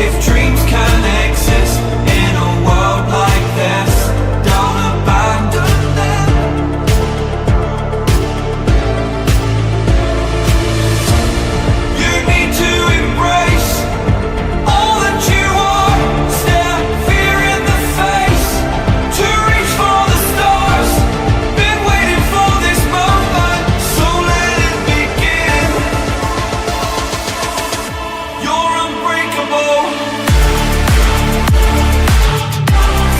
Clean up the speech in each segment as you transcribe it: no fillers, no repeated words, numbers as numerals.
If dreams can exist in a world like this, don't abandon them. You need to embrace all that you are. Stare fear in the face to reach for the stars. Been waiting for this moment, so let it begin. You're unbreakable.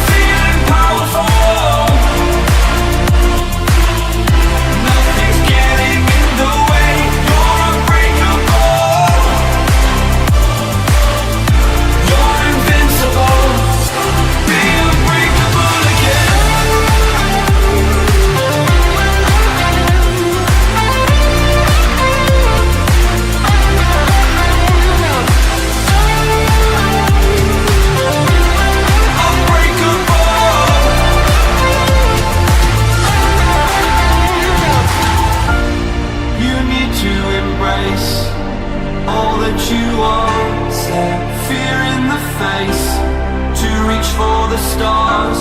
Feeling powerful. Nothing's getting in the way. You're unbreakable. You're invincible. Be unbreakable again. Unbreakable. You need to embrace all that you are. Stare fear in the face to reach for the stars.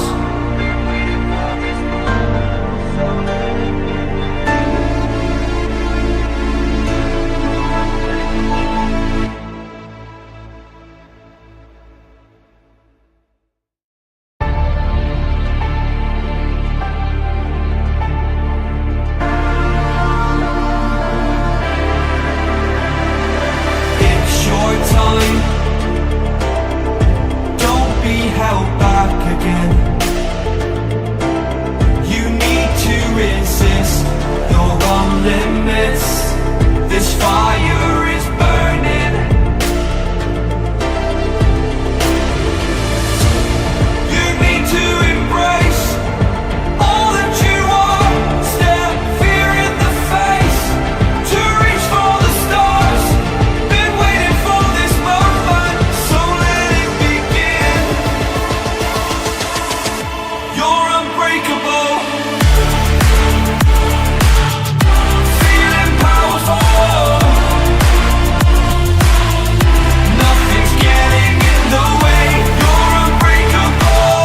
It's your time. Don't be held back again. You need to resist. You're on limits. This fire is burning. You need to embrace all that you are. Stare fear in the face to reach for the stars. Been waiting for this moment, so let it begin. You're unbreakable. Feeling powerful. Nothing's getting in the way. You're unbreakable.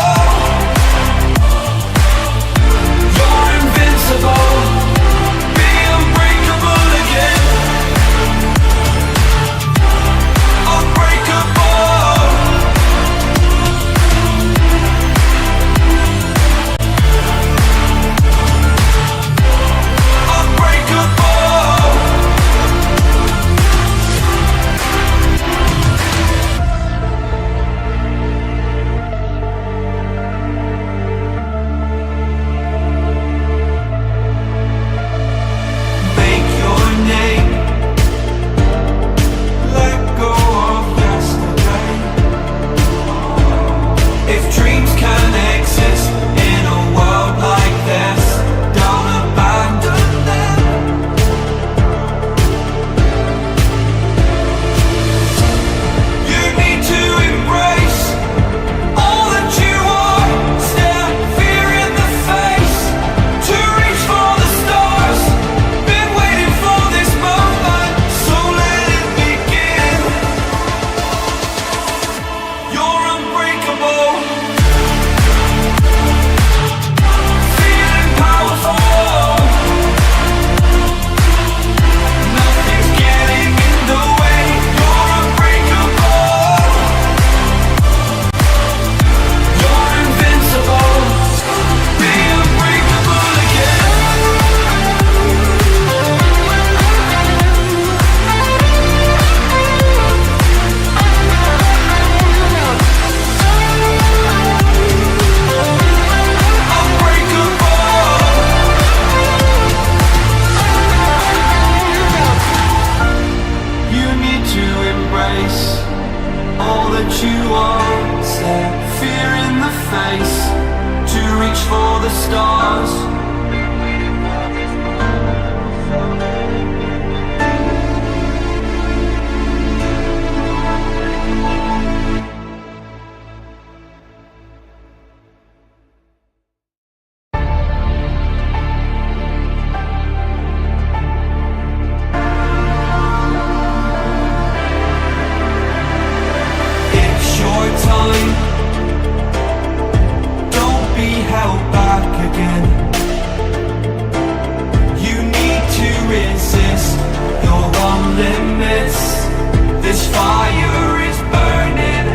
You're invincible. Be unbreakable again. Unbreakable. Unbreakable. Make your name. Let go of yesterday. If dreams can exist in a world like this, don't abandon them. You need to embrace all that you are. Stare fear in the face to reach for the stars. Been waiting for this moment, so let it begin. You're unbreakable. Feeling powerful. Nothing's getting in the way. You're unbreakable. You're invincible. Be unbreakable again. Unbreakable. You need to embrace all that you are. Stare fear in the face to reach for the stars. your time. Don't be held back again. You need to resist. You're on limits. This fire is burning.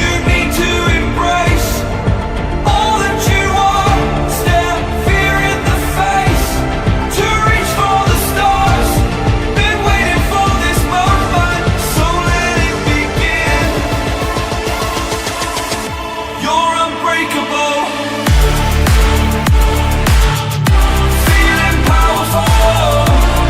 You need to embrace all that you are. Stare fear in the face. To reach for the stars. Been waiting for this moment, so let it begin. You're unbreakable. Feeling powerful.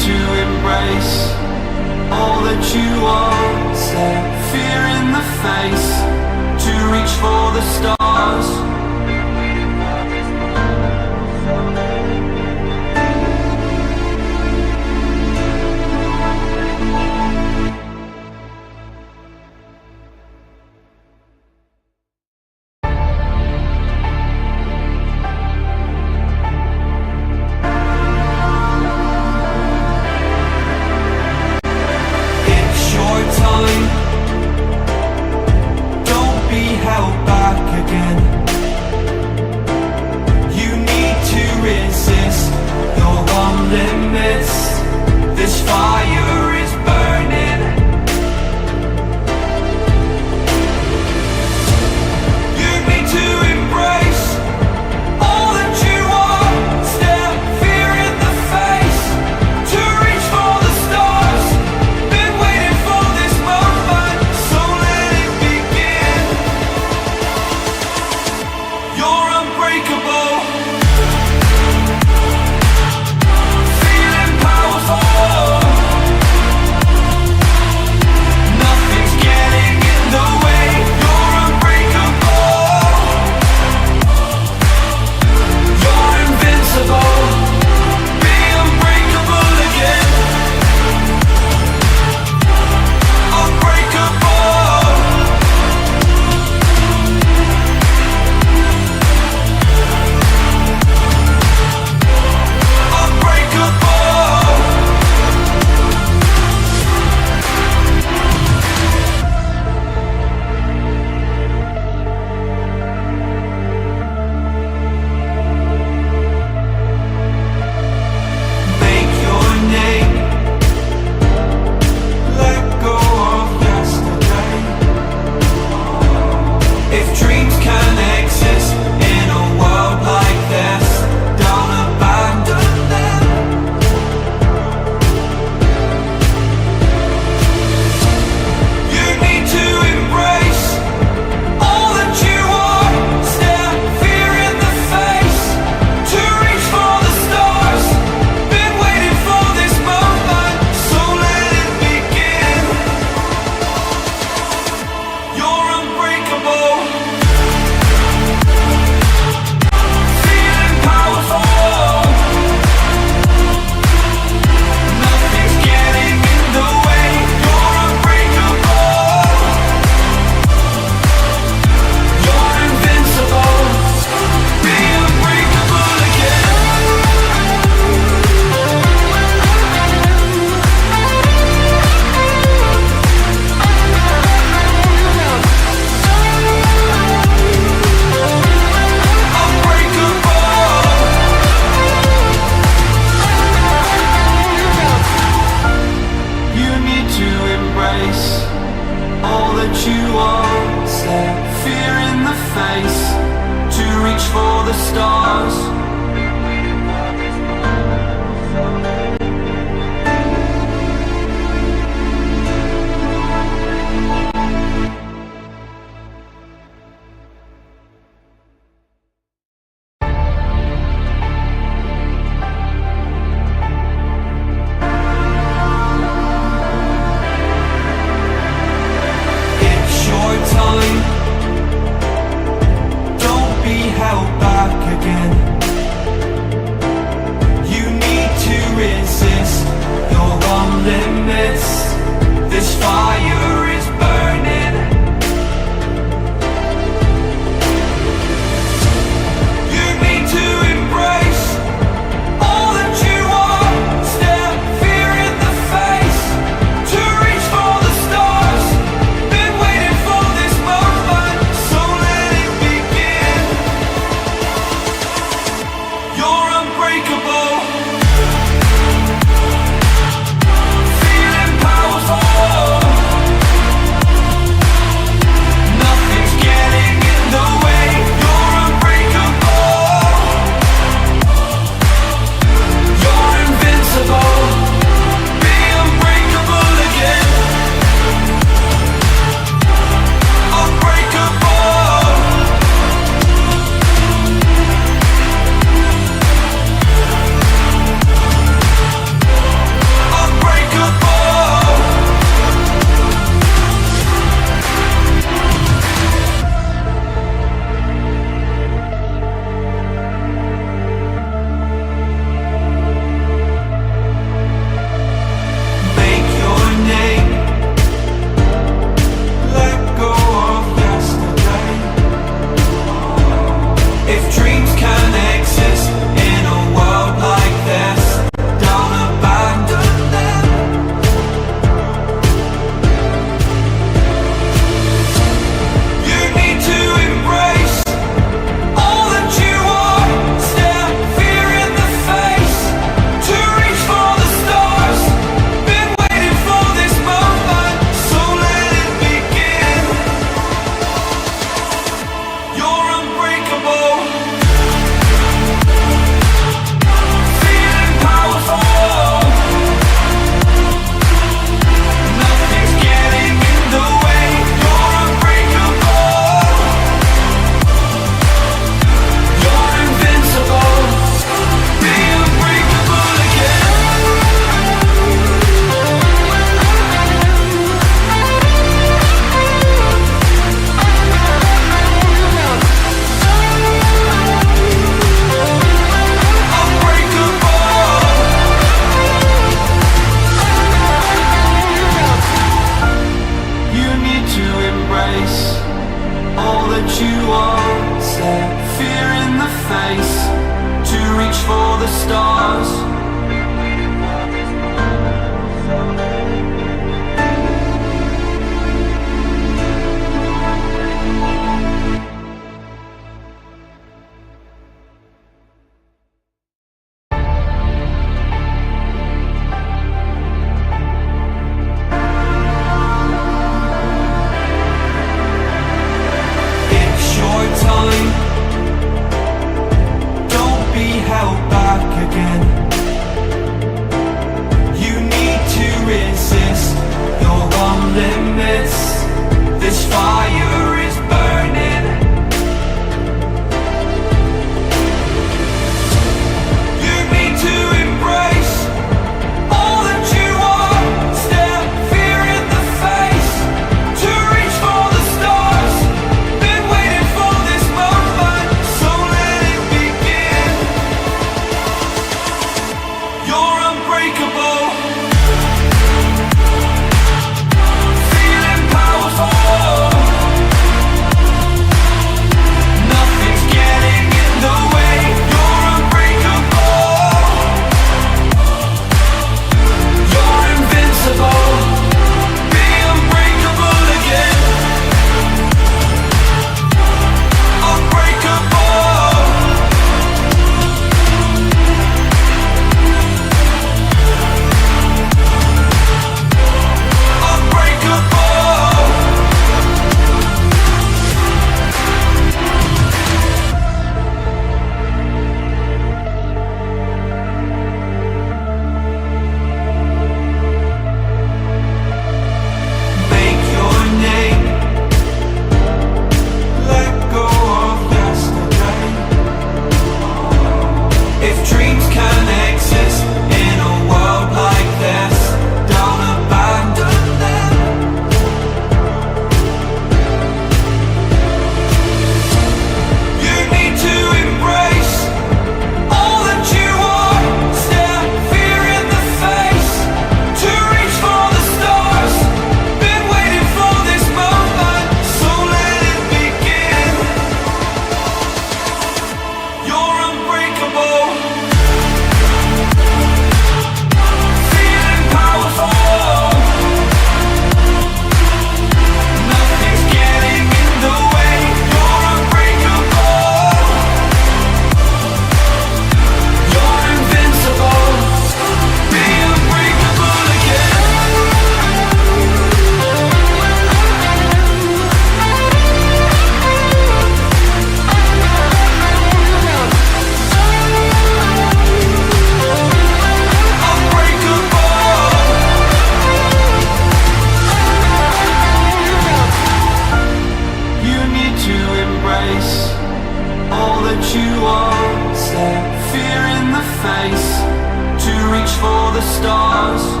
the stars.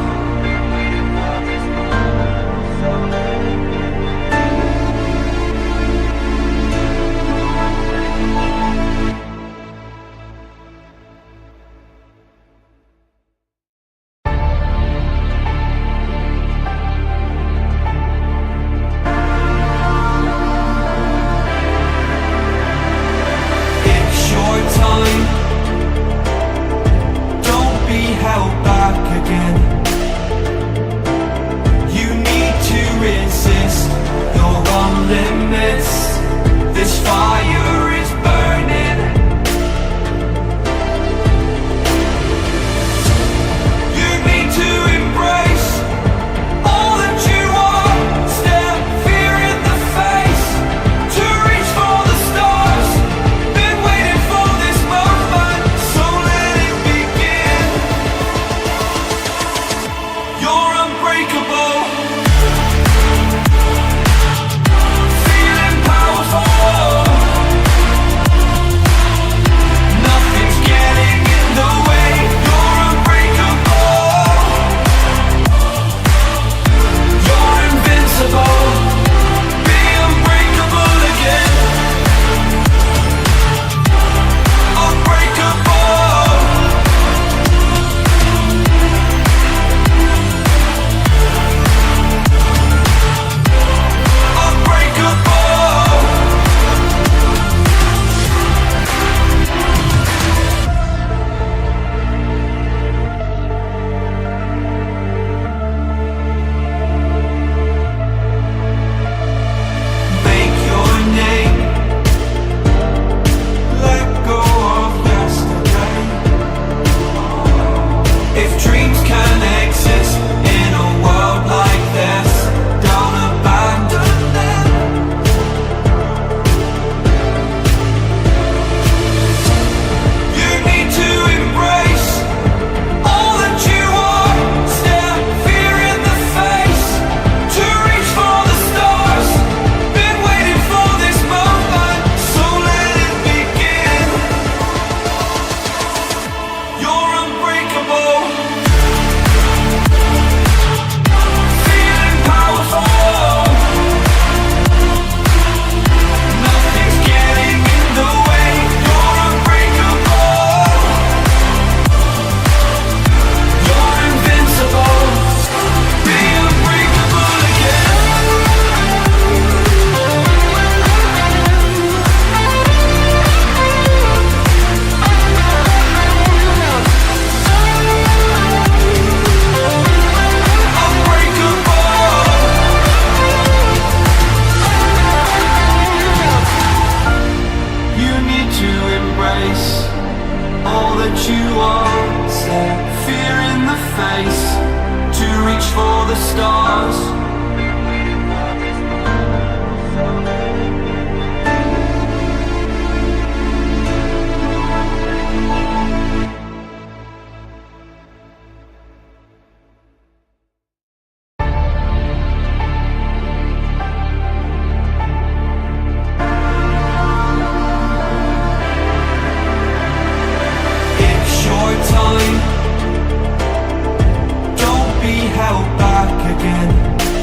Don't be held back again.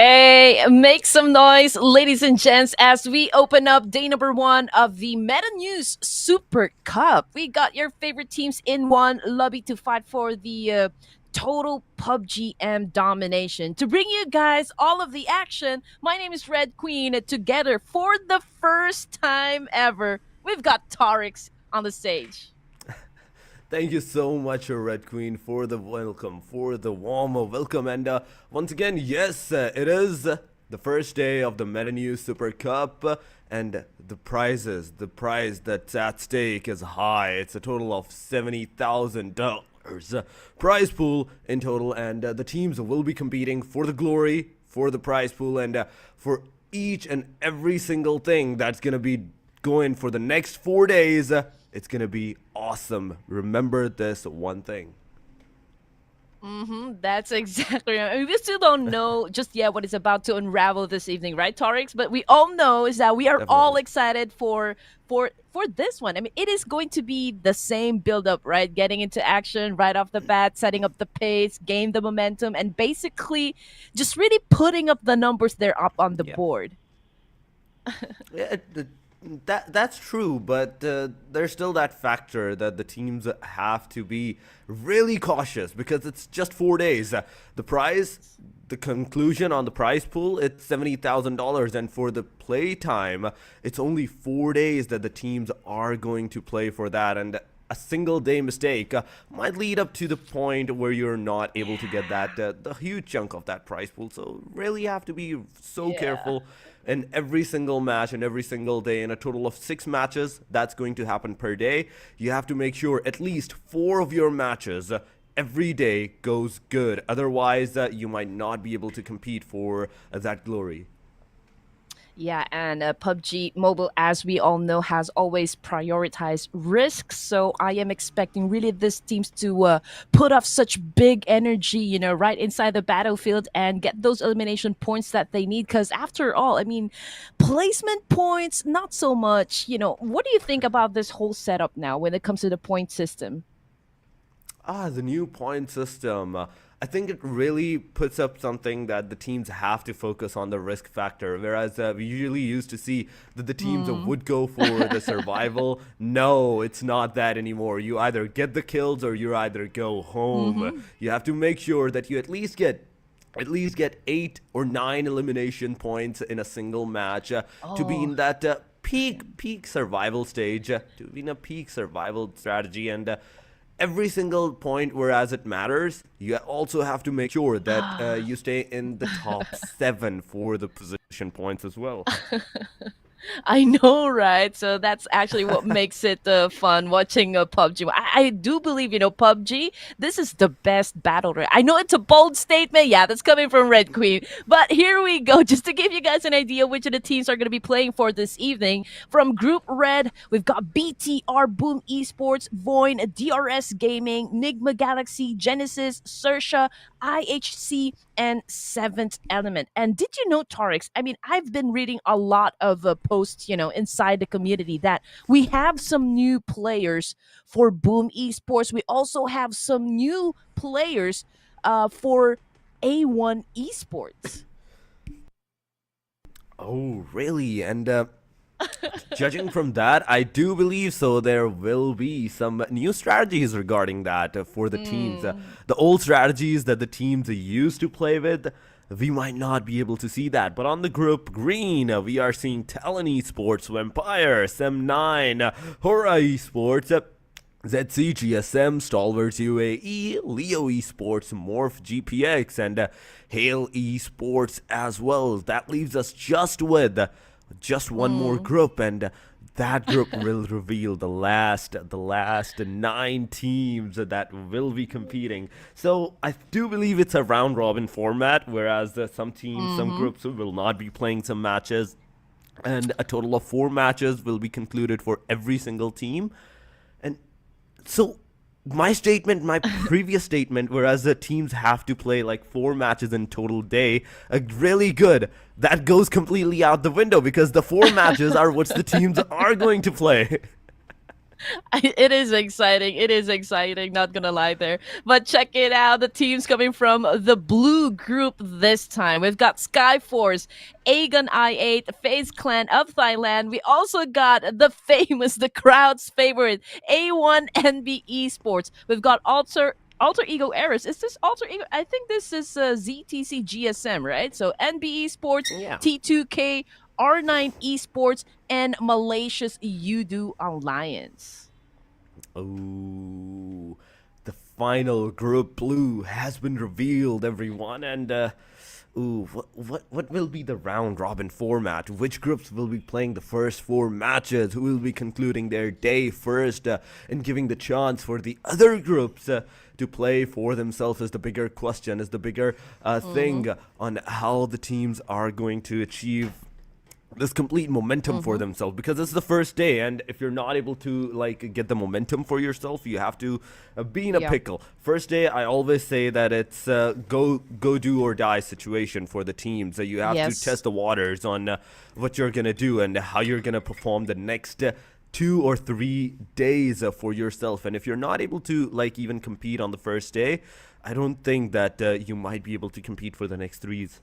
Hey, make some noise, ladies and gents, as we open up day number 1 of the Meta News Super Cup. We got your favorite teams in one lobby to fight for the total PUBG M domination. To bring you guys all of the action, my name is Red Queen. Together, for the first time ever, we've got Tarix on the stage. Thank you so much, Red Queen, for the welcome, for the warm welcome. And once again, yes, it is the first day of the Meta News Super Cup. And the prize that's at stake is high. It's a total of $70,000 prize pool in total. And the teams will be competing for the glory, for the prize pool, and for each and every single thing that's going to be going for the next 4 days. It's going to be awesome. Remember this one thing. That's exactly right. I mean, we still don't know just yet what is about to unravel this evening, right, Torix? But we all know is that we are all Definitely. excited for this one. I mean, it is going to be the same build-up, right? Getting into action right off the bat, setting up the pace, gain the momentum, and basically just really putting up the numbers there up on the Yeah. board. Yeah, that's true, but there's still that factor that the teams have to be really cautious because it's just 4 days. The prize, the conclusion on the prize pool, it's $70,000, and for the play time, it's only 4 days that the teams are going to play for that, and a single day mistake might lead up to the point where you're not able to get that the huge chunk of that prize pool. So really have to be so Yeah. careful in every single match and every single day. In a total of 6 matches that's going to happen per day, you have to make sure at least 4 of your matches every day goes good. Otherwise you might not be able to compete for that glory. Yeah, and PUBG Mobile, as we all know, has always prioritized risks. So I am expecting really these teams to put off such big energy, right inside the battlefield and get those elimination points that they need. Because after all, I mean, placement points, not so much. What do you think about this whole setup now when it comes to the point system? The new point system. I think it really puts up something that the teams have to focus on the risk factor. Whereas we usually used to see that the teams would go for the survival. No, it's not that anymore. You either get the kills or you either go home. You have to make sure that you at least get 8 or 9 elimination points in a single match to be in that peak survival stage, to be in a peak survival strategy. And every single point, whereas it matters, you also have to make sure that you stay in the top 7 for the position points as well. I know, right? So that's actually what makes it fun watching PUBG. I do believe, PUBG, this is the best battle royale. I know it's a bold statement. Yeah, that's coming from Red Queen. But here we go. Just to give you guys an idea which of the teams are going to be playing for this evening. From Group Red, we've got BTR, Boom Esports, Voin, DRS Gaming, Nigma Galaxy, Genesis, XERXIA, IHC, and Seventh Element. And did you know, Tarix? I mean, I've been reading a lot of posts, inside the community that we have some new players for Boom Esports. We also have some new players for A1 Esports. Oh, really? And judging from that, I do believe so. There will be some new strategies regarding that for the teams. The old strategies that the teams used to play with, we might not be able to see that. But on the group green, we are seeing Talon Esports, Vampire, Sem9, HORAA Esports, ZC, GSM, STALWART UAE, Leo Esports, MORPH GPX, and Hail Esports as well. That leaves us just with just one more group, and that group will reveal the last 9 teams that will be competing. So I do believe it's a round robin format, whereas some teams, some groups will not be playing some matches, and a total of 4 matches will be concluded for every single team. And so my previous statement, whereas the teams have to play like 4 matches in total day, really good. That goes completely out the window because the 4 matches are what the teams are going to play. It is exciting. It is exciting. Not gonna lie there. But check it out. The teams coming from the blue group this time. We've got Skyforce, Aegon I8, FaZe Clan of Thailand. We also got the famous, the crowd's favorite, A1 NB Esports. We've got Alter Ego Eris. Is this Alter Ego? I think this is ZTC GSM, right? So NB Esports, Yeah. T2K, R9 Esports, and Malaysia's Yoodo Alliance. Oh, the final group blue has been revealed, everyone, and what will be the round robin format? Which groups will be playing the first 4 matches? Who will be concluding their day first, and giving the chance for the other groups to play for themselves is the bigger question, is the bigger thing on how the teams are going to achieve this complete momentum for themselves, because it's the first day, and if you're not able to like get the momentum for yourself, you have to be in a pickle. First day, I always say that it's go do or die situation for the teams. You have to test the waters on what you're gonna do and how you're gonna perform the next 2 or 3 days for yourself. And if you're not able to like even compete on the first day, I don't think that you might be able to compete for the next 3s.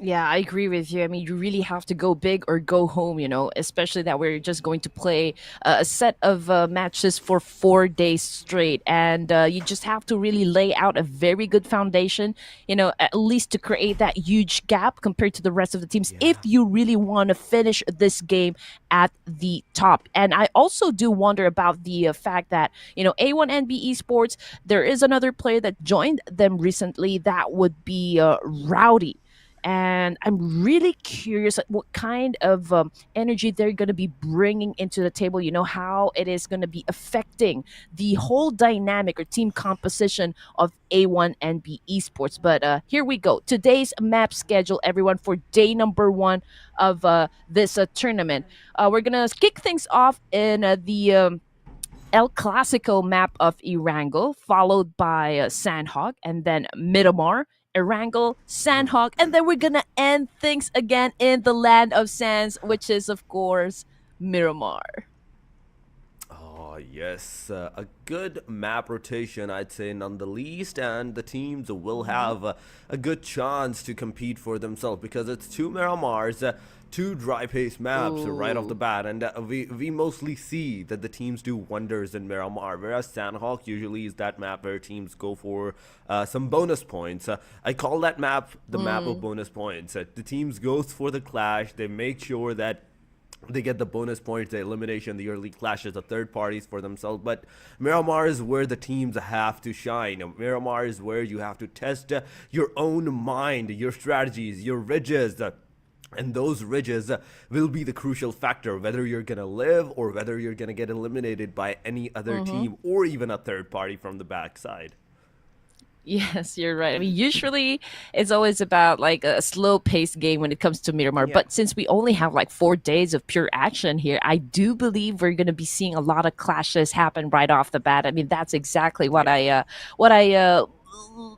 Yeah, I agree with you. I mean, you really have to go big or go home, especially that we're just going to play a set of matches for 4 days straight. And you just have to really lay out a very good foundation, at least to create that huge gap compared to the rest of the teams if you really want to finish this game at the top. And I also do wonder about the fact that, A1NB Esports, there is another player that joined them recently that would be Rowdy. And I'm really curious what kind of energy they're going to be bringing into the table, how it is going to be affecting the whole dynamic or team composition of A1NB Esports. But here we go. Today's map schedule, everyone, for day number 1 of this tournament. We're going to kick things off in the El Clasico map of Erangel, followed by Sanhok, and then Miramar, Erangel, Sanhok, and then we're gonna end things again in the land of Sands, which is, of course, Miramar. Oh, yes. A good map rotation, I'd say, none the least, and the teams will have a good chance to compete for themselves, because it's 2 Miramars, 2 dry pace maps right off the bat, and we mostly see that the teams do wonders in Miramar, whereas Sanhok usually is that map where teams go for some bonus points. I call that map the map of bonus points. The teams goes for the clash, they make sure that they get the bonus points, the elimination, the early clashes of third parties for themselves. But Miramar is where the teams have to shine. Miramar is where you have to test your own mind, your strategies, your ridges. And those ridges will be the crucial factor, whether you're going to live or whether you're going to get eliminated by any other team or even a third party from the backside. Yes, you're right. I mean, usually it's always about like a slow paced game when it comes to Miramar. But since we only have like 4 days of pure action here, I do believe we're going to be seeing a lot of clashes happen right off the bat. I mean, that's exactly what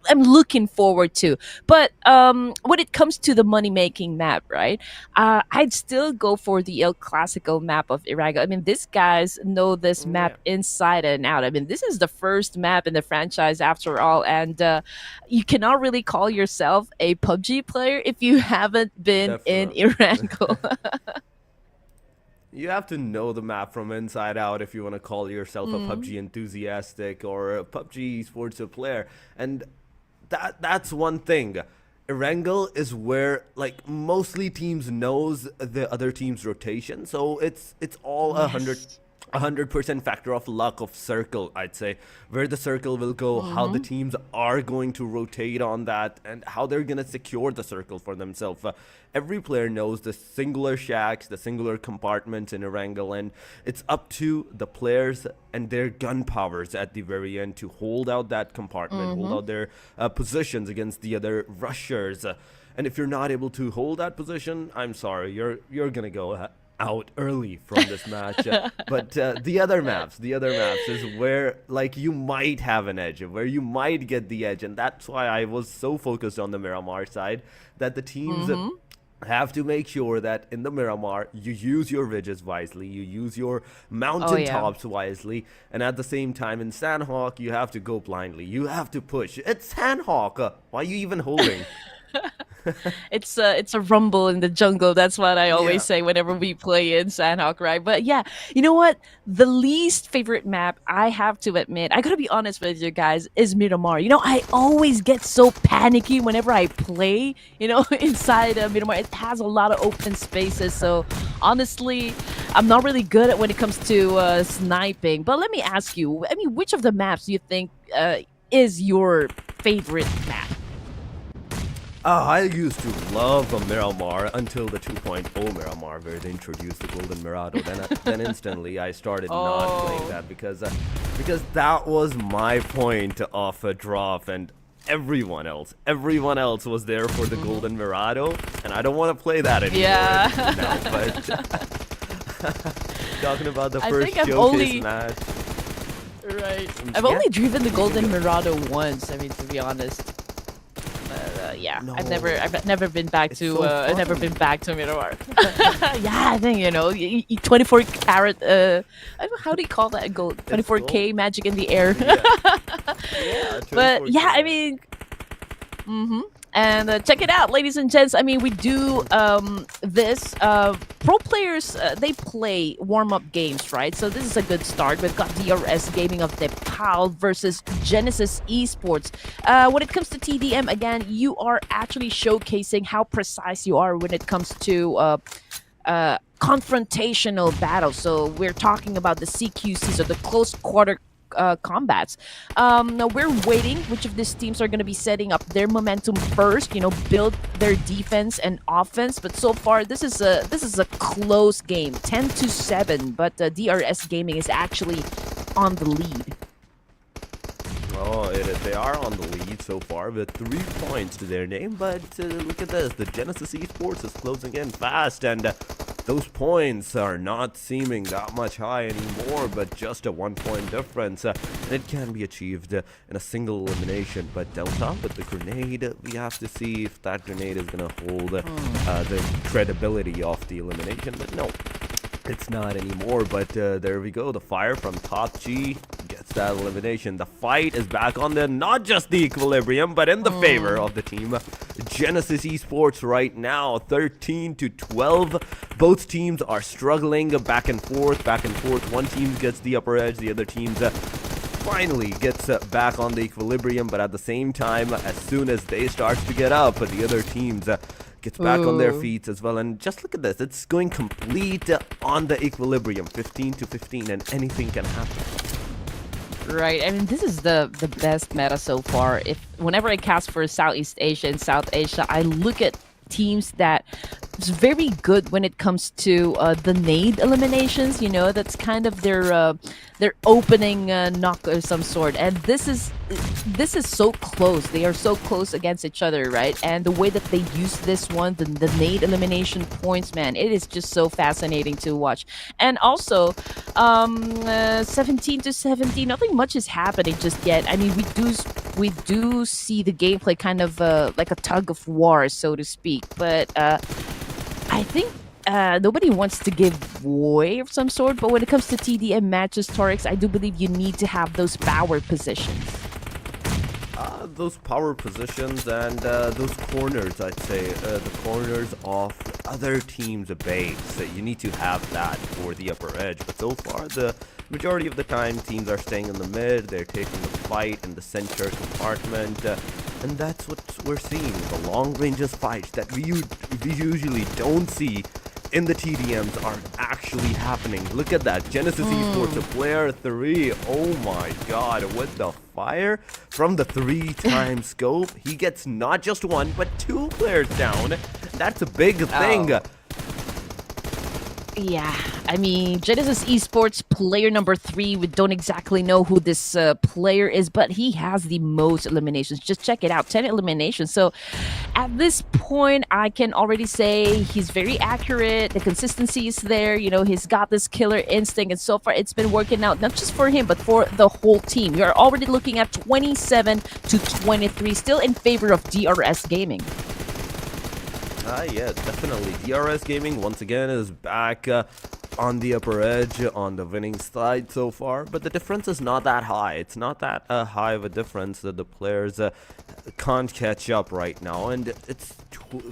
I'm looking forward to. But when it comes to the money making map, right? I'd still go for the El Clasico map of Erangel. I mean, these guys know this map inside and out. I mean, this is the first map in the franchise after all, and you cannot really call yourself a PUBG player if you haven't been in Erangel. You have to know the map from inside out if you want to call yourself a PUBG enthusiastic or a PUBG Esports player. And that's one thing. Erangel is where like mostly teams knows the other team's rotation, so it's all 100% factor of luck of circle, I'd say, where the circle will go, how the teams are going to rotate on that, and how they're going to secure the circle for themselves. Every player knows the singular shacks, the singular compartments in Erangel, and it's up to the players and their gun powers at the very end to hold out that compartment, hold out their positions against the other rushers. And if you're not able to hold that position, I'm sorry, you're going to go out early from this match. But the other maps is where like you might have an edge, where you might get the edge, and that's why I was so focused on the Miramar side, that the teams have to make sure that in the Miramar you use your ridges wisely, you use your mountain tops wisely, and at the same time in Sanhok you have to go blindly. You have to push. It's Sanhok. Why are you even holding? It's a rumble in the jungle. That's what I always Yeah. say whenever we play in Sanhok, right? But yeah, you know what? The least favorite map, I have to admit, I gotta be honest with you guys, is Miramar. You know, I always get so panicky whenever I play, you know, inside Miramar. It has a lot of open spaces. So honestly, I'm not really good at when it comes to sniping. But let me ask you, I mean, which of the maps do you think is your favorite map? I used to love a Miramar until the 2.0 Miramar, where they introduced the Golden Mirado. Then instantly I started not playing that because that was my point of a drop, and everyone else was there for the Golden Mirado, and I don't want to play that anymore. Yeah. Now, but talking about the I first think I've showcase only- match. Right. Yeah. I've only driven the Golden Mirado once. I mean, to be honest. Yeah, No. I've never been back It's to so I've never fun. been back to Miramar. Yeah, I think 24 carat. I don't know, how do you call that? Gold 24K gold. magic in the air. Yeah, But yeah, 24K. I mean, and check it out, ladies and gents. I mean, we do this. Pro players, they play warm-up games, right? So this is a good start. We've got DRS Gaming of Nepal versus Genesis Esports. When it comes to TDM, again, you are actually showcasing how precise you are when it comes to confrontational battles. So we're talking about the CQCs, or the close quarter combats. Now we're waiting which of these teams are going to be setting up their momentum first, build their defense and offense. But so far this is a close game, 10-7, but DRS Gaming is actually on the lead. Oh, they are on the lead so far with 3 points to their name, but look at this. The Genesis Esports is closing in fast, and those points are not seeming that much high anymore, but just a 1-point difference. And it can be achieved in a single elimination, but Delta with the grenade, we have to see if that grenade is going to hold the credibility of the elimination, but no. It's not anymore, but there we go. The fire from Top G gets that elimination. The fight is back on not just the equilibrium, but in the favor of the team Genesis Esports right now, 13-12. Both teams are struggling back and forth. One team gets the upper edge, the other team's finally gets back on the equilibrium, but at the same time, as soon as they start to get up, the other teams gets back on their feet as well. And just look at this, it's going complete on the equilibrium, 15-15, and anything can happen. Right. I mean, this is the best meta so far. Whenever I cast for Southeast Asia and South Asia, I look at teams that is very good when it comes to the nade eliminations. That's kind of their opening knock of some sort. And this is so close. They are so close against each other, right? And the way that they use this one, the nade elimination points, man, it is just so fascinating to watch. And also, 17-17, nothing much is happening just yet. I mean, we do see the gameplay kind of like a tug of war, so to speak. But I think nobody wants to give way of some sort. But when it comes to TDM matches, Torix, I do believe you need to have those power positions. Those power positions and those corners, I'd say, the corners of other teams' base. You need to have that for the upper edge. But so far, the majority of the time, teams are staying in the mid. They're taking the fight in the center compartment. And that's what we're seeing. The long ranges fights that we usually don't see in the TDMs are actually happening. Look at that. Genesis Esports, a player 3. Oh my god, with the fire from the 3-time scope, he gets not just 1 but 2 players down. That's a big thing. Yeah, I mean, Genesis Esports player number 3, we don't exactly know who this player is, but he has the most eliminations. Just check it out, 10 eliminations. So at this point, I can already say he's very accurate. The consistency is there. He's got this killer instinct, and so far it's been working out, not just for him, but for the whole team. We are already looking at 27-23, still in favor of DRS Gaming. Yeah, definitely. DRS Gaming once again is back on the upper edge on the winning side so far, but the difference is not that high. It's not that high of a difference that the players can't catch up right now, and it's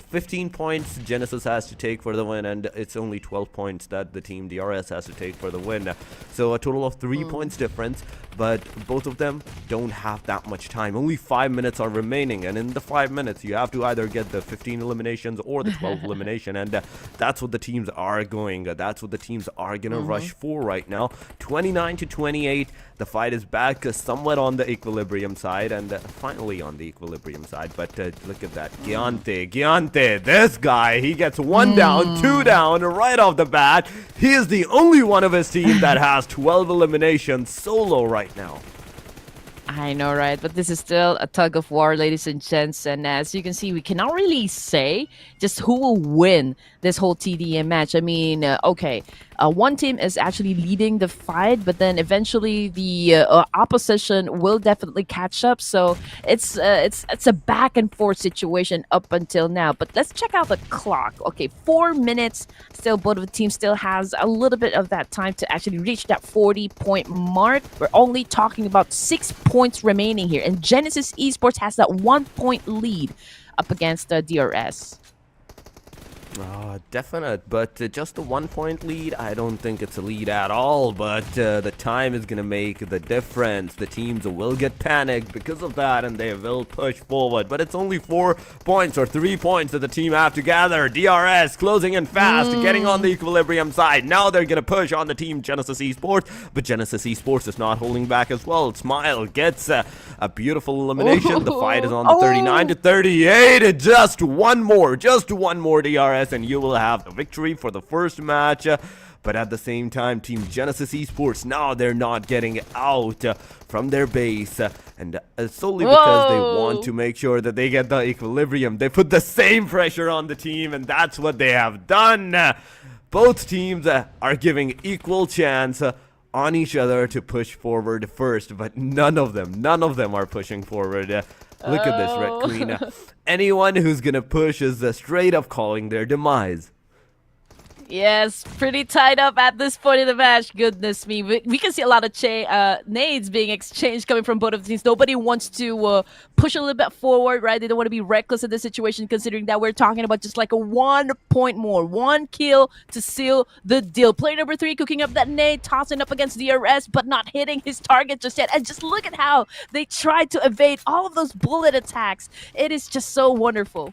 15 points Genesis has to take for the win, and it's only 12 points that the team DRS has to take for the win. So a total of 3 points difference, but both of them don't have that much time. Only 5 minutes are remaining, and in the 5 minutes you have to either get the 15 eliminations or the 12 elimination, and that's what the teams are going. That's what the teams are gonna rush for right now. 29 to 28. The fight is back somewhat on the equilibrium side, and finally on the equilibrium side. But look at that, Giante, this guy, he gets 1 down, 2 down right off the bat. He is the only one of his team that has 12 eliminations solo right now. I know, right? But this is still a tug of war, ladies and gents. And as you can see, we cannot really say just who will win this whole TDM match. I mean, okay, one team is actually leading the fight, but then eventually the opposition will definitely catch up. So it's a back and forth situation up until now. But let's check out the clock. Okay, 4 minutes. Still, both of the teams still has a little bit of that time to actually reach that 40-point mark. We're only talking about 6 points remaining here, and Genesis Esports has that 1-point lead up against the DRS. Definite, but just a 1-point lead, I don't think it's a lead at all, but the time is going to make the difference. The teams will get panicked because of that, and they will push forward, but it's only 4 points or 3 points that the team have to gather. DRS closing in fast, getting on the equilibrium side. Now they're going to push on the team Genesis Esports, but Genesis Esports is not holding back as well. Smile gets a beautiful elimination. The fight is on the 39 to 38. Just one more DRS, and you will have the victory for the first match. But at the same time, Team Genesis Esports, now they're not getting out from their base, and solely because they want to make sure that they get the equilibrium. They put the same pressure on the team, and that's what they have done. Both teams are giving equal chance on each other to push forward first, but none of them are pushing forward. Look at this, Red Queen. Anyone who's gonna push is straight up calling their demise. Yes, pretty tied up at this point in the match. Goodness me. We can see a lot of nades being exchanged coming from both of the teams. Nobody wants to push a little bit forward, right? They don't want to be reckless in this situation, considering that we're talking about just like a 1 point more. 1 kill to seal the deal. Player number 3 cooking up that nade, tossing up against DRS, but not hitting his target just yet. And just look at how they tried to evade all of those bullet attacks. It is just so wonderful.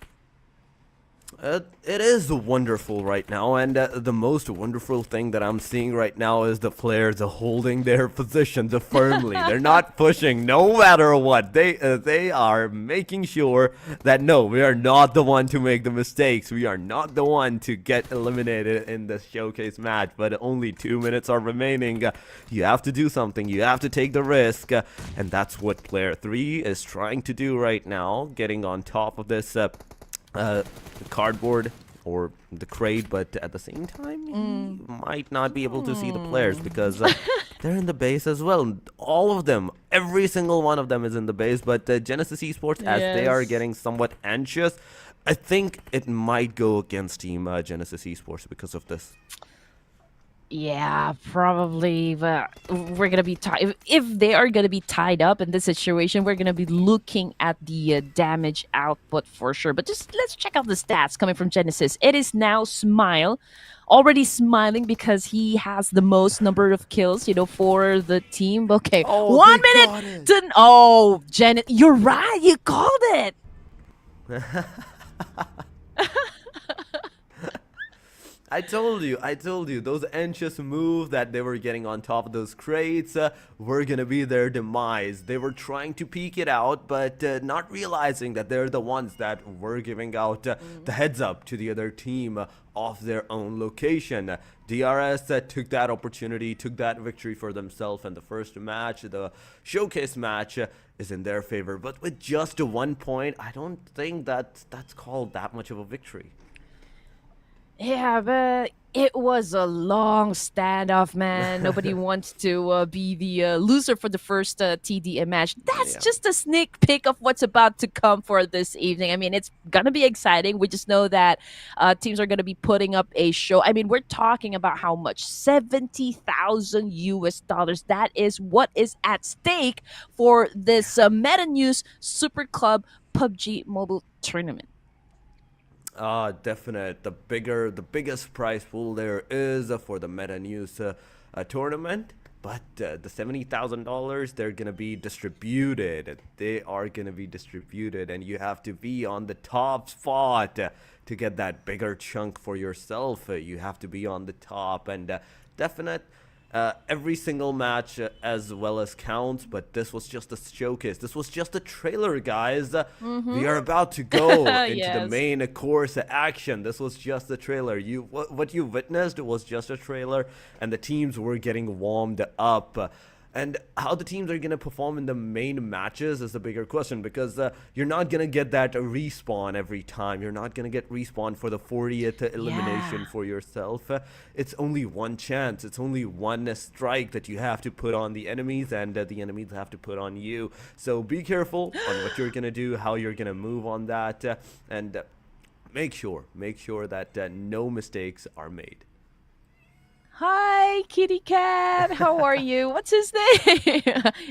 It is wonderful right now, and the most wonderful thing that I'm seeing right now is the players are holding their positions firmly. They're not pushing no matter what. They are making sure that no, we are not the one to make the mistakes. We are not the one to get eliminated in the showcase match, but only 2 minutes are remaining. You have to do something. You have to take the risk, and that's what player 3 is trying to do right now, getting on top of this the cardboard or the crate, but at the same time he might not be able to see the players because they're in the base as well. All of them, every single one of them is in the base, but Genesis Esports, as they are getting somewhat anxious, I think it might go against Team Genesis Esports because of this. Yeah, probably, but we're gonna be tied. If they are gonna be tied up in this situation, we're gonna be looking at the damage output for sure. But just let's check out the stats coming from Genesis. It is now Smile, already smiling because he has the most number of kills, for the team. Okay, 1 minute to Janet, you're right. You called it. I told you, those anxious moves that they were getting on top of those crates were gonna be their demise. They were trying to peek it out, but not realizing that they're the ones that were giving out the heads up to the other team off their own location. DRS took that opportunity, took that victory for themselves, and the first match, the showcase match, is in their favor. But with just a 1 point, I don't think that's called that much of a victory. Yeah, but it was a long standoff, man. Nobody wants to be the loser for the first TDM match. That's Yeah. just a sneak peek of what's about to come for this evening. I mean, it's gonna be exciting. We just know that teams are gonna be putting up a show. I mean, we're talking about how much $70,000. That is what is at stake for this Meta News Super Club PUBG Mobile Tournament. Definite. The biggest prize pool there is for the Meta News tournament. But the $70,000, they're gonna be distributed. They are gonna be distributed, and you have to be on the top spot to get that bigger chunk for yourself. You have to be on the top, and definite. Every single match as well as counts, but this was just a showcase. This was just a trailer, guys. We are about to go into the Yes. main course action. This was just a trailer. What you witnessed was just a trailer, and the teams were getting warmed up. And how the teams are going to perform in the main matches is the bigger question, because you're not going to get that respawn every time. You're not going to get respawn for the 40th elimination Yeah. for yourself. It's only one chance. It's only one strike that you have to put on the enemies, and the enemies have to put on you. So be careful on what you're going to do, how you're going to move on that, and make sure that no mistakes are made. Hi, kitty cat. How are you? What's his name?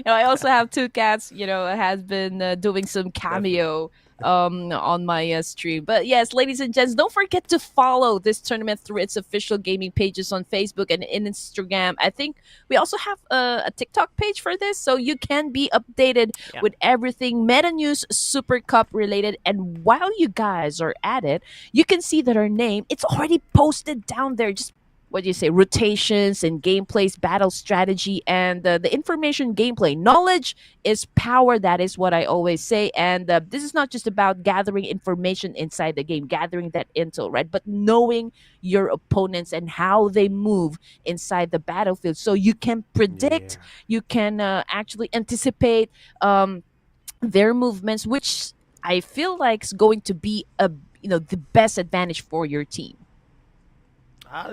I also have two cats. Has been doing some Definitely. cameo on my stream. But yes, ladies and gents, don't forget to follow this tournament through its official gaming pages on Facebook and in Instagram. I think we also have a TikTok page for this, so you can be updated Yeah. with everything Meta News Super Cup related. And while you guys are at it, you can see that our name it's already posted down there. Just what do you say, rotations and gameplays, battle strategy, and the information gameplay. Knowledge is power. That is what I always say. And this is not just about gathering information inside the game, gathering that intel, right? But knowing your opponents and how they move inside the battlefield. So you can predict, Yeah. you can actually anticipate their movements, which I feel like is going to be the best advantage for your team.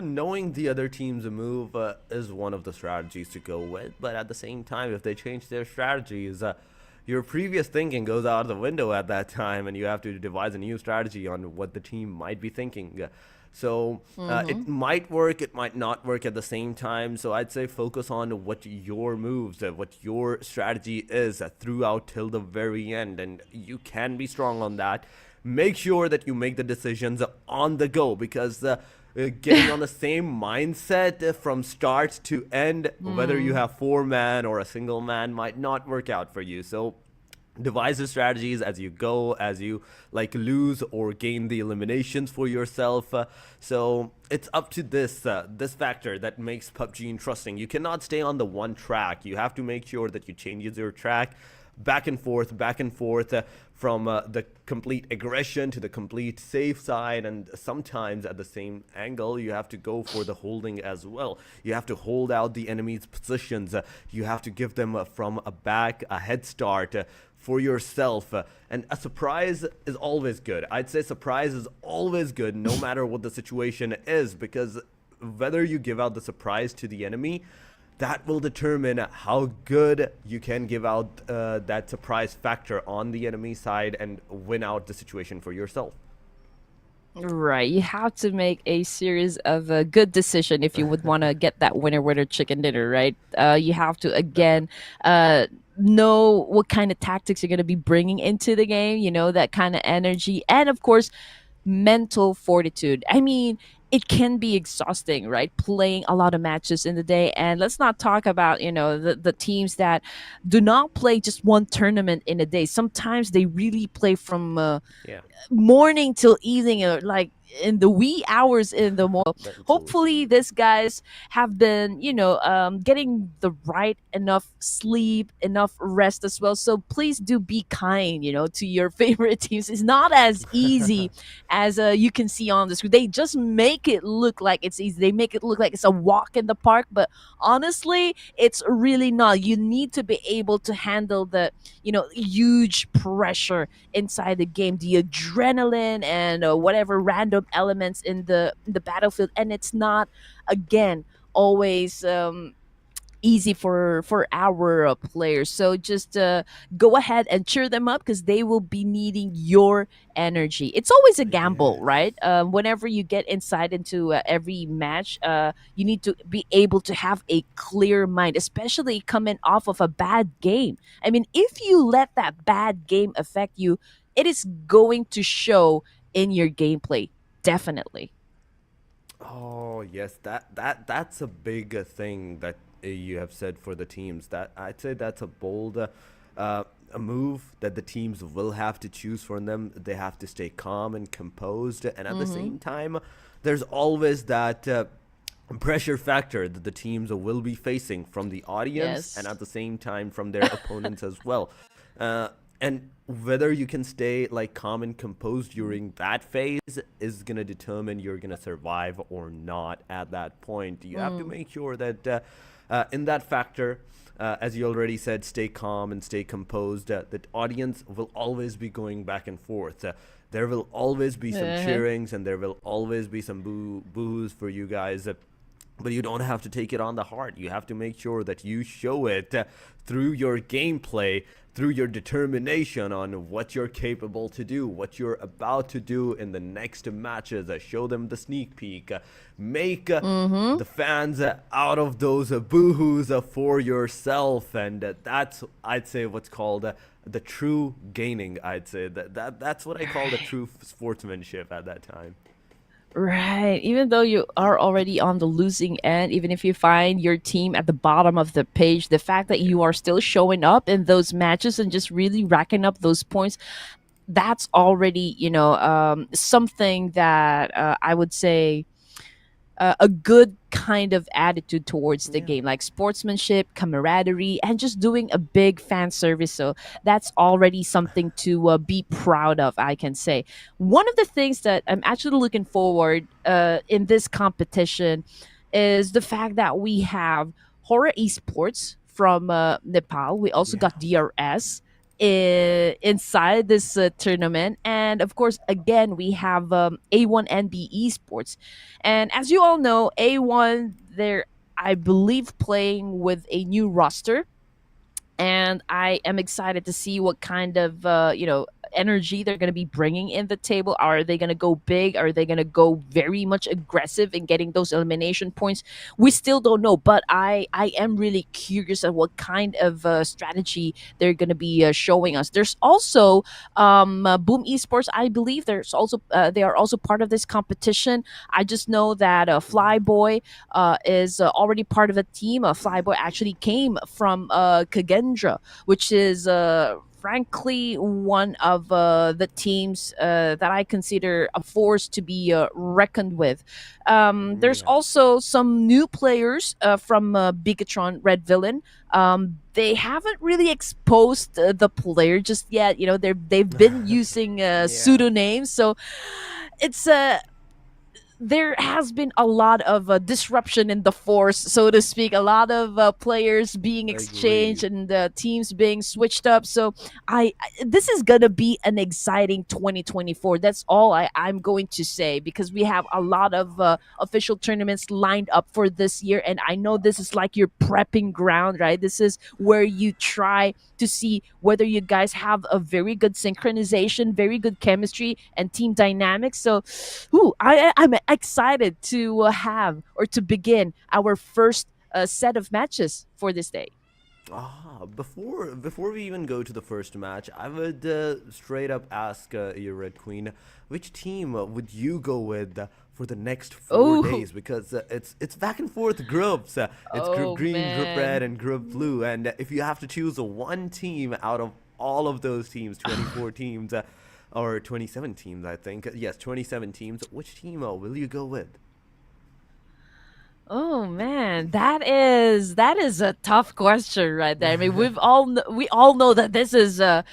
Knowing the other team's move is one of the strategies to go with, but at the same time, if they change their strategies, your previous thinking goes out of the window at that time, and you have to devise a new strategy on what the team might be thinking. So it might work, it might not work at the same time. So I'd say focus on what your moves, what your strategy is throughout till the very end, and you can be strong on that. Make sure that you make the decisions on the go, because getting on the same mindset from start to end, whether you have four man or a single man, might not work out for you. So devise the strategies as you go, as you like lose or gain the eliminations for yourself. So it's up to this factor that makes PUBG interesting. You cannot stay on the one track. You have to make sure that you change your track back and forth, from the complete aggression to the complete safe side, and sometimes at the same angle you have to go for the holding as well. You have to hold out the enemy's positions. You have to give them from a back a head start for yourself, and a surprise is always good. I'd say surprise is always good, no matter what the situation is, because whether you give out the surprise to the enemy, that will determine how good you can give out that surprise factor on the enemy side and win out the situation for yourself. Right. You have to make a series of a good decision if you would want to get that winner chicken dinner, right? You have to again know what kind of tactics you're going to be bringing into the game, that kind of energy, and of course mental fortitude. I mean, it can be exhausting, right? Playing a lot of matches in the day. And let's not talk about, the teams that do not play just one tournament in a day. Sometimes they really play from Yeah, morning till evening, or like in the wee hours in the morning. mentally. Hopefully these guys have been getting the right enough sleep, enough rest as well. So please do be kind to your favorite teams. It's not as easy as you can see on the screen. They just make it look like it's easy. They make it look like it's a walk in the park, but honestly it's really not. You need to be able to handle the huge pressure inside the game, the adrenaline and whatever random elements in the battlefield, and it's not, again, always easy for our players. So just go ahead and cheer them up, because they will be needing your energy. It's always a gamble, Yes. right? Whenever you get inside into every match, you need to be able to have a clear mind, especially coming off of a bad game. I mean, if you let that bad game affect you, it is going to show in your gameplay, definitely. Oh yes, that's a big thing that you have said for the teams. That I'd say that's a bold a move that the teams will have to choose for them. They have to stay calm and composed, and at the Mm-hmm. same time, there's always that. Pressure factor that the teams will be facing from the audience and Yes. at the same time from their opponents as well. Uh, and whether you can stay like calm and composed during that phase is gonna determine you're gonna survive or not at that point. You have to Mm. make sure that in that factor, as you already said, stay calm and stay composed. The audience will always be going back and forth. There will always be some Uh-huh. cheerings and there will always be some boos for you guys. But you don't have to take it on the heart. You have to make sure that you show it through your gameplay, through your determination on what you're capable to do, what you're about to do in the next matches. Show them the sneak peek. Make Mm-hmm. the fans out of those boohoos for yourself. And that's, I'd say, what's called the true gaining. I'd say that's what I call the true sportsmanship at that time. Right. Even though you are already on the losing end, even if you find your team at the bottom of the page, the fact that you are still showing up in those matches and just really racking up those points, that's already, something that I would say a good kind of attitude towards the Yeah. game, like sportsmanship, camaraderie, and just doing a big fan service. So that's already something to be proud of, I can say. One of the things that I'm actually looking forward in this competition is the fact that we have HORAA Esports from Nepal. We also Yeah. got DRS inside this tournament, and of course, again, we have A1NB Esports. And as you all know, A1, they're, I believe, playing with a new roster, and I am excited to see what kind of energy they're going to be bringing in the table. Are they going to go big? Are they going to go very much aggressive in getting those elimination points? We still don't know, but I am really curious at what kind of strategy they're going to be showing us. There's also Boom Esports. I believe there's also they are also part of this competition. I just know that Flyboy is already part of the team. Flyboy actually came from Kagendra, which is frankly one of the teams that I consider a force to be reckoned with. There's Yeah. also some new players from Bigetron Red Villain. They haven't really exposed the player just yet. They've been using Yeah. pseudonames, so it's there has been a lot of disruption in the force, so to speak. A lot of players being exchanged Agreed. and teams being switched up. So this is gonna be an exciting 2024. That's all I'm going to say, because we have a lot of official tournaments lined up for this year, and I know this is like your prepping ground, right? This is where you try to see whether you guys have a very good synchronization, very good chemistry, and team dynamics. So, I'm excited to have or to begin our first set of matches for this day. Before we even go to the first match, I would straight up ask your Red Queen, which team would you go with for the next 4 days? Oh, Because it's back and forth groups. It's group oh green, group red, man. and group blue. And if you have to choose one team out of all of those teams, 24 teams, or 27 teams, I think. Yes, 27 teams. Which team will you go with? Oh man, that is a tough question right there. I mean, we all know that this is a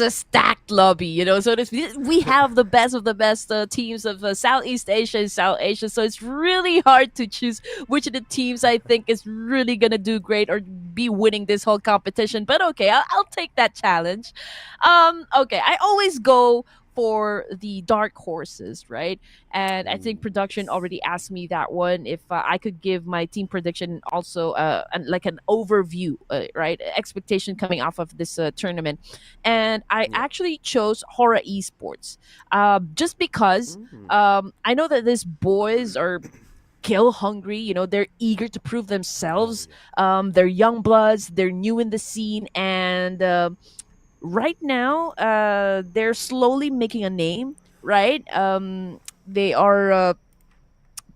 stacked lobby, So we have the best of the best teams of Southeast Asia and South Asia. So it's really hard to choose which of the teams I think is really gonna do great or be winning this whole competition. But okay, I'll take that challenge. Okay, I always go for the dark horses, right? And I think Ooh, production yes. already asked me that one if I could give my team prediction also, like an overview, right? Expectation coming off of this tournament, and I Yeah. actually chose HORAA Esports, just because Mm. I know that these boys are kill hungry. They're eager to prove Oh themselves. yeah. They're young bloods. They're new in the scene, and right now they're slowly making a name. Right? They are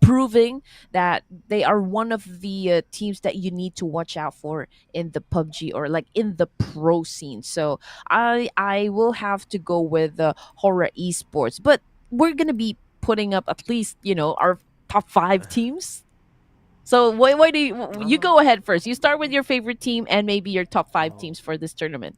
proving that they are one of the teams that you need to watch out for in the PUBG or like in the pro scene. So I will have to go with HORAA Esports, but we're gonna be putting up at least our top five teams. So why do you Uh-huh. go ahead first? You start with your favorite team and maybe your top five Oh. teams for this tournament.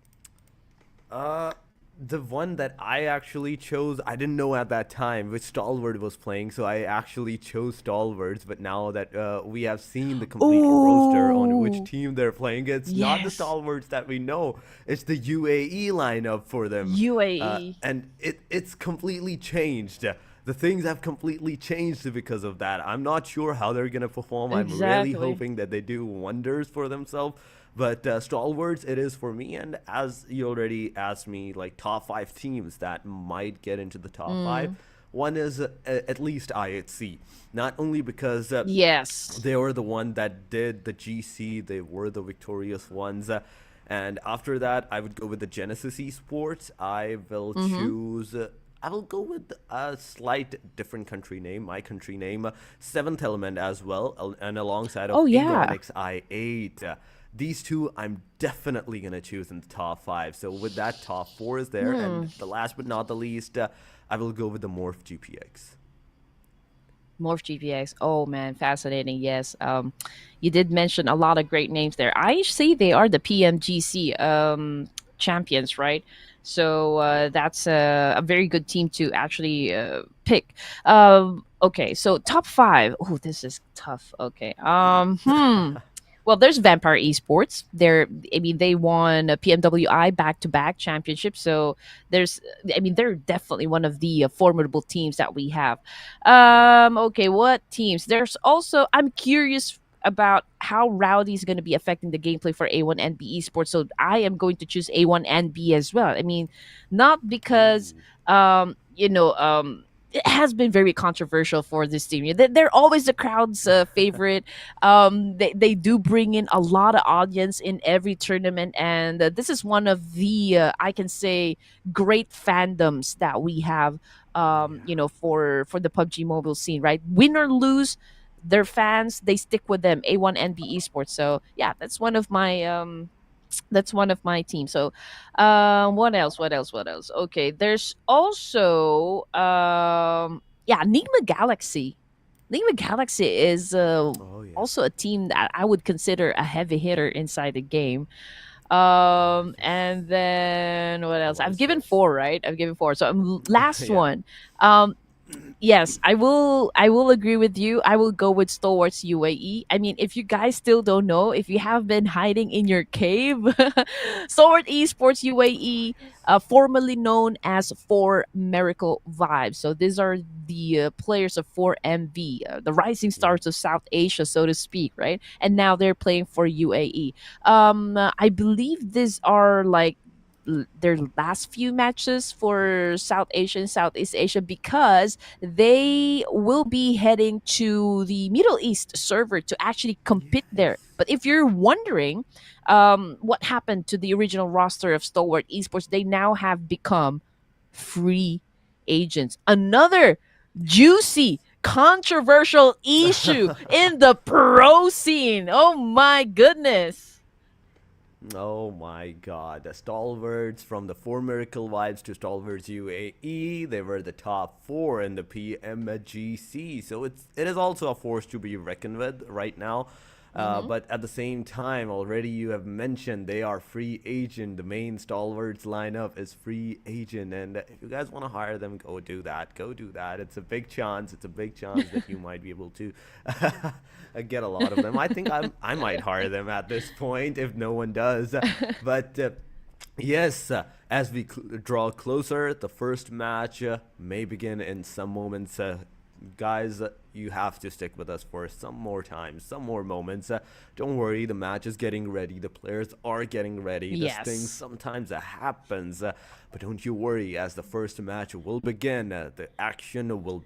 Uh, the one that I actually chose, I didn't know at that time which Stalwart was playing, so I actually chose Stalwarts. But now that we have seen the complete roster on which Oh team they're playing, it's not the yes, Stalwarts that we know. It's the UAE lineup for them, UAE. and it's completely changed. The things have completely changed because of that. I'm not sure how they're gonna perform. I'm really Exactly. hoping that they do wonders for themselves. But Stalwarts, it is for me. And as you already asked me, like top five teams that might get into the top five, Mm. one is at least IHC. Not only because Yes. they were the one that did the GC, they were the victorious ones. And after that, I would go with the Genesis Esports. I will Mm-hmm. choose. I will go with a slight different country name, my country name, Seventh Element as well, and alongside of Oh yeah. Avionics I8. These two I'm definitely gonna choose in the top five. So with that, top four is there, and Hmm. the last but not the least, I will go with the MORPH GPX. Morph GPX. Oh man, fascinating. Yes. You did mention a lot of great names there. I see they are the PMGC champions, right? So Yeah. that's a very good team to actually pick. Okay, so top five. Oh, this is tough. Okay. Well, there's Vampire Esports. I mean, they won a PMWI back-to-back championship. So they're definitely one of the formidable teams that we have. Yeah. Okay, what teams? There's also, I'm curious about how Rowdy is going to be affecting the gameplay for A1NB Esports. So I am going to choose A1NB as well. I mean, not because Ooh. it has been very controversial for this team. They're always the crowd's favorite. They do bring in a lot of audience in every tournament, and this is one of the I can say great fandoms that we have. Yeah. For the PUBG mobile scene, right? Win or lose, their fans they stick with them. A1NB Esports. So yeah, that's one of my teams. So, what else? What else? What else? Okay, there's also yeah, Nigma Galaxy. Nigma Galaxy is Oh yeah. also a team that I would consider a heavy hitter inside the game. Oh yes. And then what A else? lot of I've given skills. four, right? I've given four. So last Yeah. one. Um, Yes, I will agree with you. I will go with Stalwarts UAE. I mean, if you guys still don't know, if you have been hiding in your cave, Stalwart Esports UAE, formerly known as 4 Miracle Vibes. So these are the players of 4MV, the rising Yeah. stars of South Asia, so to speak, right? And now they're playing for UAE. I believe these are like their last few matches for South Asia and Southeast Asia because they will be heading to the Middle East server to actually compete there. Yes. But if you're wondering what happened to the original roster of Stalwart Esports, they now have become free agents. Another juicy, controversial issue in the pro scene. Oh my goodness. Oh my god, the stalwarts from the 4 Miracle Vibes to Stalwarts UAE, they were the top four in the PMGC. So it is also a force to be reckoned with right now. Mm-hmm. But at the same time, already you have mentioned they are free agent. The main stalwarts lineup is free agent, and if you guys want to hire them, go do that. Go do that. It's a big chance. It's a big chance that you might be able to get a lot of them. I think I might hire them at this point if no one does. But Yes, as we draw closer, the first match may begin in some moments. Guys, you have to stick with us for some more time, some more moments. Don't worry, the match is getting ready. The players are getting ready. This thing Yes. sometimes happens. But don't you worry, as the first match will begin, the action will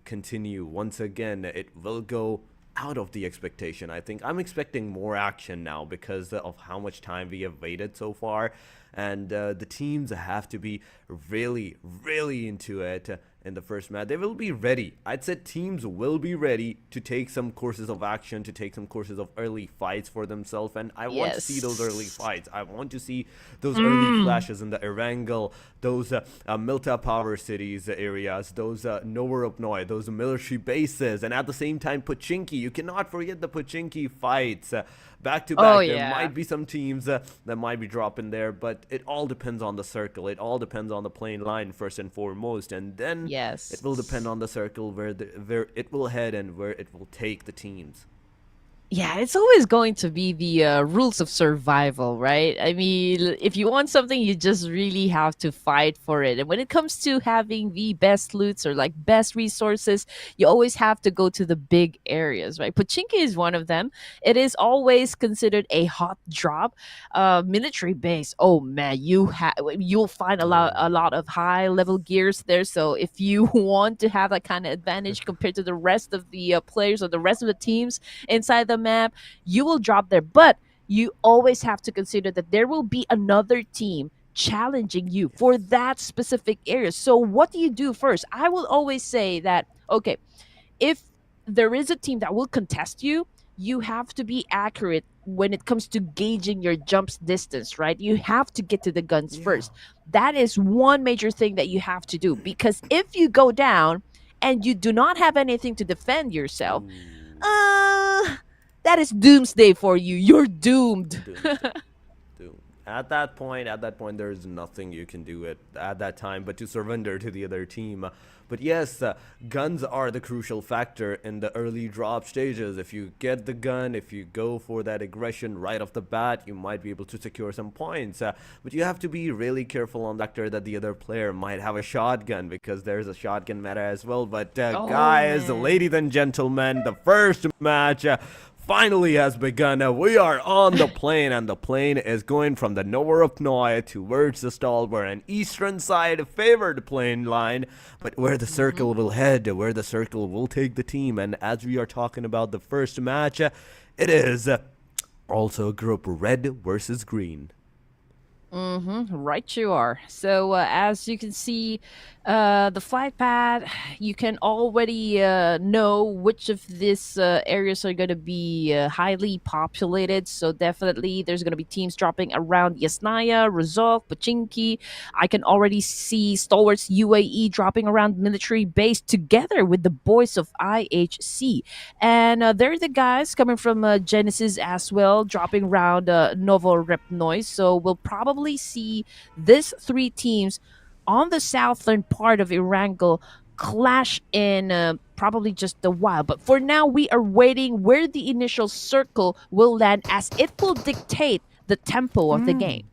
continue. Once again, it will go out of the expectation. I think I'm expecting more action now because of how much time we have waited so far, and the teams have to be really, really into it in the first match. They will be ready. I'd say teams will be ready to take some courses of action, to take some courses of early fights for themselves, and I want to see those early Yes. fights. I want to see those early flashes in the Erangel, those Milta power cities areas, those Novorupnoi, those military bases, and at the same time Pochinki. You cannot forget the Pochinki fights. Back to Oh back, there yeah. might be some teams that might be dropping there, but it all depends on the circle. It all depends on the playing line first and foremost, and then Yes. it will depend on the circle where it will head and where it will take the teams. Yeah, it's always going to be the rules of survival, right? I mean, if you want something, you just really have to fight for it. And when it comes to having the best loots or like best resources, you always have to go to the big areas, right? Pochinki is one of them. It is always considered a hot drop. Military base. Oh man, you'll find a lot of high level gears there. So if you want to have that kind of advantage compared to the rest of the players or the rest of the teams inside the map, you will drop there. But you always have to consider that there will be another team challenging you for that specific area. So what do you do first? I will always say that, okay, if there is a team that will contest you, you have to be accurate when it comes to gauging your jumps distance, right? You have to get to the guns Yeah. first. That is one major thing that you have to do, because if you go down and you do not have anything to defend yourself, Ooh, uh that is doomsday for you. You're doomed. doomsday. Doom. At that point, there is nothing you can do at that time but to surrender to the other team. But yes, guns are the crucial factor in the early drop stages. If you get the gun, if you go for that aggression right off the bat, you might be able to secure some points. But you have to be really careful on the factor that the other player might have a shotgun, because there's a shotgun meta as well. But Oh guys, man. ladies and gentlemen, the first match finally has begun. We are on the plane, and the plane is going from the Novorupnoi towards the STALWART, an eastern side favored plane line, but where the circle will head, where the circle will take the team. And as we are talking about the first match, it is also group red versus green. Right, you are. So, as you can see, the flight pad, you can already know which of these areas are going to be highly populated. So, definitely, there's going to be teams dropping around Yasnaya, Razov, Pachinki. I can already see Stalwart's UAE dropping around military base together with the boys of IHC. And they're the guys coming from Genesis as well, dropping around Novorupnoi. So, we'll probably see these three teams on the southern part of Erangel clash in probably just a while. But for now, we are waiting where the initial circle will land, as it will dictate the tempo of the game.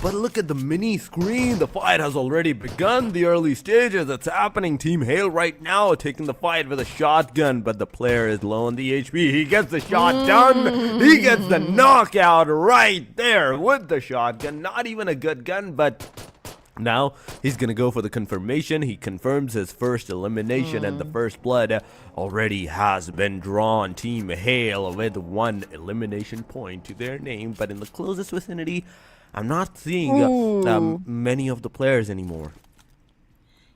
But look at the mini screen. The fight has already begun. The early stages. It's happening. Team Hale right now taking the fight with a shotgun, but the player is low on the HP. He gets the shot done. He gets the knockout right there with the shotgun. Not even a good gun, but now he's gonna go for the confirmation. He confirms his first elimination, and the first blood already has been drawn. Team Hale with one elimination point to their name, but in the closest vicinity, I'm not seeing many of the players anymore.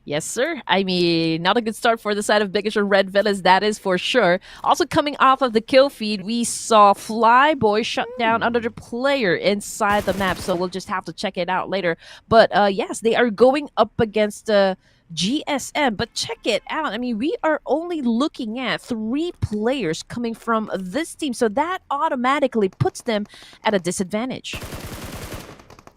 Yes, sir. I mean, not a good start for the side of Bigetron Red Villains, that is for sure. Also, coming off of the kill feed, we saw Flyboy shut down another player inside the map, so we'll just have to check it out later. But yes, they are going up against GSM, but check it out. I mean, we are only looking at 3 players coming from this team, so that automatically puts them at a disadvantage.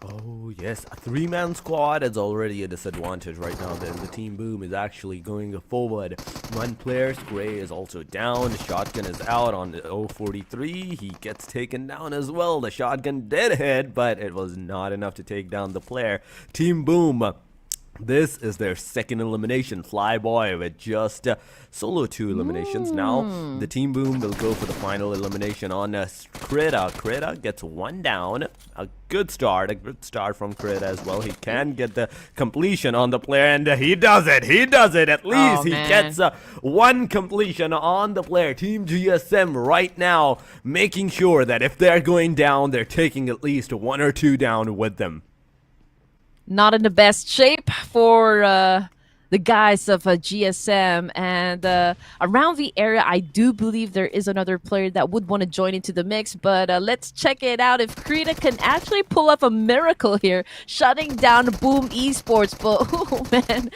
Oh Oh yes, a three-man squad is already a disadvantage right now. Then the Team Boom is actually going forward. One player, Gray, is also down. The shotgun is out on the 043. He gets taken down as well. The shotgun did hit, but it was not enough to take down the player. Team Boom, this is their second elimination. Flyboy with just solo 2 eliminations. Now the Team Boom will go for the final elimination on Krita. Krita gets 1 down. A good start from Krita as well. He can get the completion on the player, and he does it. He does it. At least he gets 1 completion on the player. Team GSM right now making sure that if they're going down, they're taking at least 1 or 2 down with them. Not in the best shape for the guys of GSM, and around the area I do believe there is another player that would want to join into the mix, but let's check it out if Krita can actually pull off a miracle here, shutting down Boom Esports. But oh man,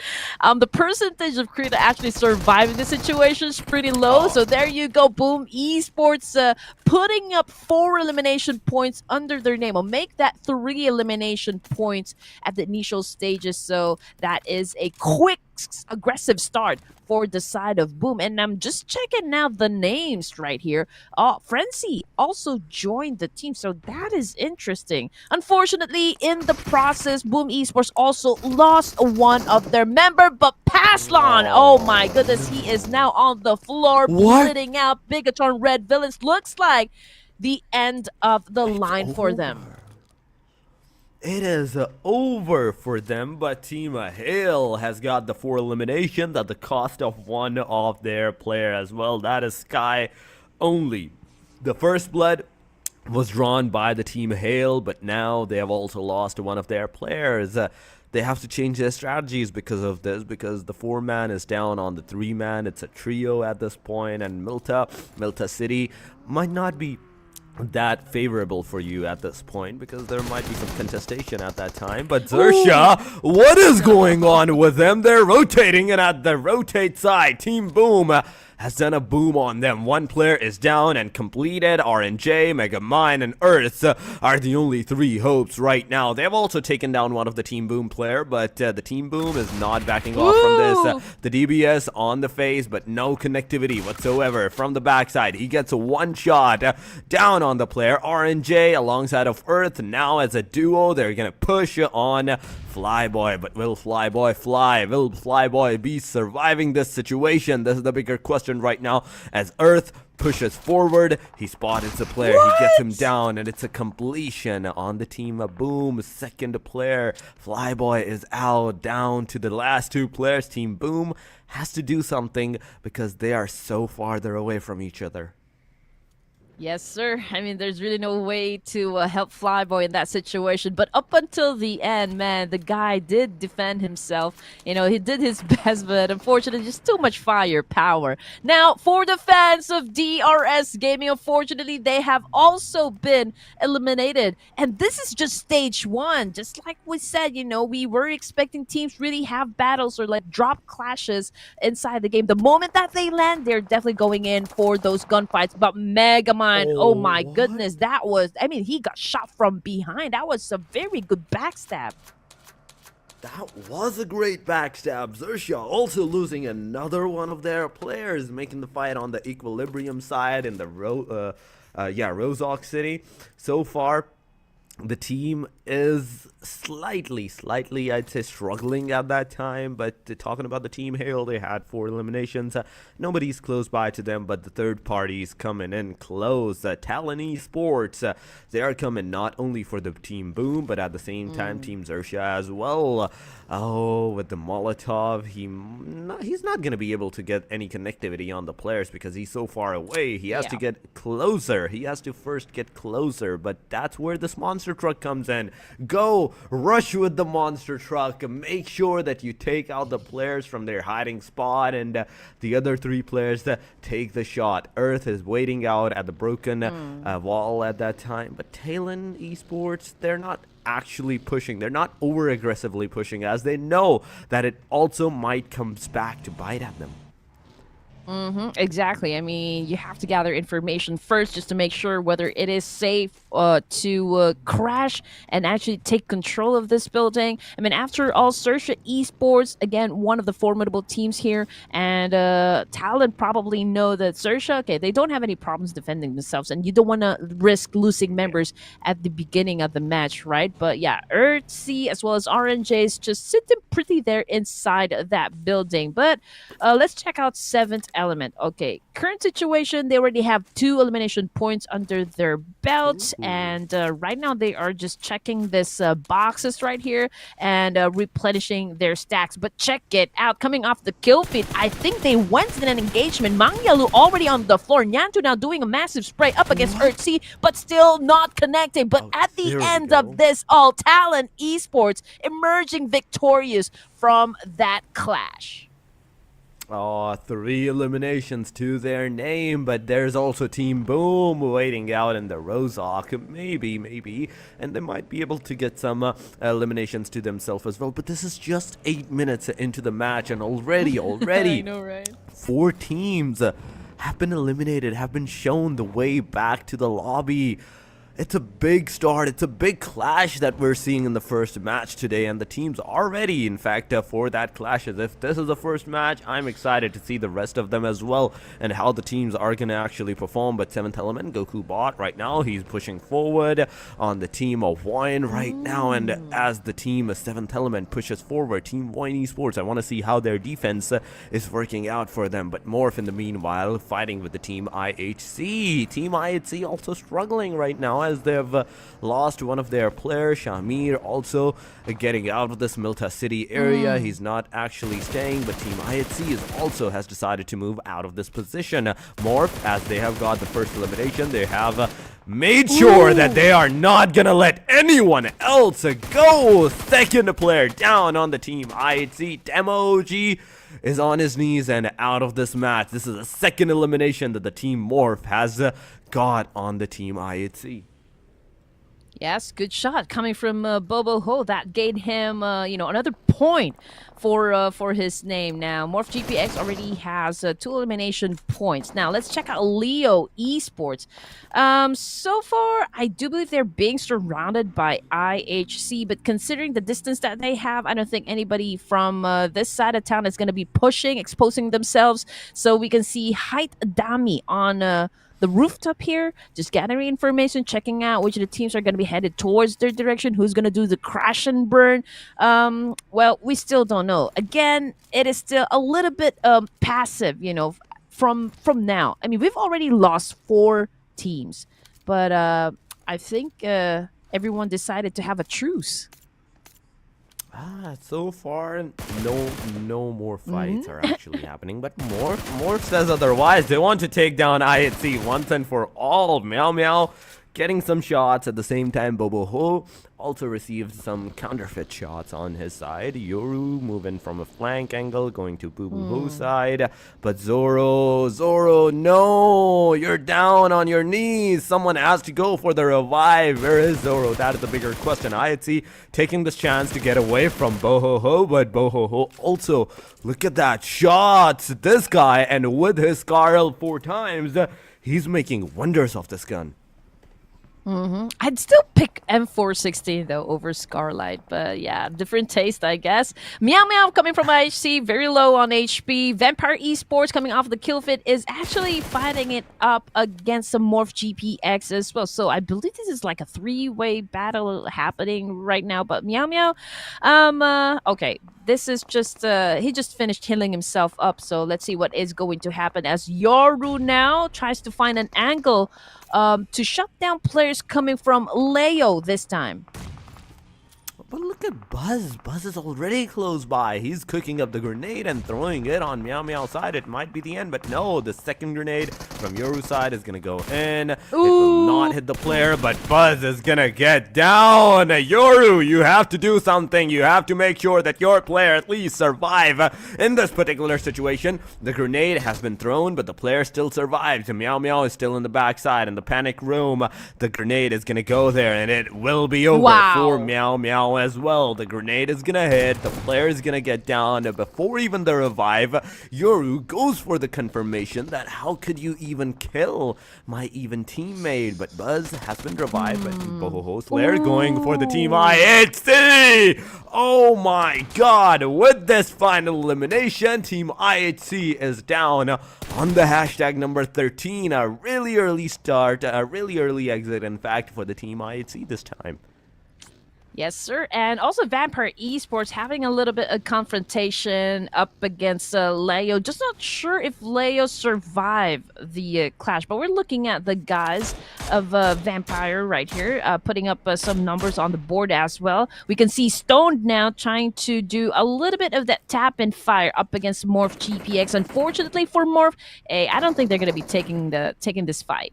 the percentage of Krita actually surviving the situation is pretty low. So there you go, Boom Esports putting up 4 elimination points under their name. Will make that 3 elimination points at the initial stages, so that is a quick aggressive start for the side of Boom. And I'm just checking now the names right here. Frenzy also joined the team, so that is interesting. Unfortunately, in the process, Boom Esports also lost one of their member, but Paslon, oh my goodness, he is now on the floor bleeding out. Bigetron Red Villains looks like the end of the line for them. It is over for them, but Team Hale has got the 4 eliminations at the cost of 1 of their player as well. That is Sky only. The first blood was drawn by the Team Hale, but now they have also lost 1 of their players. They have to change their strategies because of this, because the 4-man is down on the 3-man. It's a trio at this point, and Milta City might not be that favorable for you at this point, because there might be some contestation at that time. But XERXIA, what is going on with them? They're rotating, and at the rotate side, Team Boom has done a boom on them. 1 player is down and completed. RNJ, Megamind, and Earth are the only 3 hopes right now. They have also taken down 1 of the Team Boom player, but the Team Boom is not backing off from this. The DBS on the face, but no connectivity whatsoever from the backside. He gets 1 shot down on the player. RNJ alongside of Earth. Now as a duo, they're gonna push on Flyboy, but will Flyboy fly? Will Flyboy be surviving this situation? This is the bigger question right now, as Earth pushes forward. He spotted the player. He gets him down, and it's a completion on the Team of Boom. Second player, Flyboy, is out, down to the last 2 players. Team Boom has to do something because they are so farther away from each other. Yes, sir. I mean, there's really no way to help Flyboy in that situation. But up until the end, man, the guy did defend himself. You know, he did his best, but unfortunately, just too much firepower. Now, for the fans of DRS Gaming, unfortunately, they have also been eliminated. And this is just stage 1. Just like we said, you know, we were expecting teams really have battles or like drop clashes inside the game. The moment that they land, they're definitely going in for those gunfights. But Megamind, oh my goodness, that was, I mean, he got shot from behind. That was a very good backstab. That was a great backstab. XERXIA also losing another one of their players, making the fight on the Equilibrium side in the Rozok City. So far, the team is slightly, I'd say, struggling at that time. But talking about the Team Hale, they had 4 eliminations. Nobody's close by to them, but the third parties coming in close. Talon Esports, they are coming not only for the Team Boom, but at the same time, Team XERXIA as well. Oh, with the Molotov, he's not going to be able to get any connectivity on the players because he's so far away. He has to get closer. He has to first get closer, but that's where this monster truck comes in. Go rush with the monster truck. Make sure that you take out the players from their hiding spot, and the other 3 players take the shot. Earth is waiting out at the broken wall at that time, but Talon Esports, they're not actually pushing. They're not over aggressively pushing, as they know that it also might come back to bite at them. Exactly. I mean, you have to gather information first just to make sure whether it is safe to crash and actually take control of this building. I mean, after all, XERXIA Esports, again, one of the formidable teams here, and Talon probably know that XERXIA, okay, they don't have any problems defending themselves, and you don't want to risk losing members at the beginning of the match, right? But yeah, XERXIA as well as RNJs just sitting pretty there inside that building. But let's check out Seventh Element. Okay, current situation, they already have 2 elimination points under their belts, and right now they are just checking this boxes right here and replenishing their stacks. But check it out, coming off the kill feed, I think they went in an engagement. Mangyalu already on the floor, Nyantu now doing a massive spray up against XERXIA, but still not connecting. But at the end of this all, Talon Esports emerging victorious from that clash. Oh, 3 eliminations to their name, but there's also Team Boom waiting out in the Rozhok. Maybe, and they might be able to get some eliminations to themselves as well. But this is just 8 minutes into the match, and already, I know, right? 4 teams have been eliminated, have been shown the way back to the lobby. It's a big start. It's a big clash that we're seeing in the first match today, and the teams are ready, in fact, for that clash. As if this is the first match, I'm excited to see the rest of them as well and how the teams are going to actually perform. But 7th Element, Goku Bot right now, he's pushing forward on the team of Voin right now, and as the team of 7th Element pushes forward, Team Voin Esports, I want to see how their defense is working out for them. But MORPH in the meanwhile fighting with the Team IHC. Team IHC also struggling right now, as they've lost one of their players, Shamir, also getting out of this Milta City area. He's not actually staying, but Team IHC has decided to move out of this position. MORPH, as they have got the first elimination, they have made sure that they are not gonna let anyone else go. Second player down on the Team IHC. Demoji is on his knees and out of this match. This is the second elimination that the Team MORPH has got on the Team IHC. Yes, good shot coming from Bobo Ho. That gained him, another point for his name. Now, MORPH GPX already has 2 elimination points. Now, let's check out Leo Esports. So far, I do believe they're being surrounded by IHC, but considering the distance that they have, I don't think anybody from this side of town is going to be pushing, exposing themselves. So we can see Height Dami on the rooftop here, just gathering information, checking out which of the teams are going to be headed towards their direction, who's going to do the crash and burn. Well, we still don't know. Again, it is still a little bit passive, from now. I mean, we've already lost 4 teams, but I think everyone decided to have a truce. So far, no more fights are actually happening, but MORPH says otherwise. They want to take down IHC once and for all. Meow Meow getting some shots at the same time. Bobo Ho also received some counterfeit shots on his side. Yoru moving from a flank angle, going to Boo Boo Ho's side. But Zoro, no! You're down on your knees! Someone has to go for the revive. Where is Zoro? That is the bigger question. IHC taking this chance to get away from Boho, but Boho also, look at that shot! This guy, and with his Scar 4 times, he's making wonders off this gun. I'd still pick M416 though over Scarlight, but yeah, different taste, I guess. Meow Meow coming from IHC, very low on HP. Vampire Esports coming off the kill fit is actually fighting it up against the MORPH GPX as well. So I believe this is like a 3-way battle happening right now. But Meow Meow, okay. This is just, he just finished healing himself up. So let's see what is going to happen as Yoru now tries to find an angle to shut down players coming from Leo this time. But look at Buzz. Buzz is already close by. He's cooking up the grenade and throwing it on Meow Meow's side. It might be the end, but no. The second grenade from Yoru's side is going to go in. It will not hit the player, but Buzz is going to get down. Yoru, you have to do something. You have to make sure that your player at least survive. In this particular situation, the grenade has been thrown, but the player still survives. Meow Meow is still in the backside in the panic room. The grenade is going to go there, and it will be over for Meow Meow as well. well. The grenade is gonna hit, the player is gonna get down before even the revive. Yoru goes for the confirmation that how could you even kill my even teammate, but Buzz has been revived by Boho Slayer going for the team IHC. Oh my god, with this final elimination, team IHC is down on the hashtag number 13. A really early start, a really early exit in fact for the team IHC this time. Yes, sir. And also Vampire Esports having a little bit of confrontation up against Leo. Just not sure if Leo survived the clash, but we're looking at the guys of Vampire right here, putting up some numbers on the board as well. We can see Stoned now trying to do a little bit of that tap and fire up against MORPH GPX. Unfortunately for MORPH, I don't think they're going to be taking this fight.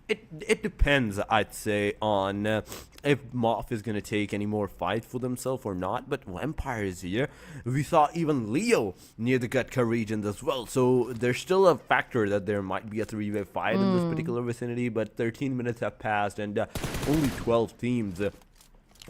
It depends, I'd say, on if MORPH is going to take any more fight for themselves or not. But Vampire is here. We saw even Leo near the Gutka regions as well. So there's still a factor that there might be a 3-way fight in this particular vicinity. But 13 minutes have passed and only 12 teams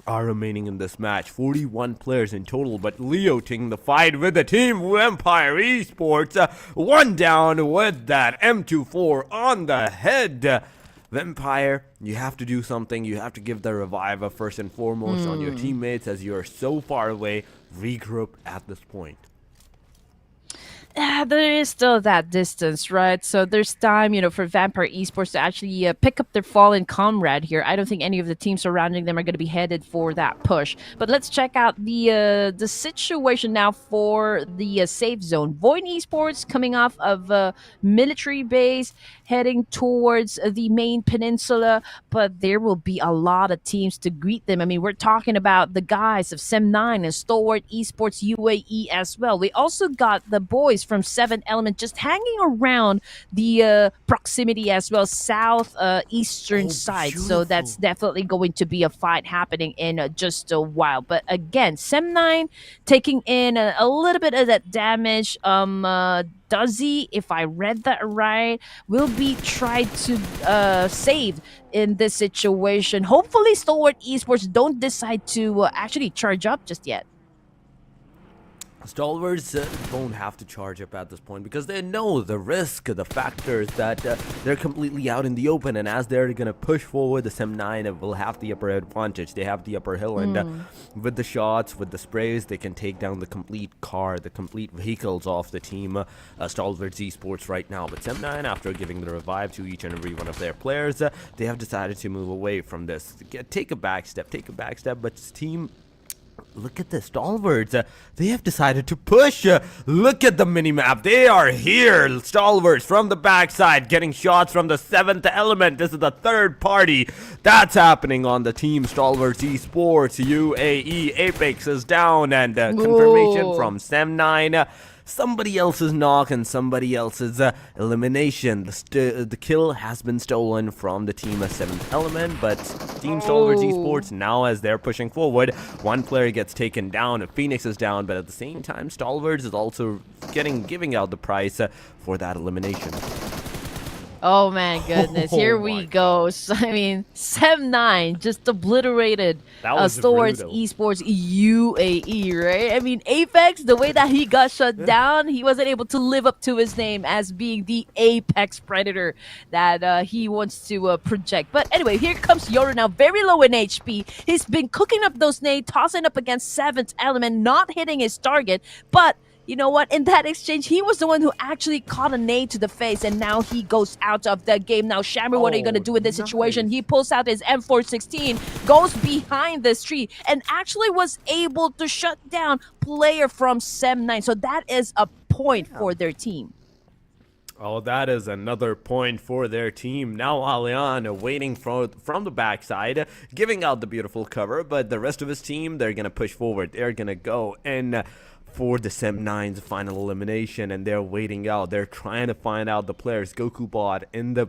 are remaining in this match. 41 players in total, but Leo taking the fight with the team Vampire Esports. One down with that M24 on the head. Vampire, you have to do something. You have to give the revive first and foremost on your teammates as you are so far away. Regroup at this point. There is still that distance, right? So there's time, for Vampire Esports to actually pick up their fallen comrade here. I don't think any of the teams surrounding them are going to be headed for that push. But let's check out the situation now for the safe zone. Voin Esports coming off of a military base, heading towards the main peninsula, but there will be a lot of teams to greet them. I mean, we're talking about the guys of SEM9 and STALWART Esports UAE as well. We also got the boys from 7 Element just hanging around the proximity as well, south eastern side. Beautiful. So that's definitely going to be a fight happening in just a while. But again, SEM9 taking in a little bit of that damage. Duzzy, if I read that right, will be tried to save in this situation. Hopefully, Stalwart Esports don't decide to actually charge up just yet. Stalwarts won't have to charge up at this point because they know the risk, the factors that they're completely out in the open, and as they're going to push forward, the SEM9 will have the upper advantage. They have the upper hill, and with the shots, with the sprays, they can take down the complete car, the complete vehicles of the team Stalwarts Esports right now. But SEM9, after giving the revive to each and every one of their players, they have decided to move away from this. Take a back step, but team... Look at the Stalwarts. They have decided to push. Look at the minimap. They are here. Stalwarts from the backside getting shots from the 7th Element. This is the third party that's happening on the team Stalwarts Esports. UAE Apex is down, and confirmation from SEM9. Somebody else's knock and somebody else's elimination. The kill has been stolen from the team of 7th Element, but Team Stalwarts Esports now, as they're pushing forward, one player gets taken down, Phoenix is down, but at the same time, Stalwarts is also giving out the price for that elimination. Oh my goodness, here we go. So, I mean, SEM9 just obliterated Stalwarts Esports UAE, right? I mean, Apex, the way that he got shut down, he wasn't able to live up to his name as being the Apex Predator that he wants to project. But anyway, here comes Yoodo now, very low in HP. He's been cooking up those nades, tossing up against 7th Element, not hitting his target, but you know what? In that exchange, he was the one who actually caught a nade to the face, and now he goes out of the game. Now, Shammer, what are you going to do in this situation? He pulls out his M416, goes behind this tree, and actually was able to shut down player from SEM9. So that is a point for their team. Oh, that is another point for their team. Now Alian waiting from the backside, giving out the beautiful cover, but the rest of his team, they're going to push forward. They're going to go in for the SEM9's final elimination, and they're waiting out. They're trying to find out the players. Goku Bot in the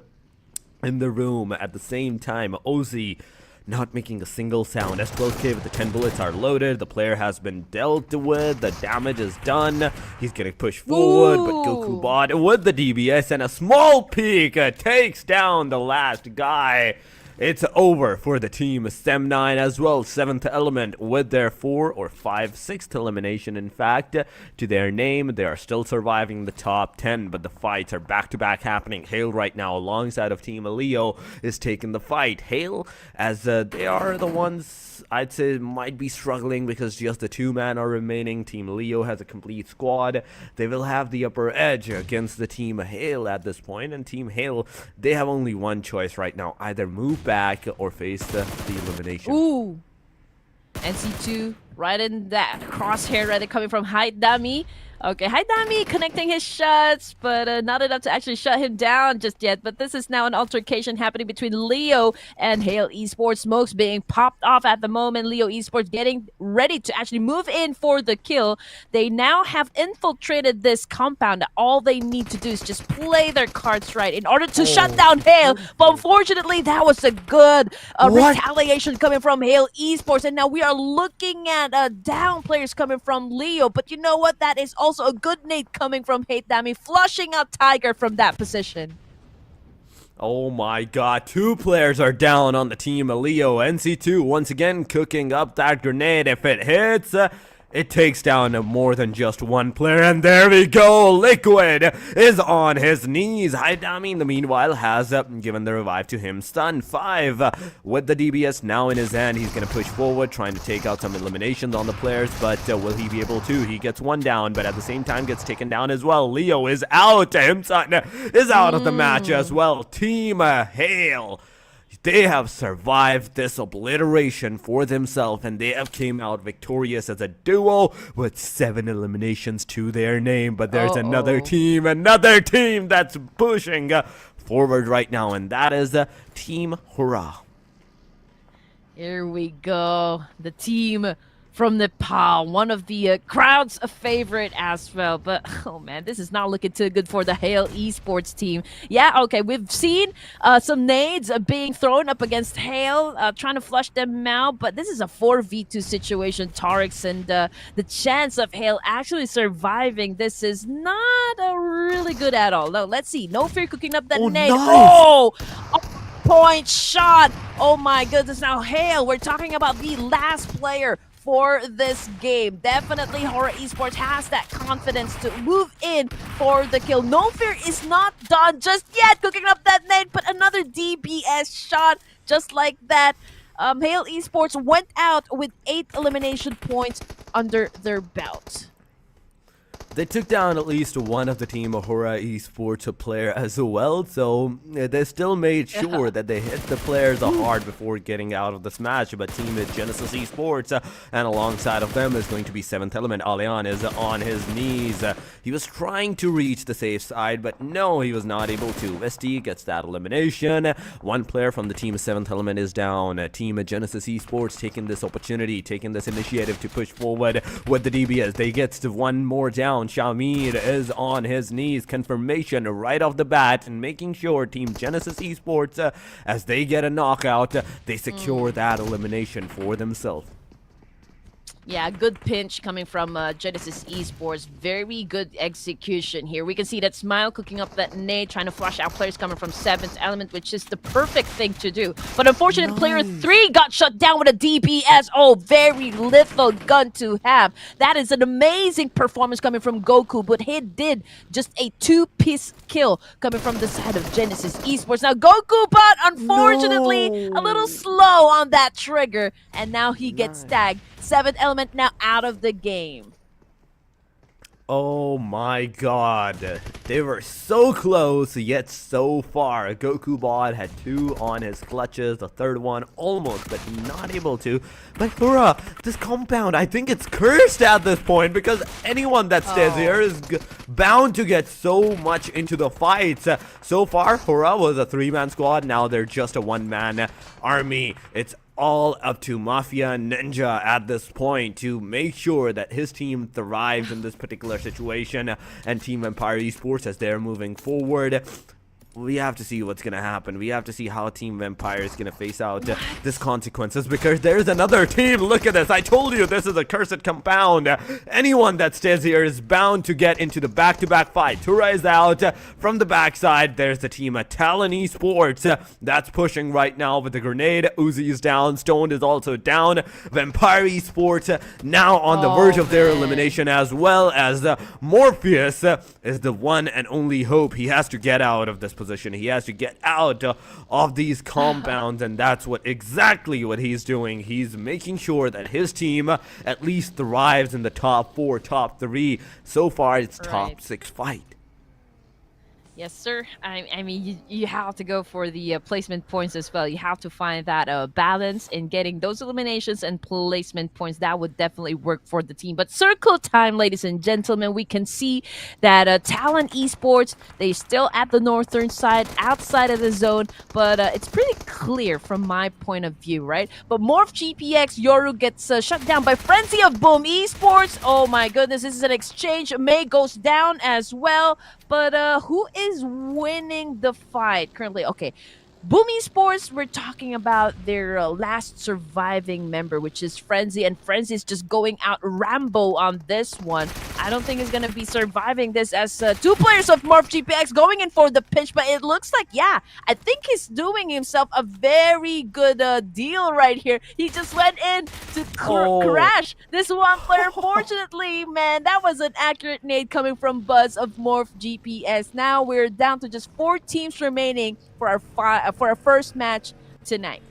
room at the same time. Ozzy not making a single sound. S12K with the 10 bullets are loaded. The player has been dealt with. The damage is done. He's gonna push forward, but Goku Bot with the DBS and a small peek takes down the last guy. it's over for the team Sem9 as well. 7th element with their 4 or 5, 6th elimination in fact to their name. They are still surviving the top 10, but the fights are back-to-back happening. Hale right now alongside of Team Leo is taking the fight. Hale, as they are the ones I'd say might be struggling because just the 2 men are remaining. Team Leo has a complete squad. They will have the upper edge against the Team Hale at this point, and Team Hale, they have only one choice right now: either move back or face the elimination. Ooh. NC2 right in that crosshair right there coming from Haidami. Okay, Haidami connecting his shots, but not enough to actually shut him down just yet. But this is now an altercation happening between Leo and Hale Esports. Smokes being popped off at the moment. Leo Esports getting ready to actually move in for the kill. They now have infiltrated this compound. All they need to do is just play their cards right in order to shut down Hale. But unfortunately, that was a good retaliation coming from Hale Esports. And now we are looking at down players coming from Leo. But you know what? That is also a good nade coming from Haidami, flushing out Tiger from that position. Oh my god, 2 players are down on the Team Leo. NC2 once again cooking up that grenade. If it hits, it takes down more than just 1 player, and there we go. Liquid is on his knees. Haidami, in the meanwhile, has given the revive to him. Stun 5 with the DBS now in his hand. He's going to push forward, trying to take out some eliminations on the players, but will he be able to? He gets 1 down, but at the same time gets taken down as well. Leo is out. Himson is out of the match as well. Team Hale, they have survived this obliteration for themselves, and they have came out victorious as a duo with 7 eliminations to their name. But there's another team that's pushing forward right now, and that is Team HORAA. Here we go. The team from Nepal, one of the crowd's favorite as well. But, oh man, this is not looking too good for the Hale Esports team. Yeah, okay, we've seen some nades being thrown up against Hale, trying to flush them out, but this is a 4v2 situation, Tarix, and the chance of Hale actually surviving this is not really good at all. No, let's see. No Fear cooking up that nade. Nice. Oh! Point shot! Oh my goodness, now Hale, we're talking about the last player for this game. Definitely HORAA Esports has that confidence to move in for the kill. No Fear is not done just yet, cooking up that nade, but another DBS shot just like that. Hale Esports went out with 8 elimination points under their belt. They took down at least one of the Team HORAA Esports player as well, so they still made sure that they hit the players hard before getting out of this match. But Team Genesis Esports, and alongside of them is going to be 7th element. Alian is on his knees. He was trying to reach the safe side, but no, he was not able to. ST gets that elimination. 1 player from the Team 7th element is down. Team Genesis Esports taking this opportunity, taking this initiative to push forward with the DBS. They get to 1 more down. Shamir is on his knees. Confirmation right off the bat, and making sure Team Genesis Esports, as they get a knockout, they secure that elimination for themselves. Yeah, good pinch coming from Genesis Esports. Very good execution here. We can see that Smile cooking up that nade, trying to flush out players coming from 7th element, which is the perfect thing to do. But unfortunately, player 3 got shut down with a DBS. Oh, very lethal gun to have. That is an amazing performance coming from Goku, but he did just a 2-piece kill coming from the side of Genesis Esports. Now, Goku, but unfortunately, a little slow on that trigger, and now he gets tagged. 7th element now out of the game. Oh my god. They were so close, yet so far. Goku Bot had 2 on his clutches, the 3rd one almost, but not able to. But HORAA, this compound, I think it's cursed at this point, because anyone that stays here is bound to get so much into the fights. So far, HORAA was a 3-man squad, now they're just a 1-man army. It's all up to Mafia Ninja at this point to make sure that his team thrives in this particular situation, and Team Empire Esports, as they're moving forward, we have to see what's gonna happen. We have to see how Team Vampire is gonna face out this consequences, because there's another team. Look at this. I told you this is a cursed compound. Anyone that stays here is bound to get into the back-to-back fight. HORAA is out. From the backside, there's the team at Talon Esports that's pushing right now with the grenade. Uzi is down. Stoned is also down. Vampire Esports now on the verge of their elimination, as well as Morpheus is the one and only hope. He has to get out of this position. He has to get out of these compounds, and that's exactly what he's doing. He's making sure that his team at least thrives in the top 4, top 3. So far, it's top 6 fight. Yes, sir. I mean, you have to go for the placement points as well. You have to find that balance in getting those eliminations and placement points. That would definitely work for the team. But circle time, ladies and gentlemen, we can see that Talon Esports, they're still at the northern side, outside of the zone. But it's pretty clear from my point of view, right? But MORPH GPX, Yoru gets shut down by Frenzy of Voin Esports. Oh my goodness, this is an exchange. May goes down as well. But who is winning the fight currently? Okay, Voin Esports, we're talking about their last surviving member, which is Frenzy, and Frenzy is just going out Rambo on this one. I don't think he's going to be surviving this, as 2 players of MORPH GPX going in for the pinch, but it looks like, yeah, I think he's doing himself a very good deal right here. He just went in to crash this one player. Fortunately, man, that was an accurate nade coming from Buzz of MORPH GPX. Now we're down to just 4 teams remaining for our first match tonight.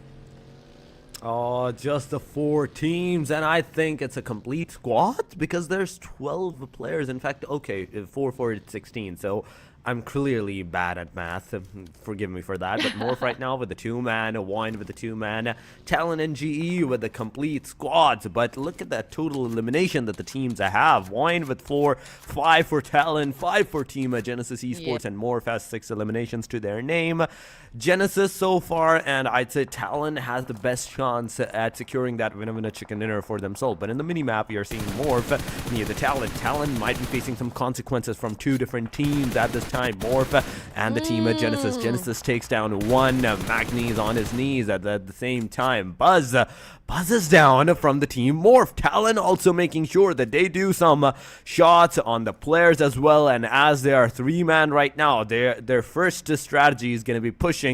Oh, just the 4 teams, and I think it's a complete squad because there's 12 players. In fact, okay, 4 for 16, so I'm clearly bad at math. Forgive me for that. But MORPH right now with the 2-man, Voin with the 2-man, Talon and GE with the complete squads. But look at that total elimination that the teams have. Voin with 4, 5 for Talon, 5 for Team Genesis Esports, and MORPH has 6 eliminations to their name. Genesis so far, and I'd say Talon has the best chance at securing that winner chicken dinner for themselves. But in the mini-map, you're seeing MORPH near the Talon. Talon might be facing some consequences from 2 different teams at this time. MORPH and the team at Genesis. Genesis takes down 1. Magni's on his knees at the same time. Buzz is down from the team MORPH. Talon also making sure that they do some shots on the players as well. And as they are 3-man right now, their first strategy is going to be pushing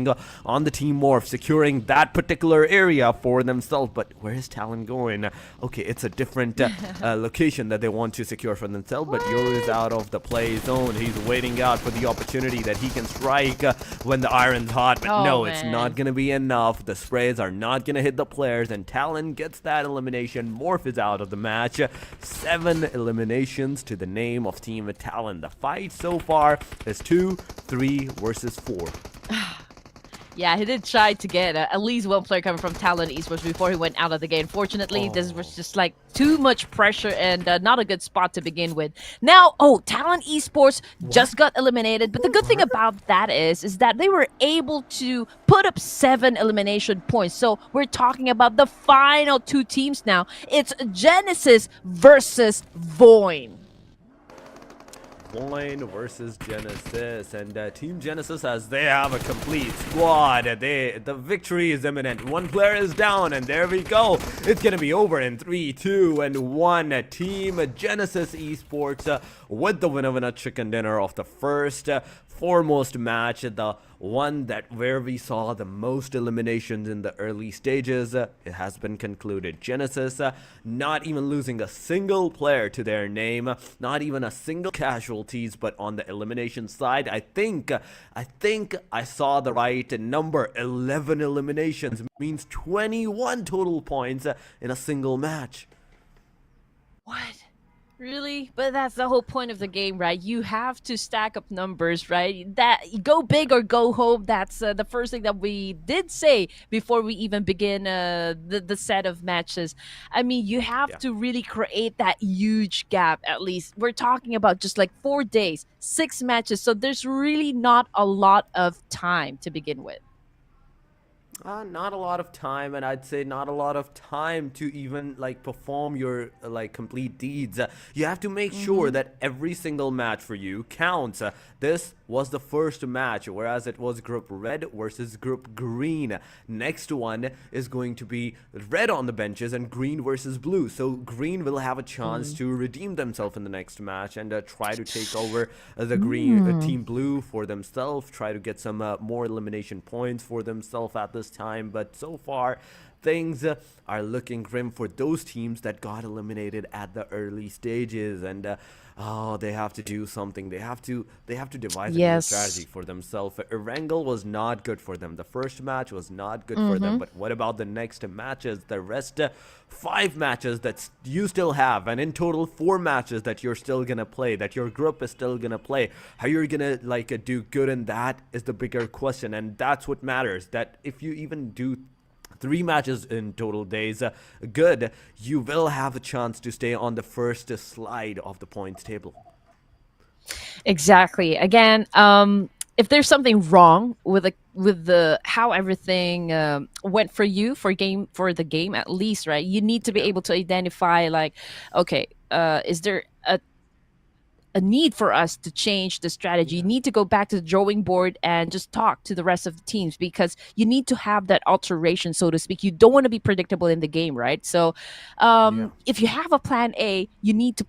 on the team MORPH, securing that particular area for themselves. But where is Talon going? Okay, it's a different location that they want to secure for themselves. But Yoru is out of the play zone. He's waiting out for the opportunity that he can strike when the iron's hot. But no, it's not going to be enough. The sprays are not going to hit the players, and Talon gets that elimination. MORPH is out of the match. 7 eliminations to the name of Team Talon. The fight so far is 2, 3 versus 4. Yeah, he did try to get at least 1 player coming from Talon Esports before he went out of the game. Fortunately, this was just like too much pressure and not a good spot to begin with. Now, Talon Esports just got eliminated, but the good thing about that is that they were able to put up 7 elimination points. So we're talking about the final 2 teams now. It's Genesis versus Voin. Voin versus Genesis, and Team Genesis, as they have a complete squad. The victory is imminent. 1 player is down, and there we go. It's gonna be over in 3, 2, and 1. Team Genesis Esports with the winner chicken dinner of the first foremost match, the one where we saw the most eliminations in the early stages. It has been concluded. Genesis not even losing a single player to their name, not even a single casualties. But on the elimination side, I think I saw the right number. 11 eliminations means 21 total points in a single match. What? Really? But that's the whole point of the game, right? You have to stack up numbers, right? That go big or go home. That's the first thing that we did say before we even begin the set of matches. I mean, you have to really create that huge gap. At least we're talking about just like 4 days, 6 matches. So there's really not a lot of time to begin with. Not a lot of time, and I'd say not a lot of time to even like perform your complete deeds. You have to make sure that every single match for you counts. This was the first match, whereas it was Group Red versus Group Green. Next one is going to be Red on the benches and Green versus Blue. So Green will have a chance to redeem themselves in the next match and try to take over the Green Team Blue for themselves, try to get some more elimination points for themselves at this time. But so far, things are looking grim for those teams that got eliminated at the early stages, and they have to do something. They have to devise a new strategy for themselves. Erangel was not good for them. The first match was not good for them. But what about the next matches? The rest 5 matches that you still have, and in total 4 matches that you're still gonna play, that your group is still gonna play. How you're gonna do good in that is the bigger question, and that's what matters. That if you even do 3 matches in total days, good, you will have a chance to stay on the first slide of the points table. Exactly. Again, if there's something wrong with the how everything went for you for the game, at least, right? You need to be able to identify, like, okay, is there a need for us to change the strategy? You need to go back to the drawing board and just talk to the rest of the teams, because you need to have that alteration, so to speak. You don't want to be predictable in the game, right? So if you have a plan A, you need to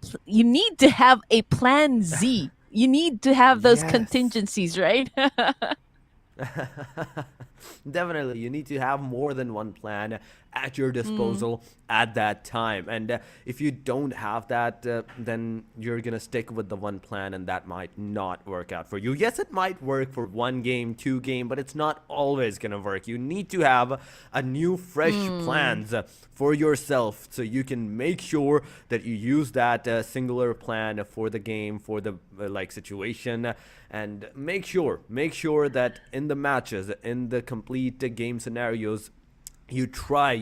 have a plan Z. You need to have those contingencies, right? Definitely, you need to have more than one plan at your disposal at that time. And if you don't have that, then you're gonna stick with the one plan, and that might not work out for you. Yes, it might work for 1 game, 2 game, but it's not always gonna work. You need to have a new fresh plans for yourself, so you can make sure that you use that singular plan for the game, for the situation, and make sure that in the matches, in the complete game scenarios, you try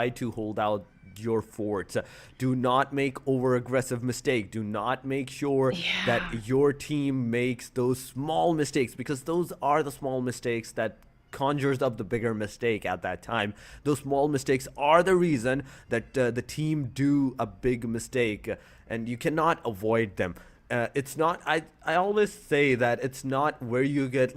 to hold out your forts. Do not make over aggressive mistake. Do not make sure that your team makes those small mistakes, because those are the small mistakes that conjures up the bigger mistake at that time. Those small mistakes are the reason that the team do a big mistake, and you cannot avoid them. It's not, I always say that it's not where you get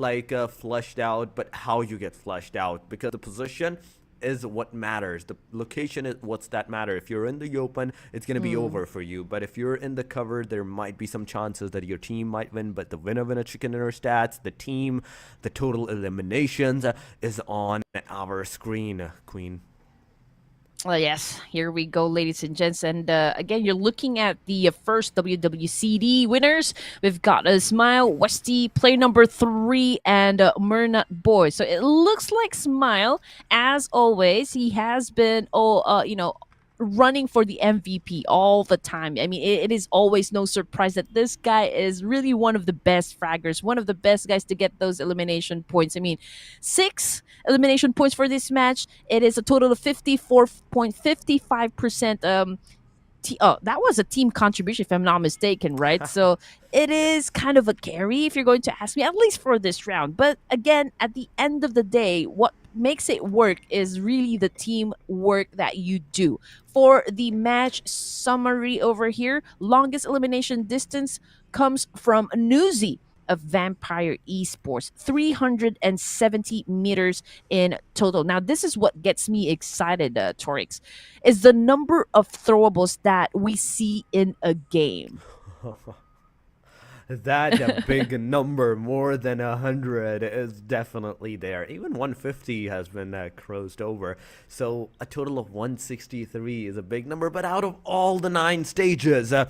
flushed out, but how you get flushed out, because the position is what matters. The location is what's that matter. If you're in the open, it's going to be over for you. But if you're in the cover, there might be some chances that your team might win. But the winner chicken dinner stats, the team, the total eliminations is on our screen, Queen. Well, yes, here we go, ladies and gents. And again, you're looking at the first WWCD winners. We've got Smile, Westy, player number 3, and Myrna Boy. So it looks like Smile, as always, he has been, running for the MVP all the time. I mean, it is always no surprise that this guy is really one of the best fraggers, one of the best guys to get those elimination points. I mean, 6 elimination points for this match. It is a total of 54.55%. That was a team contribution, if I'm not mistaken, right? So it is kind of a carry, if you're going to ask me, at least for this round. But again, at the end of the day, what makes it work is really the team work that you do. For the match summary over here, longest elimination distance comes from Newsy of Vampire Esports, 370 meters in total. Now, this is what gets me excited, Torix, is the number of throwables that we see in a game. That a big number, more than 100, is definitely there. Even 150 has been crossed over. So a total of 163 is a big number. But out of all the 9 stages, only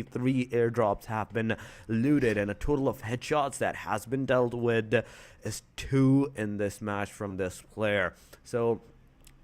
3 airdrops have been looted, and a total of headshots that has been dealt with is 2 in this match from this player. So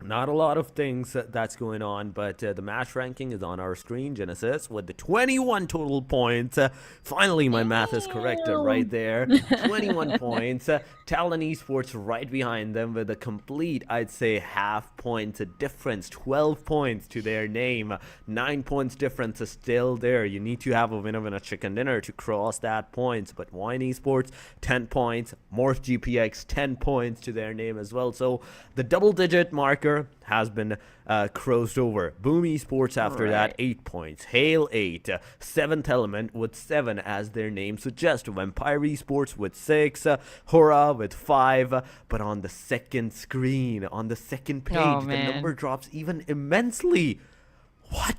not a lot of things that's going on, but the match ranking is on our screen. Genesis with the 21 total points. Finally, my math is correct right there. 21 points. Talon Esports right behind them with a complete, I'd say, half point difference. 12 points to their name. 9 points difference is still there. You need to have a winner in a chicken dinner to cross that points. But Voin Esports, 10 points. MORPH GPX, 10 points to their name as well. So the double-digit marker Oscar has been crossed over. Voin Esports after that, 8 points. Hail 8. Seventh Element with 7 as their name suggests. Vampire Esports with 6. HORAA with 5. But on the second screen, on the second page, the number drops even immensely. What?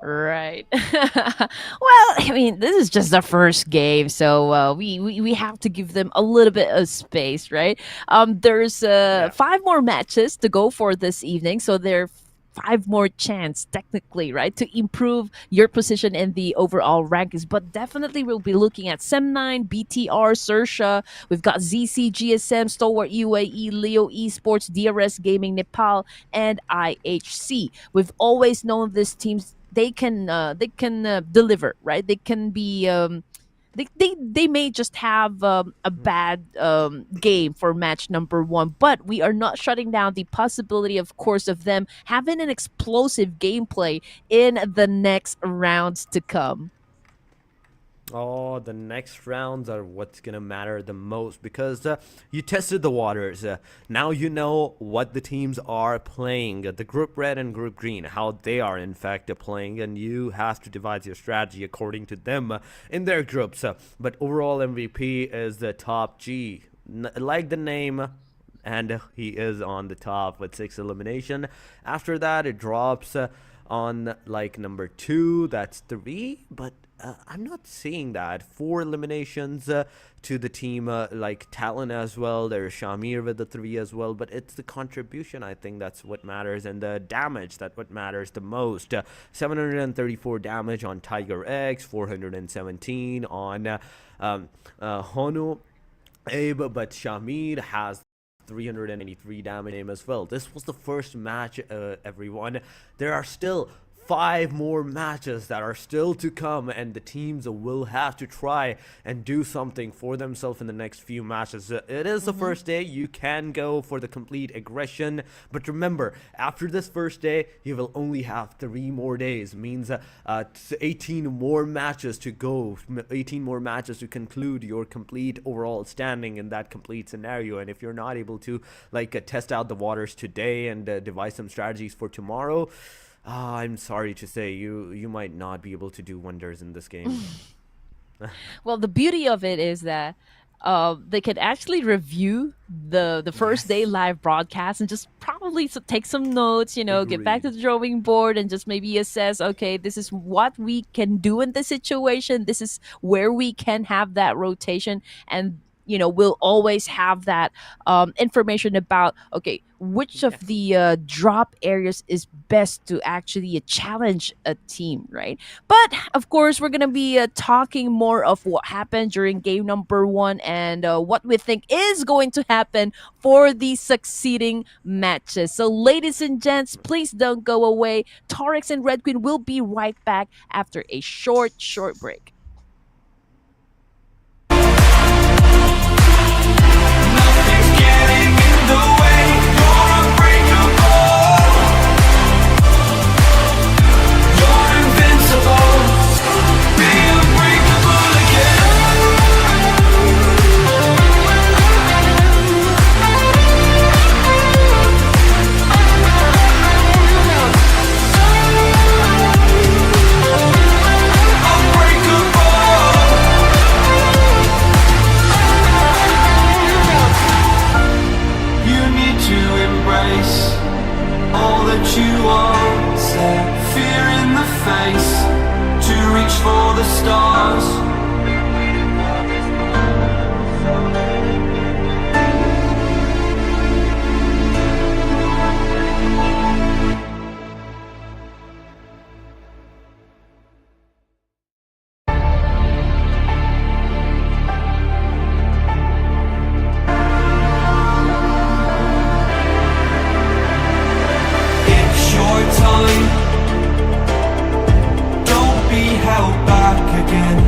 Right. Well, I mean, this is just the first game, so we have to give them a little bit of space, right? There's 5 more matches to go for this evening, so there are 5 more chance technically, right, to improve your position in the overall rankings. But definitely we'll be looking at Sem9, BTR, XERXIA. We've got ZC, GSM, Stalwart UAE, Leo Esports, DRS Gaming Nepal, and IHC. We've always known these teams. They can deliver, right? They can be they may just have a bad game for match number 1, but we are not shutting down the possibility, of course, of them having an explosive gameplay in the next rounds to come. Oh, the next rounds are what's gonna matter the most, because you tested the waters. Now you know what the teams are playing, the Group Red and Group Green, how they are in fact playing, and you have to devise your strategy according to them in their groups. But overall MVP is the top G, like the name, and he is on the top with 6 elimination. After that, it drops on like number 2, that's 3, but I'm not seeing that. 4 eliminations to the team like Talon as well. There's Shamir with the 3 as well, but it's the contribution, I think, that's what matters, and the damage that what matters the most. 734 damage on Tiger X, 417 on Honu Abe, but Shamir has 383 damage as well. This was the first match, everyone. There are still 5 more matches that are still to come, and the teams will have to try and do something for themselves in the next few matches. It is the first day. You can go for the complete aggression, but remember, after this first day, you will only have 3 more days. Means 18 more matches to go, 18 more matches to conclude your complete overall standing in that complete scenario. And if you're not able to test out the waters today and devise some strategies for tomorrow, I'm sorry to say, you might not be able to do wonders in this game. Well, the beauty of it is that they could actually review the first day live broadcast and just probably take some notes, get back to the drawing board and just maybe assess, okay, this is what we can do in this situation. This is where we can have that rotation, and we'll always have that information about, okay, which of the drop areas is best to actually challenge a team, right? But of course, we're going to be talking more of what happened during game number 1 and what we think is going to happen for the succeeding matches. So ladies and gents, please don't go away. Torix and Red Queen will be right back after a short break. Nothing's getting in the way. You're unbreakable. You're invincible. Be unbreakable all that you are, set fear in the face to reach for the stars. Don't be held back again.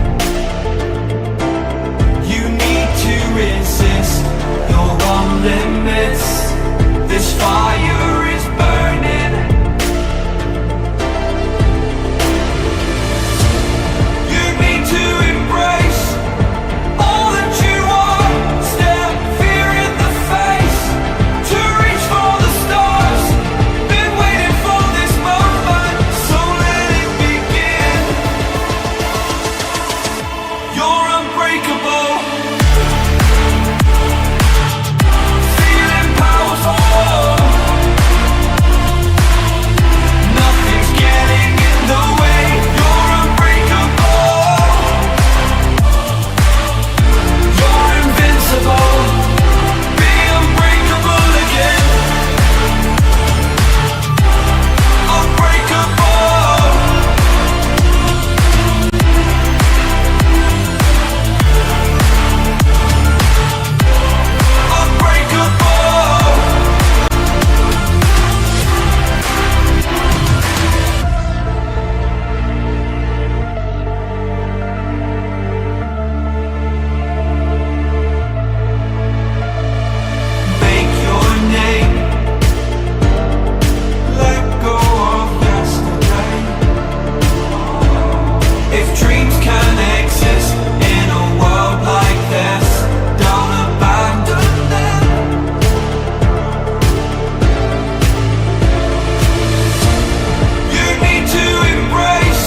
dreams can exist in a world like this. Don't abandon them. You need to embrace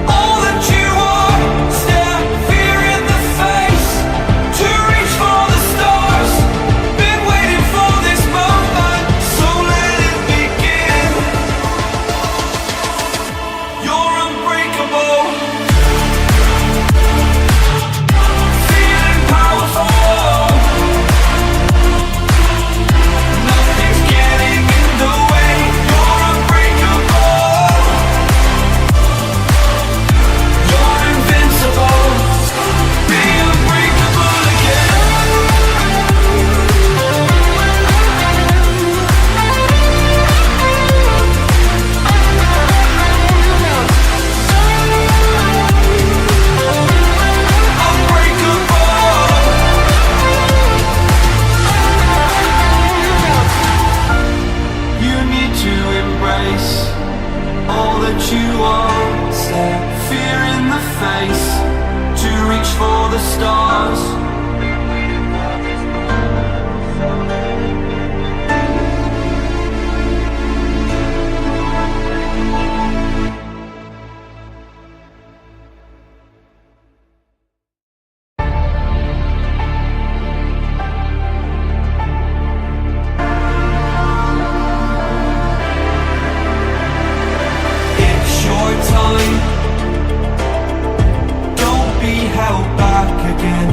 all that you are. Stare fear in the face to reach for the stars. Been waiting for this moment, so let it begin. You're unbreakable. Feeling powerful. Nothing's getting in the way. You're unbreakable. You're invincible. Be unbreakable again. Unbreakable. You need to embrace all that you are. Stare fear in the face to reach for the stars. It's your time. Don't be held back again.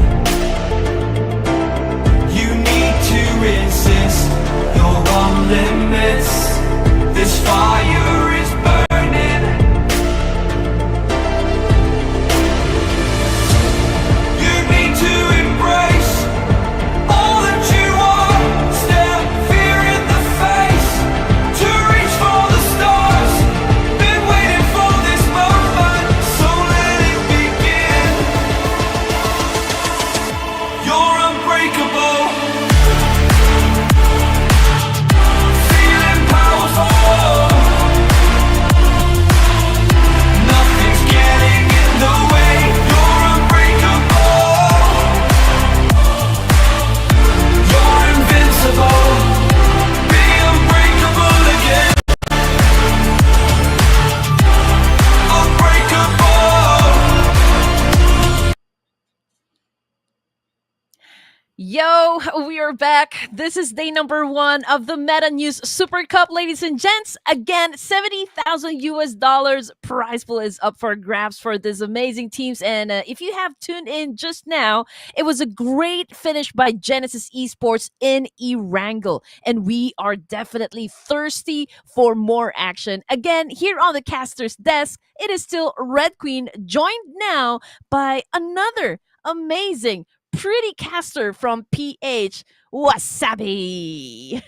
You need to resist. You're on limits. This fire is burning. You need to embrace all that you are. Stare fear in the face to reach for the stars. Been waiting for this moment, so let it begin. You're unbreakable. Feeling powerful. Nothing's getting in the way. You're unbreakable. You're invincible. Be unbreakable again. Unbreakable. Yo, we are back. This is day number 1 of the Meta News Super Cup, ladies and gents. Again, 70,000 US dollars prize pool is up for grabs for these amazing teams. And if you have tuned in just now, it was a great finish by Genesis Esports in Erangel. And we are definitely thirsty for more action. Again, here on the caster's desk, it is still Red Queen, joined now by another amazing pretty caster from PH, Wasabi.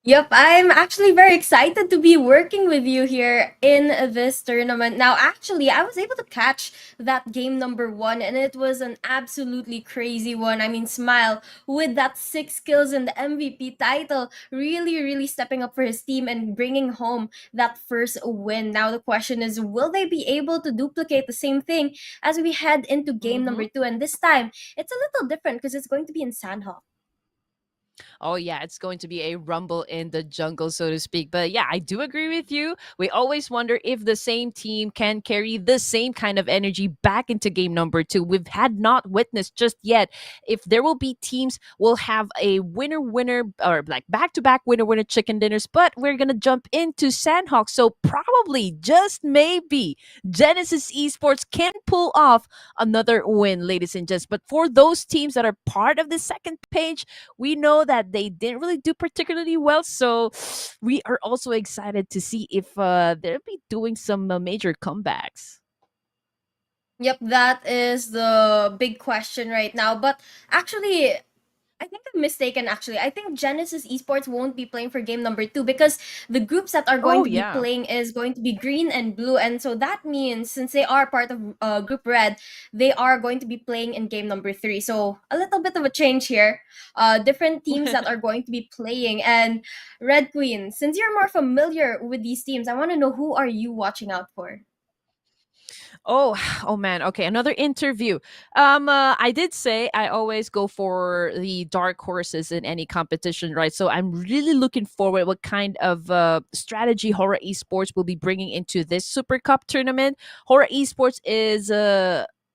Yep, I'm actually very excited to be working with you here in this tournament. Now, actually, I was able to catch that game number 1, and it was an absolutely crazy one. I mean, Smile, with that 6 kills and the MVP title, really, really stepping up for his team and bringing home that first win. Now, the question is, will they be able to duplicate the same thing as we head into game number 2? And this time, it's a little different because it's going to be in Sanhok. Oh yeah, it's going to be a rumble in the jungle, so to speak. But yeah, I do agree with you. We always wonder if the same team can carry the same kind of energy back into game number 2. We've had not witnessed just yet if there will be teams will have a winner or like back-to-back winner chicken dinners. But we're gonna jump into Sanhok, so probably just maybe Genesis Esports can pull off another win, ladies and gents. But for those teams that are part of the second page, we know that they didn't really do particularly well. So we are also excited to see if they'll be doing some major comebacks. Yep, that is the big question right now. But actually, I think I'm mistaken actually. I think Genesis Esports won't be playing for game number 2 because the groups that are going Oh, to yeah. be playing is going to be green and blue. And so that means since they are part of group red, they are going to be playing in game number 3. So a little bit of a change here. Different teams that are going to be playing. And Red Queen, since you're more familiar with these teams, I want to know who are you watching out for? Oh, oh man. Okay, another interview. I did say I always go for the dark horses in any competition, right? So I'm really looking forward what kind of strategy HORAA Esports will be bringing into this Super Cup tournament. HORAA Esports is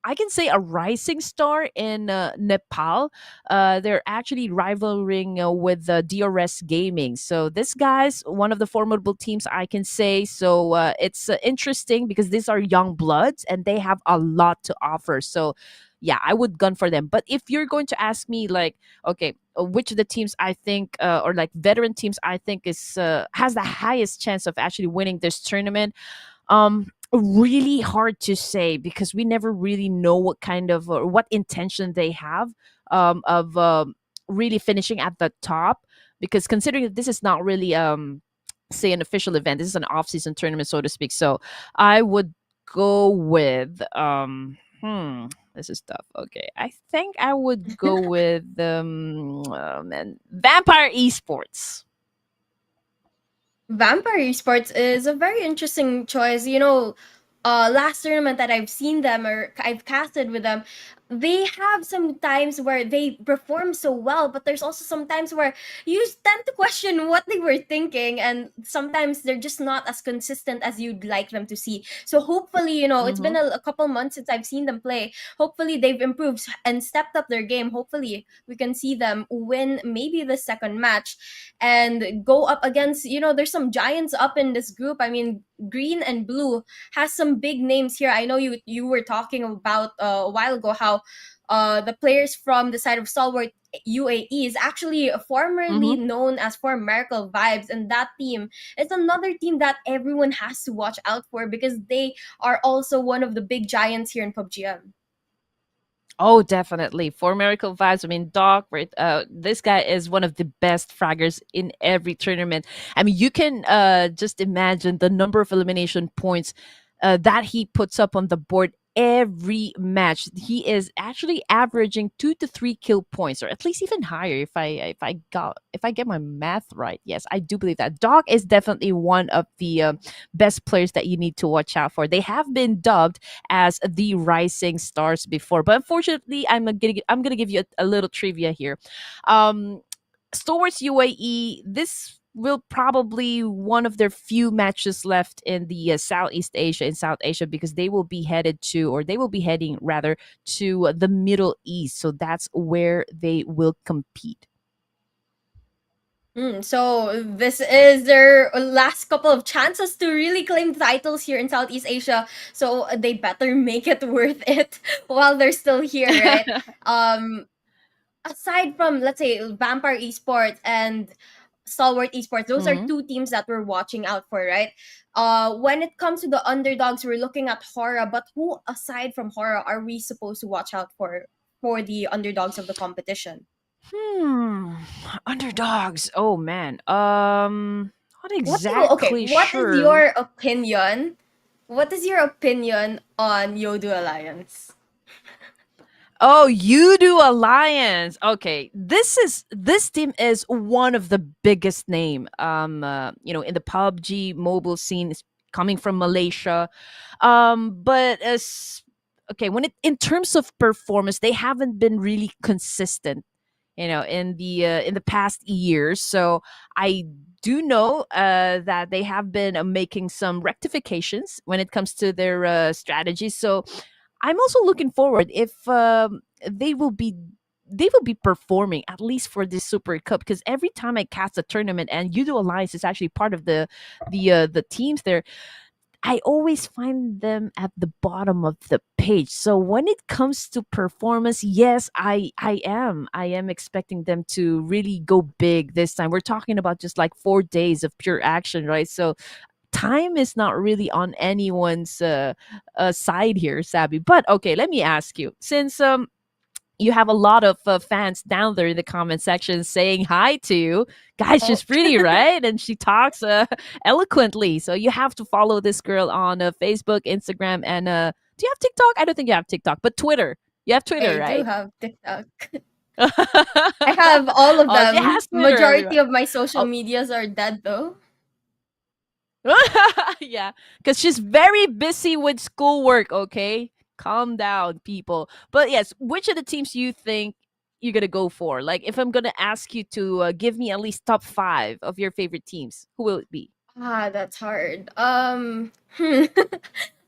I can say a rising star in Nepal. They're actually rivaling with DRS Gaming. So this guy's one of the formidable teams, I can say. So it's interesting because these are young bloods and they have a lot to offer. So yeah, I would gun for them. But if you're going to ask me, like, okay, which of the teams I think, or like veteran teams I think is has the highest chance of actually winning this tournament, really hard to say because we never really know what kind of or what intention they have of really finishing at the top. Because considering that this is not really say an official event, this is an off-season tournament, so to speak. So I would go with this is tough. Okay, I think I would go with man, Vampire Esports. Vampire Esports is a very interesting choice. You know, last tournament that I've seen them or I've casted with them, they have some times where they perform so well, but there's also some times where you tend to question what they were thinking, and sometimes they're just not as consistent as you'd like them to see. So hopefully, you know, it's been Mm-hmm. a couple months since I've seen them play. Hopefully, they've improved and stepped up their game. Hopefully, we can see them win maybe the second match and go up against, you know, there's some giants up in this group. I mean, green and blue has some big names here. I know you were talking about a while ago how the players from the side of Stalwart UAE is actually formerly Mm-hmm. known as for Miracle Vibes, and that team is another team that everyone has to watch out for because they are also one of the big giants here in PUBG. Oh, definitely. For Miracle Vibes, I mean, Doc, right? This guy is one of the best fraggers in every tournament. I mean, you can just imagine the number of elimination points that he puts up on the board every match. He is actually averaging 2 to 3 kill points, or at least even higher. If I get my math right, yes, I do believe that Doc is definitely one of the best players that you need to watch out for. They have been dubbed as the rising stars before. But unfortunately, I'm gonna give you a little trivia here. Um, Stalwarts UAE. This will probably one of their few matches left in the Southeast Asia in South Asia because they will be headed to, or they will be heading rather to the Middle East. So that's where they will compete. So this is their last couple of chances to really claim titles here in Southeast Asia. So they better make it worth it while they're still here, right? Um, Aside from, let's say, Vampire Esports and Stalwart Esports, those are Mhm. two teams that we're watching out for, right? When it comes to the underdogs, we're looking at HORAA, but who aside from HORAA are we supposed to watch out for the underdogs of the competition? Hmm. Underdogs. Oh man. Not Okay, exactly what is sure. your opinion? What is your opinion on Yoodo Alliance? Oh, Yoodo Alliance. Okay, this team is one of the biggest name. In the PUBG mobile scene, is coming from Malaysia. But as okay, when it in terms of performance, they haven't been really consistent. In the past years. So I do know that they have been making some rectifications when it comes to their strategies. So I'm also looking forward if they will be they will be performing at least for this Super Cup because every time I cast a tournament and Yoodo Alliance is actually part of the teams there, I always find them at the bottom of the page. So when it comes to performance, yes, I am expecting them to really go big this time. We're talking about just like 4 days of pure action, right? So time is not really on anyone's side here, Sabby. But okay, let me ask you, since you have a lot of fans down there in the comment section saying hi to you. Guys, Oh, she's pretty, right? And she talks eloquently. So you have to follow this girl on Facebook, Instagram, and do you have TikTok? I don't think you have TikTok, but Twitter. You have Twitter, I do right? have TikTok. I have all of Oh, she them. has Twitter, Majority everyone. of my social Oh, medias are dead though. Yeah, because she's very busy with schoolwork. Okay, calm down, people. But yes, which of the teams you think you're gonna go for? Like, if I'm gonna ask you to give me at least top 5 of your favorite teams, who will it be? That's hard.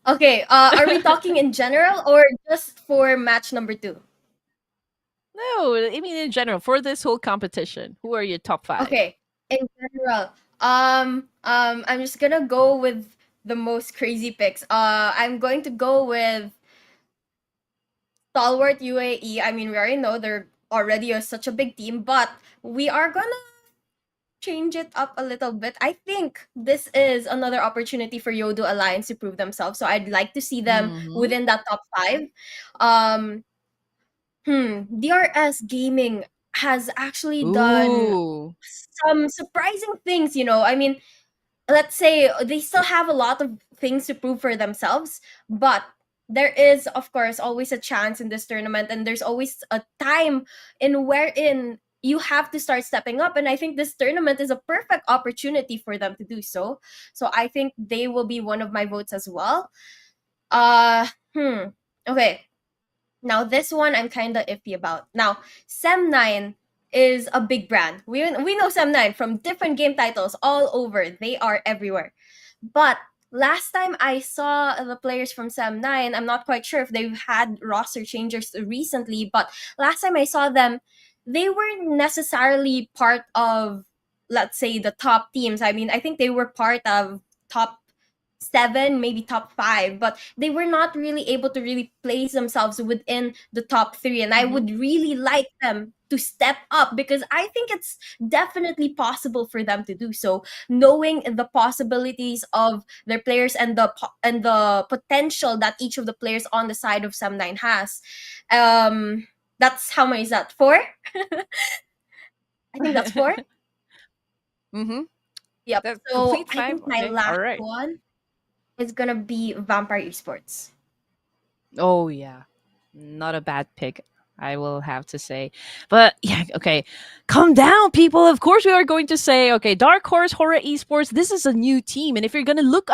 Okay, are we talking in general or just for match number 2? No, I mean in general for this whole competition. Who are your top 5? Okay, in general, I'm just gonna go with the most crazy picks. I'm going to go with Stalwart UAE. I mean, we already know they're already such a big team, but we are gonna change it up a little bit. I think this is another opportunity for Yoodo Alliance to prove themselves. So I'd like to see them Mm-hmm. within that top 5. Um, DRS Gaming has actually done Ooh. some surprising things, you know. I mean, let's say they still have a lot of things to prove for themselves, but there is of course always a chance in this tournament, and there's always a time in wherein you have to start stepping up, and I think this tournament is a perfect opportunity for them to do so. So I think they will be one of my votes as well. uh okay, now this one I'm kind of iffy about. Now, Sem9 is a big brand. We know Sem9 from different game titles all over. They are everywhere. But last time I saw the players from Sem9, I'm not quite sure if they've had roster changes recently, but last time I saw them, they weren't necessarily part of, let's say, the top teams. I mean, I think they were part of top 7, maybe top 5, but they were not really able to really place themselves within the top 3. And I Mm-hmm. would really like them to step up because I think it's definitely possible for them to do so, knowing the possibilities of their players and the potential that each of the players on the side of Sam9 has. That's how many is that? 4? I think that's 4. Mm-hmm. Yep. That So complete I 5. think my Okay. All last right. one is gonna be Vampire Esports. Oh yeah, not a bad pick. I will have to say, but yeah, okay, calm down, people. Of course, we are going to say, okay, Dark Horse HORAA Esports. This is a new team, and if you're gonna look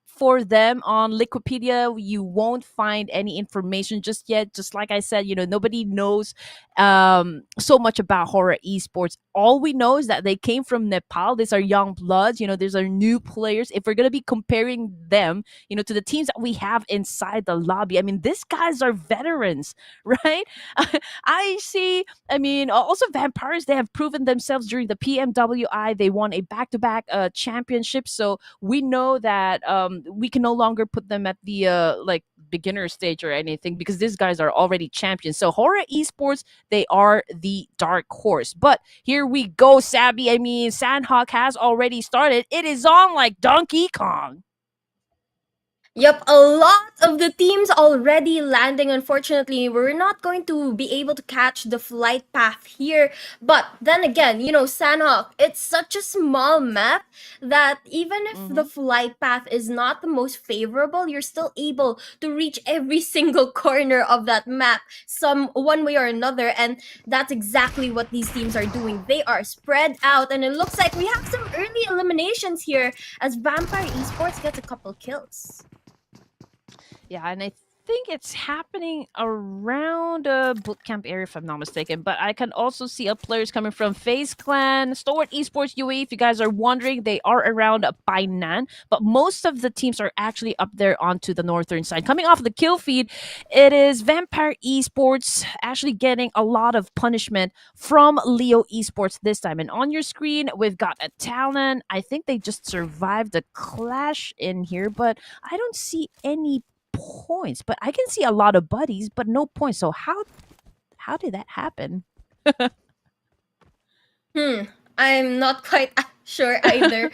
for them on Liquipedia, you won't find any information just yet. Just like I said, nobody knows so much about HORAA Esports. All we know is that they came from Nepal. These are young bloods. These are new players. If we're gonna be comparing them to the teams that we have inside the lobby. I mean, these guys are veterans, right? I see. I mean, also vampires. They have proven themselves during the PMWI. They won a back-to-back championship, so we know that we can no longer put them at the like beginner stage or anything because these guys are already champions. So HORAA Esports, they are the dark horse. But here we go, Sabby. I mean, Sanhok has already started. It is on like Donkey Kong. Yep, a lot of the teams already landing. Unfortunately, we're not going to be able to catch the flight path here. But then again, Sanhok, it's such a small map that even if the Mm-hmm. flight path is not the most favorable, you're still able to reach every single corner of that map some one way or another. And that's exactly what these teams are doing. They are spread out, and it looks like we have some early eliminations here as Vampire Esports gets a couple kills. Yeah, and I think it's happening around bootcamp area, if I'm not mistaken. But I can also see players coming from FaZe Clan, STALWART Esports UAE. If you guys are wondering, they are around Bainan, but most of the teams are actually up there onto the northern side. Coming off the kill feed, it is Vampire Esports actually getting a lot of punishment from Leo Esports this time. And on your screen, we've got a Talon. I think they just survived the clash in here, but I don't see any points, but I can see a lot of buddies, but no points. So how did that happen? Hmm, I'm not quite sure either.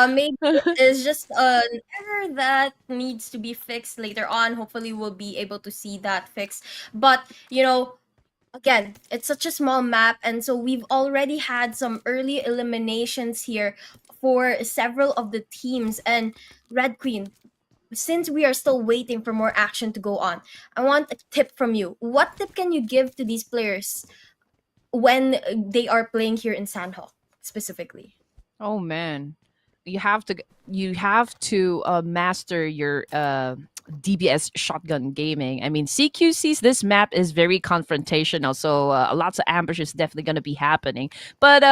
Maybe it is just an error that needs to be fixed later on. Hopefully, we'll be able to see that fixed. But, again, it's such a small map, and so we've already had some early eliminations here for several of the teams. And Red Queen, since we are still waiting for more action to go on, I want a tip from you. What tip can you give to these players when they are playing here in Sanhok specifically? Oh man. you have to master your DBS shotgun gaming. I mean, CQC's this map is very confrontational, so lots of ambush is definitely going to be happening. But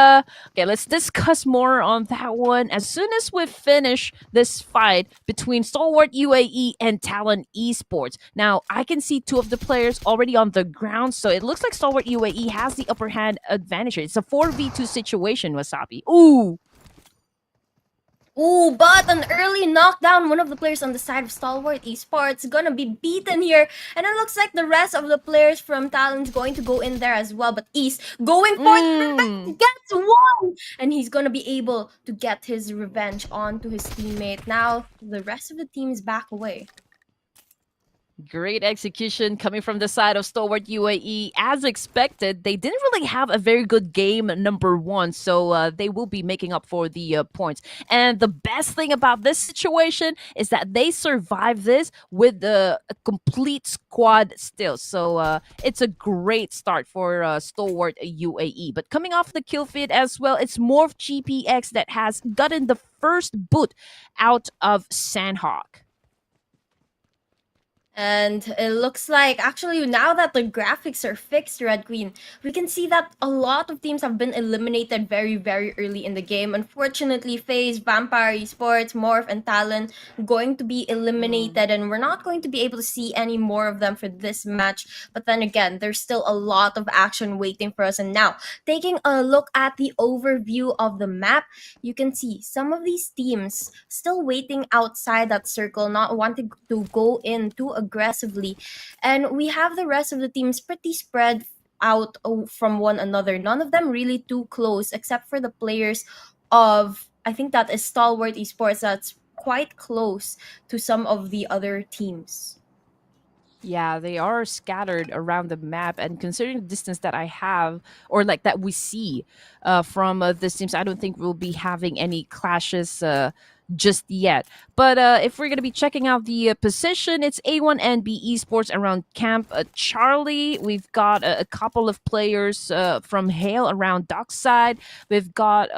okay, let's discuss more on that one as soon as we finish this fight between Stalwart UAE and Talon Esports. Now, I can see two of the players already on the ground, so it looks like Stalwart UAE has the upper hand advantage. It's a 4v2 situation, Wasabi. Ooh! Ooh, but an early knockdown. One of the players on the side of Stalwart Esports gonna be beaten here. And it looks like the rest of the players from Talon's going to go in there as well. But East going for the revenge, gets one! And he's gonna be able to get his revenge onto his teammate. Now, the rest of the team is back away. Great execution coming from the side of Stalwart UAE. As expected, they didn't really have a very good game number one, so they will be making up for the points. And the best thing about this situation is that they survived this with a complete squad still. So it's a great start for Stalwart UAE. But coming off the kill feed as well, it's MORPH GPX that has gotten the first boot out of Sanhok. And it looks like, actually, now that the graphics are fixed, Red Queen, we can see that a lot of teams have been eliminated very, very early in the game. Unfortunately, FaZe, Vampire Esports, MORPH, and Talon going to be eliminated, and we're not going to be able to see any more of them for this match. But then again, there's still a lot of action waiting for us. And now, taking a look at the overview of the map, you can see some of these teams still waiting outside that circle, not wanting to go in too aggressively, and we have the rest of the teams pretty spread out from one another. None of them really too close, except for the players of, I think that is Stalwart Esports, that's quite close to some of the other teams. Yeah, they are scattered around the map, and considering the distance that I have, or like that we see from this teams, I don't think we'll be having any clashes just yet. But if we're gonna be checking out the position, it's A1NB Esports around Camp Charlie. We've got a couple of players from Hale around Dockside. We've got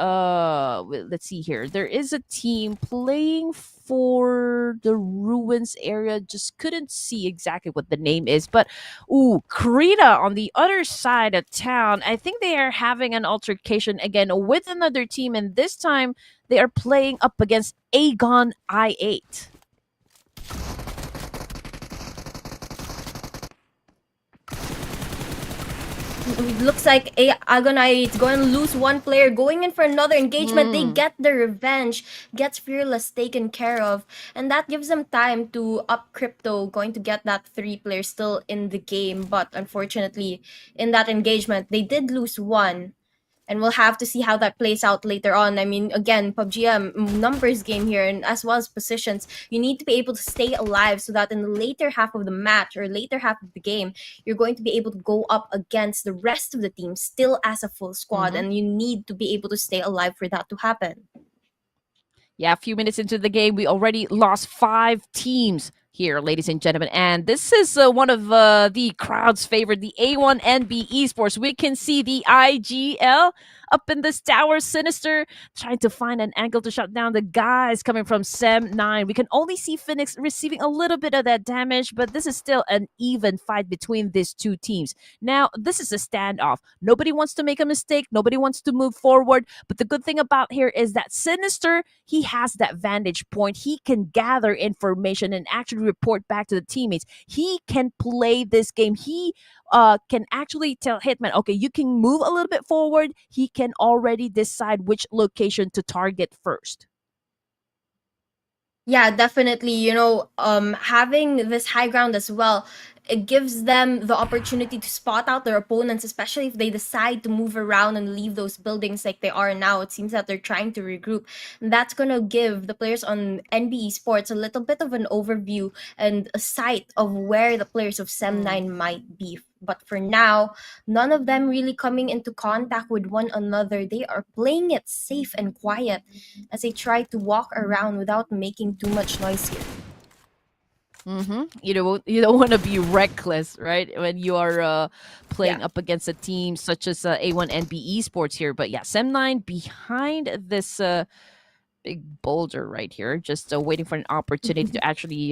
let's see here. There is a team playing for the ruins area. Just couldn't see exactly what the name is, but ooh, Krita on the other side of town. I think they are having an altercation again with another team, and this time they are playing up against Aegon I8. It looks like Agonite is going to lose one player, going in for another engagement. They get the revenge, gets Fearless taken care of, and that gives them time to up Crypto, going to get that 3 players still in the game. But unfortunately, in that engagement, they did lose one. And we'll have to see how that plays out later on. I mean, again, PUBG numbers game here, and as well as positions. You need to be able to stay alive so that in the later half of the match or later half of the game, you're going to be able to go up against the rest of the team still as a full squad. And you need to be able to stay alive for that to happen. Yeah, a few minutes into the game, we already lost 5 teams here, ladies and gentlemen. And this is one of the crowd's favorite, the A1NB Esports. We can see the IGL up in this tower, Sinister, trying to find an angle to shut down the guys coming from SEM9. We can only see Phoenix receiving a little bit of that damage, but this is still an even fight between these two teams. Now, this is a standoff. Nobody wants to make a mistake. Nobody wants to move forward. But the good thing about here is that Sinister, he has that vantage point. He can gather information and actually report back to the teammates. He can play this game. He can actually tell Hitman, okay, you can move a little bit forward. He can already decide which location to target first. Yeah, definitely. You know, having this high ground as well, it gives them the opportunity to spot out their opponents, especially if they decide to move around and leave those buildings like they are now. It seems that they're trying to regroup. And that's going to give the players on NB Esports a little bit of an overview and a sight of where the players of SEM9 might be. But for now, none of them really coming into contact with one another. They are playing it safe and quiet as they try to walk around without making too much noise here. You don't want to be reckless, right? When you are playing up against a team such as A1NB Esports here. But yeah, SEM9 behind this big boulder right here, just waiting for an opportunity to actually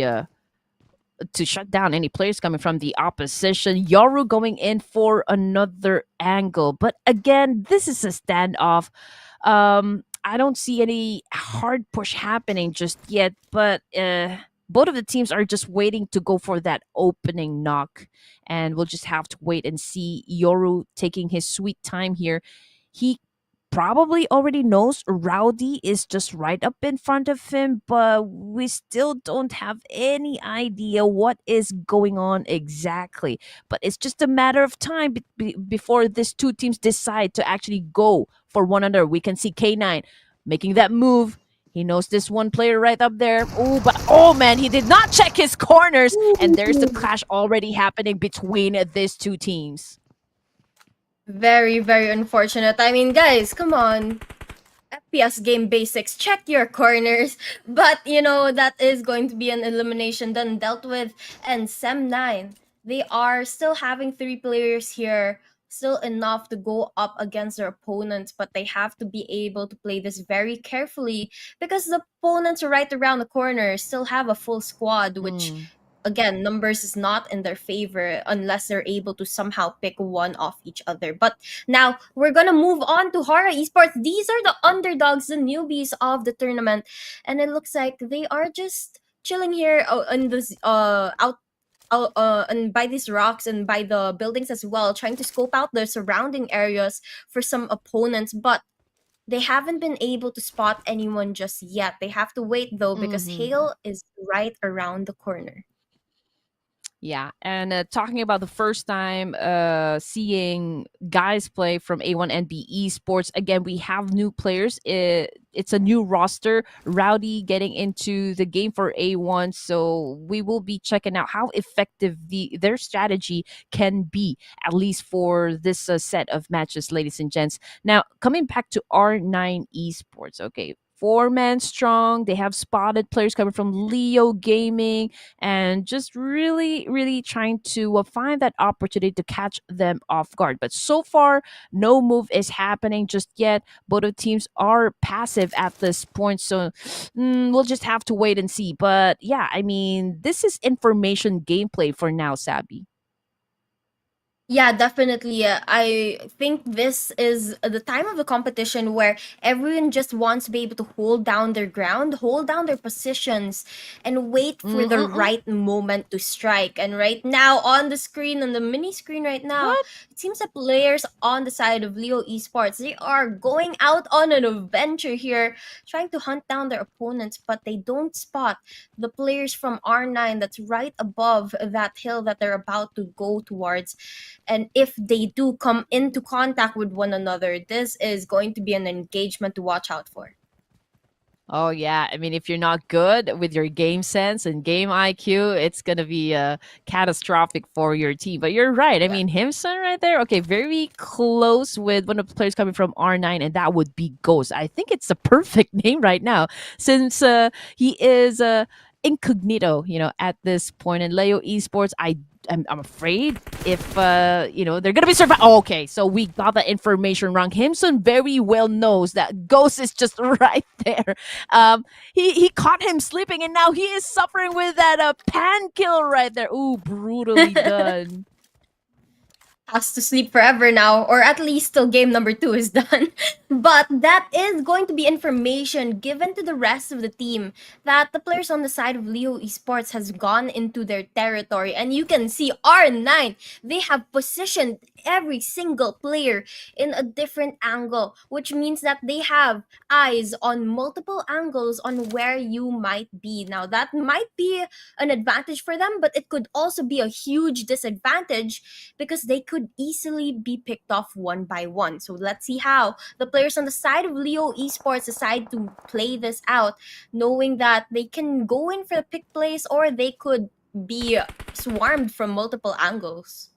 to shut down any players coming from the opposition. Yoru going in for another angle, but again, this is a standoff. I don't see any hard push happening just yet, but both of the teams are just waiting to go for that opening knock, and we'll just have to wait and see. Yoru taking his sweet time here. He probably already knows Rowdy is just right up in front of him, but we still don't have any idea what is going on exactly. But it's just a matter of time before these two teams decide to actually go for one another. We can see K9 making that move. He knows this one player right up there. Oh, but oh man, he did not check his corners, and there's the clash already happening between these two teams. Very, very unfortunate. I mean, guys, come on. FPS game basics, check your corners. But, that is going to be an elimination done, dealt with. And Sem9, they are still having 3 players here. Still enough to go up against their opponents, but they have to be able to play this very carefully because the opponents are right around the corner, still have a full squad, which again, numbers is not in their favor unless they're able to somehow pick one off each other. But now we're gonna move on to HORAA Esports. These are the underdogs, the newbies of the tournament, and it looks like they are just chilling here on this and by these rocks and by the buildings as well, trying to scope out the surrounding areas for some opponents, but they haven't been able to spot anyone just yet. They have to wait though because Hail is right around the corner. Yeah, and talking about the first time seeing guys play from A1 NB Esports, again, we have new players. It's a new roster. Rowdy getting into the game for A1, so we will be checking out how effective their strategy can be, at least for this set of matches, ladies and gents. Now, coming back to R9 Esports, okay. 4-man strong. They have spotted players coming from Leo Gaming and just really, really trying to find that opportunity to catch them off guard. But so far, no move is happening just yet. Both of teams are passive at this point, so we'll just have to wait and see. But yeah, I mean, this is information gameplay for now, Sabi. Yeah, definitely. I think this is the time of the competition where everyone just wants to be able to hold down their ground, hold down their positions, and wait for the right moment to strike. And right now, on the screen, on the mini screen right now, What? it seems that players on the side of Leo Esports, they are going out on an adventure here, trying to hunt down their opponents, but they don't spot the players from R9 that's right above that hill that they're about to go towards. And if they do come into contact with one another, this is going to be an engagement to watch out for. Oh yeah, I mean, if you're not good with your game sense and game IQ, it's gonna be catastrophic for your team. But you're right. I mean, Himson right there, okay, very close with one of the players coming from R9, and that would be Ghost. I think it's the perfect name right now since he is incognito, at this point. In Leo Esports, I'm afraid if they're gonna be surviving. Oh, okay, so we got the information wrong. Himson very well knows that Ghost is just right there. He caught him sleeping, and now he is suffering with that pan kill right there. Ooh, brutally done. Has to sleep forever now, or at least till game number 2 is done. But that is going to be information given to the rest of the team that the players on the side of Leo Esports has gone into their territory. And you can see R9, they have positioned every single player in a different angle, which means that they have eyes on multiple angles on where you might be. Now, that might be an advantage for them, but it could also be a huge disadvantage because they could easily be picked off one by one. So let's see how the players on the side of Leo Esports decide to play this out, knowing that they can go in for the pick plays or they could be swarmed from multiple angles.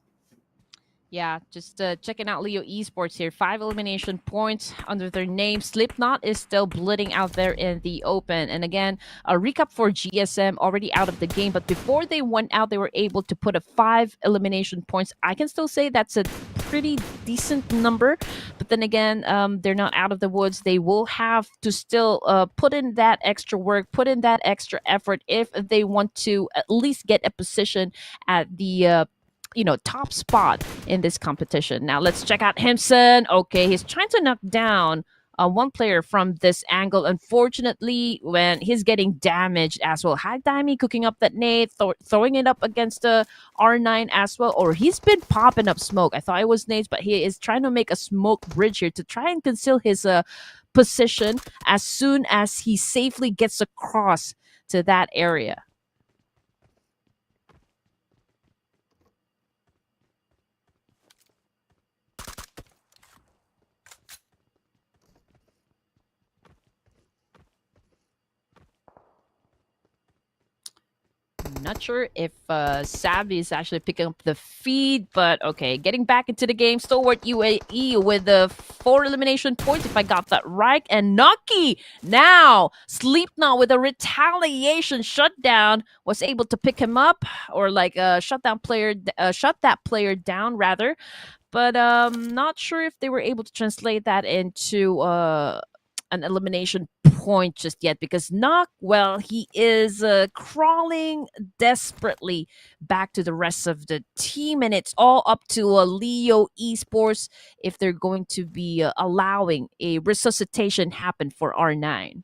Yeah, just checking out Leo Esports here. 5 elimination points under their name. Slipknot is still bleeding out there in the open. And again, a recap for GSM already out of the game. But before they went out, they were able to put a 5 elimination points. I can still say that's a pretty decent number. But then again, they're not out of the woods. They will have to still put in that extra work, put in that extra effort if they want to at least get a position at the top spot in this competition. Now let's check out Himson. Okay, he's trying to knock down one player from this angle. Unfortunately, when he's getting damaged as well. Hagdaimi cooking up that nade, throwing it up against the R9 as well. Or he's been popping up smoke. I thought it was nades, but he is trying to make a smoke bridge here to try and conceal his position as soon as he safely gets across to that area. Not sure if Savvy is actually picking up the feed, but okay. Getting back into the game, Stalwart UAE with the 4 elimination points, if I got that right. And Naki now, Sleepnot with a retaliation shutdown, was able to pick him up, or like shut that player down rather. But not sure if they were able to translate that into an elimination point just yet, because Nock, well, he is crawling desperately back to the rest of the team, and it's all up to Leo Esports if they're going to be allowing a resuscitation happen for R9.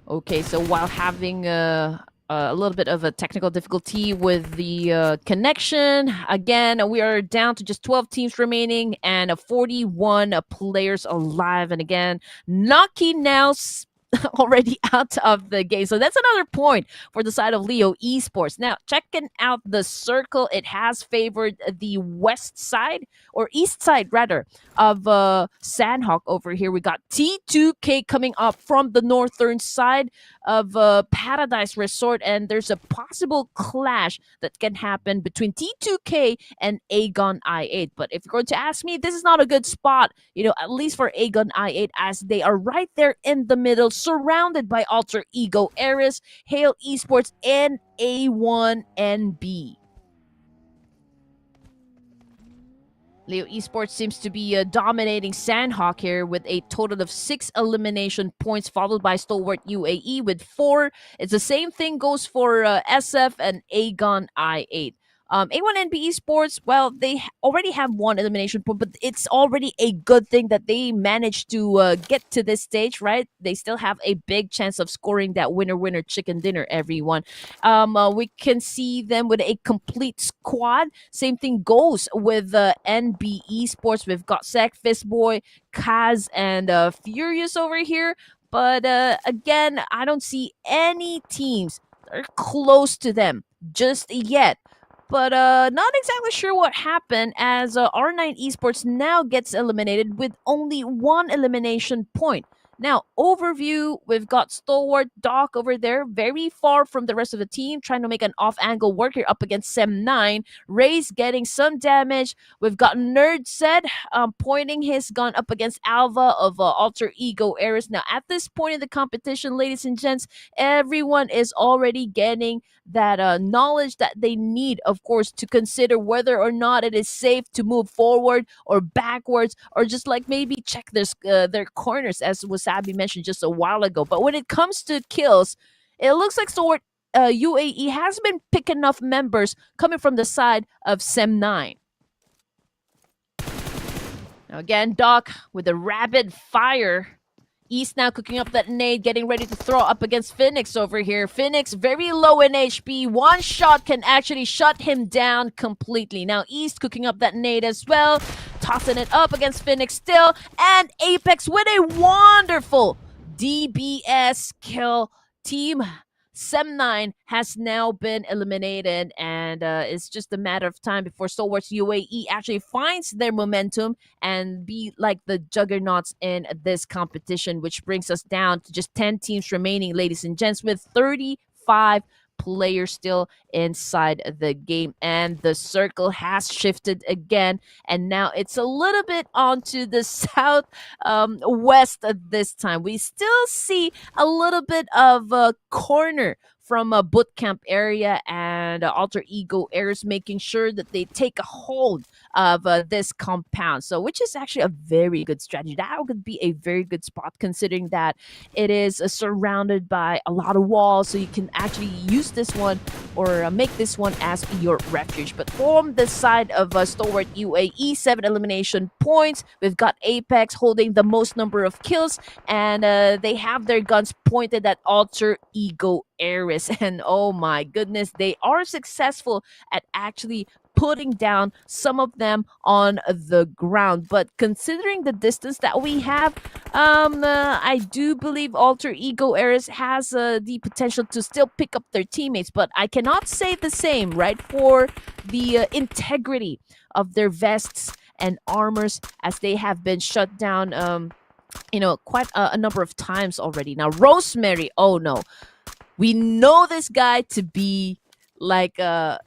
Okay, so while having a little bit of a technical difficulty with the connection. Again, we are down to just 12 teams remaining and 41 players alive. And again, Naki now already out of the game. So that's another point for the side of Leo Esports. Now, checking out the circle, it has favored the west side, or east side rather, of Sanhok over here. We got T2K coming up from the northern side of Paradise Resort, and there's a possible clash that can happen between T2K and Aegon I8. But if you're going to ask me, this is not a good spot, at least for Aegon I8, as they are right there in the middle, surrounded by Alter Ego, Eris, Hale Esports, and A1NB. Leo Esports seems to be dominating Sanhok here with a total of 6 elimination points, followed by Stalwart UAE with 4. It's the same thing goes for SF and Aegon I8. A1NB Esports, well, they already have 1 elimination point, but it's already a good thing that they managed to get to this stage, right? They still have a big chance of scoring that winner chicken dinner, everyone. We can see them with a complete squad. Same thing goes with NB Esports. We've got Sek, Fistboy, Kaz, and Furious over here. But again, I don't see any teams that are close to them just yet. But not exactly sure what happened, as R9 Esports now gets eliminated with only 1 elimination point. Now, overview, we've got Stalwart Doc over there, very far from the rest of the team, trying to make an off-angle work here up against Sem9. Ray's getting some damage. We've got Nerd Said pointing his gun up against Alva of Alter Ego Eris. Now, at this point in the competition, ladies and gents, everyone is already getting that knowledge that they need, of course, to consider whether or not it is safe to move forward or backwards, or just like maybe check their corners, as Wasabi mentioned just a while ago. But when it comes to kills, it looks like Stalwart UAE has been picking enough members coming from the side of Sem9. Now again, Doc with a rapid fire. East now cooking up that nade, getting ready to throw up against Phoenix over here. Phoenix very low in HP. One shot can actually shut him down completely. Now East cooking up that nade as well, tossing it up against Phoenix still. And Apex with a wonderful DBS kill. Team Sem9 has now been eliminated, and it's just a matter of time before Stalwarts UAE actually finds their momentum and be like the juggernauts in this competition, which brings us down to just 10 teams remaining, ladies and gents, with 35 players still inside the game. And the circle has shifted again, and now it's a little bit onto the south west this time. We still see a little bit of a corner from a boot camp area, and Alter Ego Airs making sure that they take a hold of this compound. So, which is actually a very good strategy. That would be a very good spot considering that it is surrounded by a lot of walls. So you can actually use this one or make this one as your refuge. But from the side of Stalwart UAE, 7 elimination points. We've got Apex holding the most number of kills, and they have their guns pointed at Alter Ego Ares. And oh my goodness, they are successful at actually putting down some of them on the ground. But considering the distance that we have, I do believe Alter Ego Ares has the potential to still pick up their teammates. But I cannot say the same, right, for the integrity of their vests and armors, as they have been shut down, quite a number of times already. Now, Rosemary, oh no. We know this guy to be like the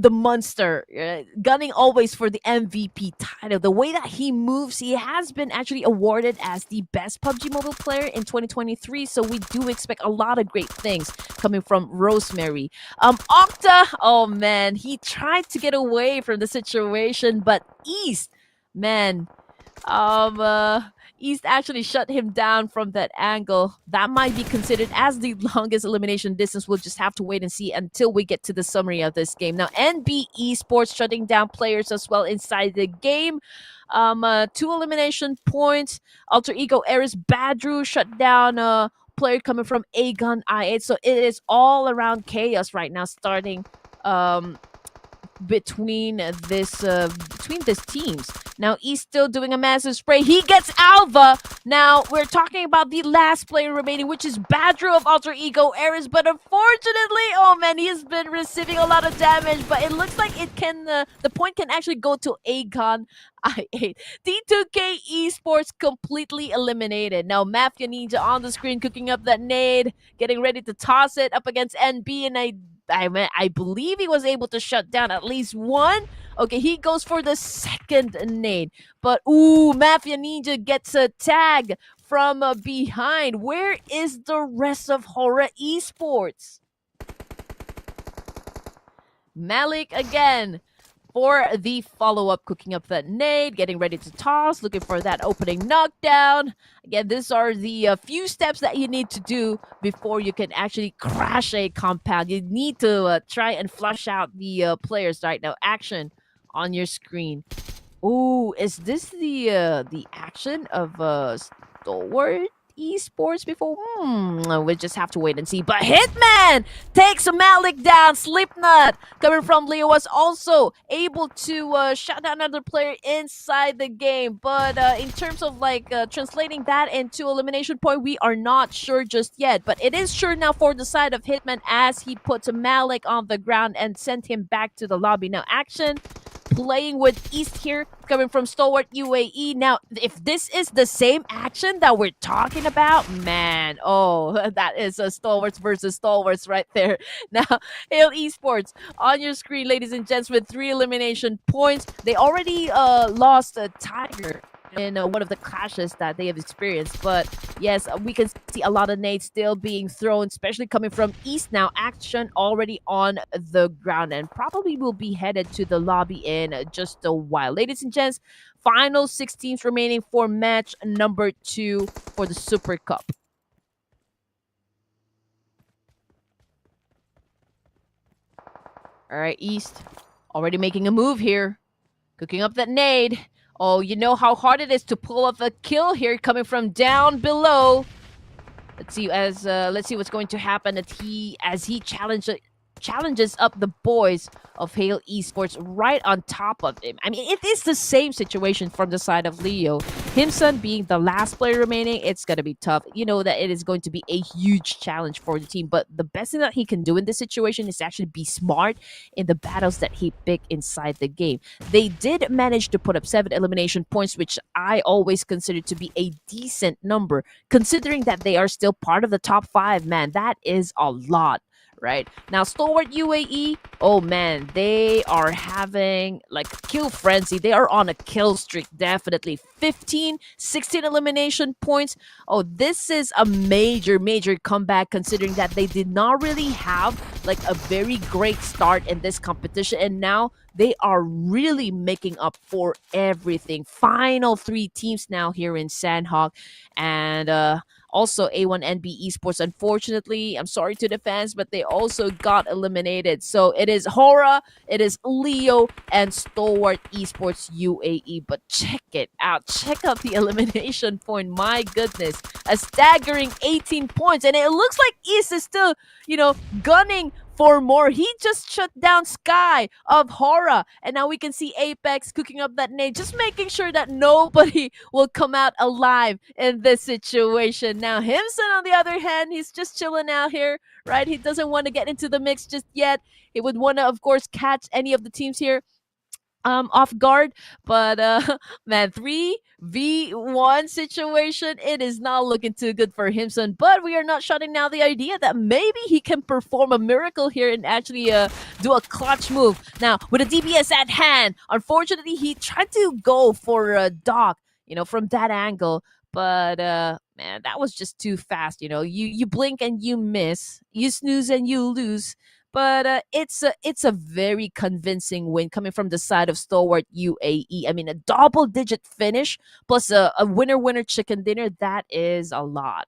monster, gunning always for the MVP title. The way that he moves, he has been actually awarded as the best PUBG Mobile player in 2023. So we do expect a lot of great things coming from Rosemary. Octa, oh man, he tried to get away from the situation, but East, man, East actually shut him down from that angle. That might be considered as the longest elimination distance. We'll just have to wait and see until we get to the summary of this game. Now, NB Esports shutting down players as well inside the game. 2 elimination points. Alter Ego Ares Badru shut down a player coming from Aegon I8. So it is all around chaos right now, starting between these teams. Now he's still doing a massive spray. He gets Alva. Now we're talking about the last player remaining, which is Badru of Alter Ego Ares. But unfortunately, oh man, he has been receiving a lot of damage. But it looks like it can the point can actually go to Aegon I8. D2K Esports completely eliminated. Now Mafia Ninja on the screen cooking up that nade, getting ready to toss it up against NB, and I believe he was able to shut down at least one. Okay, he goes for the second nade. But, ooh, Mafia Ninja gets a tag from behind. Where is the rest of HORAA Esports? Malik again for the follow-up, cooking up that nade, getting ready to toss, looking for that opening knockdown. Again, these are the few steps that you need to do before you can actually crash a compound. You need to try and flush out the players right now. Action on your screen. Ooh, is this the action of Stalwart Esports before? We'll just have to wait and see. But Hitman takes Malik down. Slipknot coming from Leo was also able to shut down another player inside the game. But in terms of translating that into elimination point, we are not sure just yet. But it is sure now for the side of Hitman, as he puts Malik on the ground and sent him back to the lobby. Now action playing with East here, coming from Stalwart UAE. Now, if this is the same action that we're talking about, man, oh, that is a Stalwarts versus Stalwarts right there. Now, Hail Esports on your screen, ladies and gents, with 3 elimination points. They already lost a Tiger in one of the clashes that they have experienced. But yes, we can see a lot of nades still being thrown, especially coming from East. Now action already on the ground, and probably will be headed to the lobby in just a while. Ladies and gents, final 6 teams remaining for match number 2 for the Super Cup. All right, East already making a move here, cooking up that nade. Oh, you know how hard it is to pull off a kill here, coming from down below. Let's see what's going to happen as he challenges up the boys of Hail Esports right on top of him. I mean, it is the same situation from the side of Leo. Himson being the last player remaining, it's going to be tough. You know that it is going to be a huge challenge for the team, but the best thing that he can do in this situation is actually be smart in the battles that he picked inside the game. They did manage to put up 7 elimination points, which I always consider to be a decent number, considering that they are still part of the top 5. Man, that is a lot right? Now, Stalwart UAE, oh man, they are having like kill frenzy. They are on a kill streak, definitely. 15, 16 elimination points. Oh, this is a major, major comeback considering that they did not really have like a very great start in this competition. And now they are really making up for everything. Final three teams now here in Sanhok. And also A1 NB Esports. Unfortunately, I'm sorry to the fans, but they also got eliminated. So it is HORAA, it is Leo, and Stalwart Esports UAE. But check it out. Check out the elimination point. My goodness. A staggering 18 points. And it looks like East is still, gunning for more. He just shut down Sky of HORAA. And now we can see Apex cooking up that nade, just making sure that nobody will come out alive in this situation. Now, Himson, on the other hand, he's just chilling out here, right? He doesn't want to get into the mix just yet. He would want to, of course, catch any of the teams here off guard, but man, 3v1 situation, it is not looking too good for Himson. But we are not shutting down the idea that maybe he can perform a miracle here and actually do a clutch move. Now, with a DBS at hand, unfortunately he tried to go for a dock, from that angle, but man, that was just too fast. You blink and you miss, you snooze and you lose. But it's a very convincing win coming from the side of Stalwart UAE. I mean, a double-digit finish plus a winner-winner chicken dinner. That is a lot.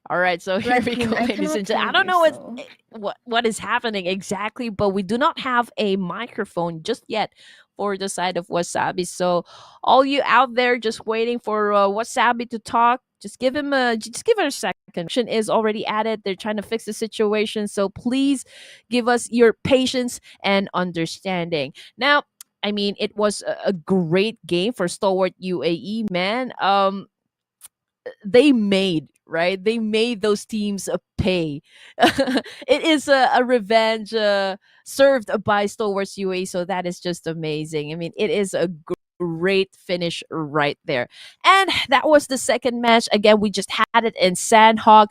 All right, so here Red we Queen, go, I ladies and cannot gentlemen. hear I don't you, know so. what is happening exactly, but we do not have a microphone just yet for the side of Wasabi. So, all you out there just waiting for Wasabi to talk, just give it a second. Connection is already added. They're trying to fix the situation, so please give us your patience and understanding. Now, I mean, it was a great game for Stalwart UAE, man. They made, right, they made those teams pay. It is a revenge served by Stalwarts UA, so that is just amazing. I mean, it is a great finish right there. And that was the second match. Again, we just had it in Sanhok.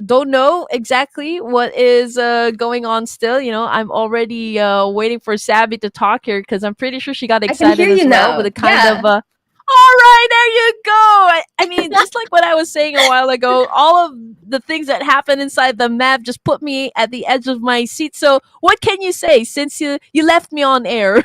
Don't know exactly what is going on still. I'm already waiting for Sabby to talk here because I'm pretty sure she got I can hear excited you as well with now. a kind of Yeah. all right, there you go. I mean, just like what I was saying a while ago, all of the things that happen inside the map just put me at the edge of my seat. So, what can you say since you left me on air?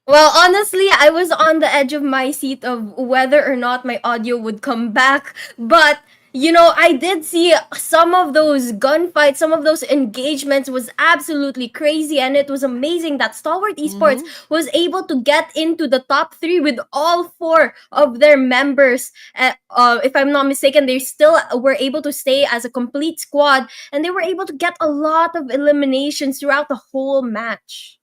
Well, honestly, I was on the edge of my seat of whether or not my audio would come back. But, I did see some of those gunfights, some of those engagements was absolutely crazy. And it was amazing that Stalwart Esports Mhm. was able to get into the top three with all four of their members. If I'm not mistaken, they still were able to stay as a complete squad. And they were able to get a lot of eliminations throughout the whole match.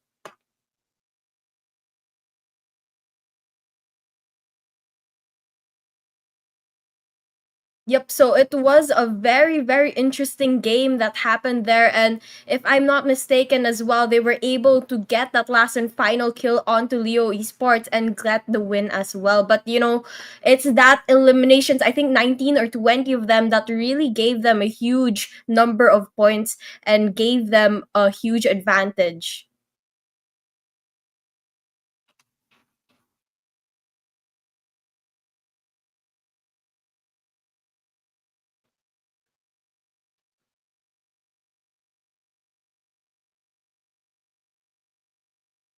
Yep, so it was a very, very interesting game that happened there. And if I'm not mistaken as well, they were able to get that last and final kill onto Leo Esports and get the win as well. But it's that eliminations, I think 19 or 20 of them, that really gave them a huge number of points and gave them a huge advantage.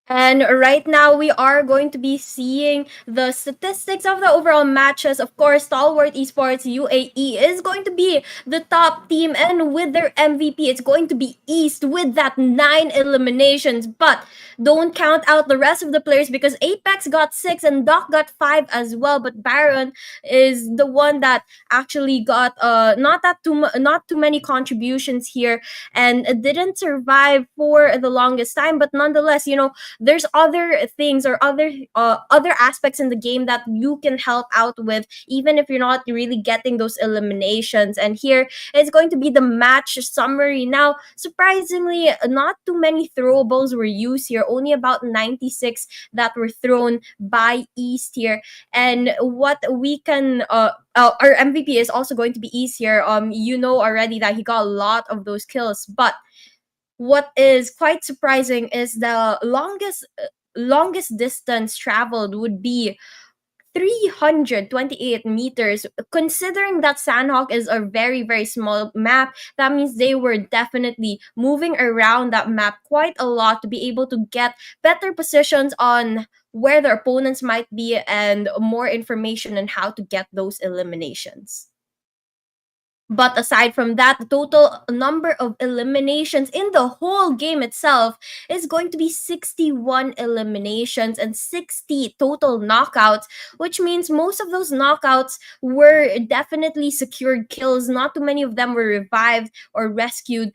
And right now, we are going to be seeing the statistics of the overall matches. Of course, Stalwart Esports UAE is going to be the top team, and with their MVP, it's going to be East with that 9 eliminations. But don't count out the rest of the players because Apex got 6 and Doc got 5 as well. But Baron is the one that actually got not too many contributions here and didn't survive for the longest time. But nonetheless, there's other things or other aspects in the game that you can help out with even if you're not really getting those eliminations. And here is going to be the match summary. Now, surprisingly, not too many throwables were used here. here, only about 96 that were thrown by East here. And what we can our MVP is also going to be East here. You know already that he got a lot of those kills, but what is quite surprising is the longest distance traveled would be 328 meters. Considering that Sanhok is a very, very small map, that means they were definitely moving around that map quite a lot to be able to get better positions on where their opponents might be and more information on how to get those eliminations. But aside from that, the total number of eliminations in the whole game itself is going to be 61 eliminations and 60 total knockouts, which means most of those knockouts were definitely secured kills. Not too many of them were revived or rescued.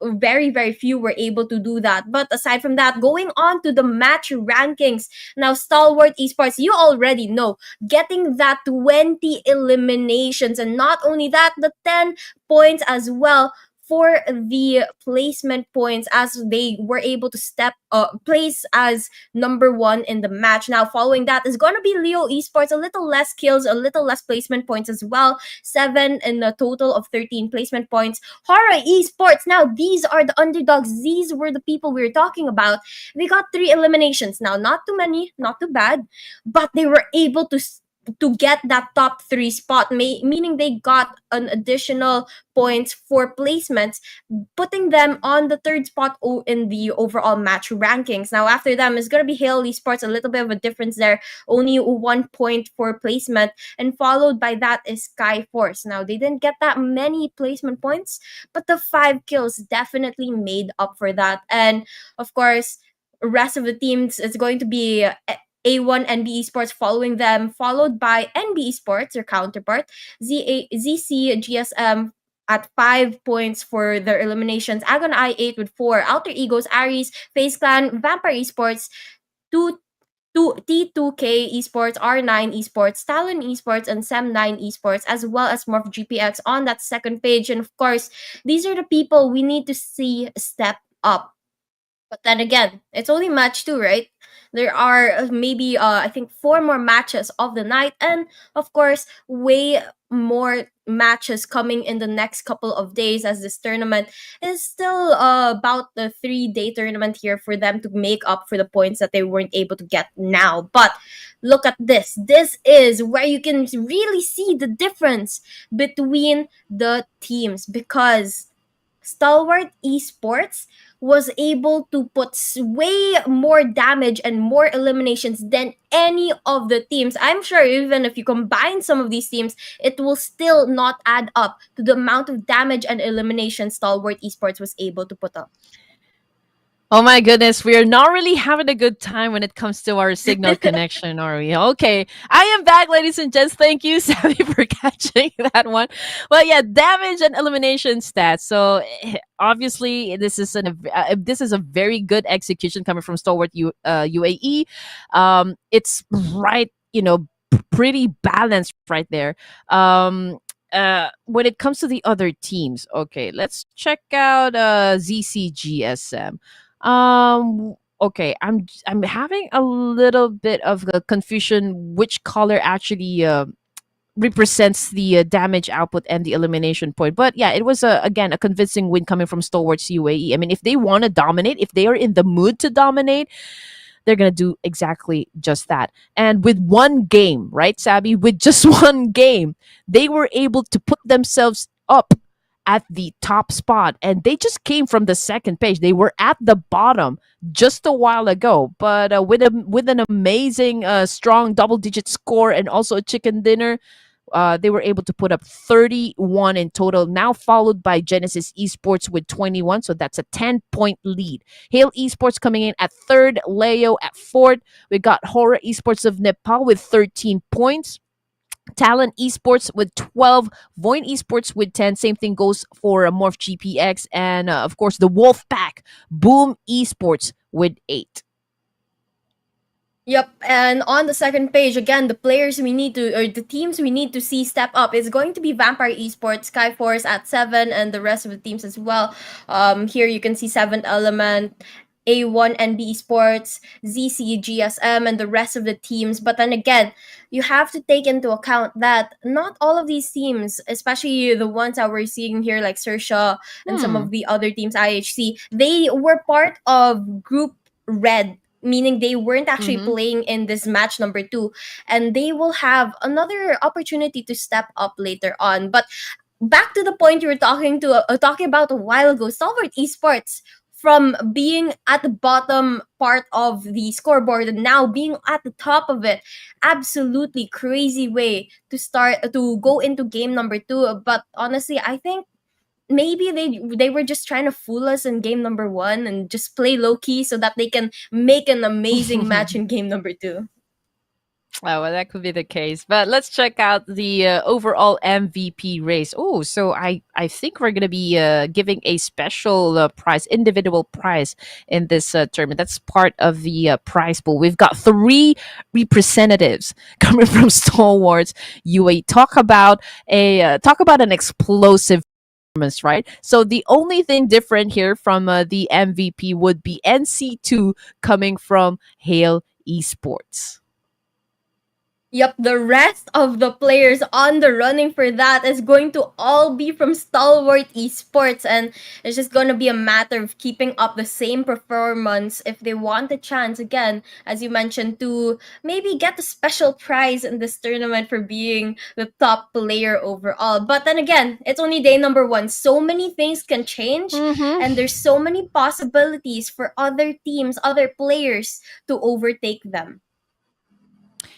Very, very few were able to do that. But aside from that, going on to the match rankings, now Stalwart Esports, you already know, getting that 20 eliminations, and not only that, the 10 points as well for the placement points, as they were able to place as number one in the match. Now following that is going to be Leo Esports, a little less kills, a little less placement points as well, 7 in a total of 13 placement points. HORAA Esports, now these are the underdogs, these were the people we were talking about. They got 3 eliminations. Now not too many, not too bad, but they were able to get that top 3 spot, meaning they got an additional points for placements, putting them on the 3rd spot in the overall match rankings. Now after them is going to be Hale Esports, a little bit of a difference there, only 1 point for placement, and followed by that is Skyforce. Now they didn't get that many placement points, but the 5 kills definitely made up for that. And of course, rest of the teams is going to be A1 NB Esports following them, followed by NB Esports, their counterpart, ZC GSM at 5 points for their eliminations, Agon I8 with 4, Alter Egos, Aries, FaZe Clan, Vampire Esports, 2 T2K Esports, R9 Esports, Talon Esports, and Sem9 Esports, as well as MORPH GPX on that second page. And of course, these are the people we need to see step up. But then again, it's only match 2, right? There are maybe I think 4 more matches of the night, and of course way more matches coming in the next couple of days, as this tournament is still about the 3-day tournament here for them to make up for the points that they weren't able to get now. But look at this. This is where you can really see the difference between the teams, because Stalwart Esports was able to put way more damage and more eliminations than any of the teams. I'm sure even if you combine some of these teams, it will still not add up to the amount of damage and elimination Stalwart Esports was able to put up. Oh my goodness, we are not really having a good time when it comes to our signal connection, are we? Okay, I am back, ladies and gents. Thank you, Sammy, for catching that one. Well, yeah, damage and elimination stats. So obviously, this is a very good execution coming from Stalwart UAE. It's right, pretty balanced right there. When it comes to the other teams, okay, let's check out ZCGSM. Okay, I'm having a little bit of a confusion which color actually represents the damage output and the elimination point. But yeah, it was again a convincing win coming from Stalwarts UAE. I mean, if they want to dominate, if they are in the mood to dominate, they're gonna do exactly just that. And with one game, right, Sabby? With just one game, they were able to put themselves up at the top spot, and they just came from the second page. They were at the bottom just a while ago, but with an amazing strong double-digit score and also a chicken dinner, they were able to put up 31 in total, now followed by Genesis Esports with 21, so that's a 10-point lead. Hale Esports coming in at 3rd, Leo at 4th. We got HORAA Esports of Nepal with 13 points. Talon Esports with 12, Voin Esports with 10. Same thing goes for MORPH GPX, and of course the Wolfpack Boom Esports with 8. Yep, and on the second page, again, the players we need to, or the teams we need to see step up is going to be Vampire Esports, Skyforce at 7, and the rest of the teams as well. Here you can see 7th Element, A1 NB Esports, ZC, GSM, and the rest of the teams. But then again, you have to take into account that not all of these teams, especially the ones that we're seeing here, like XERXIA and some of the other teams, IHC, they were part of Group Red, meaning they weren't actually playing in this match number 2, and they will have another opportunity to step up later on. But back to the point you were talking about a while ago, STALWART Esports, from being at the bottom part of the scoreboard and now being at the top of it, absolutely crazy way to go into game number 2. But honestly, I think maybe they were just trying to fool us in game number 1 and just play low key so that they can make an amazing match in game number 2. Oh, well, that could be the case. But let's check out the overall MVP race. Oh, so I think we're going to be giving a special prize, individual prize in this tournament. That's part of the prize pool. We've got 3 representatives coming from Stalwarts UAE. Talk about an explosive performance, right? So the only thing different here from the MVP would be NC2 coming from HORAA Esports. Yep, the rest of the players on the running for that is going to all be from Stalwart Esports, and it's just going to be a matter of keeping up the same performance if they want a chance, again, as you mentioned, to maybe get a special prize in this tournament for being the top player overall. But then again, it's only day number 1. So many things can change, and there's so many possibilities for other teams, other players to overtake them.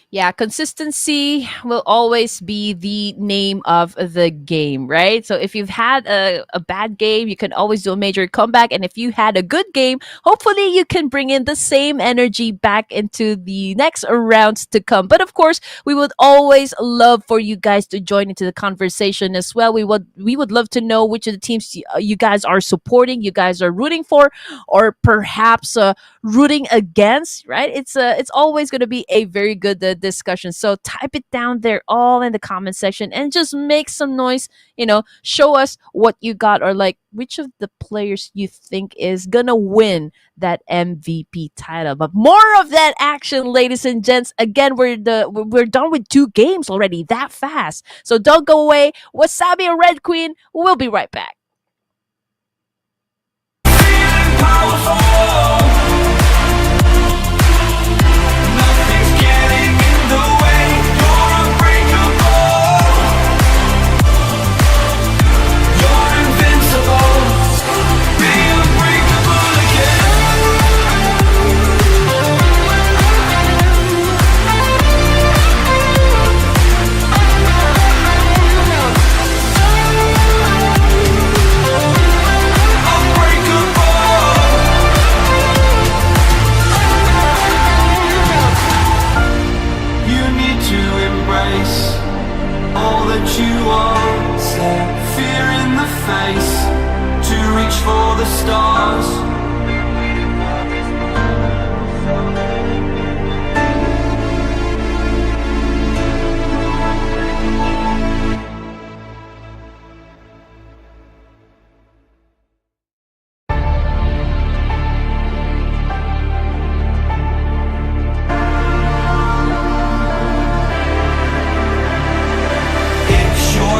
Yeah, consistency will always be the name of the game, right? So if you've had a bad game, you can always do a major comeback. And if you had a good game, hopefully you can bring in the same energy back into the next rounds to come. But of course, we would always love for you guys to join into the conversation as well. We would love to know which of the teams you guys are supporting, you guys are rooting for, or perhaps rooting against, right? It's always going to be a very good discussion. So type it down there all in the comment section and just make some noise. Show us what you got, or like which of the players you think is gonna win that MVP title. But more of that action, ladies and gents. Again, we're done with 2 games already that fast. So don't go away. Wasabi and Red Queen, we'll be right back. Feeling powerful. Nothing's getting in the way. You're unbreakable. You're invincible. Be unbreakable all that you are. Stare fear in the face to reach for the stars.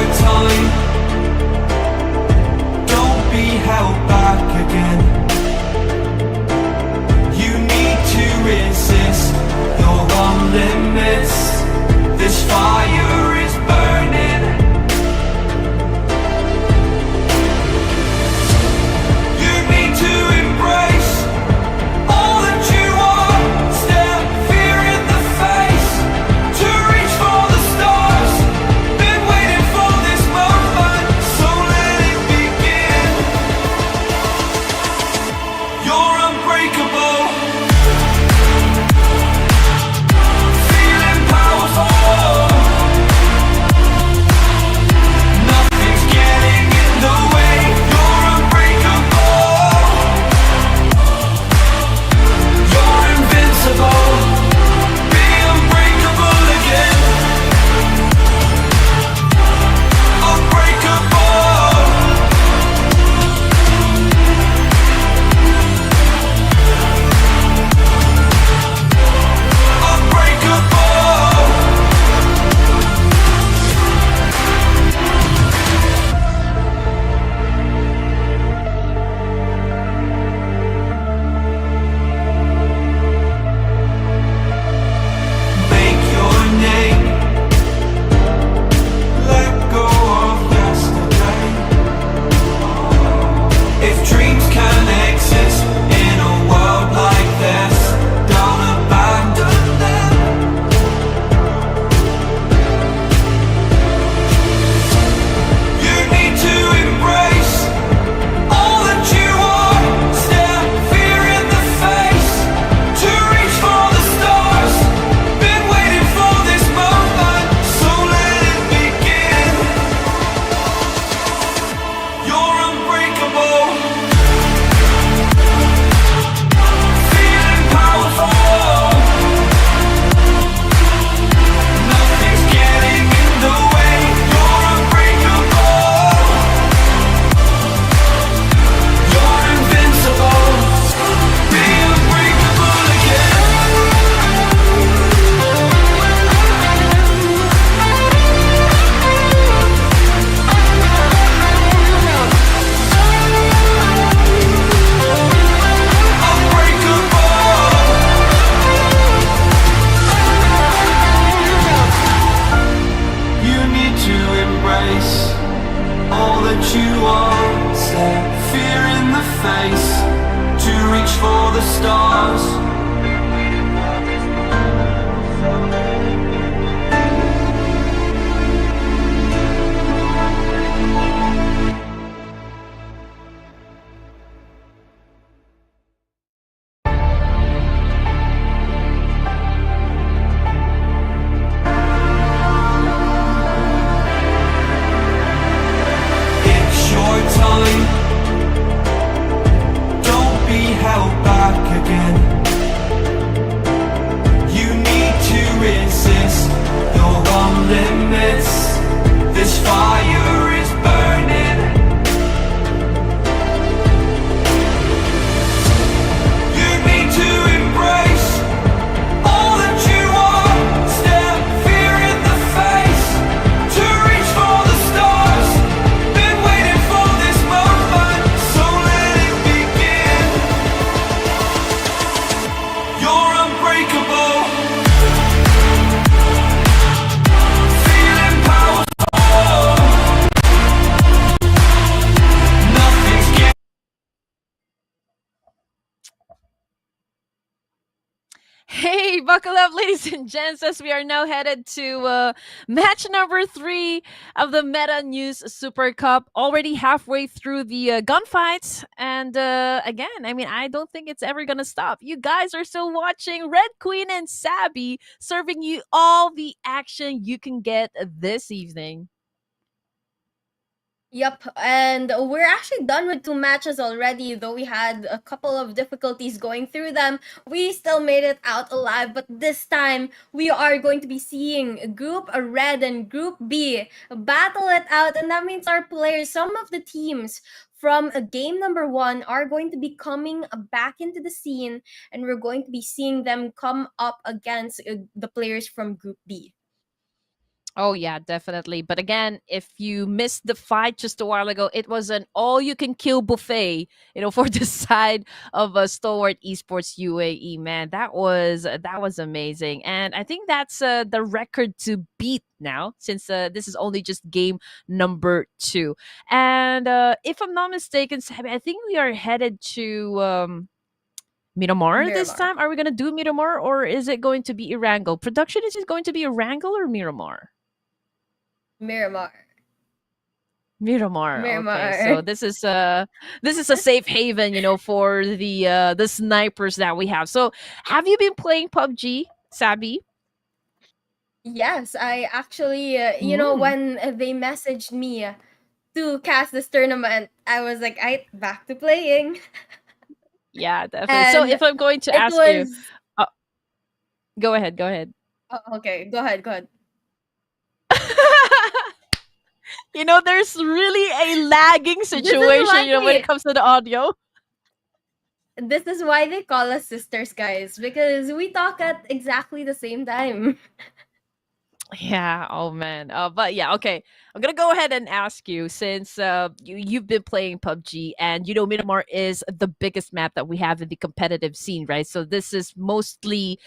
Time. Don't be held back again. buckle up, ladies and gents, as we are now headed to match number 3 of the Meta News Super Cup. Already halfway through the gunfights. And again, I mean, I don't think it's ever going to stop. You guys are still watching Red Queen and Sabby serving you all the action you can get this evening. Yep, and we're actually done with 2 matches already, though we had a couple of difficulties going through them. We still made it out alive, but this time we are going to be seeing Group Red and Group B battle it out, and that means our players, some of the teams from game number 1 are going to be coming back into the scene, and we're going to be seeing them come up against the players from Group B. Oh yeah, definitely. But again, if you missed the fight just a while ago, it was an all-you-can-kill buffet. For the side of Stalwart Esports UAE. Man, that was amazing, and I think that's the record to beat now, since this is only just game number 2. And if I'm not mistaken, Sabi, I think we are headed to Miramar this Miramar. time. Are we gonna do Miramar, or is it going to be Erangel? Production, is it going to be Erangel or Miramar? Miramar. Miramar. Okay, Miramar. so this is a safe haven, for the snipers that we have. So, have you been playing PUBG, Sabi? Yes, I actually, Mm. when they messaged me to cast this tournament, I was like, back to playing. Yeah, definitely. So, And if I'm going to it ask you, was, uh, go ahead, go ahead. okay, go ahead. There's really a lagging This is situation, when it why, comes to the audio. this is why they call us sisters, guys, because we talk at exactly the same time. Yeah. Oh man. But yeah. Okay. I'm gonna go ahead and ask you, since you've been playing PUBG, and Miramar is the biggest map that we have in the competitive scene, right? So this is mostly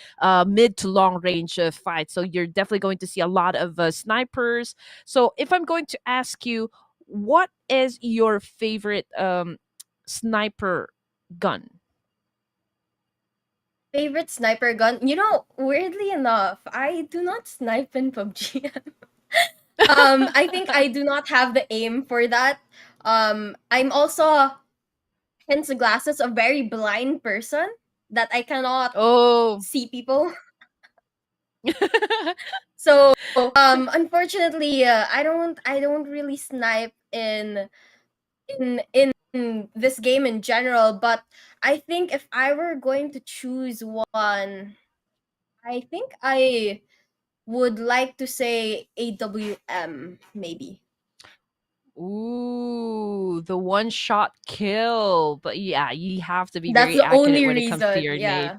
mid to long range fights. So you're definitely going to see a lot of snipers. So if I'm going to ask you, what is your favorite sniper gun? Favorite sniper gun? Weirdly enough, I do not snipe in PUBG. I think I do not have the aim for that. I'm also, hence the glasses, a very blind person that I cannot Oh. see people. So, unfortunately, I don't really snipe in this game in general, but I think if I were going to choose one, I think I would like to say AWM, maybe. Ooh, the one shot kill. But yeah, you have to be That's very the accurate only when it comes to reason. your nade. Yeah.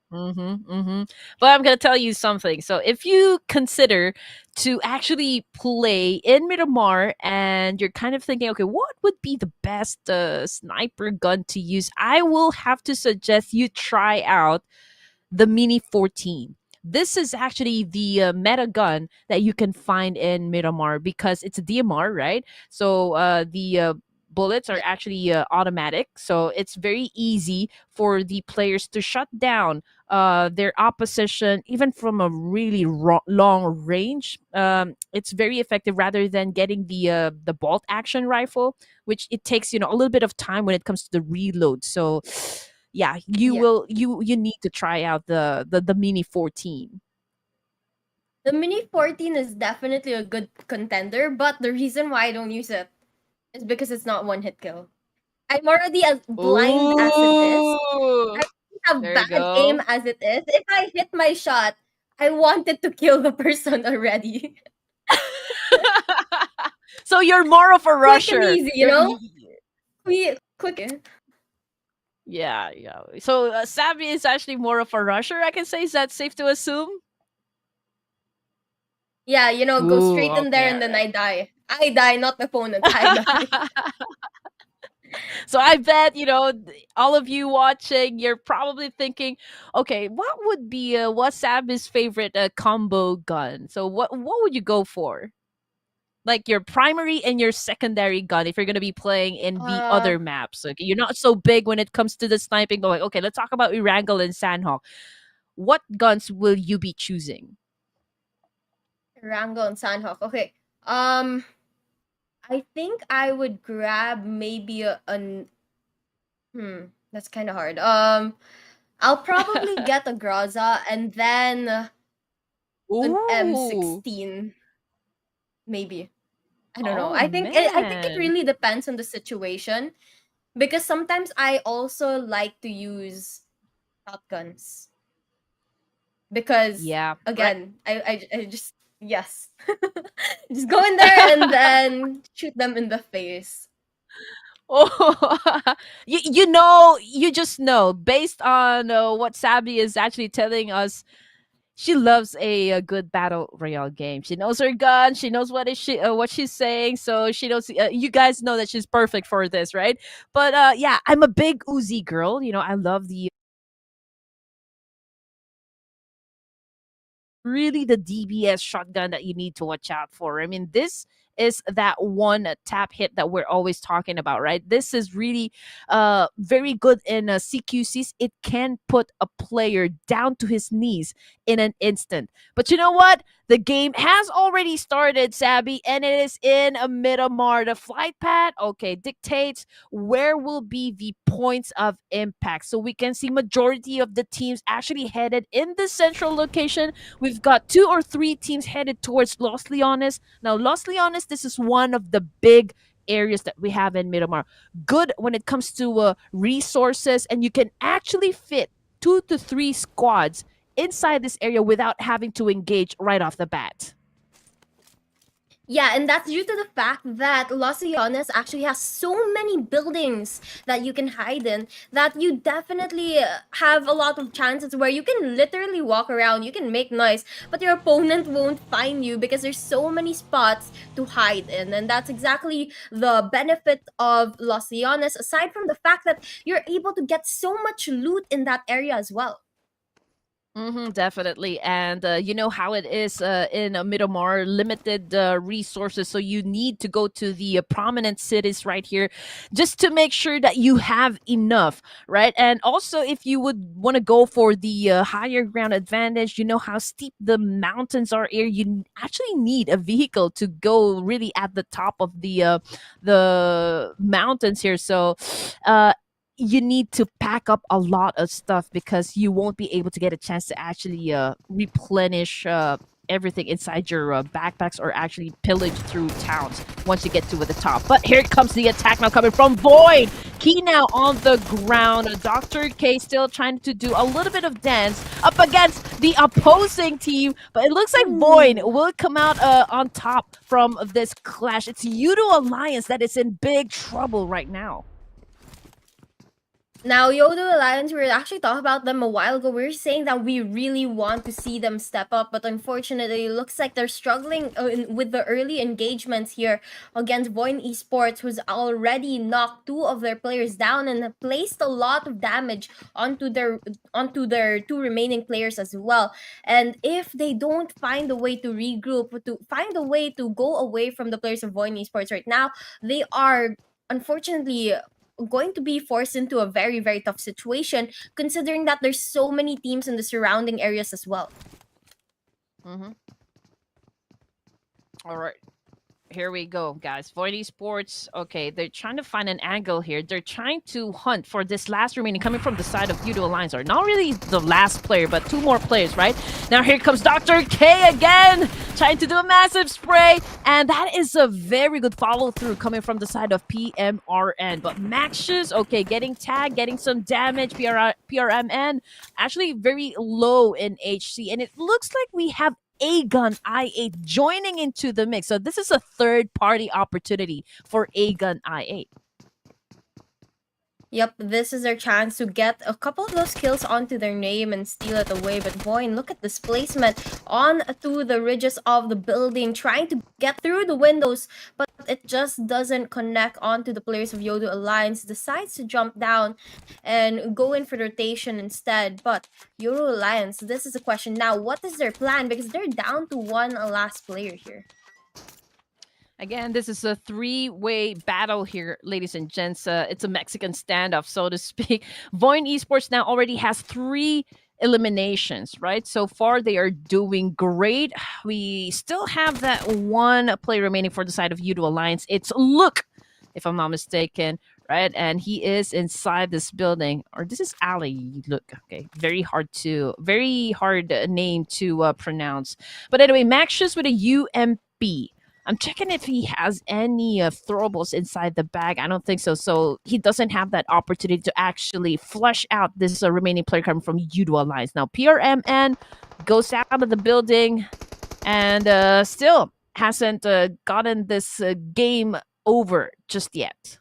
But I'm gonna tell you something. So if you consider to actually play in Miramar, and you're kind of thinking, okay, what would be the best sniper gun to use? I will have to suggest you try out the Mini 14. This is actually the meta gun that you can find in Miramar, because it's a DMR, right? So the bullets are Yeah. actually automatic. So it's very easy for the players to shut down their opposition, even from a really long range. It's very effective, rather than getting the bolt action rifle, which it takes a little bit of time when it comes to the reload. So yeah, Yeah. you need to try out the Mini 14. The Mini 14 is definitely a good contender, but the reason why I don't use it is because it's not one hit kill. I'm already as blind as it is. Ooh, I have there you bad aim go. as it is. If I hit my shot, I wanted to kill the person already. So you're more of a Quick and rusher. easy, quick. Yeah, yeah. So Savvy is actually more of a rusher, I can say. Is that safe to assume? Yeah, go Ooh, straight in there okay, and then all I die. I die, not the opponent. I die. right. So I bet, all of you watching, you're probably thinking, okay, what would be what's Savvy's favorite combo gun? So what would you go for? Like your primary and your secondary gun, if you're going to be playing in the Uh, other maps. Okay, you're not so big when it comes to the sniping. Going, okay, let's talk about Erangel and Sanhok. what guns will you be choosing? Erangel and Sanhok. Okay. I think I would grab maybe an that's kind of hard. I'll probably get a Graza and then an Ooh. M16 maybe. I don't know. Oh I think it man. really depends on the situation because sometimes I also like to use shotguns because Yeah. Right. again, I just yes. Just go in there and then shoot them in the face. Oh, you just know based on what Sabi is actually telling us. She loves a good battle royale game. She knows her gun. She knows what she's saying. So she knows. You guys know that she's perfect for this, right? But yeah, I'm a big Uzi girl. I love the really the DBS shotgun that you need to watch out for. I mean, this is that one tap hit that we're always talking about, right? This is really very good in CQCs. It can put a player down to his knees in an instant. But you know what? The game has already started, Sabby, and it is in a Miramar. The flight path, okay, dictates where will be the points of impact. So we can see majority of the teams actually headed in the central location. We've got 2 or 3 teams headed towards Los Leones. Now, Los Leones, this is one of the big areas that we have in Miramar. Good when it comes to resources, and you can actually fit 2 to 3 squads inside this area without having to engage right off the bat. Yeah, and that's due to the fact that Los Leones actually has so many buildings that you can hide in that you definitely have a lot of chances where you can literally walk around, you can make noise, but your opponent won't find you because there's so many spots to hide in. And that's exactly the benefit of Los Leones, aside from the fact that you're able to get so much loot in that area as well. Definitely. And you know how it is in Miramar, limited resources. So you need to go to the prominent cities right here just to make sure that you have enough, right? And also, if you would want to go for the higher ground advantage, you know how steep the mountains are here. You actually need a vehicle to go really at the top of the mountains here. So you need to pack up a lot of stuff because you won't be able to get a chance to actually replenish everything inside your backpacks or actually pillage through towns once you get to the top. But here comes the attack now coming from Voin. Key now on the ground. Dr. K still trying to do a little bit of dance up against the opposing team. But it looks like Voin will come out on top from this clash. It's Yoodo Alliance that is in big trouble right now. Now, Yoodo Alliance, we were actually talking about them a while ago. We were saying that we really want to see them step up, but unfortunately, it looks like they're struggling with the early engagements here against Voin Esports, who's already knocked 2 of their players down and have placed a lot of damage onto their 2 remaining players as well. And if they don't find a way to regroup, to find a way to go away from the players of Voin Esports right now, they are unfortunately going to be forced into a very, very tough situation, considering that there's so many teams in the surrounding areas as well. Mm-hmm. All right. Here we go, guys. Voin Esports, okay, they're trying to find an angle here. They're trying to hunt for this last remaining coming from the side of Yoodo Alliance. Or not really the last player, but 2 more players, right? Now here comes Dr. K again, trying to do a massive spray. And that is a very good follow-through coming from the side of PMRN. But Max's, okay, getting tagged, getting some damage. PRMN, actually very low in HC. And it looks like we have A-Gun I8 joining into the mix. So this is a third-party opportunity for A-Gun I8. Yep, this is their chance to get a couple of those kills onto their name and steal it away. But Voin, look at this placement on to the ridges of the building, trying to get through the windows, but it just doesn't connect onto the players of Yoodo Alliance. Decides to jump down and go in for rotation instead. But Yoodo Alliance, this is a question now. What is their plan? Because they're down to one last player here. Again, this is a 3-way battle here, ladies and gents. It's a Mexican standoff, so to speak. Voin Esports now already has 3 eliminations, right? So far, they are doing great. We still have that one play remaining for the side of Yoodo Alliance. It's Look, if I'm not mistaken, right? And he is inside this building, or this is Ali. Look, okay, very hard name to pronounce. But anyway, Maxius with a UMP. I'm checking if he has any throwables inside the bag. I don't think so. So he doesn't have that opportunity to actually flush out this remaining player coming from Yoodo Alliance. Now, PRMN goes out of the building and still hasn't gotten this game over just yet.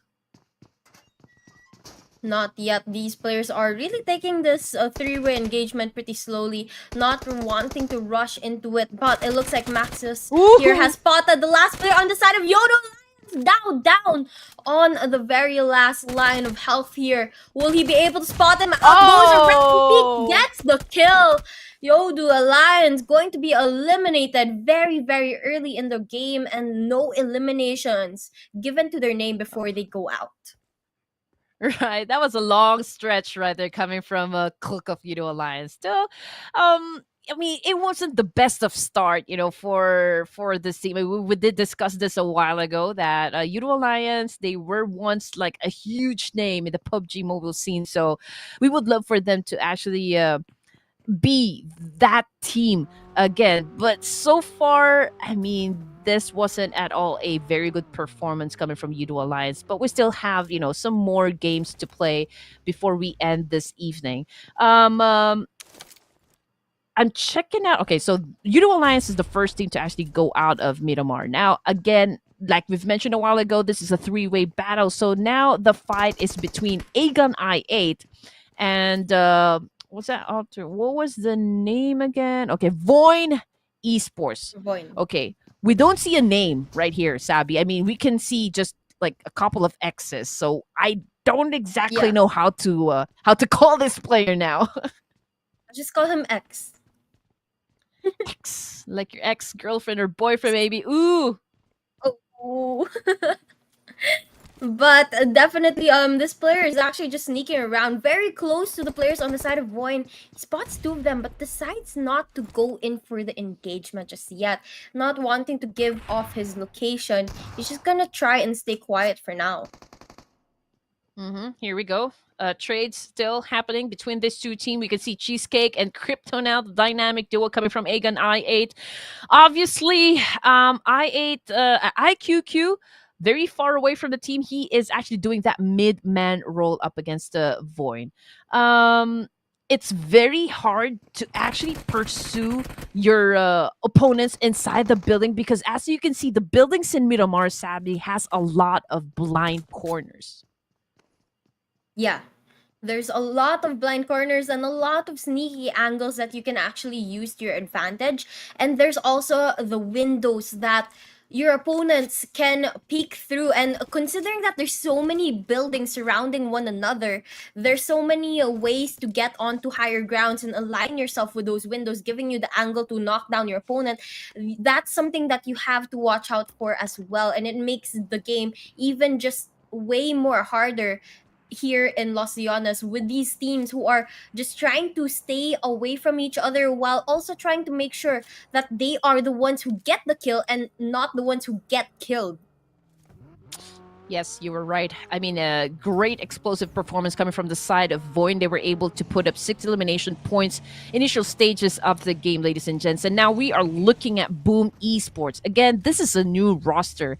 Not yet. These players are really taking this three-way engagement pretty slowly, not wanting to rush into it. But it looks like Maxus here has spotted the last player on the side of Yoodo Alliance. Down on the very last line of health here. Will he be able to spot him? Up goes around. He gets the kill. Yoodo Alliance going to be eliminated very, very early in the game, and no eliminations given to their name before they go out. Right, that was a long stretch right there coming from a Cook of Yoodo Alliance. Still, I mean, it wasn't the best of start, for this team. We did discuss this a while ago that Yoodo Alliance, they were once like a huge name in the PUBG mobile scene. So we would love for them to actually be that team again. But so far, I mean, this wasn't at all a very good performance coming from Yoodo Alliance. But we still have, some more games to play before we end this evening. I'm checking out. Okay, so Yoodo Alliance is the first team to actually go out of Miramar. Now, again, like we've mentioned a while ago, this is a three-way battle. So now the fight is between Aegon I8 and what's that alter? What was the name again? Okay, Voin Esports. Voin. Okay, we don't see a name right here, Sabi. I mean, we can see just like a couple of X's. So I don't exactly know how to call this player now. Just call him X. X, like your ex-girlfriend or boyfriend, maybe. Ooh. Oh. But definitely, this player is actually just sneaking around very close to the players on the side of Voin. He spots two of them, but decides not to go in for the engagement just yet. Not wanting to give off his location. He's just gonna try and stay quiet for now. Here we go. Trades still happening between these two teams. We can see Cheesecake and Crypto now, the dynamic duo coming from Aegon I8. Obviously, I8, IQQ, very far away from the team. He is actually doing that mid-man roll up against Voin. It's very hard to actually pursue your opponents inside the building because, as you can see, the buildings in Miramar sadly has a lot of blind corners. Yeah. There's a lot of blind corners and a lot of sneaky angles that you can actually use to your advantage. And there's also the windows that your opponents can peek through. And considering that there's so many buildings surrounding one another, there's so many ways to get onto higher grounds and align yourself with those windows, giving you the angle to knock down your opponent. That's something that you have to watch out for as well. And it makes the game even just way more harder here in Los Leones with these teams who are just trying to stay away from each other while also trying to make sure that they are the ones who get the kill and not the ones who get killed. Yes, you were right. I mean, a great explosive performance coming from the side of Voin. They were able to put up 6 elimination points, initial stages of the game, ladies and gents. And now we are looking at Boom Esports. Again, this is a new roster.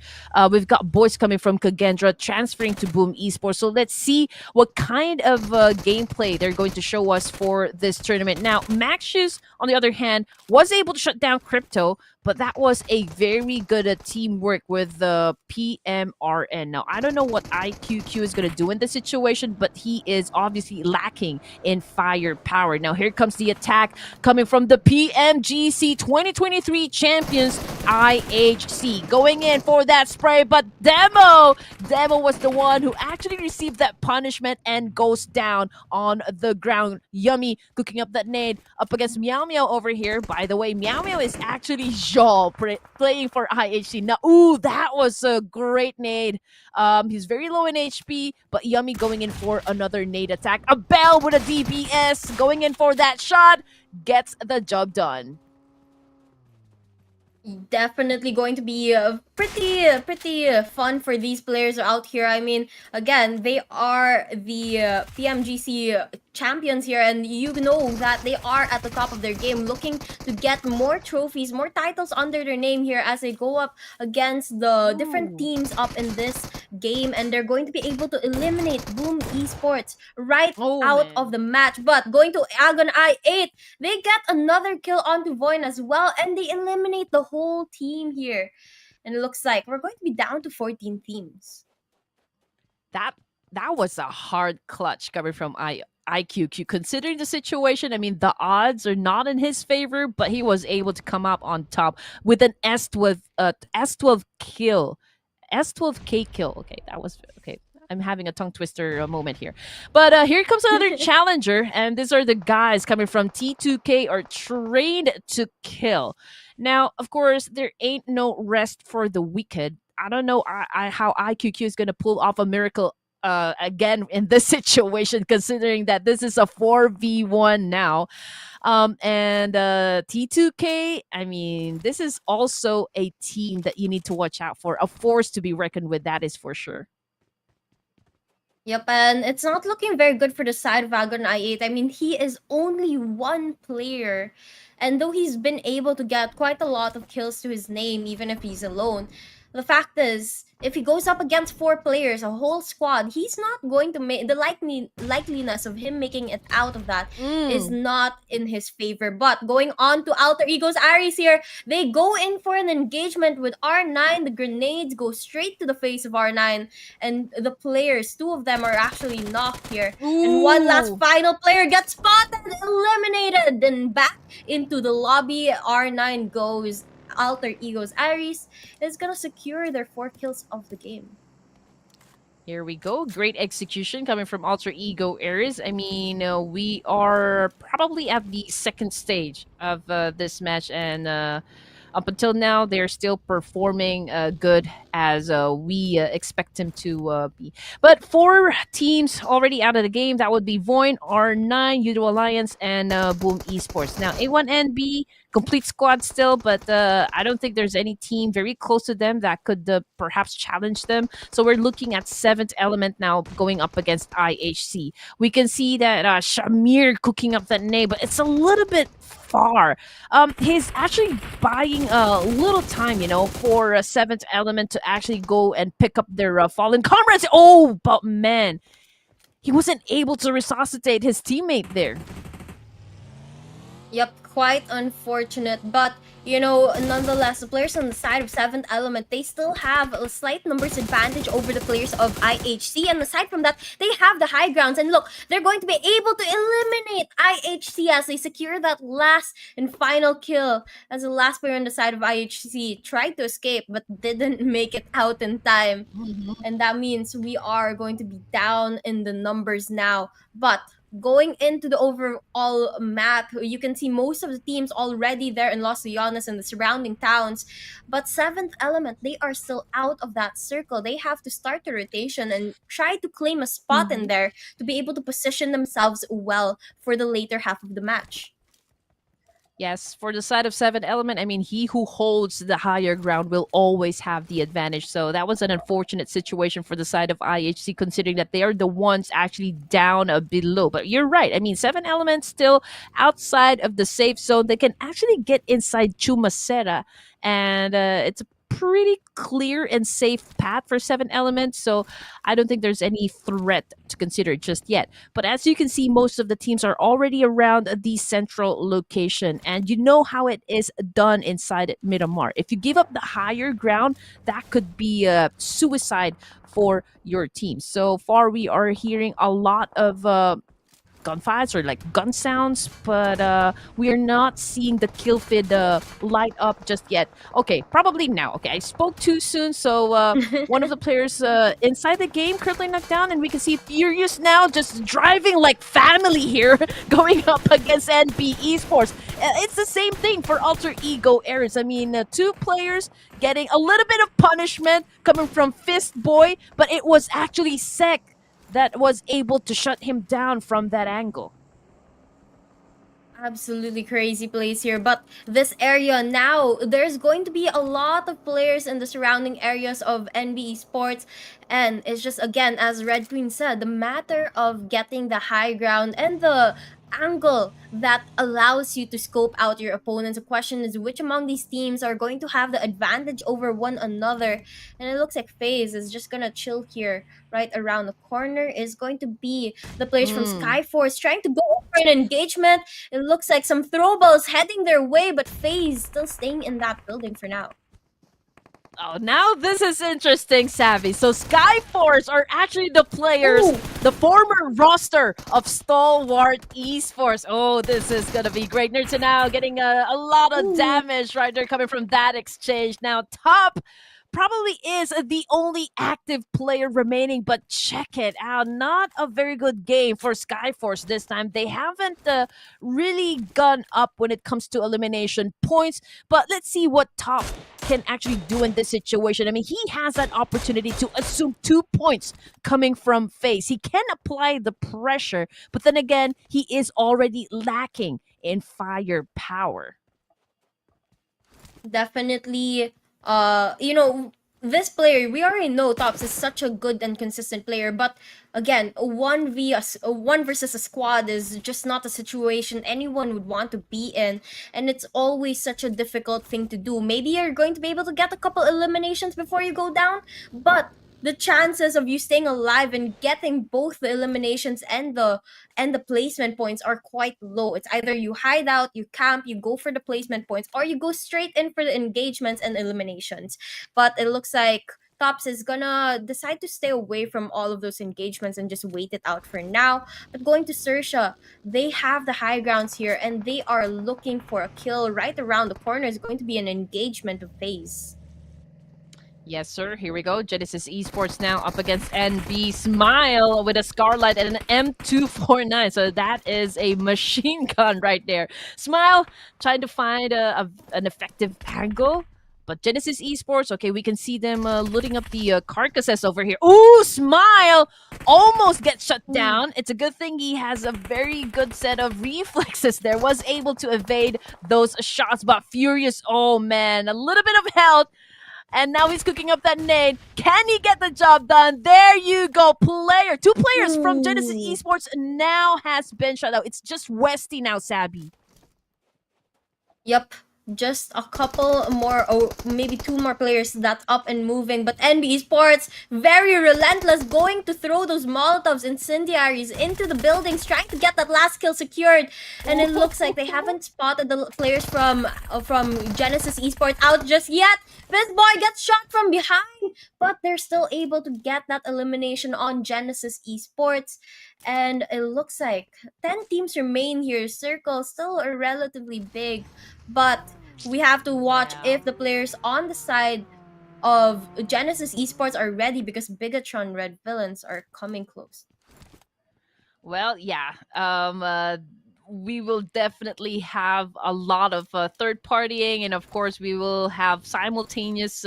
We've got boys coming from Kagendra transferring to Boom Esports. So let's see what kind of gameplay they're going to show us for this tournament. Now, Maxius, on the other hand, was able to shut down Crypto, but that was a very good teamwork with the PMRN. Now, I don't know what IQQ is going to do in this situation, but he is obviously lacking in firepower. Now, here comes the attack coming from the PMGC 2023 champions, IHC. Going in for that spray, but Demo was the one who actually received that punishment and goes down on the ground. Yummy cooking up that nade up against Meow Meow over here. By the way, Meow Meow is actually Erangel playing for IHC. Now, ooh, that was a great nade. He's very low in HP, but Yummy going in for another nade attack. A Bell with a DBS going in for that shot gets the job done. Definitely going to be pretty fun for these players out here. I mean, again, they are the PMGC champions here, and you know that they are at the top of their game, looking to get more trophies, more titles under their name here as they go up against the different Ooh. teams up in this game, and they're going to be able to eliminate Voin Esports right Oh, out man. of the match. But going to Agon I8, they get another kill onto Voin as well, and they eliminate the whole team here. And it looks like we're going to be down to 14 teams. That was a hard clutch coming from IQQ. Considering the situation, I mean, the odds are not in his favor, but he was able to come up on top with an S12 kill. S12K kill. Okay, that was okay. I'm having a tongue twister moment here. But here comes another challenger, and these are the guys coming from T2K are trained to kill. Now, of course, there ain't no rest for the wicked. I don't know how IQQ is going to pull off a miracle again in this situation, considering that this is a 4v1 now. And T2K, I mean, this is also a team that you need to watch out for. A force to be reckoned with, that is for sure. Yep, and it's not looking very good for the side of Agon I8. I mean, he is only one player. And though he's been able to get quite a lot of kills to his name, even if he's alone, the fact is, if he goes up against 4 players, a whole squad, he's not going to make the likeliness of him making it out of that is not in his favor. But going on to Alter Ego's Aries here, they go in for an engagement with R9. The grenades go straight to the face of R9, and the players, 2 of them are actually knocked here. And one last Ooh. final player gets spotted, eliminated, and back into the lobby. R9 goes. Alter Ego's Aries is gonna secure their 4 kills of the game. Here we go. Great execution coming from Alter Ego Ares. I mean, we are probably at the second stage of this match, and up until now, they're still performing good as we expect them to be. But 4 teams already out of the game. That would be Voin, R9, Yoodo Alliance, and Voin Esports. Now, A1NB, complete squad still, but I don't think there's any team very close to them that could perhaps challenge them. So we're looking at 7th Element now going up against IHC. We can see that Shamir cooking up that nade, but it's a little bit far. He's actually buying a little time, for a 7th Element to actually go and pick up their fallen comrades. Oh, but man, he wasn't able to resuscitate his teammate there. Yep, quite unfortunate. But, nonetheless, the players on the side of 7th Element, they still have a slight numbers advantage over the players of IHC. And aside from that, they have the high grounds. And look, they're going to be able to eliminate IHC as they secure that last and final kill. As the last player on the side of IHC tried to escape, but didn't make it out in time. And that means we are going to be down in the numbers now. But going into the overall map, you can see most of the teams already there in Los Llanos and the surrounding towns. But 7th Element, they are still out of that circle. They have to start the rotation and try to claim a spot in there to be able to position themselves well for the later half of the match. Yes, for the side of 7th Element, I mean, he who holds the higher ground will always have the advantage. So that was an unfortunate situation for the side of IHC, considering that they are the ones actually down below. But you're right. I mean, 7th Element still outside of the safe zone. They can actually get inside Chumacera, and it's a pretty clear and safe path for 7th Element, so I don't think there's any threat to consider just yet. But as you can see, most of the teams are already around the central location, and you know how it is done inside Miramar. If you give up the higher ground, that could be a suicide for your team. So far, we are hearing a lot of gunfights or like gun sounds, but we are not seeing the kill feed light up just yet. Okay, probably now. Okay, I spoke too soon, so one of the players inside the game currently knocked down, and we can see Furious now just driving like family here, going up against NB Esports. It's the same thing for Alter Ego Ares. I mean, two players getting a little bit of punishment coming from Fist Boy, but it was actually Sek that was able to shut him down from that angle. Absolutely crazy place here, but this area now, there's going to be a lot of players in the surrounding areas of NB Sports, and it's just, again, as Red Queen said, the matter of getting the high ground and the angle that allows you to scope out your opponents. The question is which among these teams are going to have the advantage over one another, and it looks like FaZe is just gonna chill here right around the corner. Is going to be the players from Skyforce trying to go for an engagement. It looks like some throw balls heading their way, but FaZe still staying in that building for now. Oh, now this is interesting, Savvy. So Skyforce are actually the players, Ooh. the former roster of Stalwart Esports. Oh, this is gonna be great. Nerds now getting a lot of damage right there coming from that exchange. Now top probably is the only active player remaining, but check it out. Not a very good game for Skyforce this time. They haven't really gone up when it comes to elimination points, but let's see what top can actually do in this situation. I mean, he has that opportunity to assume 2 points coming from FaZe. He can apply the pressure, but then again, he is already lacking in firepower. Definitely, this player, we already know Tops is such a good and consistent player, but again, one versus a squad is just not a situation anyone would want to be in, and it's always such a difficult thing to do. Maybe you're going to be able to get a couple eliminations before you go down, but the chances of you staying alive and getting both the eliminations and the placement points are quite low. It's either you hide out, you camp, you go for the placement points, or you go straight in for the engagements and eliminations. But it looks like Tops is gonna decide to stay away from all of those engagements and just wait it out for now. But going to XERXIA, they have the high grounds here, and they are looking for a kill right around the corner. Is going to be an engagement of FaZe. Yes, sir. Here we go. Genesis Esports now up against NB Smile with a Scarlet and an M249. So that is a machine gun right there. Smile trying to find an effective angle. But Genesis Esports, okay, we can see them looting up the carcasses over here. Ooh, Smile almost gets shut down. It's a good thing he has a very good set of reflexes there. Was able to evade those shots. But Furious, oh man, a little bit of health. And now he's cooking up that nade. Can he get the job done? There you go, player. 2 players from Genesis Esports now has been shut out. It's just Westy now, Sabi. Yep, just a couple more, or maybe 2 more players that's up and moving. But NB Esports, very relentless, going to throw those Molotovs, incendiaries into the buildings, trying to get that last kill secured. And it looks like they haven't spotted the players from Genesis Esports out just yet. This boy gets shot from behind, but they're still able to get that elimination on Genesis Esports. And it looks like 10 teams remain here. Circle still are relatively big, but we have to watch if the players on the side of Genesis Esports are ready, because Bigetron Red Villains are coming close. Well, yeah. We will definitely have a lot of third partying, and of course we will have simultaneous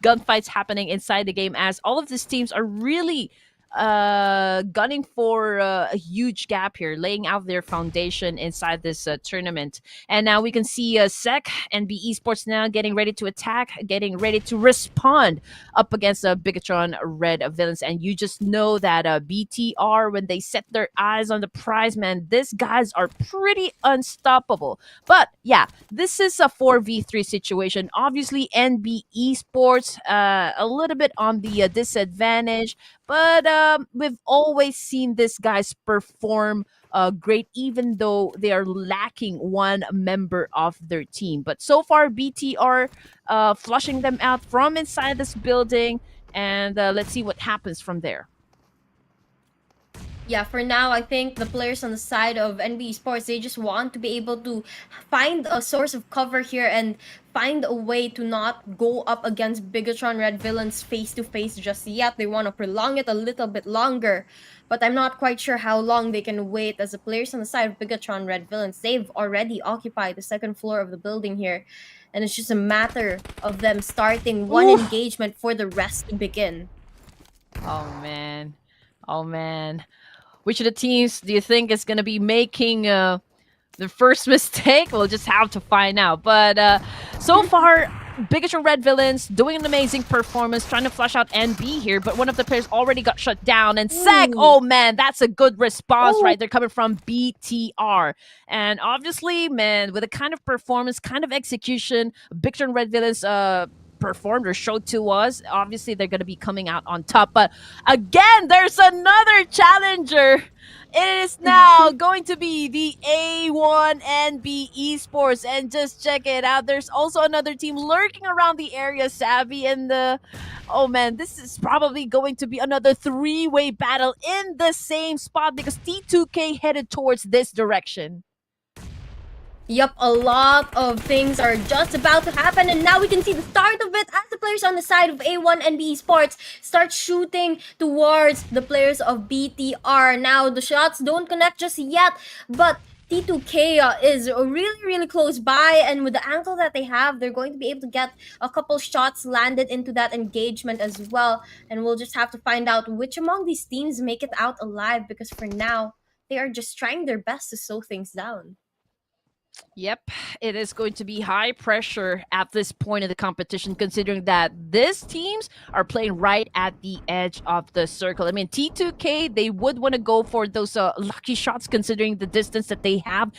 gunfights happening inside the game, as all of these teams are really gunning for a huge gap here, laying out their foundation inside this tournament. And now we can see Sek and B Esports now getting ready to attack, getting ready to respond up against Bigetron Red Villains. And you just know that BTR, when they set their eyes on the prize, man, these guys are pretty unstoppable. But yeah, this is a 4v3 situation. Obviously, NB Esports a little bit on the disadvantage, but we've always seen these guys perform great, even though they are lacking one member of their team. But so far, BTR flushing them out from inside this building, and let's see what happens from there. Yeah, for now, I think the players on the side of NB Esports, they just want to be able to find a source of cover here and find a way to not go up against Bigetron Red Villains face to face just yet. They want to prolong it a little bit longer, but I'm not quite sure how long they can wait, as the players on the side of Bigetron Red Villains, they've already occupied the second floor of the building here, and it's just a matter of them starting one Oof. engagement for the rest to begin. Oh man. Oh man. Which of the teams do you think is going to be making the first mistake? We'll just have to find out. But so far, Bigetron Red Villains doing an amazing performance, trying to flush out NB here, but one of the players already got shut down. And Seg, oh man, that's a good response, right? They're coming from BTR. And obviously, man, with a kind of performance, kind of execution, Bigetron Red Villains performed or showed to us, obviously they're going to be coming out on top. But again, there's another challenger. It is now going to be the A1NB Esports, and just check it out. There's also another team lurking around the area, Savvy, and oh man, this is probably going to be another three-way battle in the same spot because T2K headed towards this direction. Yup, a lot of things are just about to happen, and now we can see the start of it as the players on the side of A1 and B Sports start shooting towards the players of BTR. Now, the shots don't connect just yet, but T2K is really, really close by, and with the angle that they have, they're going to be able to get a couple shots landed into that engagement as well, and we'll just have to find out which among these teams make it out alive, because for now, they are just trying their best to slow things down. Yep, it is going to be high pressure at this point in the competition, considering that these teams are playing right at the edge of the circle. I mean, T2K, they would want to go for those lucky shots, considering the distance that they have,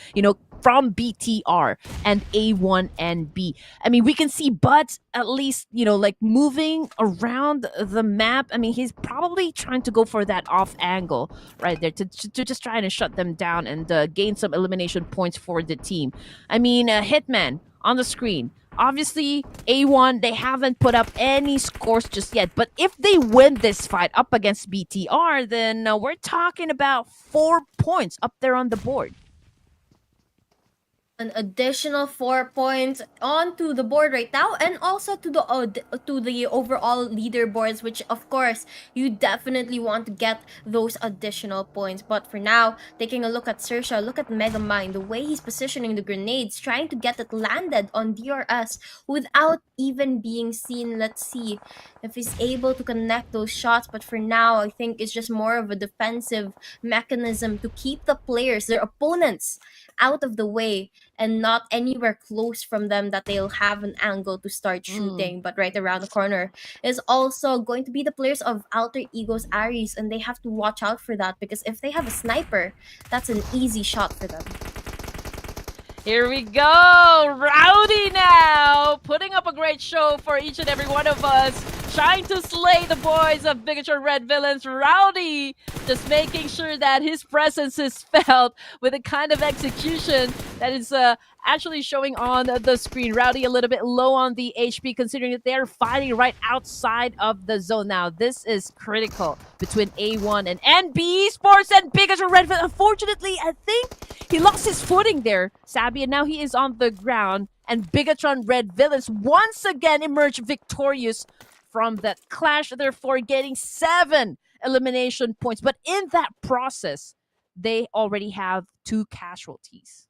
from BTR and A1NB. I mean, we can see Bud at least, moving around the map. I mean, he's probably trying to go for that off angle right there to just try and shut them down and gain some elimination points for the team. I mean, Hitman on the screen. Obviously, A1, they haven't put up any scores just yet. But if they win this fight up against BTR, then we're talking about 4 points up there on the board. An additional 4 points onto the board right now, and also to the overall leaderboards, which of course you definitely want to get those additional points. But for now, taking a look at XERXIA, look at Megamind, the way he's positioning the grenades, trying to get it landed on DRS without even being seen. Let's see if he's able to connect those shots, but for now I think it's just more of a defensive mechanism to keep the players, their opponents, out of the way and not anywhere close from them that they'll have an angle to start shooting. But right around the corner is also going to be the players of Alter Ego's Ares, and they have to watch out for that, because if they have a sniper, that's an easy shot for them. Here we go! Rowdy now! Putting up a great show for each and every one of us. Trying to slay the boys of Bigetron Red Villains. Rowdy just making sure that his presence is felt with a kind of execution that is actually showing on the screen. Rowdy a little bit low on the HP, considering that they're fighting right outside of the zone. Now, this is critical between A1 and NB Esports and Bigetron Red Villains. Unfortunately, I think he lost his footing there, Sabby, and now he is on the ground. And Bigetron Red Villains once again emerge victorious from that clash, therefore getting 7 elimination points. But in that process, they already have 2 casualties.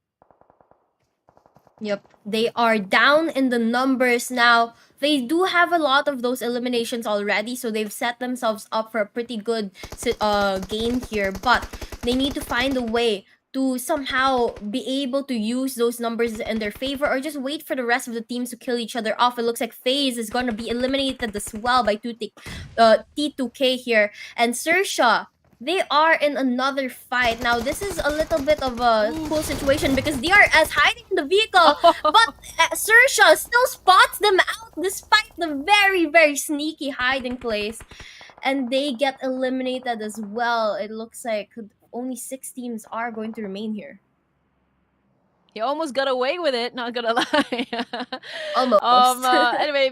Yep, they are down in the numbers now. They do have a lot of those eliminations already, so they've set themselves up for a pretty good game here. But they need to find a way to somehow be able to use those numbers in their favor, or just wait for the rest of the teams to kill each other off. It looks like FaZe is going to be eliminated as well by T2K here. And XERXIA, they are in another fight. Now, this is a little bit of a cool situation because DRS hiding in the vehicle, but XERXIA still spots them out despite the very, very sneaky hiding place. And they get eliminated as well. It looks like only 6 teams are going to remain here. He almost got away with it, not gonna lie. Almost. Anyway,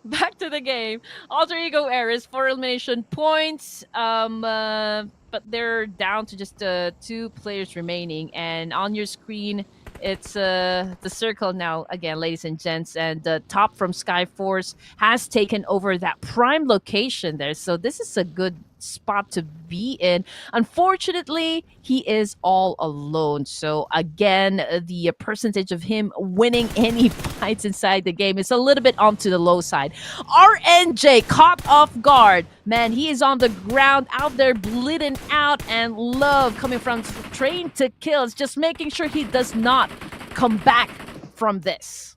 back to the game. Alter Ego Eris, 4 elimination points. But they're down to just 2 players remaining, and on your screen, it's the circle now again, ladies and gents, and the top from Skyforce has taken over that prime location there. So this is a good spot to be in. Unfortunately, he is all alone. So again, the percentage of him winning any fights inside the game is a little bit onto the low side. RNJ caught off guard. Man, he is on the ground out there bleeding out, and love coming from train to kills, just making sure he does not come back from this.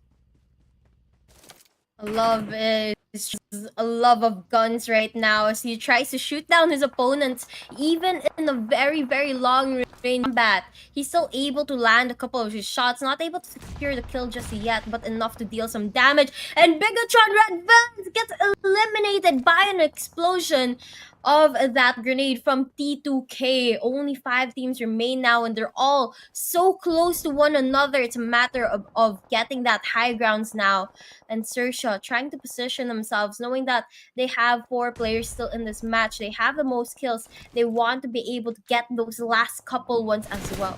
Love is just a love of guns right now as he tries to shoot down his opponents even in a very, very long range combat. He's still able to land a couple of his shots, not able to secure the kill just yet, but enough to deal some damage. And Bigetron Red Villains gets eliminated by an explosion of that grenade from T2K. Only 5 teams remain now, and they're all so close to one another. It's a matter of getting that high grounds now. And XERXIA trying to position themselves, knowing that they have 4 players still in this match. They have the most kills. They want to be able to get those last couple ones as well.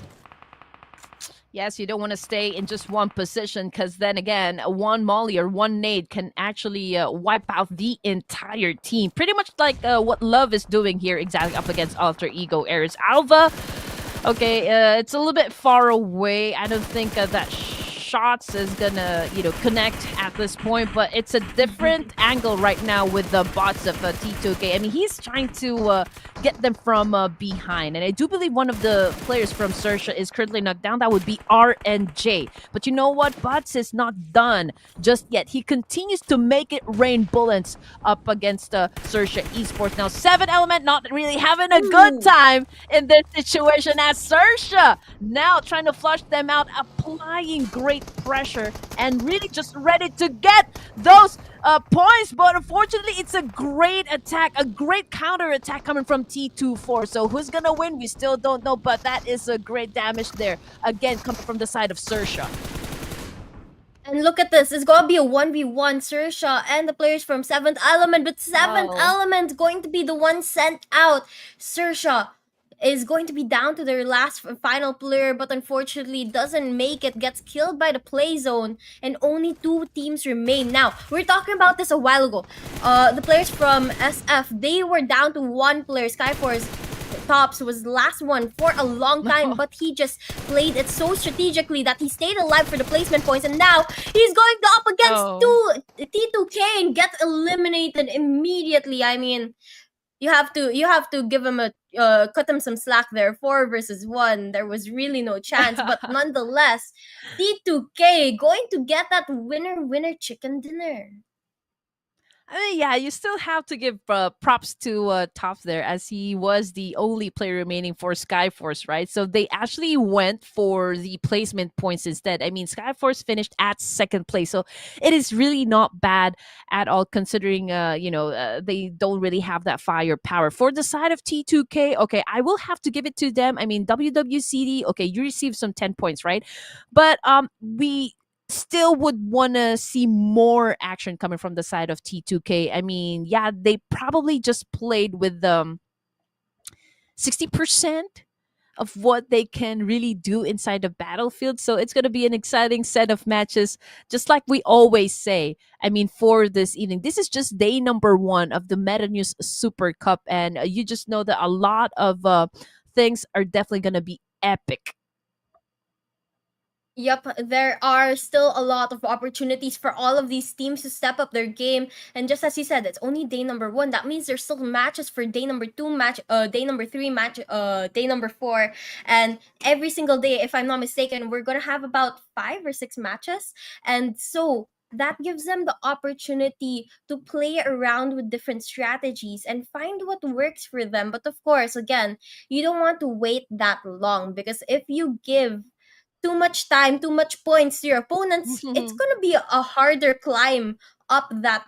Yes, you don't want to stay in just one position, because then again, one molly or one nade can actually wipe out the entire team. Pretty much like what Love is doing here, exactly up against Alter Ego Eris. Alva, okay, it's a little bit far away. I don't think that shots is gonna connect at this point, but it's a different angle right now with the bots of T2K. I mean, he's trying to get them from behind, and I do believe one of the players from XERXIA is currently knocked down. That would be RNJ. But you know what, bots is not done just yet. He continues to make it rain bullets up against XERXIA Esports. Now 7 element not really having a good time in this situation, as XERXIA now trying to flush them out, applying great pressure and really just ready to get those points. But unfortunately, it's a great attack, a great counter attack coming from T24. So who's gonna win, we still don't know, but that is a great damage there, again coming from the side of XERXIA. And look at this. It's gonna be a 1v1, XERXIA and the players from 7th Element, but 7th Wow. Element going to be the one sent out. XERXIA is going to be down to their last final player, but unfortunately doesn't make it, gets killed by the play zone, and only 2 teams remain. Now, we are talking about this a while ago. The players from SF, they were down to 1 player. Skyforce Tops was the last one for a long time, but he just played it so strategically that he stayed alive for the placement points, and now he's going to up against T2K and gets eliminated immediately. I mean, you have to give him a cut him some slack there. 4 versus 1, there was really no chance, but nonetheless, T2K going to get that winner chicken dinner. I mean, yeah, you still have to give props to Top there, as he was the only player remaining for Skyforce, right? So they actually went for the placement points instead. I mean, Skyforce finished at 2nd place, so it is really not bad at all, considering they don't really have that firepower. For the side of T2K, okay, I will have to give it to them. I mean, WWCD, okay, you received some 10 points, right? But we still would want to see more action coming from the side of T2K. I mean, yeah, they probably just played with 60% of what they can really do inside the battlefield. So it's going to be an exciting set of matches, just like we always say. I mean, for this evening, this is just day number 1 of the Meta News Super Cup, and you just know that a lot of things are definitely going to be epic. Yep, there are still a lot of opportunities for all of these teams to step up their game. And just as you said, it's only day number 1. That means there's still matches for day number 2, day number 3, day number 4. And every single day, if I'm not mistaken, we're gonna have about 5 or 6 matches. And so that gives them the opportunity to play around with different strategies and find what works for them. But of course, again, you don't want to wait that long, because if you give too much time, too much points to your opponents, it's gonna be a harder climb up that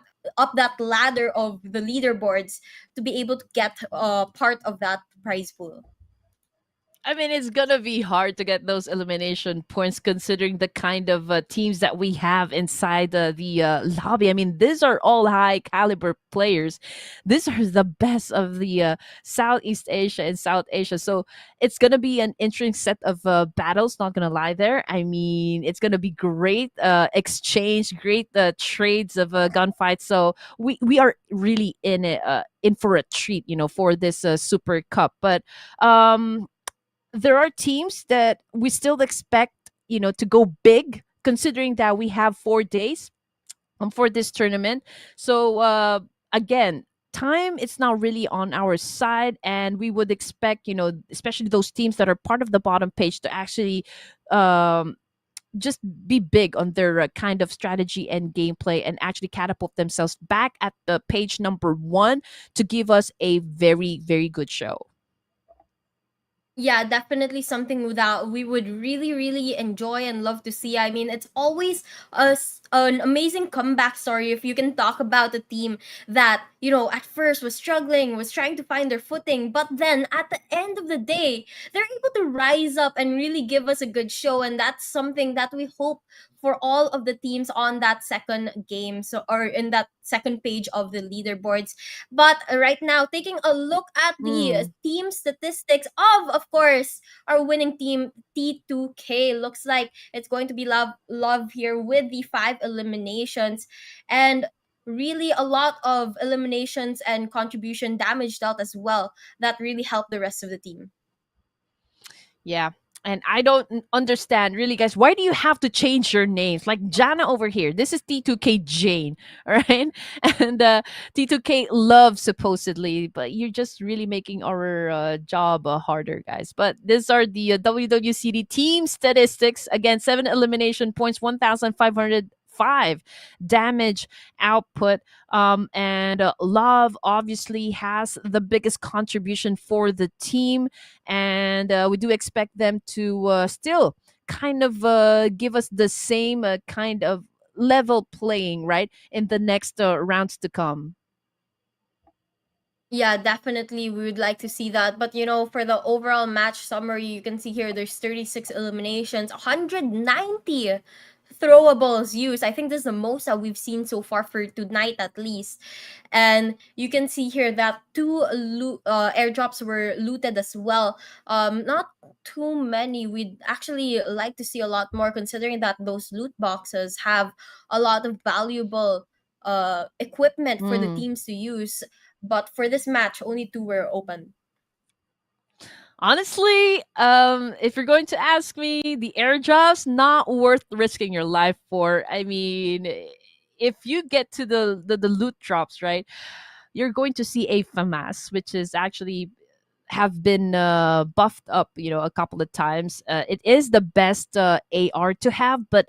ladder of the leaderboards to be able to get part of that prize pool. I mean, it's gonna be hard to get those elimination points considering the kind of teams that we have inside the lobby. I mean, these are all high caliber players. These are the best of the Southeast Asia and South Asia. So it's gonna be an interesting set of battles. Not gonna lie, there. I mean, it's gonna be great exchange, great trades of gunfights. So we are really in it. In for a treat, for this Super Cup. But there are teams that we still expect, to go big, considering that we have 4 days for this tournament. So again, time it's not really on our side, and we would expect, especially those teams that are part of the bottom page to actually um, just be big on their kind of strategy and gameplay and actually catapult themselves back at the page number one to give us a very, very good show. Yeah, definitely something that we would really, really enjoy and love to see. I mean, it's always an amazing comeback story if you can talk about a team that, at first was struggling, was trying to find their footing, but then at the end of the day, they're able to rise up and really give us a good show. And that's something that we hope for all of the teams on that second game, so or in that second page of the leaderboards. But right now, taking a look at the Mm. team statistics of course, our winning team T2K. Looks like it's going to be love here with the 5 eliminations, and really a lot of eliminations and contribution damage dealt as well that really helped the rest of the team. Yeah. And I don't understand really, guys. Why do you have to change your names? Like Jana over here. This is T2K Jane, all right? And T2K Love, supposedly. But you're just really making our job harder, guys. But these are the WWCD team statistics. Again, 7 elimination points, 1,505 damage output. And Love obviously has the biggest contribution for the team, and we do expect them to still kind of give us the same kind of level playing, right, in the next rounds to come. Yeah, definitely. We would like to see that. But for the overall match summary, you can see here there's 36 eliminations, 190 throwables used. I think this is the most that we've seen so far for tonight, at least. And you can see here that two airdrops were looted as well. Not too many. We'd actually like to see a lot more, considering that those loot boxes have a lot of valuable equipment for the Mm. teams to use. But for this match, only two were open. Honestly, if you're going to ask me, the airdrops not worth risking your life for. I mean, if you get to the loot drops, right, you're going to see a FAMAS, which is actually have been buffed up, a couple of times. It is the best AR to have, but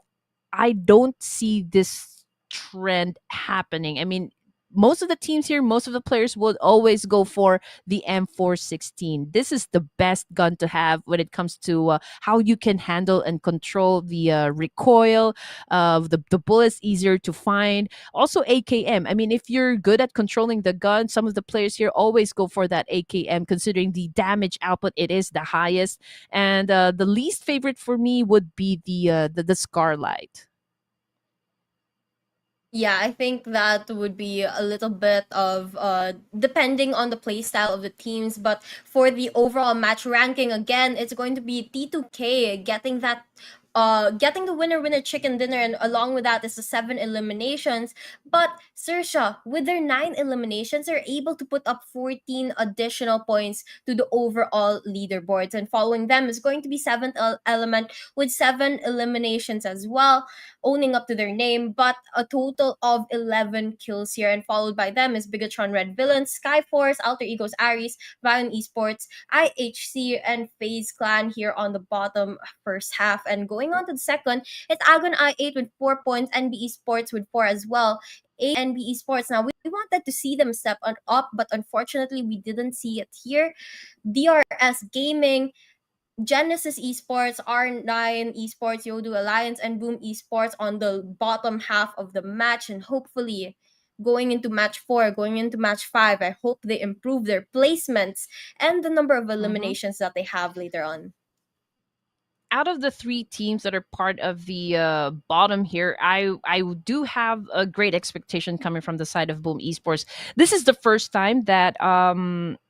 I don't see this trend happening. I mean, most of the teams here, most of the players would always go for the M416. This is the best gun to have when it comes to how you can handle and control the recoil. The bullets easier to find. Also AKM. I mean, if you're good at controlling the gun, some of the players here always go for that AKM, considering the damage output. It is the highest, and the least favorite for me would be the Scarlight. Yeah, I think that would be a little bit of depending on the play style of the teams, but for the overall match ranking, again, it's going to be T2K getting the winner chicken dinner, and along with that is the 7 eliminations. But Sersha, with their 9 eliminations, they're able to put up 14 additional points to the overall leaderboards, and following them is going to be Seventh Element with 7 eliminations as well, owning up to their name, but a total of 11 kills here. And followed by them is Bigetron Red Villains, Skyforce, Alter Egos Aries, Voin Esports, IHC, and FaZe Clan here on the bottom first half. And going on to the second, it's Agon I8 with 4 points, NBE Sports with 4 as well. NBE Sports. Now, we wanted to see them step up, but unfortunately, we didn't see it here. DRS Gaming, Genesis Esports, R9 Esports, Yoodo Alliance, and Boom Esports on the bottom half of the match. And hopefully, going into match 4, going into match 5. I hope they improve their placements and the number of Mhm. eliminations that they have later on. Out of the three teams that are part of the bottom here, I do have a great expectation coming from the side of Boom Esports. This is the first time that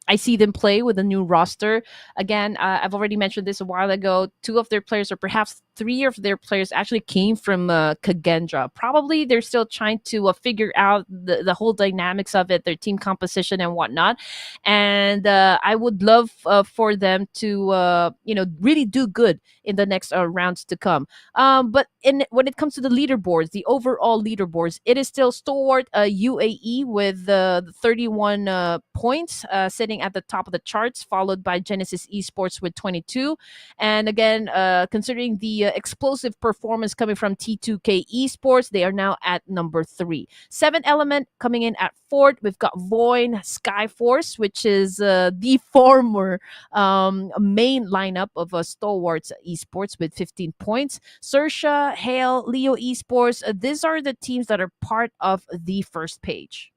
I see them play with a new roster. Again, I've already mentioned this a while ago. Two of their players, or perhaps three of their players, actually came from Kagendra. Probably they're still trying to figure out the whole dynamics of it, their team composition and whatnot. And I would love for them to, really do good in the next rounds to come. But when it comes to the leaderboards, the overall leaderboards, it is still Stalwart UAE with 31 points, sitting at the top of the charts, followed by Genesis Esports with 22. And again, considering the explosive performance coming from T2K Esports, they are now at number 3. 7 Element coming in at 4th. We've got Voin Skyforce, which is the former main lineup of Stalwarts Esports with 15 points. XERXIA, Hale, Leo Esports, these are the teams that are part of the first page.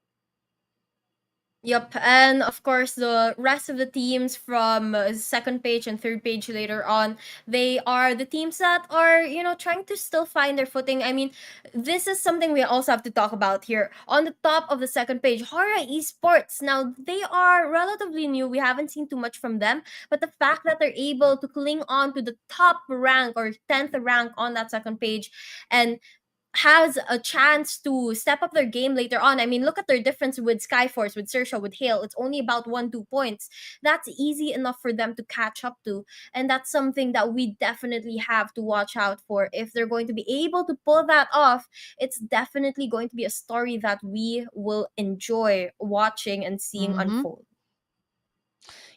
Yep, and of course the rest of the teams from second page and third page later on, they are the teams that are, trying to still find their footing. I mean, this is something we also have to talk about here. On the top of the second page, HORAA Esports. Now, they are relatively new. We haven't seen too much from them, but the fact that they're able to cling on to the top rank or 10th rank on that second page and has a chance to step up their game later on. I mean, look at their difference with Skyforce, with XERXIA, with Hale. It's only about 1-2 points. That's easy enough for them to catch up to. And that's something that we definitely have to watch out for. If they're going to be able to pull that off, it's definitely going to be a story that we will enjoy watching and seeing Mm-hmm. unfold.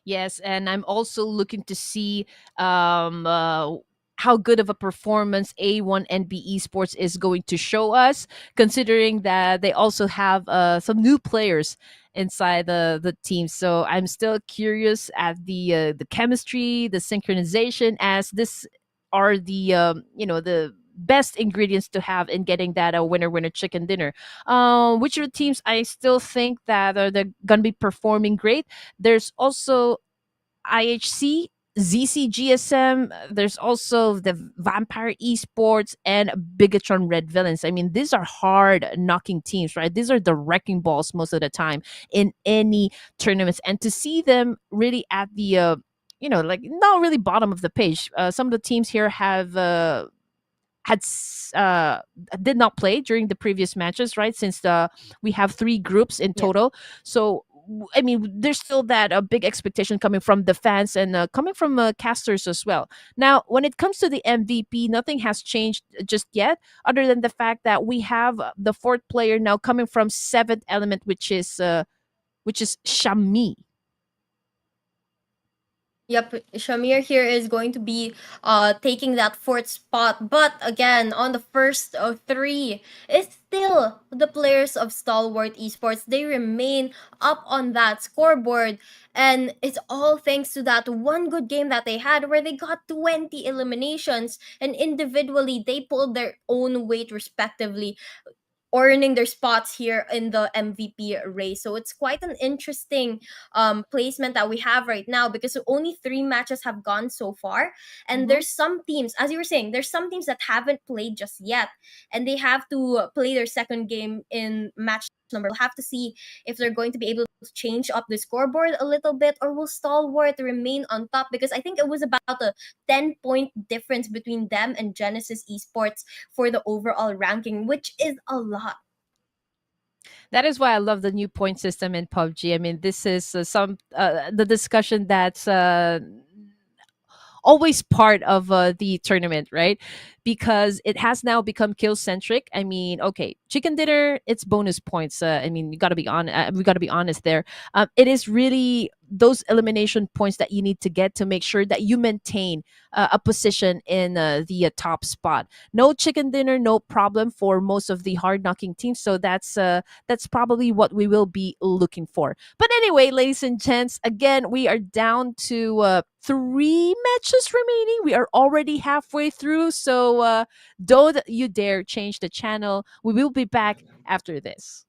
Yes, and I'm also looking to see um, uh, how good of a performance A1 NB Esports is going to show us, considering that they also have some new players inside the team. So I'm still curious at the chemistry, the synchronization, as this are the the best ingredients to have in getting that winner chicken dinner. Which are the teams I still think that they're gonna be performing great? There's also IHC, ZCGSM. There's also the Vampire Esports and Bigetron Red Villains. I mean, these are hard knocking teams, right? These are the wrecking balls most of the time in any tournaments. And to see them really at the, like not really bottom of the page. Some of the teams here have had did not play during the previous matches, right? Since we have 3 groups in Yeah. total, so I mean, there's still that big expectation coming from the fans and coming from casters as well. Now, when it comes to the MVP, nothing has changed just yet, other than the fact that we have the 4th player now coming from 7th Element, which is Shami. Yep, Shamir here is going to be taking that 4th spot. But again, on the first 3, it's still the players of Stalwart Esports. They remain up on that scoreboard. And it's all thanks to that one good game that they had where they got 20 eliminations. And individually, they pulled their own weight respectively, earning their spots here in the MVP race. So it's quite an interesting placement that we have right now because only 3 matches have gone so far. And Mm-hmm. there's some teams, as you were saying, there's some teams that haven't played just yet. And they have to play their second game in match number. We'll have to see if they're going to be able to change up the scoreboard a little bit or will Stalwart remain on top because I think it was about a 10-point difference between them and Genesis Esports for the overall ranking, which is a lot. That is why I love the new point system in PUBG. I mean, this is some the discussion that's always part of the tournament, right? Because it has now become kill centric. I mean, okay, chicken dinner, it's bonus points. I mean, you got to be on. We got to be honest there. It is really those elimination points that you need to get to make sure that you maintain a position in the top spot. No chicken dinner, no problem for most of the hard knocking teams. So that's probably what we will be looking for. But anyway, ladies and gents, again, we are down to 3 matches remaining. We are already halfway through, so don't you dare change the channel. We will be back after this.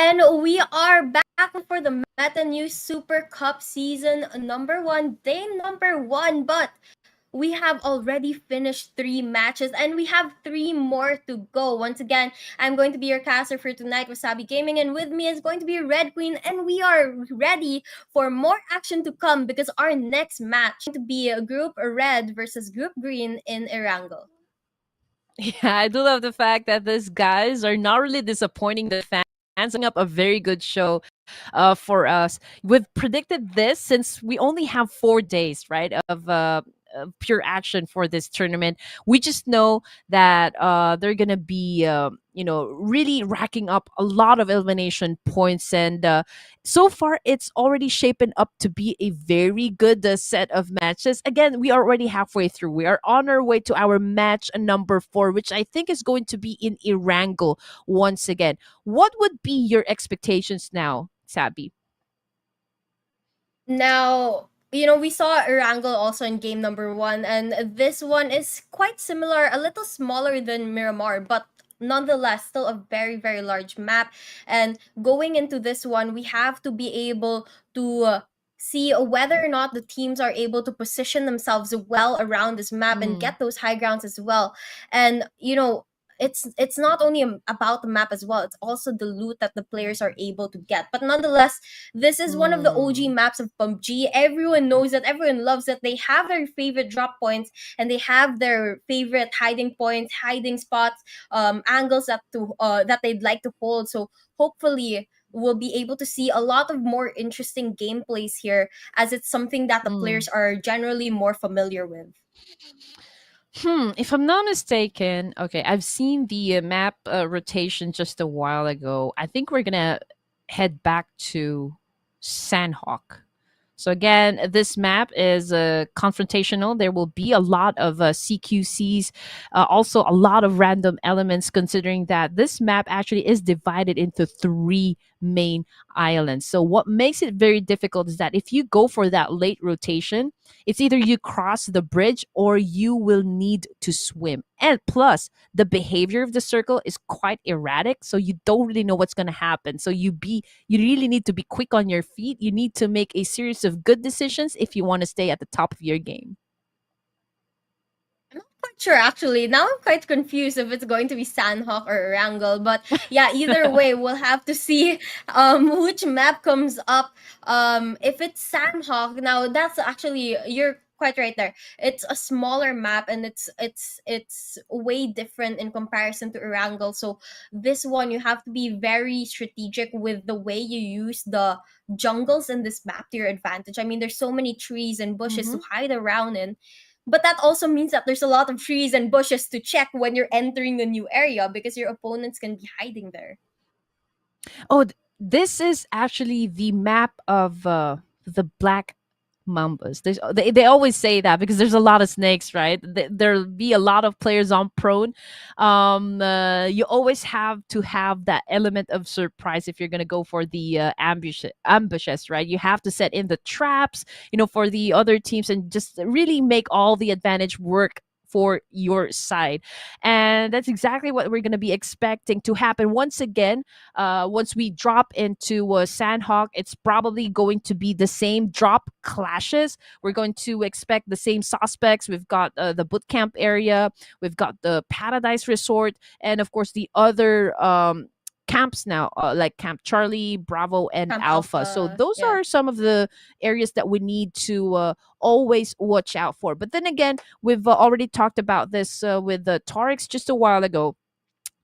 And we are back for the Meta News Super Cup season number 1, day number 1. But we have already finished 3 matches and we have 3 more to go. Once again, I'm going to be your caster for tonight, Wasabi Gaming, and with me is going to be Red Queen, and we are ready for more action to come because our next match is going to be a Group Red versus Group Green in Erangel. Yeah, I do love the fact that these guys are not really disappointing the fans, putting up a very good show for us. We've predicted this since we only have 4 days, right, of pure action for this tournament. We just know that they're gonna be, really racking up a lot of elimination points, and so far it's already shaping up to be a very good set of matches. Again, we are already halfway through. We are on our way to our match number 4, which I think is going to be in Erangel once again. What would be your expectations now, Sabi? Now, we saw Erangel also in game number 1, and this one is quite similar, a little smaller than Miramar, but nonetheless, still a very, very large map. And going into this one, we have to be able to see whether or not the teams are able to position themselves well around this map and Mm, get those high grounds as well. And, it's not only about the map as well, it's also the loot that the players are able to get. But nonetheless, this is one of the OG mm, maps of PUBG. Everyone knows that, everyone loves that. They have their favorite drop points and they have their favorite hiding points, hiding spots, angles that they'd like to hold. So hopefully we'll be able to see a lot of more interesting gameplays here, as it's something that the mm. players are generally more familiar with. If I'm not mistaken, okay, I've seen the map rotation just a while ago. I think we're gonna head back to Sanhok. So again, this map is confrontational. There will be a lot of CQCs, also a lot of random elements. Considering that this map actually is divided into 3 main islands. So what makes it very difficult is that if you go for that late rotation, it's either you cross the bridge or you will need to swim. And plus, the behavior of the circle is quite erratic, so you don't really know what's going to happen. So you really need to be quick on your feet. You need to make a series of good decisions if you want to stay at the top of your game. I'm not quite sure actually. Now I'm quite confused if it's going to be Sanhok or Erangel. But yeah, either way, we'll have to see which map comes up. If it's Sanhok, now that's actually, you're quite right there. It's a smaller map and it's way different in comparison to Erangel. So this one you have to be very strategic with the way you use the jungles in this map to your advantage. I mean, there's so many trees and bushes to Mhm. hide around in, but that also means that there's a lot of trees and bushes to check when you're entering a new area because your opponents can be hiding there. Oh, this is actually the map of the black mambas. They always say that because there's a lot of snakes, right? There'll be a lot of players on prone. You always have to have that element of surprise if you're gonna go for the ambushes, right? You have to set in the traps, for the other teams, and just really make all the advantage work for your side. And that's exactly what we're going to be expecting to happen once again. Once we drop into Sanhok, it's probably going to be the same drop clashes. We're going to expect the same suspects. We've got the boot camp area, we've got the Paradise Resort, and of course the other camps now, like Camp Charlie, Bravo, and Camp Alpha. So Alpha, those yeah. are some of the areas that we need to always watch out for. But then again, we've already talked about this with the Torix just a while ago.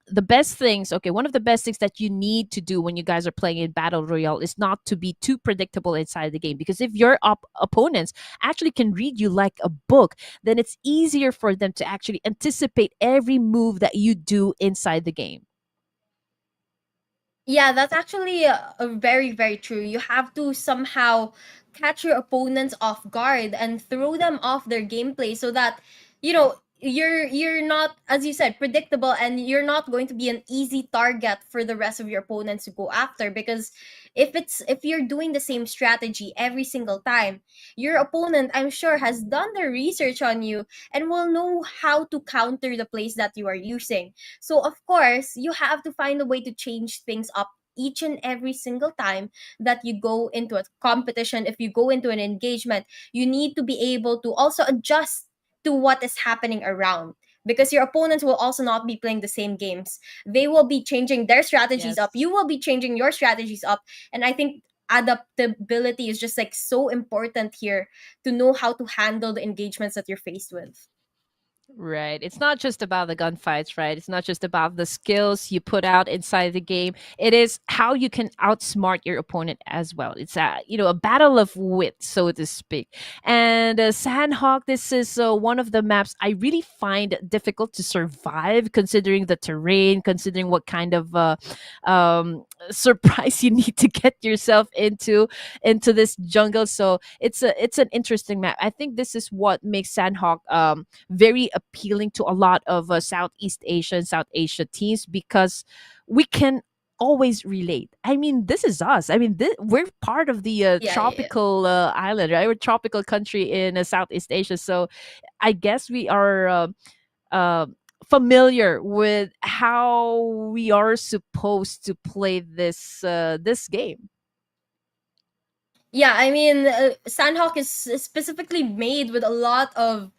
The best things, okay, one of the best things that you need to do when you guys are playing in Battle Royale is not to be too predictable inside the game. Because if your opponents actually can read you like a book, then it's easier for them to actually anticipate every move that you do inside the game. Yeah, that's actually a very, very true. You have to somehow catch your opponents off guard and throw them off their gameplay so that, you're not, as you said, predictable, and you're not going to be an easy target for the rest of your opponents to go after. Because if you're doing the same strategy every single time, your opponent, I'm sure, has done their research on you and will know how to counter the plays that you are using. So of course, you have to find a way to change things up each and every single time that you go into a competition, if you go into an engagement, you need to be able to also adjust to what is happening around, because your opponents will also not be playing the same games. They will be changing their strategies up, Yes. you will be changing your strategies up. And I think adaptability is just like so important here, to know how to handle the engagements that you're faced with. Right. It's not just about the gunfights, right? It's not just about the skills you put out inside the game. It is how you can outsmart your opponent as well. It's a battle of wit, so to speak. And Sanhok, this is one of the maps I really find difficult to survive, considering the terrain, considering what kind of surprise you need to get yourself into this jungle. So it's an interesting map. I think this is what makes Sanhok very appealing to a lot of Southeast Asia and South Asia teams, because we can always relate. I mean, this is us. I mean, we're part of the Yeah. tropical island, right? We're a tropical country in Southeast Asia. So I guess we are uh, familiar with how we are supposed to play this game. Yeah, I mean, Sanhok is specifically made with a lot of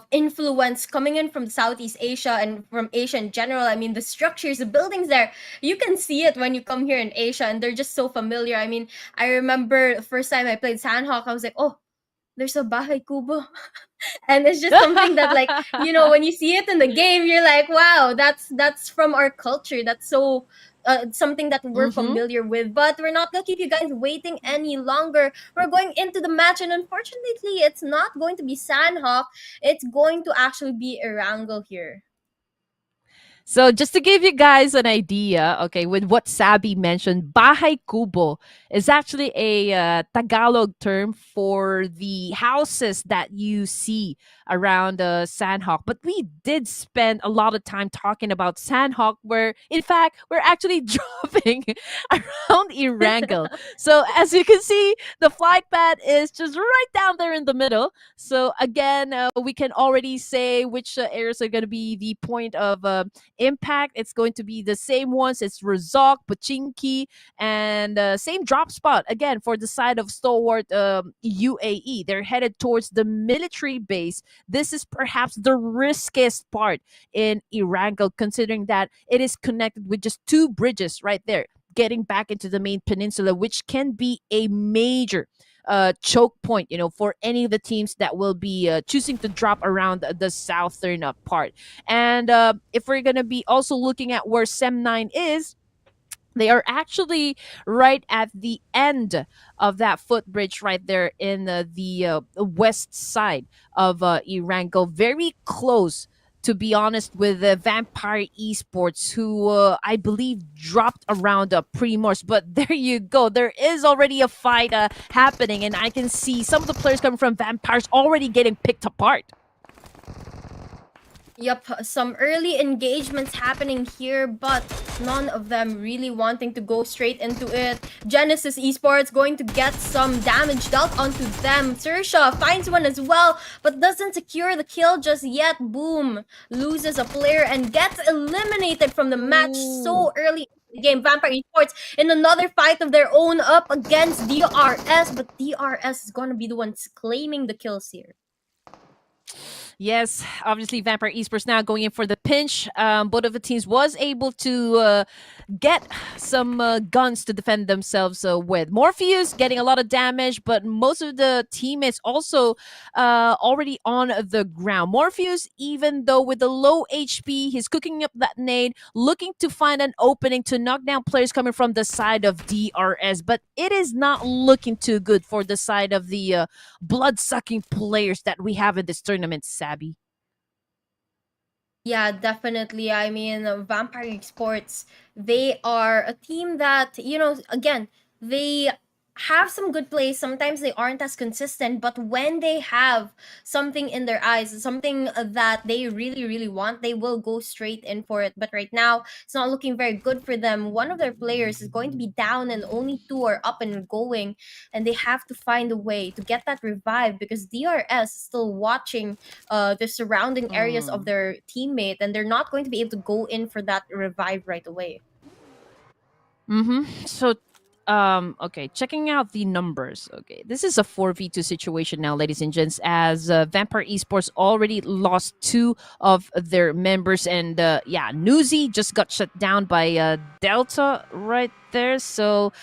influence coming in from Southeast Asia and from Asia in general. I mean, the structures, the buildings there, you can see it when you come here in Asia, and they're just so familiar. I mean, I remember the first time I played Sanhok, I was like, oh, there's a Bahay Kubo. And it's just something that, like, when you see it in the game, you're like, wow, that's from our culture, that's so something that we're Hmm. familiar with. But we're not gonna keep you guys waiting any longer. We're going into the match, and unfortunately it's not going to be Sanhok, it's going to actually be Erangel here. So just to give you guys an idea, okay, with what Sabi mentioned, bahay kubo is actually a Tagalog term for the houses that you see around Sanhok. But we did spend a lot of time talking about Sanhok, where in fact we're actually dropping around Erangel. So as you can see, the flight pad is just right down there in the middle. So again, we can already say which areas are going to be the point of impact. It's going to be the same ones. It's Razak, Pachinki, and same drop spot again for the side of Stalwart UAE. They're headed towards the military base. This is perhaps the riskiest part in Erangel, considering that it is connected with just two bridges right there, getting back into the main peninsula, which can be a major choke point, for any of the teams that will be choosing to drop around the southern part. And if we're gonna be also looking at where Sem9 is, they are actually right at the end of that footbridge right there in the west side of Erangel, very close, to be honest, with Vampire Esports, who I believe dropped around Primors. But there you go. There is already a fight happening, and I can see some of the players coming from Vampires already getting picked apart. Yep, some early engagements happening here, but none of them really wanting to go straight into it. Genesis Esports going to get some damage dealt onto them. XERXIA finds one as well, but doesn't secure the kill just yet. Boom, loses a player and gets eliminated from the match so early in the game. Vampire Esports in another fight of their own up against DRS, but DRS is gonna be the ones claiming the kills here. Yes, obviously Vampire Esports now going in for the pinch. Both of the teams was able to get some guns to defend themselves with. Morpheus getting a lot of damage, but most of the teammates also already on the ground. Morpheus, even though with the low HP, he's cooking up that nade, looking to find an opening to knock down players coming from the side of DRS, but it is not looking too good for the side of the blood-sucking players that we have in this tournament, Sabby. Yeah, definitely. I mean, Vampire Sports, they are a team that, again, they have some good plays. Sometimes they aren't as consistent, but when they have something in their eyes, something that they really, really want, they will go straight in for it. But right now, it's not looking very good for them. One of their players is going to be down, and only two are up and going, and they have to find a way to get that revive, because DRS is still watching the surrounding areas of Mm. their teammate, and they're not going to be able to go in for that revive right away. So, okay, checking out the numbers. Okay, this is a 4v2 situation now, ladies and gents, as Vampire Esports already lost two of their members. And yeah, Newsy just got shut down by Delta right there. So,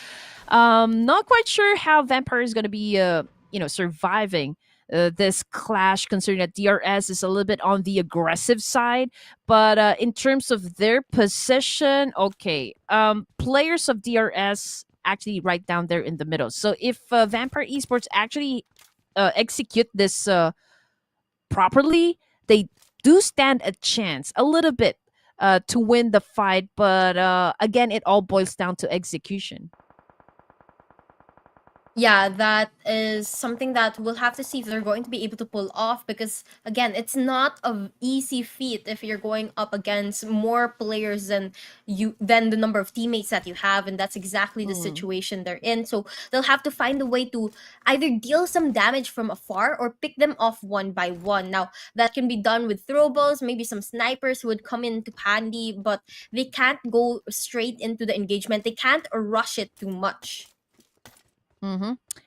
not quite sure how Vampire is going to be, surviving. This clash, considering that DRS is a little bit on the aggressive side, but in terms of their position, okay, players of DRS actually right down there in the middle. So if Vampire Esports actually execute this properly, they do stand a chance a little bit to win the fight. But again, it all boils down to execution. Yeah, that is something that we'll have to see if they're going to be able to pull off, because again, it's not a easy feat if you're going up against more players than the number of teammates that you have, and that's exactly the situation they're in. So they'll have to find a way to either deal some damage from afar or pick them off one by one. Now, that can be done with throwables, maybe some snipers who would come into handy, but they can't go straight into the engagement. They can't rush it too much.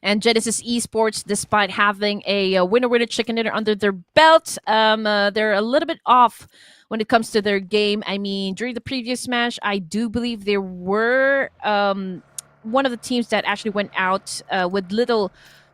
And Genesis Esports, despite having a winner chicken dinner under their belt, they're a little bit off when it comes to their game. I mean, during the previous match, I do believe there were one of the teams that actually went out with little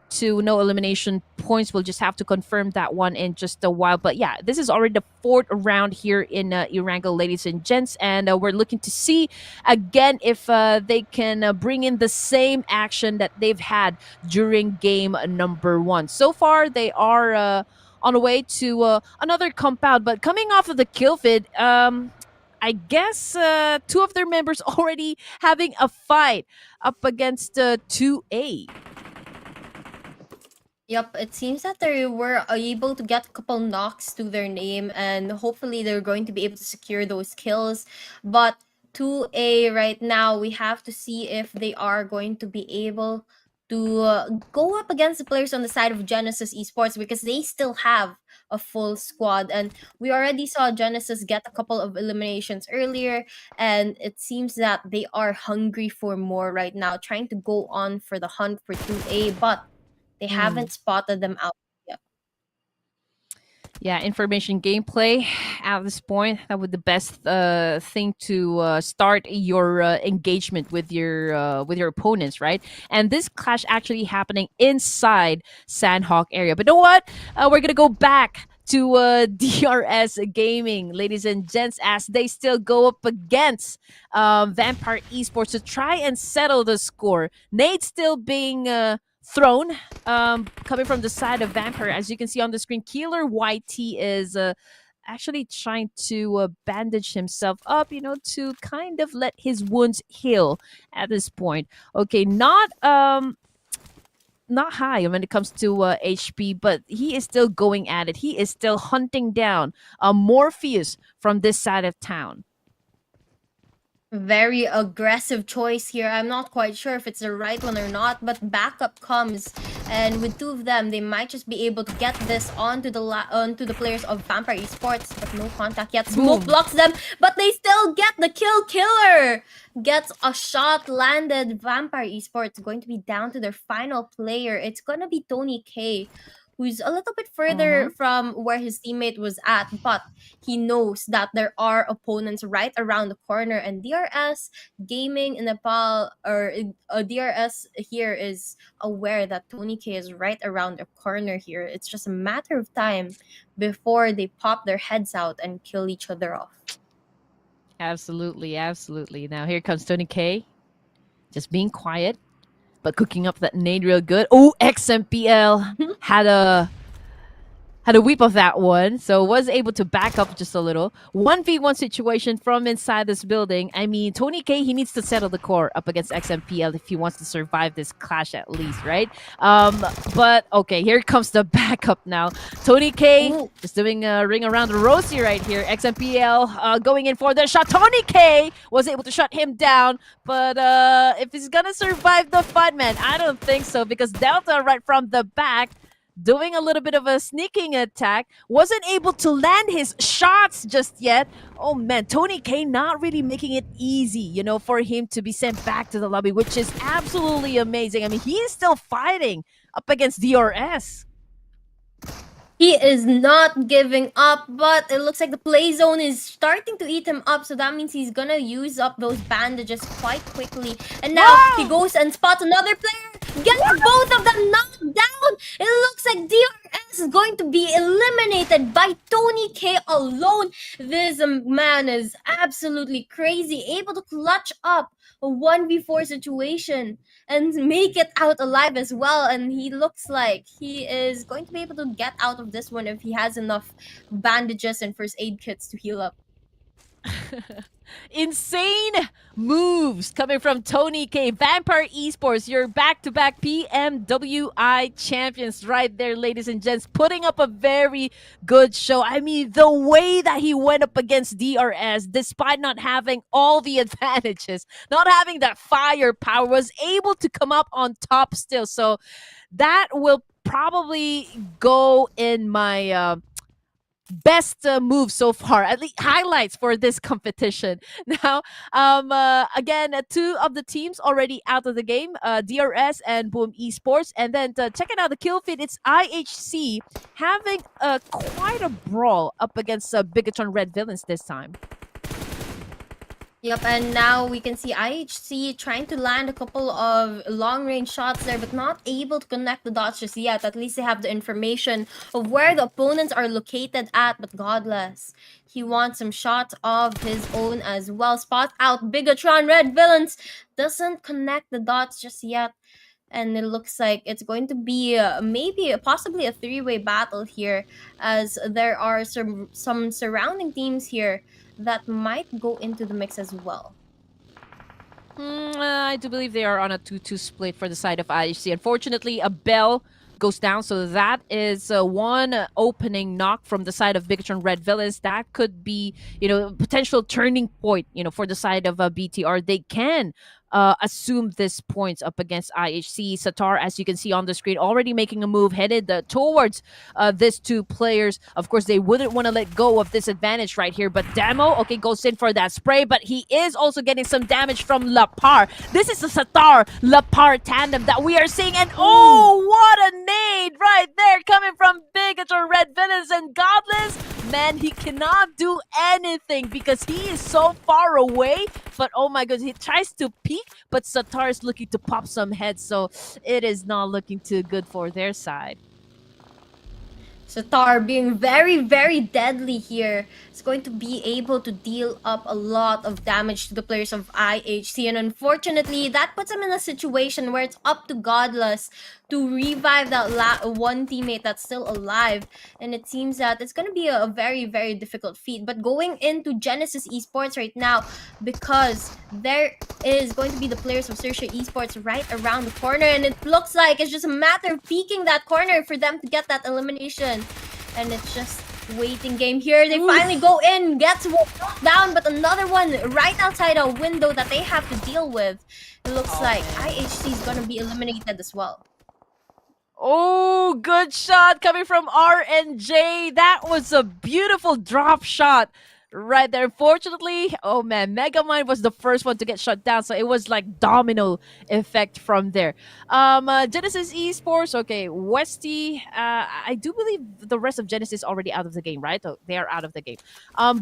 to no elimination points. We'll just have to confirm that one in just a while. But yeah, this is already the fourth round here in Erangel, ladies and gents. And we're looking to see again if they can bring in the same action that they've had during game number one. So far, they are on the way to another compound. But coming off of the kill feed, I guess two of their members already having a fight up against 2A. Yep, it seems that they were able to get a couple knocks to their name, and hopefully they're going to be able to secure those kills. But 2A right now, we have to see if they are going to be able to go up against the players on the side of Genesis Esports, because they still have a full squad. And we already saw Genesis get a couple of eliminations earlier, and it seems that they are hungry for more right now, trying to go on for the hunt for 2A, but they haven't spotted them out yet. Yeah, information gameplay at this point, that would the best thing to start your engagement with your opponents, right? And this clash actually happening inside Sanhok area. But you know what? We're gonna go back to DRS Gaming, ladies and gents, as they still go up against Vampire Esports to try and settle the score. Nate still being thrown, coming from the side of Vampire. As you can see on the screen, Killer YT is actually trying to bandage himself up, to kind of let his wounds heal at this point. Okay, not high when it comes to HP, but he is still going at it. He is still hunting down Morpheus from this side of town. Very aggressive choice here. I'm not quite sure if it's the right one or not, but backup comes, and with two of them, they might just be able to get this onto the players of Vampire Esports, but no contact yet. Smoke blocks them, but they still get the kill. Killer gets a shot landed. Vampire Esports going to be down to their final player. It's gonna be Tony K, who's a little bit further from where his teammate was at, but he knows that there are opponents right around the corner, and DRS Gaming in Nepal, or DRS here, is aware that Tony K is right around the corner here. It's just a matter of time before they pop their heads out and kill each other off. Absolutely, absolutely. Now here comes Tony K, just being quiet, but cooking up that nade real good. Oh, XMPL had a whip of that one, so was able to back up just a little. 1v1 situation from inside this building. I mean, Tony K, he needs to settle the core up against XMPL if he wants to survive this clash at least, right? But okay, here comes the backup now. Tony K just doing a ring around the rosy right here. XMPL going in for the shot. Tony K was able to shut him down, but if he's gonna survive the fight, man, I don't think so, because Delta right from the back doing a little bit of a sneaking attack. Wasn't able to land his shots just yet. Oh man, Tony K not really making it easy, for him to be sent back to the lobby, which is absolutely amazing. I mean, he is still fighting up against DRS. He is not giving up, but it looks like the play zone is starting to eat him up, so that means he's gonna use up those bandages quite quickly. And now he goes and spots another player, gets both of them knocked down. It looks like DRS is going to be eliminated by Tony K alone. This man is absolutely crazy, able to clutch up a 1v4 situation and make it out alive as well. And he looks like he is going to be able to get out of this one if he has enough bandages and first aid kits to heal up. Insane moves coming from Tony K. Vampire Esports, your back-to-back PMWI champions right there, ladies and gents, putting up a very good show. I mean, the way that he went up against DRS, despite not having all the advantages, not having that firepower, was able to come up on top still. So that will probably go in my best move so far, at least highlights for this competition. Now, again, two of the teams already out of the game, DRS and Voin Esports. And then checking out the kill feed, it's IHC having quite a brawl up against Bigetron Red Villains this time. Yep, and now we can see IHC trying to land a couple of long-range shots there, but not able to connect the dots just yet. At least they have the information of where the opponents are located at, but godless. He wants some shots of his own as well. Spot out Bigetron Red Villains. Doesn't connect the dots just yet. And it looks like it's going to be possibly a three-way battle here, as there are some surrounding teams here that might go into the mix as well. I do believe they are on a 2-2 split for the side of IHC. Unfortunately, a bell goes down, so that is one opening knock from the side of Bigetron Red Villains. That could be, a potential turning point, for the side of BTR. They can assume this points up against IHC. Satar, as you can see on the screen, already making a move headed towards these two players. Of course, they wouldn't want to let go of this advantage right here, but Damo, okay, goes in for that spray, but he is also getting some damage from Lapar. This is the Satar-Lapar tandem that we are seeing, and oh, what a nade right there coming from Bigetron Red Villains, and Godless, man, he cannot do anything because he is so far away, but oh my goodness, he tries to peek, but Satar is looking to pop some heads, so it is not looking too good for their side. Satar being very, very deadly here. Is going to be able to deal up a lot of damage to the players of IHC. And unfortunately, that puts him in a situation where it's up to Godless to revive that one teammate that's still alive. And it seems that it's going to be a very, very difficult feat. But going into Genesis Esports right now, because there is going to be the players of XERXIA Esports right around the corner. And it looks like it's just a matter of peeking that corner for them to get that elimination. And it's just waiting game here. They finally go in, gets knocked down, but another one right outside a window that they have to deal with. It looks like IHC is going to be eliminated as well. Oh, good shot coming from RNJ. That was a beautiful drop shot right there. Fortunately, oh man, Megamind was the first one to get shut down, so it was like domino effect from there. Genesis Esports, okay, Westy, I do believe the rest of Genesis already out of the game, right? Oh, they are out of the game.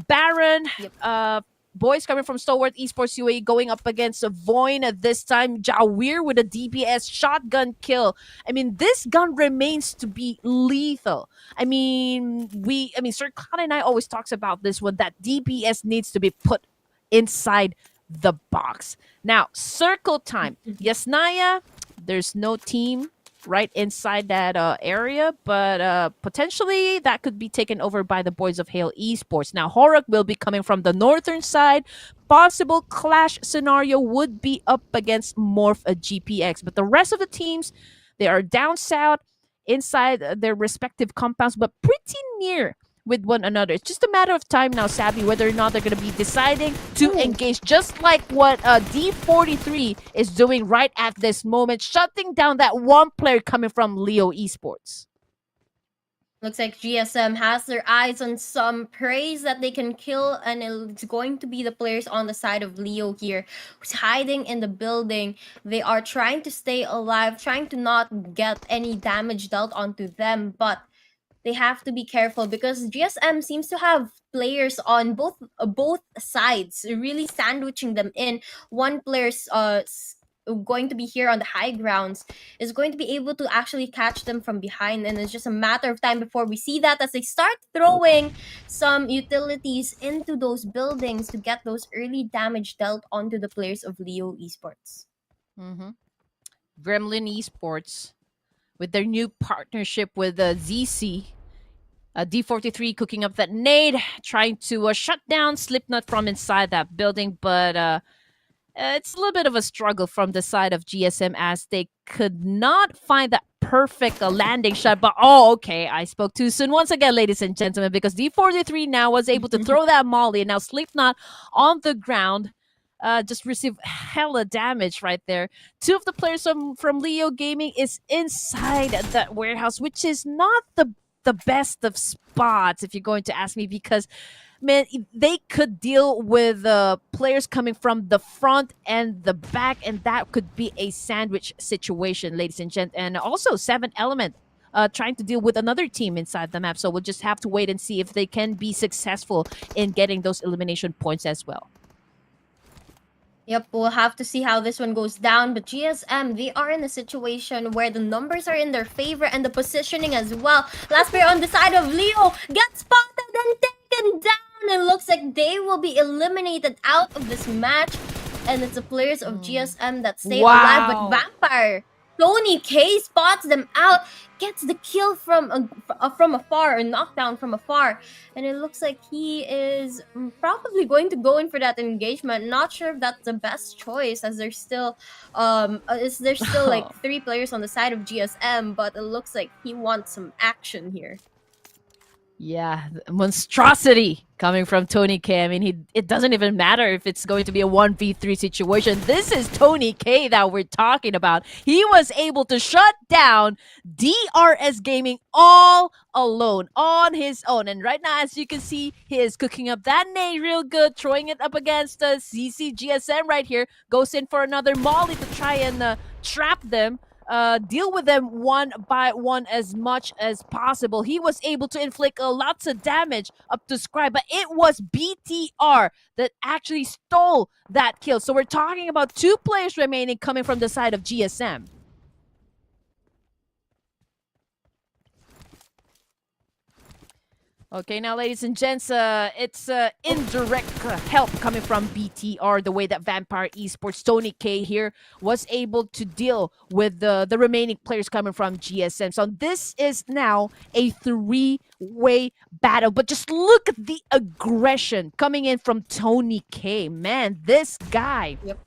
Baron, Yep. Boys coming from STALWART Esports UAE going up against Voin at this time. Jawir with a DPS shotgun kill. I mean, this gun remains to be lethal. I mean, Sir Cloud and I always talks about this one, that DPS needs to be put inside the box. Now, circle time. Yasnaya, there's no team right inside that area, but potentially that could be taken over by the boys of Hale Esports. Now, HORAA will be coming from the northern side. Possible clash scenario would be up against MORPH GPX, but the rest of the teams, they are down south inside their respective compounds, but pretty near with one another. It's just a matter of time now, Sabby, whether or not they're going to be deciding to engage, just like what D43 is doing right at this moment, shutting down that one player coming from Leo Esports. Looks like GSM has their eyes on some praise that they can kill, and it's going to be the players on the side of Leo here, who's hiding in the building. They are trying to stay alive, trying to not get any damage dealt onto them, but they have to be careful because GSM seems to have players on both sides, really sandwiching them in. One player's going to be here on the high grounds, is going to be able to actually catch them from behind, and it's just a matter of time before we see that as they start throwing some utilities into those buildings to get those early damage dealt onto the players of Leo Esports. Mm-hmm. Gremlin Esports, with their new partnership with ZC, D43 cooking up that nade, trying to shut down Slipknot from inside that building, but it's a little bit of a struggle from the side of GSM as they could not find that perfect landing shot. But okay, I spoke too soon once again, ladies and gentlemen, because D43 now was able to throw that molly, and now Slipknot on the ground. Just received hella damage right there. Two of the players from Leo Gaming is inside that warehouse, which is not the best of spots, if you're going to ask me, because man, they could deal with players coming from the front and the back, and that could be a sandwich situation, ladies and gents. And also, 7 Element trying to deal with another team inside the map. So we'll just have to wait and see if they can be successful in getting those elimination points as well. Yep, we'll have to see how this one goes down. But GSM, they are in a situation where the numbers are in their favor and the positioning as well. Last player on the side of Leo gets spotted and taken down. And looks like they will be eliminated out of this match. And it's the players of GSM that stay alive. But Vampire, Tony K spots them out, gets the kill from afar, or knockdown from afar, and it looks like he is probably going to go in for that engagement. Not sure if that's the best choice, as there's still like 3 players on the side of GSM, but it looks like he wants some action here. Yeah, monstrosity coming from Tony K. I mean, it doesn't even matter if it's going to be a 1v3 situation. This is Tony K that we're talking about. He was able to shut down DRS Gaming all alone, on his own. And right now, as you can see, he is cooking up that nade real good, throwing it up against CC GSM right here. Goes in for another molly to try and trap them. Deal with them one by one as much as possible. He was able to inflict lots of damage up to Scribe, but it was BTR that actually stole that kill. So we're talking about 2 players remaining coming from the side of GSM. Okay, now, ladies and gents, it's indirect help coming from BTR, the way that Vampire Esports, Tony K here, was able to deal with the remaining players coming from GSM. So this is now a 3-way battle. But just look at the aggression coming in from Tony K. Man, this guy... Yep.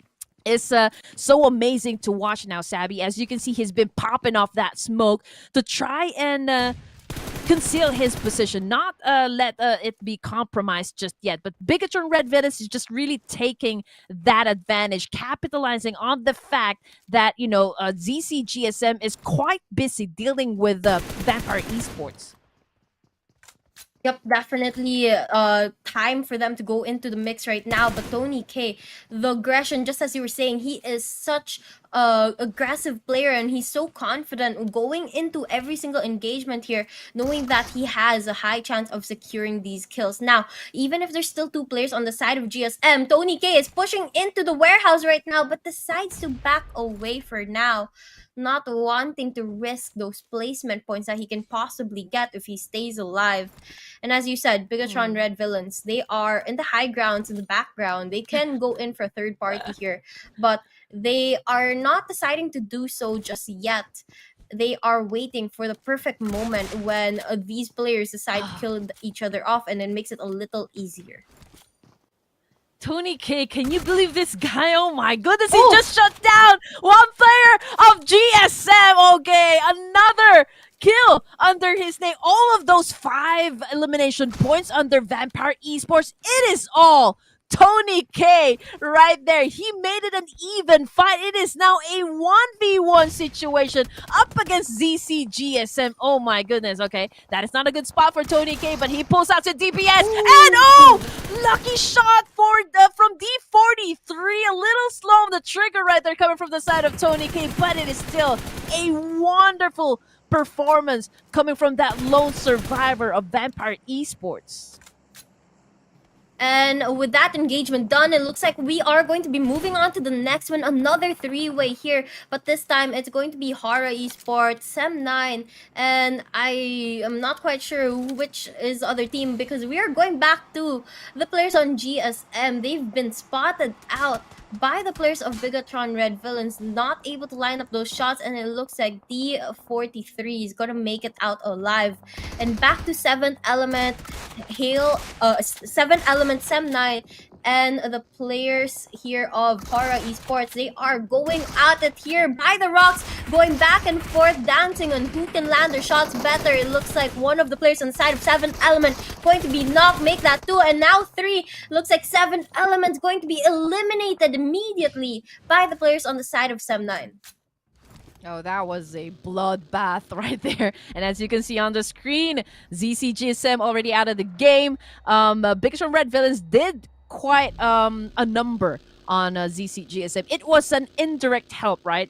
It's so amazing to watch now, Sabby. As you can see, he's been popping off that smoke to try and... conceal his position, not let it be compromised just yet. But Bigetron Red Villains is just really taking that advantage, capitalizing on the fact that, you know, ZC GSM is quite busy dealing with Vampire Esports. Yep, definitely time for them to go into the mix right now. But Tony K, the aggression, just as you were saying, he is such a aggressive player, and he's so confident going into every single engagement here, knowing that he has a high chance of securing these kills. Now, even if there's still 2 players on the side of GSM, Tony K is pushing into the warehouse right now, but decides to back away for now, not wanting to risk those placement points that he can possibly get if he stays alive. And as you said, Bigetron Red Villains, they are in the high grounds, in the background. They can go in for a third party here, but they are not deciding to do so just yet. They are waiting for the perfect moment when these players decide to kill each other off, and it makes it a little easier. Tony K, can you believe this guy? Oh my goodness, he just shut down 1 player of GSM. Okay, another kill under his name. All of those 5 elimination points under Vampire Esports. It is all Tony K right there. He made it an even fight. It is now a 1v1 situation up against ZCGSM. Oh my goodness. Okay, that is not a good spot for Tony K, but he pulls out to DPS. And lucky shot for from D43. A little slow on the trigger right there coming from the side of Tony K, but it is still a wonderful performance coming from that lone survivor of Vampire Esports. And with that engagement done, it looks like we are going to be moving on to the next one. Another three-way here, but this time it's going to be HORAA Esports, Sem9, and I am not quite sure which is the other team because we are going back to the players on GSM. They've been spotted out by the players of Bigetron Red Villains, not able to line up those shots, and it looks like D43 is gonna make it out alive. And back to 7th Element, 7th Element, Sem9, and the players here of HORAA Esports, they are going at it here by the rocks, going back and forth, dancing on who can land their shots better. It looks like one of the players on the side of 7th Element going to be knocked, make that 2, and now 3. Looks like 7th Element going to be eliminated immediately by the players on the side of Sem9. Oh, that was a bloodbath right there. And as you can see on the screen, ZCGSM already out of the game. Bigetron Red Villains did quite a number on ZCGSM. It was an indirect help, right?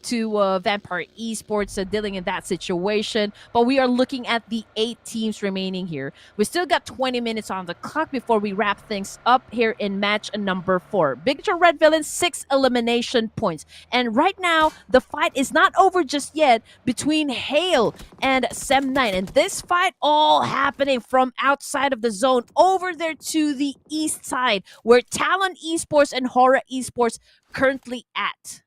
To Vampire Esports dealing in that situation. But we are looking at the 8 teams remaining here. We still got 20 minutes on the clock before we wrap things up here in match number 4. Bigetron Red Villains, 6 elimination points. And right now, the fight is not over just yet between Hale and Sem9. And this fight all happening from outside of the zone over there to the east side, where Talon Esports and HORAA Esports currently at.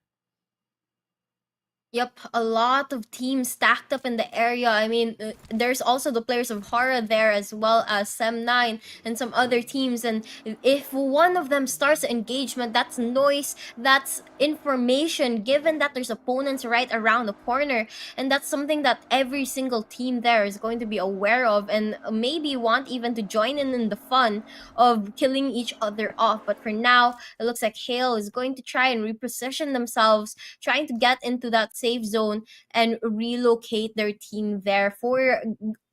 Yep, a lot of teams stacked up in the area. I mean, there's also the players of HORAA there as well as Sem9 and some other teams. And if one of them starts engagement, that's noise, that's information, given that there's opponents right around the corner. And that's something that every single team there is going to be aware of and maybe want even to join in the fun of killing each other off. But for now, it looks like Hale is going to try and reposition themselves, trying to get into that safe zone and relocate their team there for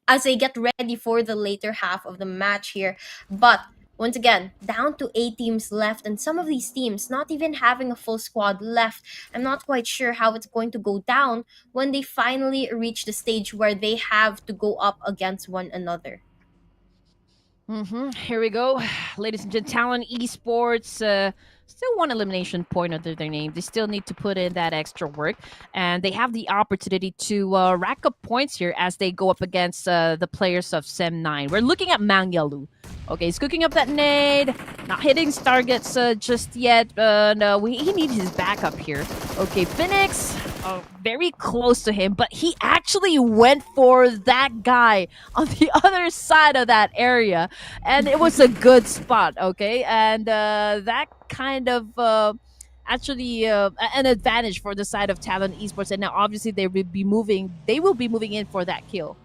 as they get ready for the later half of the match here. But once again, down to 8 teams left, and some of these teams not even having a full squad left. I'm not quite sure how it's going to go down when they finally reach the stage where they have to go up against one another. Here we go. Ladies and gentlemen, Talon Esports, still one elimination point under their name. They still need to put in that extra work. And they have the opportunity to rack up points here as they go up against the players of Sem9. We're looking at Mangyalu. Okay, he's cooking up that nade. Not hitting his targets just yet. No, he needs his backup here. Okay, Phoenix, very close to him, but he actually went for that guy on the other side of that area. And it was a good spot, okay? And that kind of actually an advantage for the side of Talon Esports. And now obviously they will be moving in for that kill.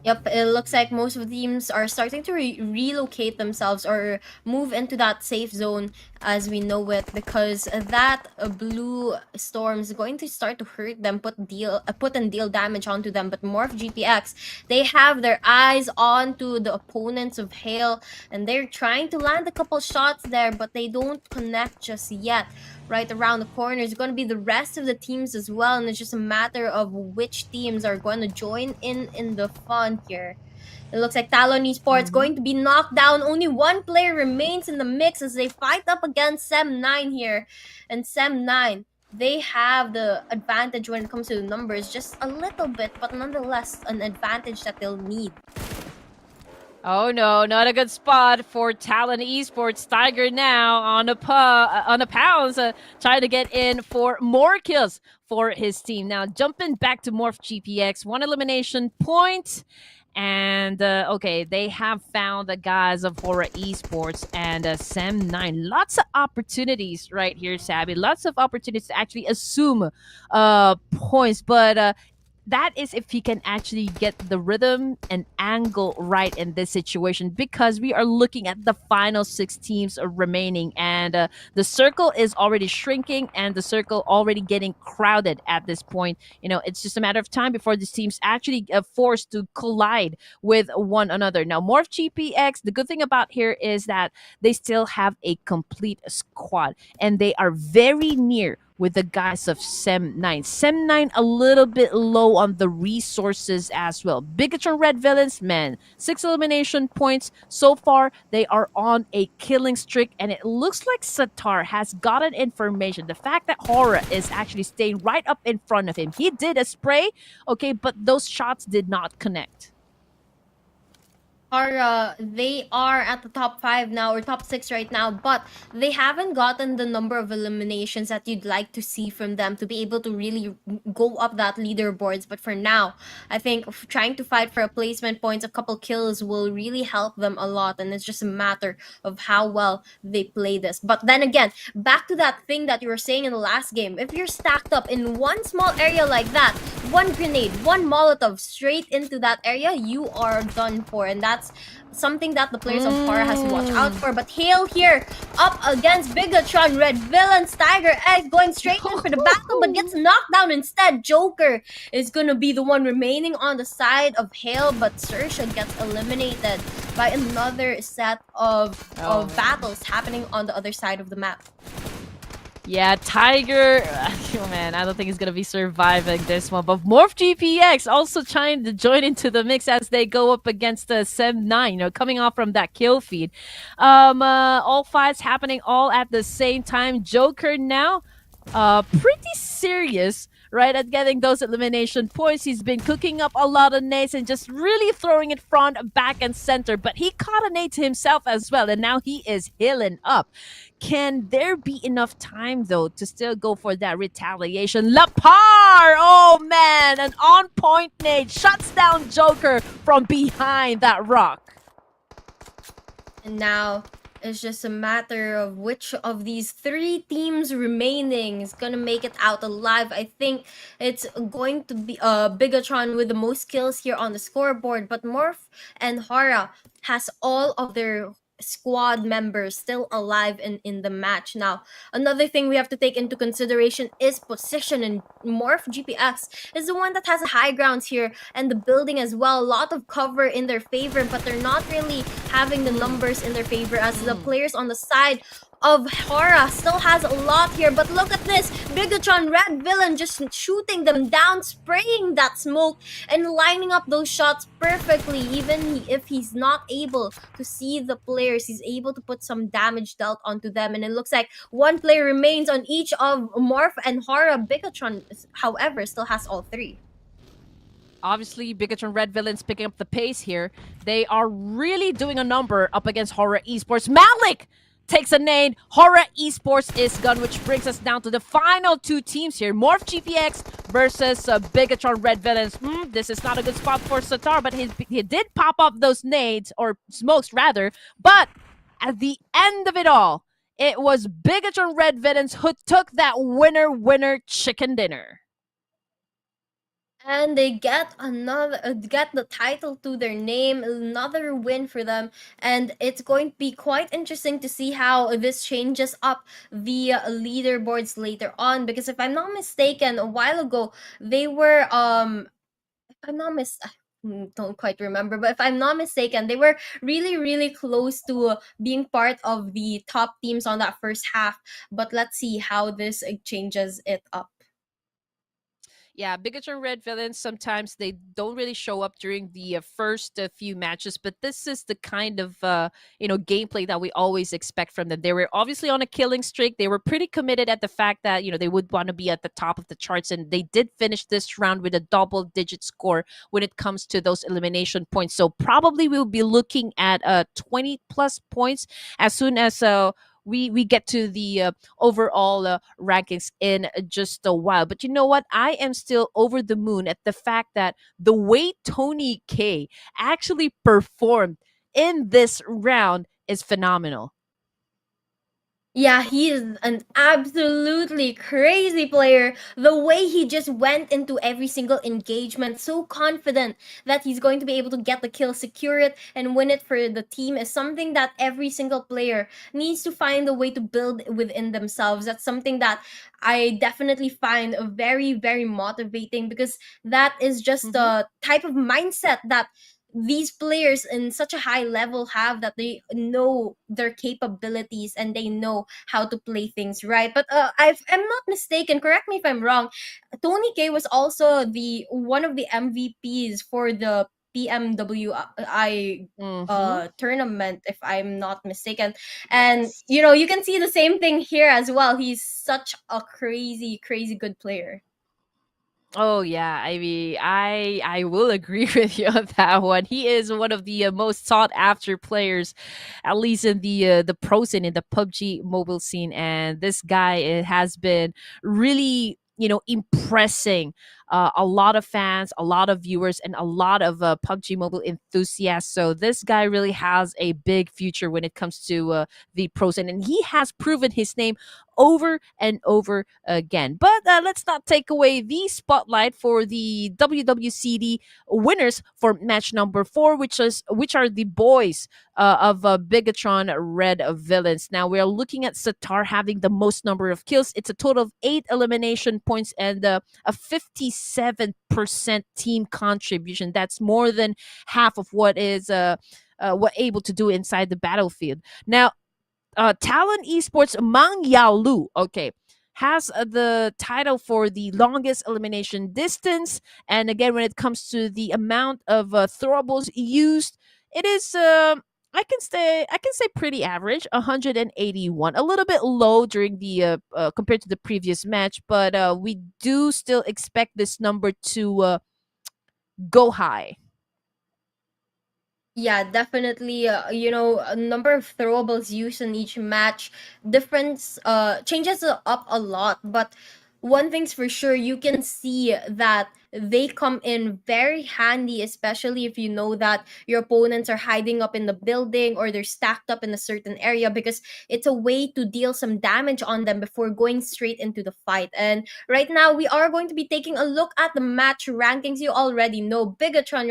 Yep, it looks like most of the teams are starting to relocate themselves or move into that safe zone as we know it, because that blue storm is going to start to hurt them, put and deal damage onto them. But MORPH GPX, they have their eyes onto the opponents of Hale, and they're trying to land a couple shots there, but they don't connect just yet. Right around the corner is going to be the rest of the teams as well, and it's just a matter of which teams are going to join in the fun here. It looks like Talon Esports going to be knocked down. Only one player remains in the mix as they fight up against Sem9 here. And Sem9, they have the advantage when it comes to the numbers, just a little bit, but nonetheless an advantage that they'll need. Oh no, not a good spot for Talon Esports. Tiger now on a pounce, trying to get in for more kills for his team. Now jumping back to MORPH GPX, 1 elimination point. And okay, they have found the guys of HORAA Esports and Sem9. Lots of opportunities right here, Sabby. Lots of opportunities to actually assume points, but that is if he can actually get the rhythm and angle right in this situation, because we are looking at the final 6 teams remaining, and the circle is already shrinking and the circle already getting crowded at this point. It's just a matter of time before these teams actually forced to collide with one another. Now, Morph GPX, the good thing about here is that they still have a complete squad, and they are very near with the guys of Sem9. Sem9 a little bit low on the resources as well. Bigetron Red Villains, man, 6 elimination points. So far, they are on a killing streak, and it looks like Satar has gotten information. The fact that HORAA is actually staying right up in front of him. He did a spray, okay, but those shots did not connect. They are at the top 5 now, or top 6 right now, but they haven't gotten the number of eliminations that you'd like to see from them to be able to really go up that leaderboards. But for now, I think trying to fight for a placement points, a couple kills will really help them a lot, and it's just a matter of how well they play this. But then again, back to that thing that you were saying in the last game, if you're stacked up in one small area like that, one grenade, one Molotov straight into that area, you are done for, and that's something that the players of HORAA has to watch out for. But Hale here up against Bigetron Red Villains. Tiger Egg going straight in for the battle, but gets knocked down instead. Joker is gonna be the one remaining on the side of Hale, but XERXIA gets eliminated by another set of battles happening on the other side of the map. Yeah, Tiger, oh man, I don't think he's going to be surviving this one. But Morph GPX also trying to join into the mix as they go up against the Sem9, coming off from that kill feed. All fights happening all at the same time. Joker now, pretty serious, right, at getting those elimination points. He's been cooking up a lot of nades and just really throwing it front, back, and center. But he caught a nade to himself as well, and now he is healing up. Can there be enough time, though, to still go for that retaliation? Lapar! Oh, man! An on-point nade shuts down Joker from behind that rock. And now it's just a matter of which of these 3 teams remaining is gonna make it out alive. I think it's going to be Bigetron with the most kills here on the scoreboard, but Morph and HORAA has all of their squad members still alive in the match. Now, another thing we have to take into consideration is position, and Morph GPX is the one that has the high grounds here, and the building as well. A lot of cover in their favor, but they're not really having the numbers in their favor as the players on the side of HORAA still has a lot here. But look at this, Bigetron Red Villain just shooting them down, spraying that smoke and lining up those shots perfectly. Even if he's not able to see the players, he's able to put some damage dealt onto them, and it looks like one player remains on each of Morph and HORAA. Bigetron, however, still has all 3. Obviously, Bigetron Red Villains picking up the pace here. They are really doing a number up against HORAA Esports. Malik takes a nade. HORAA Esports is gone, which brings us down to the final 2 teams here. Morph GPX versus Bigetron Red Villains. This is not a good spot for Satar, but he did pop up those nades, or smokes rather. But at the end of it all, it was Bigetron Red Villains who took that winner chicken dinner. And they get get the title to their name, another win for them, and it's going to be quite interesting to see how this changes up the leaderboards later on. Because if I'm not mistaken, a while ago they were if I'm not don't quite remember, but if I'm not mistaken, they were really close to being part of the top teams on that first half. But let's see how this changes it up. Yeah, Bigetron Red Villains, sometimes they don't really show up during the first few matches, but this is the kind of gameplay that we always expect from them. They were obviously on a killing streak. They were pretty committed at the fact that they would want to be at the top of the charts, and they did finish this round with a double-digit score when it comes to those elimination points. So probably we'll be looking at 20 plus points as soon as we get to the overall rankings in just a while. But you know what? I am still over the moon at the fact that the way Tony K actually performed in this round is phenomenal. Yeah, he is an absolutely crazy player. The way he just went into every single engagement, so confident that he's going to be able to get the kill, secure it, and win it for the team is something that every single player needs to find a way to build within themselves. That's something that I definitely find very, very motivating because that is just Mm-hmm. the type of mindset that these players in such a high level have, that they know their capabilities and they know how to play things right. But if I'm not mistaken, correct me if I'm wrong, Tony K was also the one of the MVPs for the PMWI Mm-hmm. tournament, if I'm not mistaken. And Yes. you can see the same thing here as well. He's such a crazy, crazy good player. Oh yeah, I mean, I will agree with you on that one. He is one of the most sought after players, at least in the pro scene in the PUBG mobile scene. And this guy has been really impressing a lot of fans, a lot of viewers, and a lot of PUBG mobile enthusiasts. So this guy really has a big future when it comes to the pro scene, and he has proven his name over and over again. But let's not take away the spotlight for the WWCD winners for match number 4, which are the boys of Bigetron Red Villains. Now we're looking at Satar having the most number of kills. It's a total of 8 elimination points and a 57% team contribution. That's more than half of what able to do inside the battlefield. Now Talon Esports Mang Yao Lu, okay, has the title for the longest elimination distance. And again, when it comes to the amount of throwables used, it is I can say pretty average, 181, a little bit low during the compared to the previous match, but we do still expect this number to go high. Yeah, definitely. A number of throwables used in each match, difference changes up a lot. But one thing's for sure, you can see that they come in very handy, especially if you know that your opponents are hiding up in the building or they're stacked up in a certain area, because it's a way to deal some damage on them before going straight into the fight. And right now, we are going to be taking a look at the match rankings. You already know Bigetron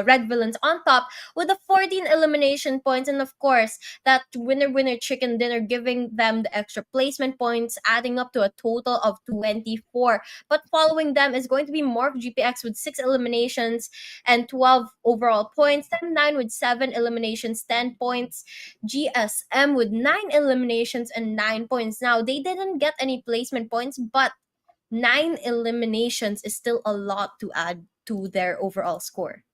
Red Villains on top with the 14 elimination points, and of course, that winner chicken dinner giving them the extra placement points, adding up to a total of 24. But following them is going to be MORPH GPX with 6 eliminations and 12 overall points, then 9 with 7 eliminations, 10 points, GSM with 9 eliminations and 9 points. Now, they didn't get any placement points, but 9 eliminations is still a lot to add to their overall score.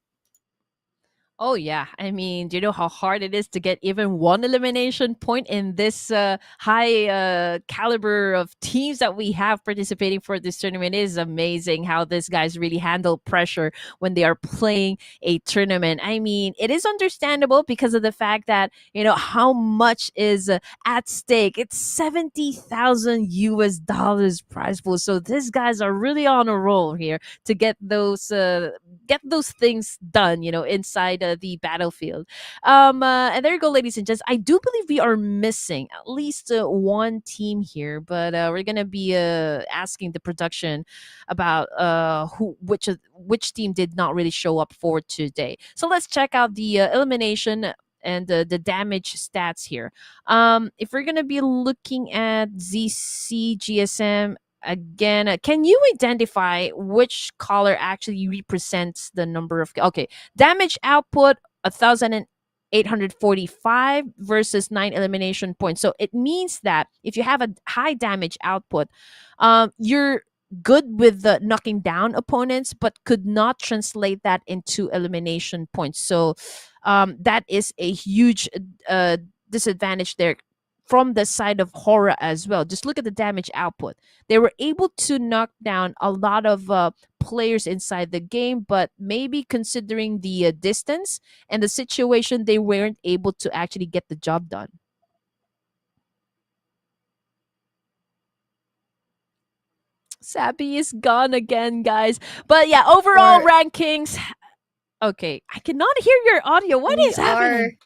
Oh yeah, I mean, do you know how hard it is to get even one elimination point in this high caliber of teams that we have participating for this tournament? It is amazing how these guys really handle pressure when they are playing a tournament. I mean, it is understandable because of the fact that how much is at stake. It's 70,000 US dollars prize pool, so these guys are really on a roll here to get those things done, inside the battlefield. And there you go, ladies and gents. I do believe we are missing at least one team here, but we're gonna be asking the production about which team did not really show up for today. So let's check out the elimination and the damage stats here. If we're gonna be looking at ZCGSM again, can you identify which color actually represents the number of okay damage output? 1845 versus 9 elimination points. So it means that if you have a high damage output, you're good with the knocking down opponents, but could not translate that into elimination points. So that is a huge disadvantage there from the side of HORAA as well. Just look at the damage output. They were able to knock down a lot of players inside the game, but maybe considering the distance and the situation, they weren't able to actually get the job done. Sappy is gone again, guys. But yeah, overall Or rankings. Okay, I cannot hear your audio. What we is are happening?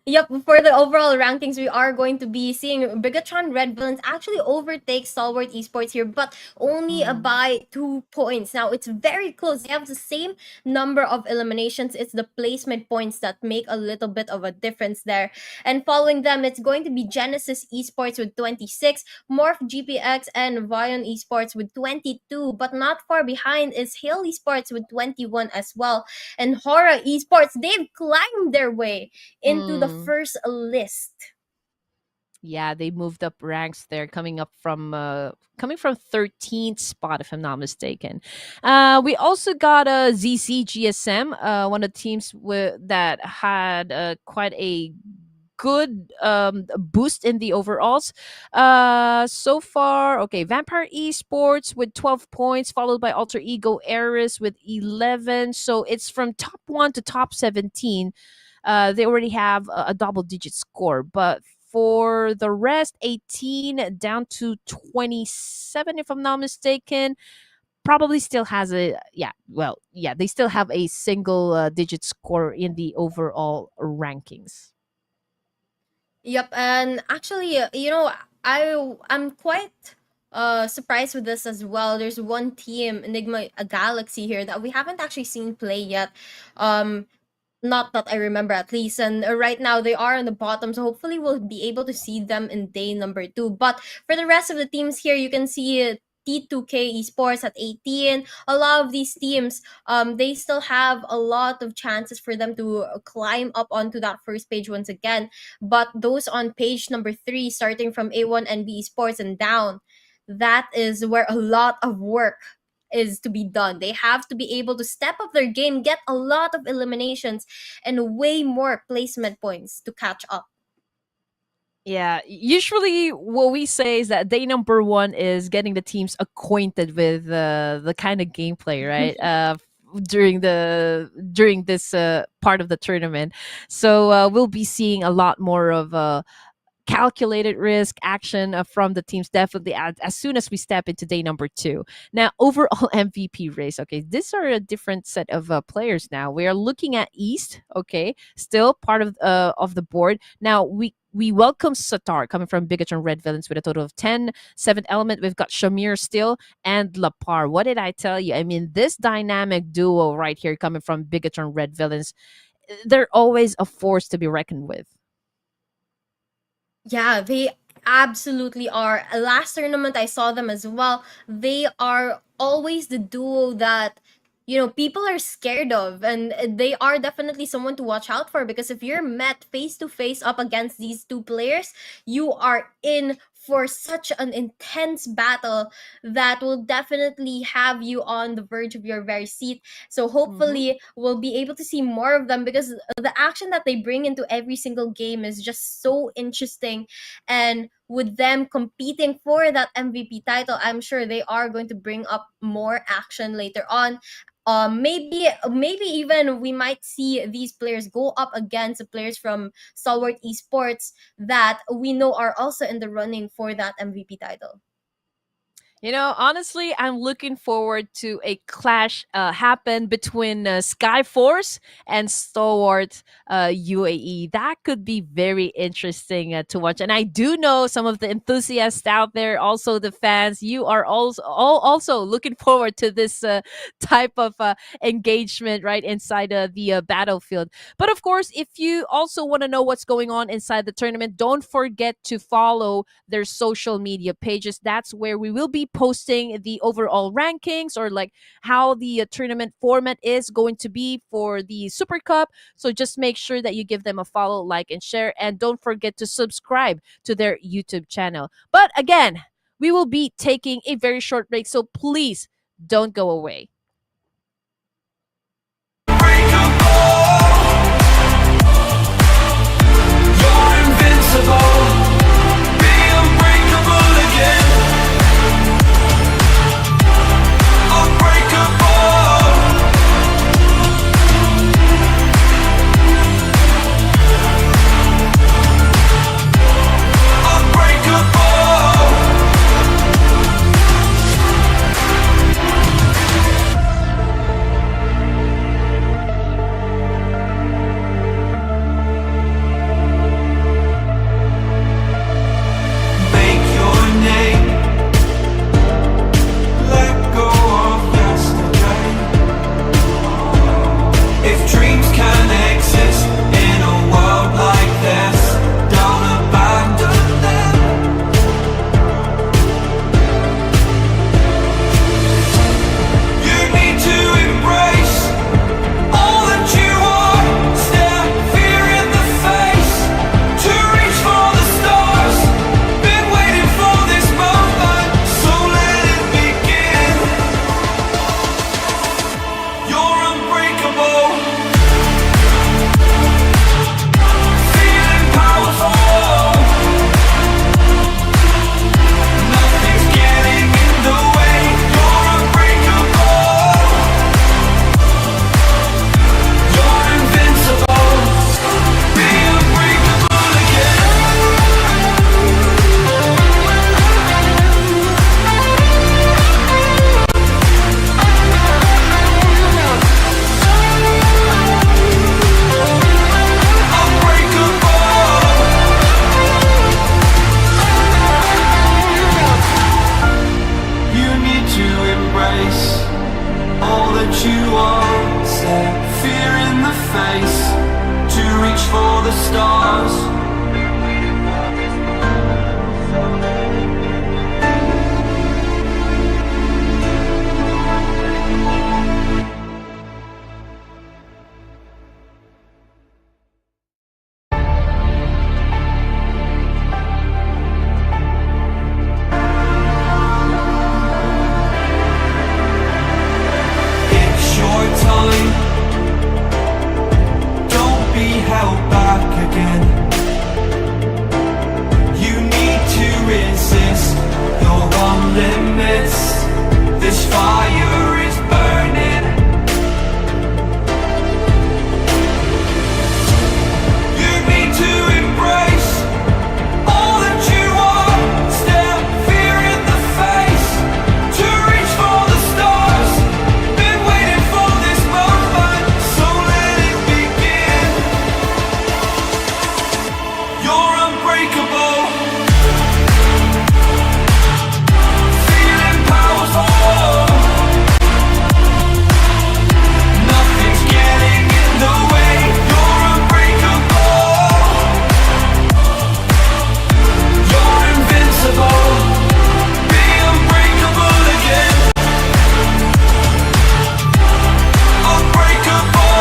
Yep, for the overall rankings, we are going to be seeing Bigetron Red Villains actually overtake Stalwart Esports here, but only by 2 points. Now, it's very close. They have the same number of eliminations. It's the placement points that make a little bit of a difference there. And following them, it's going to be Genesis Esports with 26, MORPH GPX and Voin Esports with 22, but not far behind is Hill Esports with 21 as well. And HORAA Esports, they've climbed their way into the first list. Yeah, they moved up ranks there, coming from 13th spot, if I'm not mistaken. We also got a ZC GSM, one of the teams that had quite a good boost in the overalls. So far, okay, Vampire Esports with 12 points, followed by Alter Ego Eris with 11. So it's from top 1 to top 17. They already have a double-digit score, but for the rest, 18 down to 27, if I'm not mistaken, probably still has they still have a single digit score in the overall rankings. Yep, and actually, I'm quite surprised with this as well. There's one team, Enigma a Galaxy here, that we haven't actually seen play yet. Not that I remember at least. And right now they are on the bottom, so hopefully we'll be able to see them in day number 2. But for the rest of the teams here, you can see T2K Esports at 18. A lot of these teams, they still have a lot of chances for them to climb up onto that first page once again. But those on page number 3, starting from A1 NB Esports and down, that is where a lot of work is to be done. They have to be able to step up their game, get a lot of eliminations, and way more placement points to catch up. Yeah, usually what we say is that day number 1 is getting the teams acquainted with the kind of gameplay, right? During this part of the tournament, so we'll be seeing a lot more of calculated risk action from the teams definitely as soon as we step into day number 2. Now, overall MVP race. Okay, these are a different set of players now. We are looking at East. Okay, still part of the board. Now we welcome Satar coming from Bigetron Red Villains with a total of 10. 7th element, we've got Shamir still and Lapar. What did I tell you? I mean, this dynamic duo right here coming from Bigetron Red Villains, they're always a force to be reckoned with. Yeah, they absolutely are. Last tournament, I saw them as well. They are always the duo that, people are scared of, and they are definitely someone to watch out for, because if you're met face to face up against these two players, you are in for such an intense battle that will definitely have you on the verge of your very seat. So hopefully we'll be able to see more of them, because the action that they bring into every single game is just so interesting. And with them competing for that MVP title, I'm sure they are going to bring up more action later on. Maybe even we might see these players go up against the players from Stalwart Esports that we know are also in the running for that MVP title. Honestly, I'm looking forward to a clash happen between Skyforce and Stalwart UAE. That could be very interesting to watch. And I do know some of the enthusiasts out there, also the fans, you are also looking forward to this type of engagement right inside the battlefield. But of course, if you also want to know what's going on inside the tournament, don't forget to follow their social media pages. That's where we will be posting the overall rankings, or like how the tournament format is going to be for the Super Cup. So just make sure that you give them a follow, like, and share, and don't forget to subscribe to their YouTube channel. But again, we will be taking a very short break, so please don't go away. You're invincible. Be unbreakable again. Unbreakable. Unbreakable. the stars. It's your time. Don't be held back again. You need to resist. You're on limits. This fire is burning. You need to embrace all that you are. Stare fear in the face. To reach for the stars. Been waiting for this moment, so let it begin. You're unbreakable. Feeling powerful. Nothing's getting in the way. You're unbreakable. You're invincible. Be unbreakable again. Unbreakable.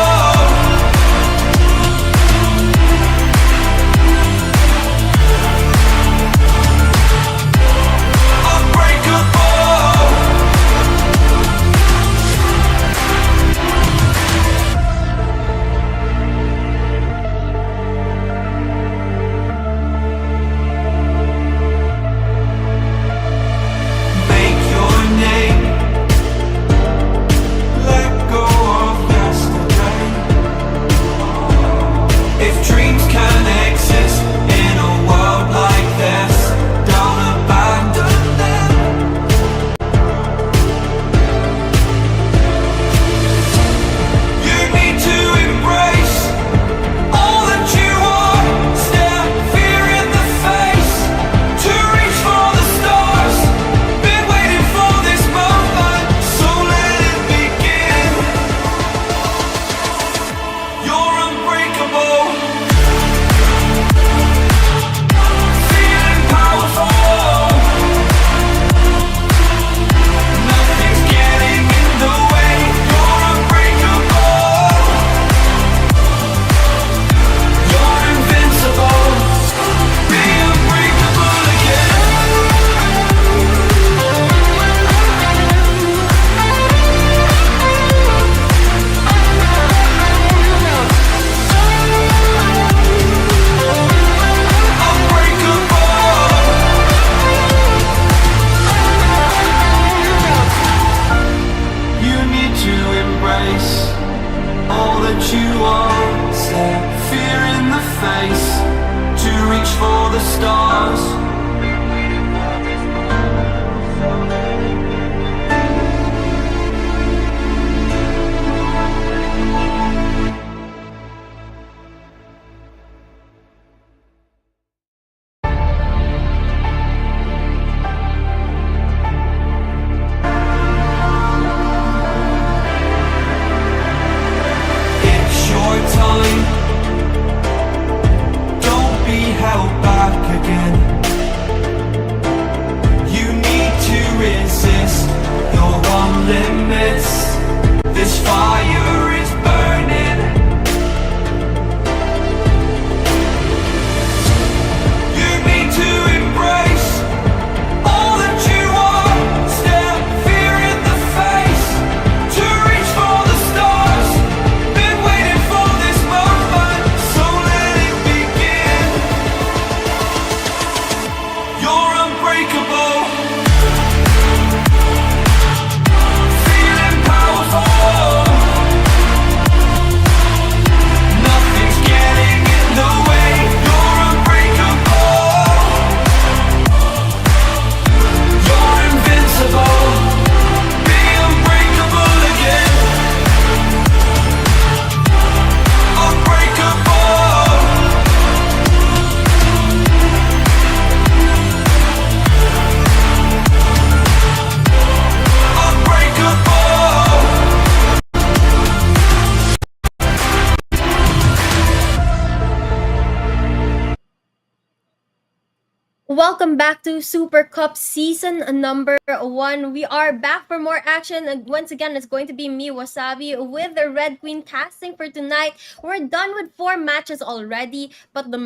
Make your name. Let go of yesterday. If dreams can exist in a world like this, don't abandon them. You need to embrace all that you are. Stare fear in the face. To reach for the stars. Been waiting for this moment, so let it begin. You're unbreakable. Feeling powerful. Nothing's getting in the way. You're unbreakable. You're invincible. Be unbreakable again. You need to embrace all that you are. Stare fear in the face. To reach for the stars. It's your time. Don't be held back again. Welcome back to Super Cup season number 1. We are back for more action. And once again, it's going to be me, Wasabi, with the Red Queen casting for tonight. We're done with 4 matches already, but the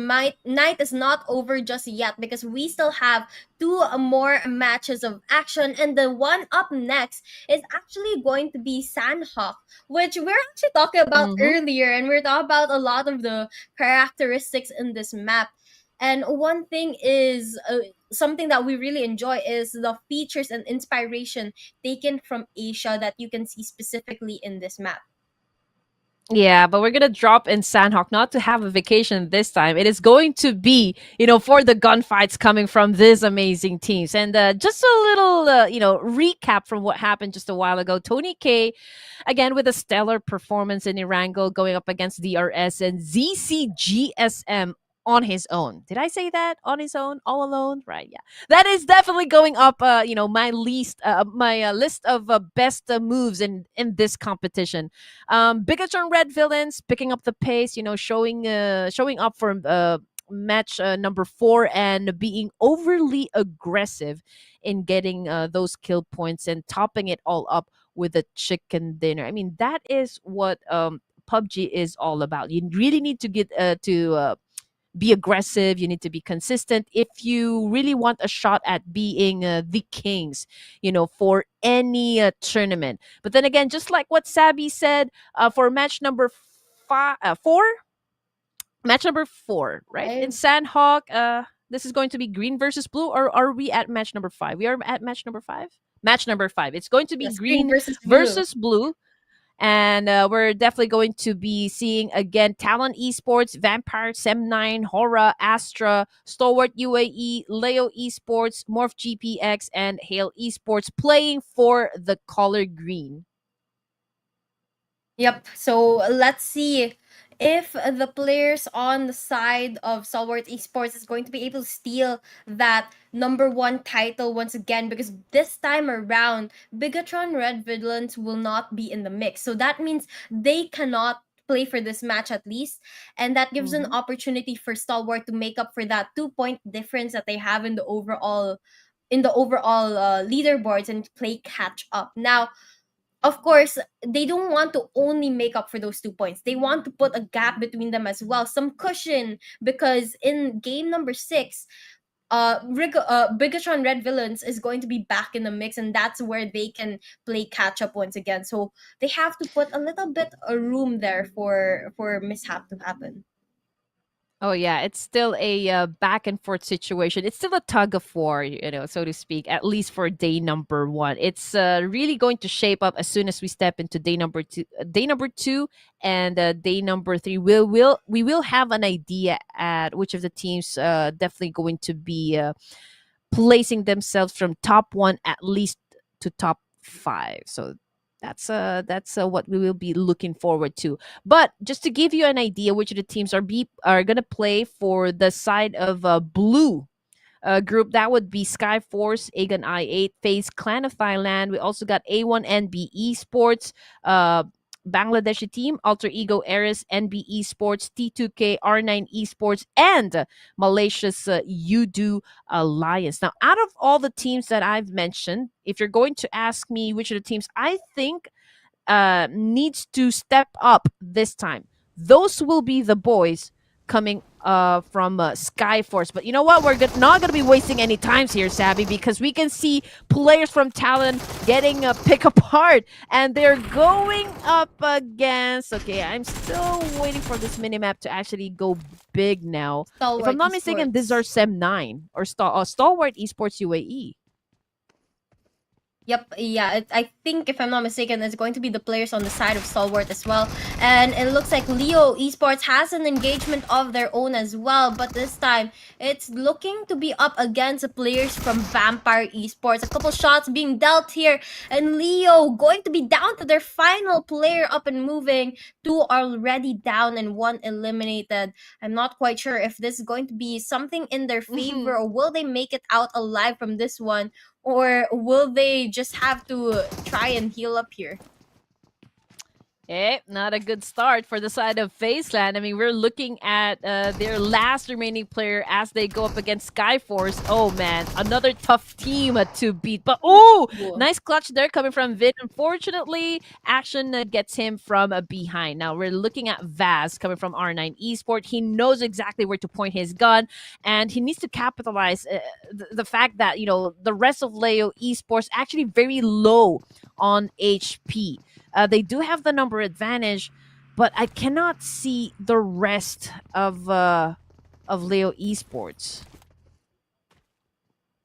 night is not over just yet because we still have 2 more matches of action. And the one up next is actually going to be Sanhok, which we're actually talking about earlier. And we're talking about a lot of the characteristics in this map. And one thing is something that we really enjoy is the features and inspiration taken from Asia that you can see specifically in this map. Yeah, but we're gonna drop in Sanhok not to have a vacation this time. It is going to be, for the gunfights coming from these amazing teams. And just a little, recap from what happened just a while ago. Tony K, again with a stellar performance in Erangel, going up against DRS and ZCGSM on his own. Did I say that on his own, all alone? Right? Yeah, that is definitely going up. My list of best moves in this competition. Bigetron Red Villains picking up the pace, showing up for match number 4 and being overly aggressive in getting those kill points and topping it all up with a chicken dinner. I mean, that is what PUBG is all about. You really need to get to be aggressive. You need to be consistent if you really want a shot at being the kings, for any tournament. But then again, just like what Sabi said, for match number 4, match number 4, right? In Right? Sanhok, this is going to be green versus blue, or are we at match number 5? We are at match number 5. Match number 5. It's going to be Yes, green green versus blue. versus blue. And we're definitely going to be seeing again Talon Esports, Vampire, Sem9, HORAA, Astra, Stalwart UAE, Leo Esports, MORPH GPX, and Hale Esports playing for the color green. Yep. So let's see if the players on the side of Stalwart Esports is going to be able to steal that number 1 title once again, because this time around, Bigetron Red Villains will not be in the mix. So that means they cannot play for this match at least, and that gives an Mhm. opportunity for Stalwart to make up for that 2-point difference that they have in the overall leaderboards and play catch up. Now, of course, they don't want to only make up for those 2 points. They want to put a gap between them as well, some cushion, because in game number 6, Bigetron Red Villains is going to be back in the mix, and that's where they can play catch up once again. So they have to put a little bit of room there for mishap to happen. Oh yeah, it's still a back and forth situation. It's still a tug of war, so to speak. At least for day number 1, it's really going to shape up as soon as we step into day number 2. And day number 3, we will have an idea at which of the teams definitely going to be placing themselves from top 1 at least to top 5. So that's what we will be looking forward to. But just to give you an idea, which of the teams are gonna play for the side of blue group, that would be Skyforce, Aegon I8, FaZe Clan of Thailand. We also got A1NB Esports, Bangladeshi team, Alter Ego Eris, NB Esports, T2K, R9 Esports, and Malaysia's Yoodo Alliance. Now, out of all the teams that I've mentioned, if you're going to ask me which of the teams I think needs to step up this time, those will be the boys coming from Skyforce. But you know what? We're not going to be wasting any times here, Sabby, because we can see players from Talon getting pick apart, and they're going up against. Okay, I'm still waiting for this minimap to actually go big now. If I'm Stalwart not mistaken, these are Esports. Sem9 or Stalwart Esports UAE. Yep, yeah, I think if I'm not mistaken, it's going to be the players on the side of Stalwart as well. And it looks like Leo Esports has an engagement of their own as well, but this time it's looking to be up against the players from Vampire Esports. A couple shots being dealt here, and Leo going to be down to their final player up and moving. 2 are already down and 1 eliminated. I'm not quite sure if this is going to be something in their favor, or will they make it out alive from this one? Or will they just have to try and heal up here? Not a good start for the side of FaZe Clan. I mean, we're looking at their last remaining player as they go up against Skyforce. Oh man, another tough team to beat. But oh, Ooh. nice clutch there coming from Vid. Unfortunately, action gets him from behind. Now we're looking at Vaz coming from R9 Esports. He knows exactly where to point his gun, and he needs to capitalize the fact that the rest of Leo Esports actually very low on HP. They do have the number advantage, but I cannot see the rest of Leo Esports.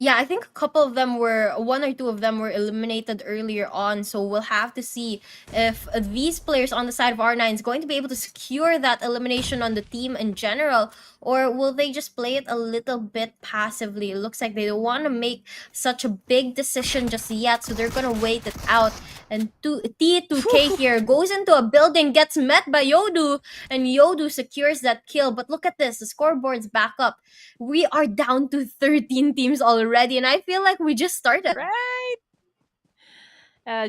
Yeah, I think a couple of them were, one or two of them were eliminated earlier on. So we'll have to see if these players on the side of R9 is going to be able to secure that elimination on the team in general, or will they just play it a little bit passively? It looks like they don't want to make such a big decision just yet, so they're going to wait it out. And T2K here goes into a building, gets met by Yoodo, and Yoodo secures that kill. But look at this, the scoreboard's back up. We are down to 13 teams already, and I feel like we just started. Right?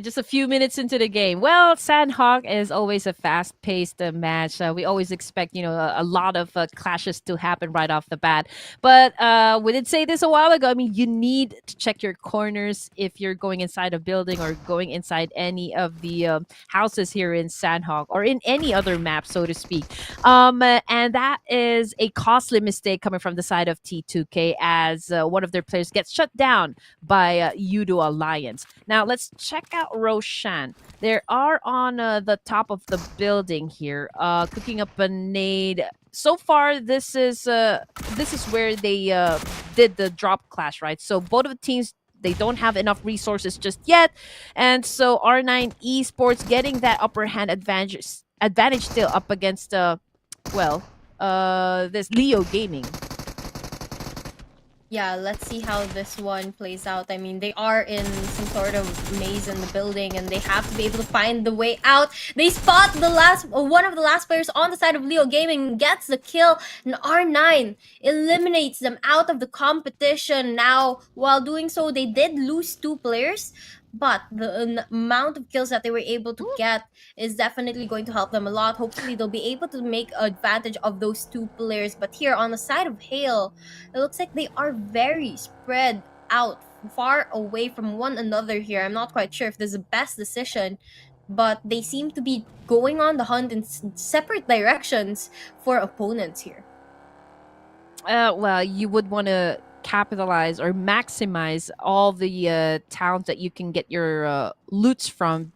Just a few minutes into the game. Well, Sanhok is always a fast-paced match. We always expect, a lot of clashes to happen right off the bat. But we did say this a while ago. I mean, you need to check your corners if you're going inside a building or going inside any of the houses here in Sanhok or in any other map, so to speak. And that is a costly mistake coming from the side of T2K as one of their players gets shut down by Yoodo Alliance. Now, let's check out Roshan. They are on the top of the building here, cooking up a nade. So far, this is where they did the drop clash, right? So both of the teams, they don't have enough resources just yet, and so R9 Esports getting that upper hand advantage still up against this Leo Gaming. Yeah, let's see how this one plays out. I mean, they are in some sort of maze in the building, and they have to be able to find the way out. They spot one of the last players on the side of Leo Gaming, gets the kill, and R9 eliminates them out of the competition. Now, while doing so, they did lose 2 players, but the amount of kills that they were able to get is definitely going to help them a lot. Hopefully, they'll be able to make advantage of those 2 players. But here on the side of Hale, it looks like they are very spread out, far away from one another here. I'm not quite sure if this is the best decision, but they seem to be going on the hunt in separate directions for opponents here. Well, you would want to capitalize or maximize all the towns that you can get your loots from,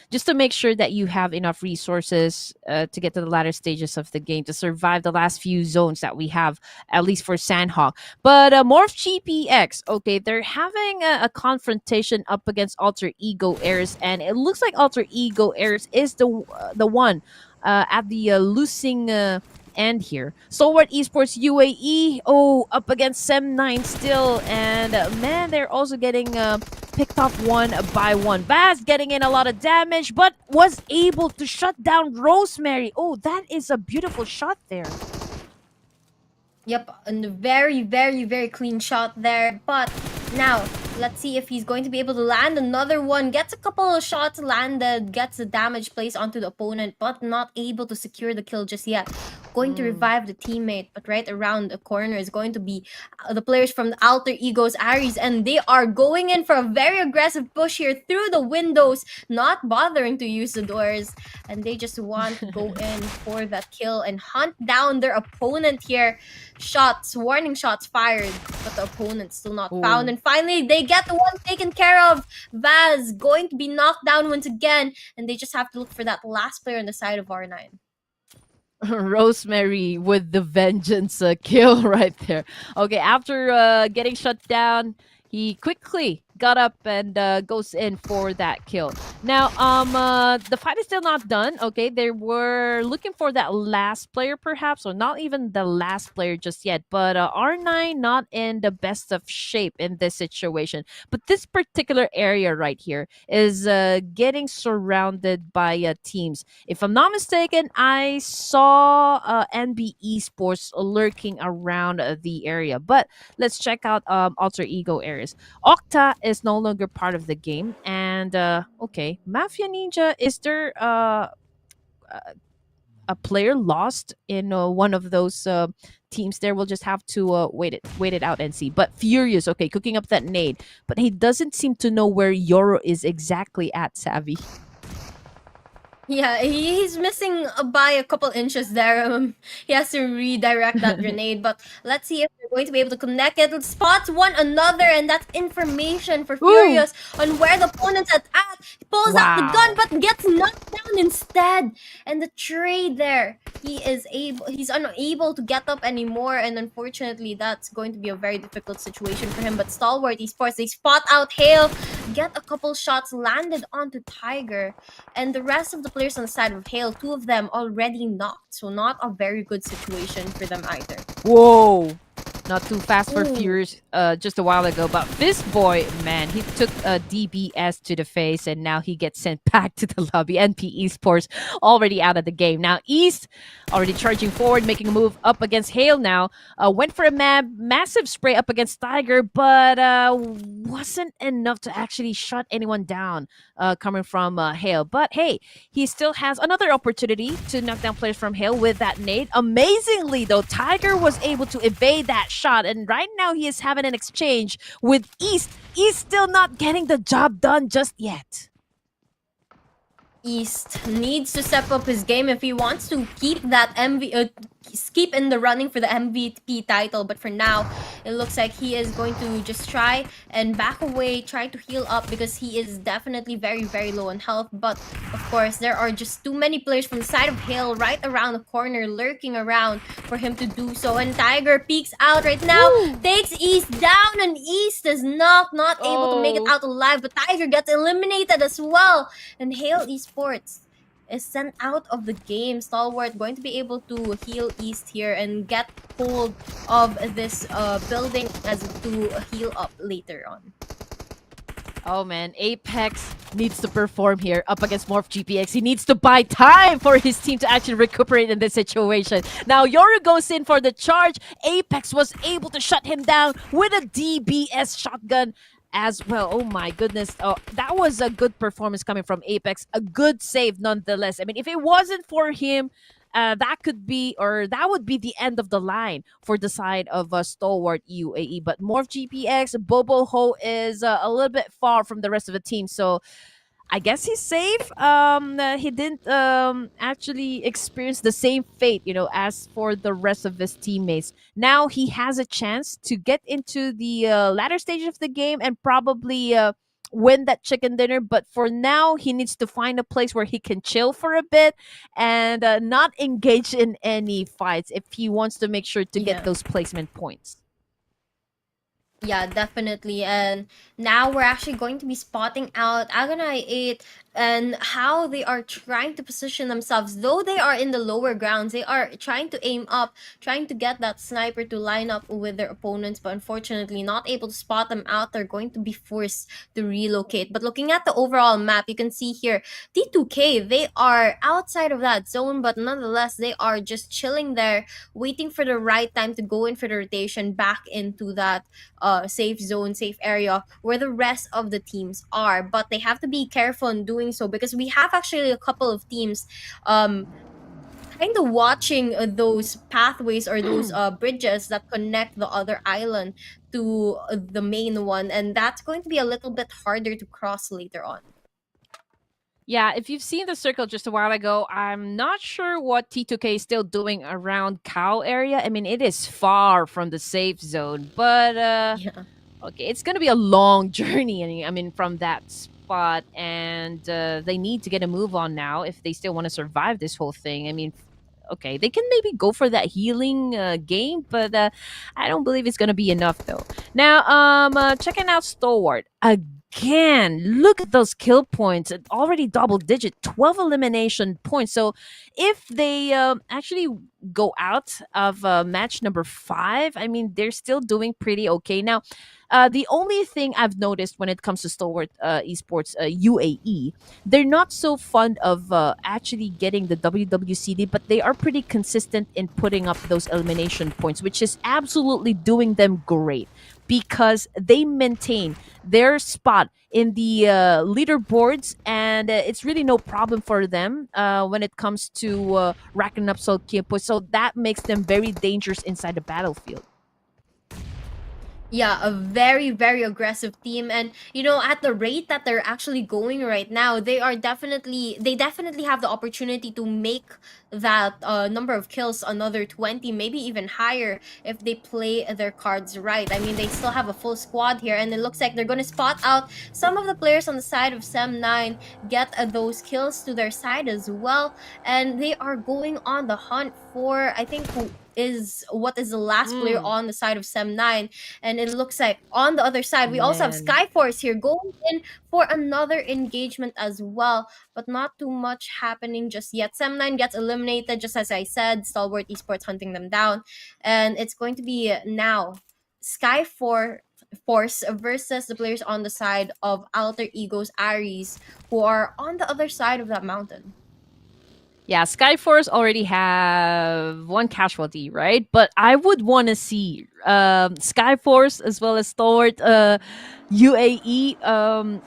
just to make sure that you have enough resources to get to the latter stages of the game to survive the last few zones that we have, at least for Sanhok. But MORPH GPX, okay, they're having a confrontation up against Alter Ego Airs, and it looks like Alter Ego Airs is the one at the losing end here. STALWART Esports UAE, up against Sem9 still, and man, they're also getting picked off one by one. Baz getting in a lot of damage, but was able to shut down Rosemary. Oh, that is a beautiful shot there. Yep, and a very, very, very clean shot there. But now, let's see if he's going to be able to land another one. Gets a couple of shots landed, gets the damage placed onto the opponent, but not able to secure the kill just yet. Going to revive the teammate, but right around the corner is going to be the players from the Alter Egos, Aries, and they are going in for a very aggressive push here through the windows, not bothering to use the doors, and they just want to go in for that kill and hunt down their opponent here. Warning shots fired, but the opponent's still not found, and finally they get the one taken care of. Vaz going to be knocked down once again, and they just have to look for that last player on the side of R9. Rosemary with the vengeance kill right there. Okay, after getting shut down, he quickly got up and goes in for that kill. Now, the fight is still not done. Okay, they were looking for that last player, perhaps, or not even the last player just yet. But R9 not in the best of shape in this situation. But this particular area right here is getting surrounded by teams. If I'm not mistaken, I saw NB Esports lurking around the area. But let's check out Alter Ego areas. Octa is no longer part of the game. And okay, Mafia Ninja, is there a player lost in one of those teams there? We'll just have to wait it out and see. But Furious, okay, cooking up that nade, but he doesn't seem to know where Yoro is exactly at, Savvy. Yeah, he's missing by a couple inches there. He has to redirect that grenade, but let's see if they're going to be able to connect it. Spots one another, and that's information for Furious on where the opponent's at. He pulls out the Wow. gun, but gets knocked down instead. And the trade there, he's unable to get up anymore, and unfortunately, that's going to be a very difficult situation for him. But Stalwart Esports, they spot out Hale, get a couple shots landed onto Tiger, and the rest of the players on the side of Hale, two of them already knocked, so not a very good situation for them either. Whoa. Not too fast for Ooh. Furious just a while ago. But this boy, man, he took a DBS to the face and now he gets sent back to the lobby. NP Esports already out of the game. Now East already charging forward, making a move up against Hale now. Went for a massive spray up against Tiger, but wasn't enough to actually shut anyone down coming from Hale. But hey, he still has another opportunity to knock down players from Hale with that nade. Amazingly, though, Tiger was able to evade that shot, and right now he is having an exchange with East. East still not getting the job done just yet. East needs to step up his game if he wants to keep that keep in the running for the MVP title. But for now, it looks like he is going to just try and back away, try to heal up, because he is definitely very, very low on health. But of course, there are just too many players from the side of Hale right around the corner, lurking around for him to do so. And Tiger peeks out right now, takes East down, and East is not able to make it out alive. But Tiger gets eliminated as well, and Hale Esports is sent out of the game. Stalwart going to be able to heal East here and get hold of this building as to heal up later on. Oh man, Apex needs to perform here up against Morph GPX. He needs to buy time for his team to actually recuperate in this situation. Now Yoru goes in for the charge. Apex was able to shut him down with a DBS shotgun as well. Oh my goodness. Oh, that was a good performance coming from Apex. A good save nonetheless. I mean, if it wasn't for him, that would be the end of the line for the side of Stalwart UAE. But Morph GPX, Bobo Ho is a little bit far from the rest of the team, so I guess he's safe. He didn't actually experience the same fate, as for the rest of his teammates. Now he has a chance to get into the latter stage of the game and probably win that chicken dinner. But for now, he needs to find a place where he can chill for a bit and not engage in any fights if he wants to make sure to get those placement points. Yeah, definitely. And now we're actually going to be spotting out Agonai 8 and how they are trying to position themselves. Though they are in the lower grounds, they are trying to aim up, trying to get that sniper to line up with their opponents, but unfortunately not able to spot them out. They're going to be forced to relocate. But looking at the overall map, you can see here, T2K, they are outside of that zone, but nonetheless, they are just chilling there, waiting for the right time to go in for the rotation back into that safe zone, safe area where the rest of the teams are. But they have to be careful in doing so, because we have actually a couple of teams kind of watching those pathways or those bridges that connect the other island to the main one, and that's going to be a little bit harder to cross later on. Yeah, if you've seen the circle just a while ago, I'm not sure what T2K is still doing around Cow area. I mean, it is far from the safe zone, but okay, it's gonna be a long journey. I mean, from that spot, and they need to get a move on now if they still want to survive this whole thing. I mean, okay, they can maybe go for that healing game, but I don't believe it's gonna be enough though. Now, checking out Stalwart again. Look at those kill points. Already double digit, 12 elimination points. So if they actually go out of match number 5, I mean, they're still doing pretty okay. Now, the only thing I've noticed when it comes to Stalwart Esports UAE, they're not so fond of actually getting the WWCD, but they are pretty consistent in putting up those elimination points, which is absolutely doing them great. because they maintain their spot in the leaderboards, and it's really no problem for them when it comes to racking up soul kill points. So that makes them very dangerous inside the battlefield. Yeah, a very, very aggressive team. And at the rate that they're actually going right now, they definitely have the opportunity to make that number of kills another 20, maybe even higher, if they play their cards right. I mean, they still have a full squad here, and it looks like they're going to spot out some of the players on the side of Sem9, get those kills to their side as well. And they are going on the hunt for, I think, what is the last player on the side of Sem9. And it looks like on the other side, we also have Man. Skyforce here going in for another engagement as well, but not too much happening just yet. Sem9 gets eliminated, just as I said, Stalwart Esports hunting them down. And it's going to be now Skyforce versus the players on the side of Alter Egos Ares, who are on the other side of that mountain. Yeah, Skyforce already have one casualty, right? But I would want to see Skyforce as well as Stalwart UAE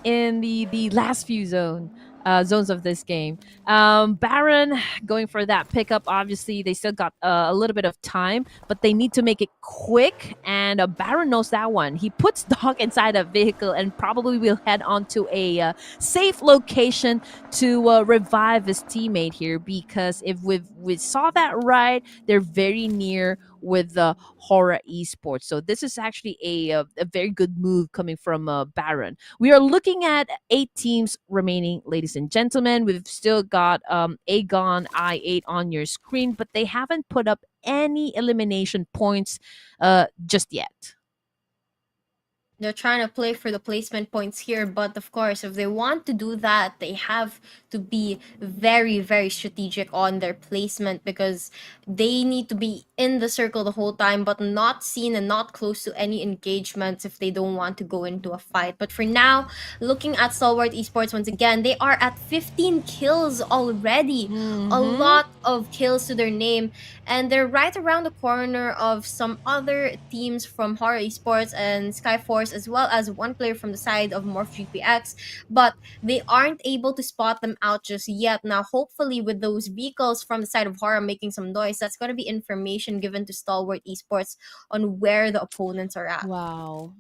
in the last few zones of this game. Baron going for that pickup. Obviously, they still got a little bit of time, but they need to make it quick. And Baron knows that one. He puts Dog inside a vehicle and probably will head on to a safe location to revive his teammate here, because if we saw that right, they're very near with the HORAA Esports. So this is actually a very good move coming from Baron. We are looking at 8 teams remaining, ladies and gentlemen. We've still got Aegon I8 on your screen, but they haven't put up any elimination points just yet. They're trying to play for the placement points here, but of course, if they want to do that, they have to be very, very strategic on their placement, because they need to be in the circle the whole time, but not seen and not close to any engagements if they don't want to go into a fight. But for now, looking at Stalwart Esports once again, they are at 15 kills already. A lot of kills to their name, and they're right around the corner of some other teams from HORAA Esports and Skyforce, as well as one player from the side of MORPH GPX, but they aren't able to spot them out just yet. Now, hopefully with those vehicles from the side of HORAA making some noise, that's going to be information given to Stalwart Esports on where the opponents are at. Wow.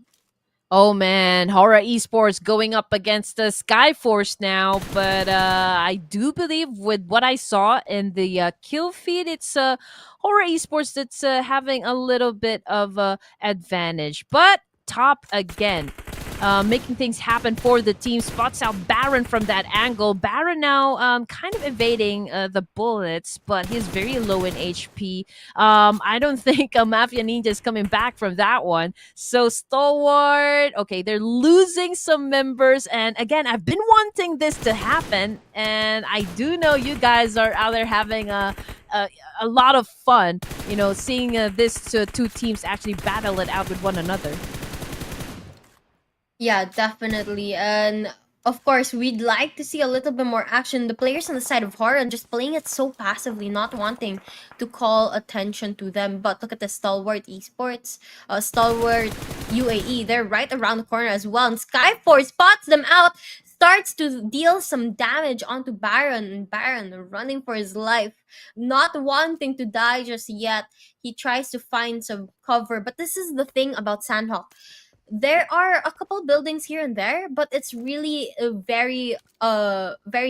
Oh man, HORAA Esports going up against the Skyforce now, but I do believe with what I saw in the kill feed, it's HORAA Esports that's having a little bit of advantage. But top again, making things happen for the team. Spots out Baron from that angle. Baron now kind of evading the bullets, but he's very low in HP. I don't think Mafia Ninja is coming back from that one. So Stalwart, okay, they're losing some members. And again, I've been wanting this to happen. And I do know you guys are out there having a lot of fun, seeing this two teams actually battle it out with one another. Yeah, definitely. And of course, we'd like to see a little bit more action. The players on the side of HORAA just playing it so passively, not wanting to call attention to them. But look at the Stalwart Esports, Stalwart UAE. They're right around the corner as well. And Skyforce spots them out, starts to deal some damage onto Baron. And Baron running for his life, not wanting to die just yet. He tries to find some cover. But this is the thing about Sanhok. There are a couple buildings here and there, but it's really a very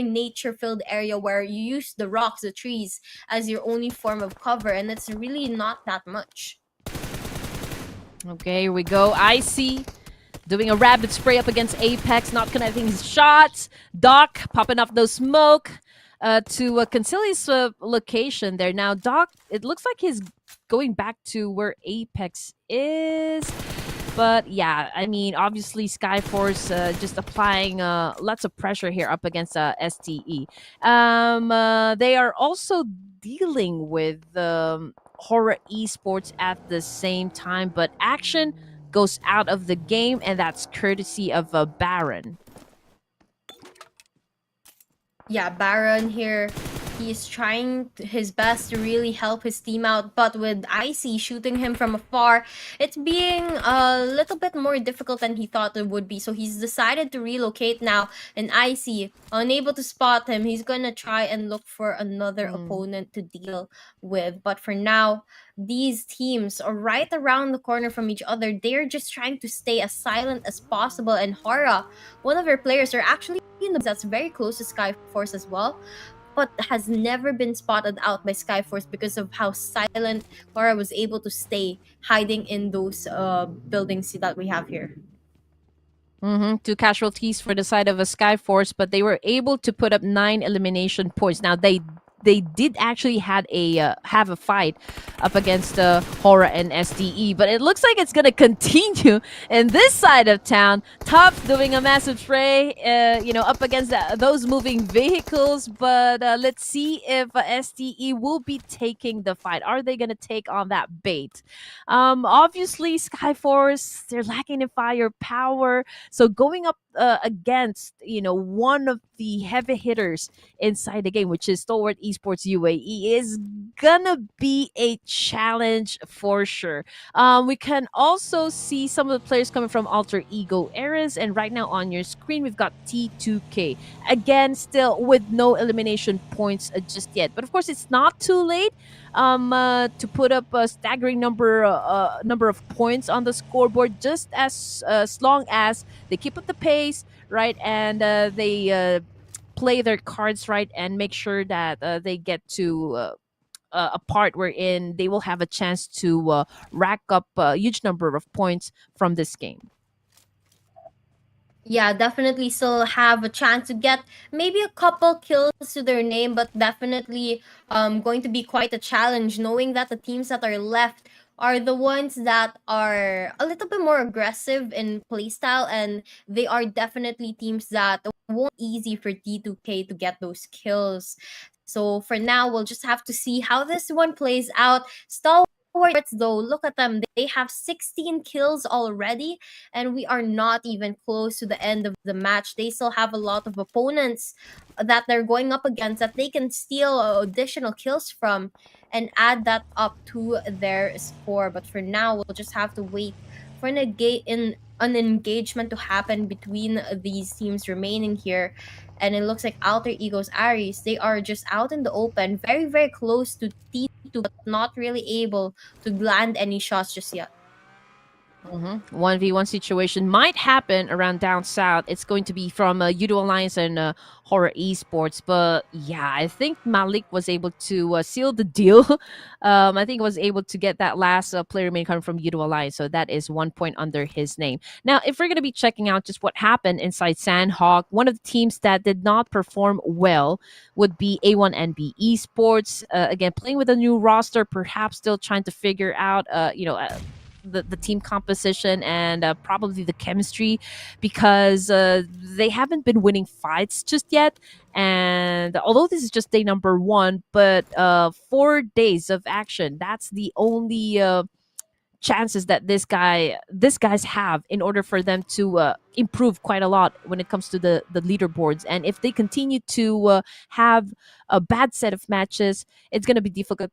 nature filled area where you use the rocks, the trees as your only form of cover, and it's really not that much. Okay, here we go. Icy doing a rapid spray up against Apex, not connecting his shots. Doc popping off those smoke to conceal his location there. Now, Doc, it looks like he's going back to where Apex is. But yeah, I mean, obviously Skyforce just applying lots of pressure here up against STE. They are also dealing with HORAA Esports at the same time, but action goes out of the game, and that's courtesy of Baron. Yeah, Baron here He is trying his best to really help his team out, but with Icy shooting him from afar, it's being a little bit more difficult than he thought it would be. So he's decided to relocate now, and Icy, unable to spot him, he's gonna try and look for another opponent to deal with. But for now, these teams are right around the corner from each other. They're just trying to stay as silent as possible. And HORAA, one of their players, are actually in the that's very close to Skyforce as well, but has never been spotted out by Skyforce because of how silent HORAA was able to stay hiding in those buildings that we have here. Two casualties for the side of a Skyforce, but they were able to put up 9 elimination points. Now they did actually have a fight up against HORAA and SDE, but it looks like it's gonna continue in this side of town. Tough doing a massive spray, up against those moving vehicles. But let's see if SDE will be taking the fight. Are they gonna take on that bait? Obviously, Skyforce, they're lacking in firepower, so going up against one of the heavy hitters inside the game, which is STALWART Esports UAE, is gonna be a challenge for sure. We can also see some of the players coming from Alter Ego Eras, and right now on your screen we've got T2K again, still with no elimination points just yet. But of course, it's not too late to put up a staggering number of points on the scoreboard, just as long as they keep up the pace, right, and they play their cards right and make sure that they get to a part wherein they will have a chance to rack up a huge number of points from this game. Yeah, definitely still have a chance to get maybe a couple kills to their name, but definitely going to be quite a challenge, knowing that the teams that are left are the ones that are a little bit more aggressive in playstyle, and they are definitely teams that won't be easy for T2K to get those kills. So for now, we'll just have to see how this one plays out. STALWART, though, look at them. They have 16 kills already, and we are not even close to the end of the match. They still have a lot of opponents that they're going up against that they can steal additional kills from and add that up to their score. But for now, we'll just have to wait for an engagement to happen between these teams remaining here. And it looks like Alter Ego's Aries, they are just out in the open, very, very close to T2, but not really able to land any shots just yet. 1v1 situation might happen around down south. It's going to be from Yoodo Alliance and HORAA Esports. But yeah, I think Malik was able to seal the deal. I think he was able to get that last player remaining coming from Yoodo Alliance. So that is 1 point under his name. Now, if we're going to be checking out just what happened inside Sanhok, one of the teams that did not perform well would be A1NB Esports. Again, playing with a new roster, perhaps still trying to figure out, the team composition and probably the chemistry, because they haven't been winning fights just yet. And although this is just day number 1, but 4 days of action, that's the only chances that these guys have in order for them to improve quite a lot when it comes to the leaderboards. And if they continue to have a bad set of matches, it's going to be difficult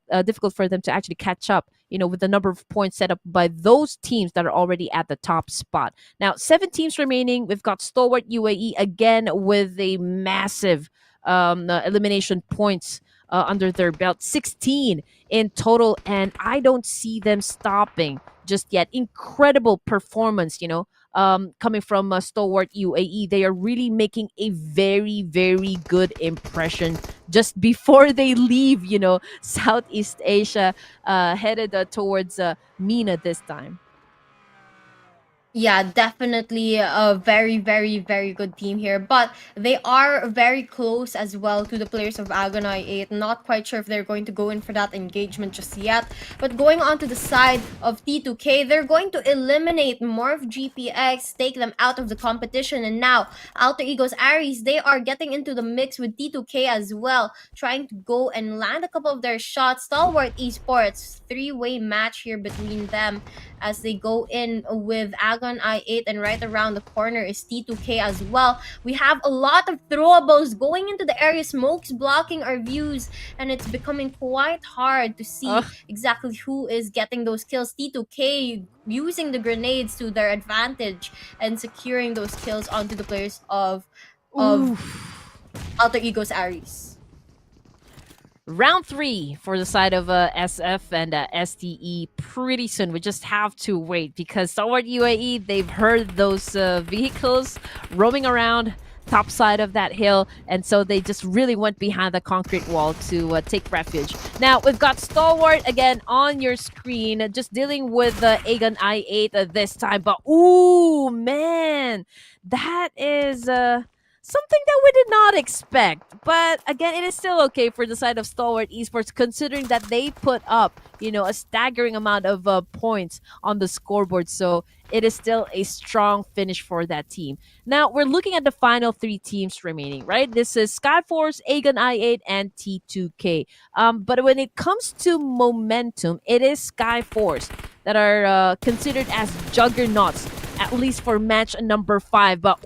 for them to actually catch up, with the number of points set up by those teams that are already at the top spot. Now, 7 teams remaining. We've got STALWART UAE again with a massive elimination points under their belt, 16 in total, and I don't see them stopping just yet. Incredible performance, coming from STALWART UAE. They are really making a very, very good impression just before they leave, Southeast Asia, headed towards MENA this time. Yeah, definitely a very, very, very good team here. But they are very close as well to the players of Agonai 8. Not quite sure if they're going to go in for that engagement just yet. But going on to the side of T2K, they're going to eliminate MORPH GPX, take them out of the competition. And now, Alter Ego's Aries, they are getting into the mix with T2K as well, trying to go and land a couple of their shots. STALWART Esports, 3-way match here between them as they go in with Agonai Agon I8, and right around the corner is T2K as well. We have a lot of throwables going into the area, smokes blocking our views, and it's becoming quite hard to see Ugh. exactly who is getting those kills. T2K using the grenades to their advantage and securing those kills onto the players of Oof. Alter Egos Ares. Round 3 for the side of SF and STE pretty soon. We just have to wait because STALWART UAE, they've heard those vehicles roaming around top side of that hill, and so they just really went behind the concrete wall to take refuge. Now we've got STALWART again on your screen, just dealing with the Aegon I8 this time, but ooh man, that is something that we did not expect. But again, it is still okay for the side of Stalwart Esports, considering that they put up, a staggering amount of points on the scoreboard. So it is still a strong finish for that team. Now we're looking at the final 3 teams remaining, right? This is Skyforce, Aegon I8, and T2K. But when it comes to momentum, it is Skyforce that are considered as juggernauts, at least for match number 5. But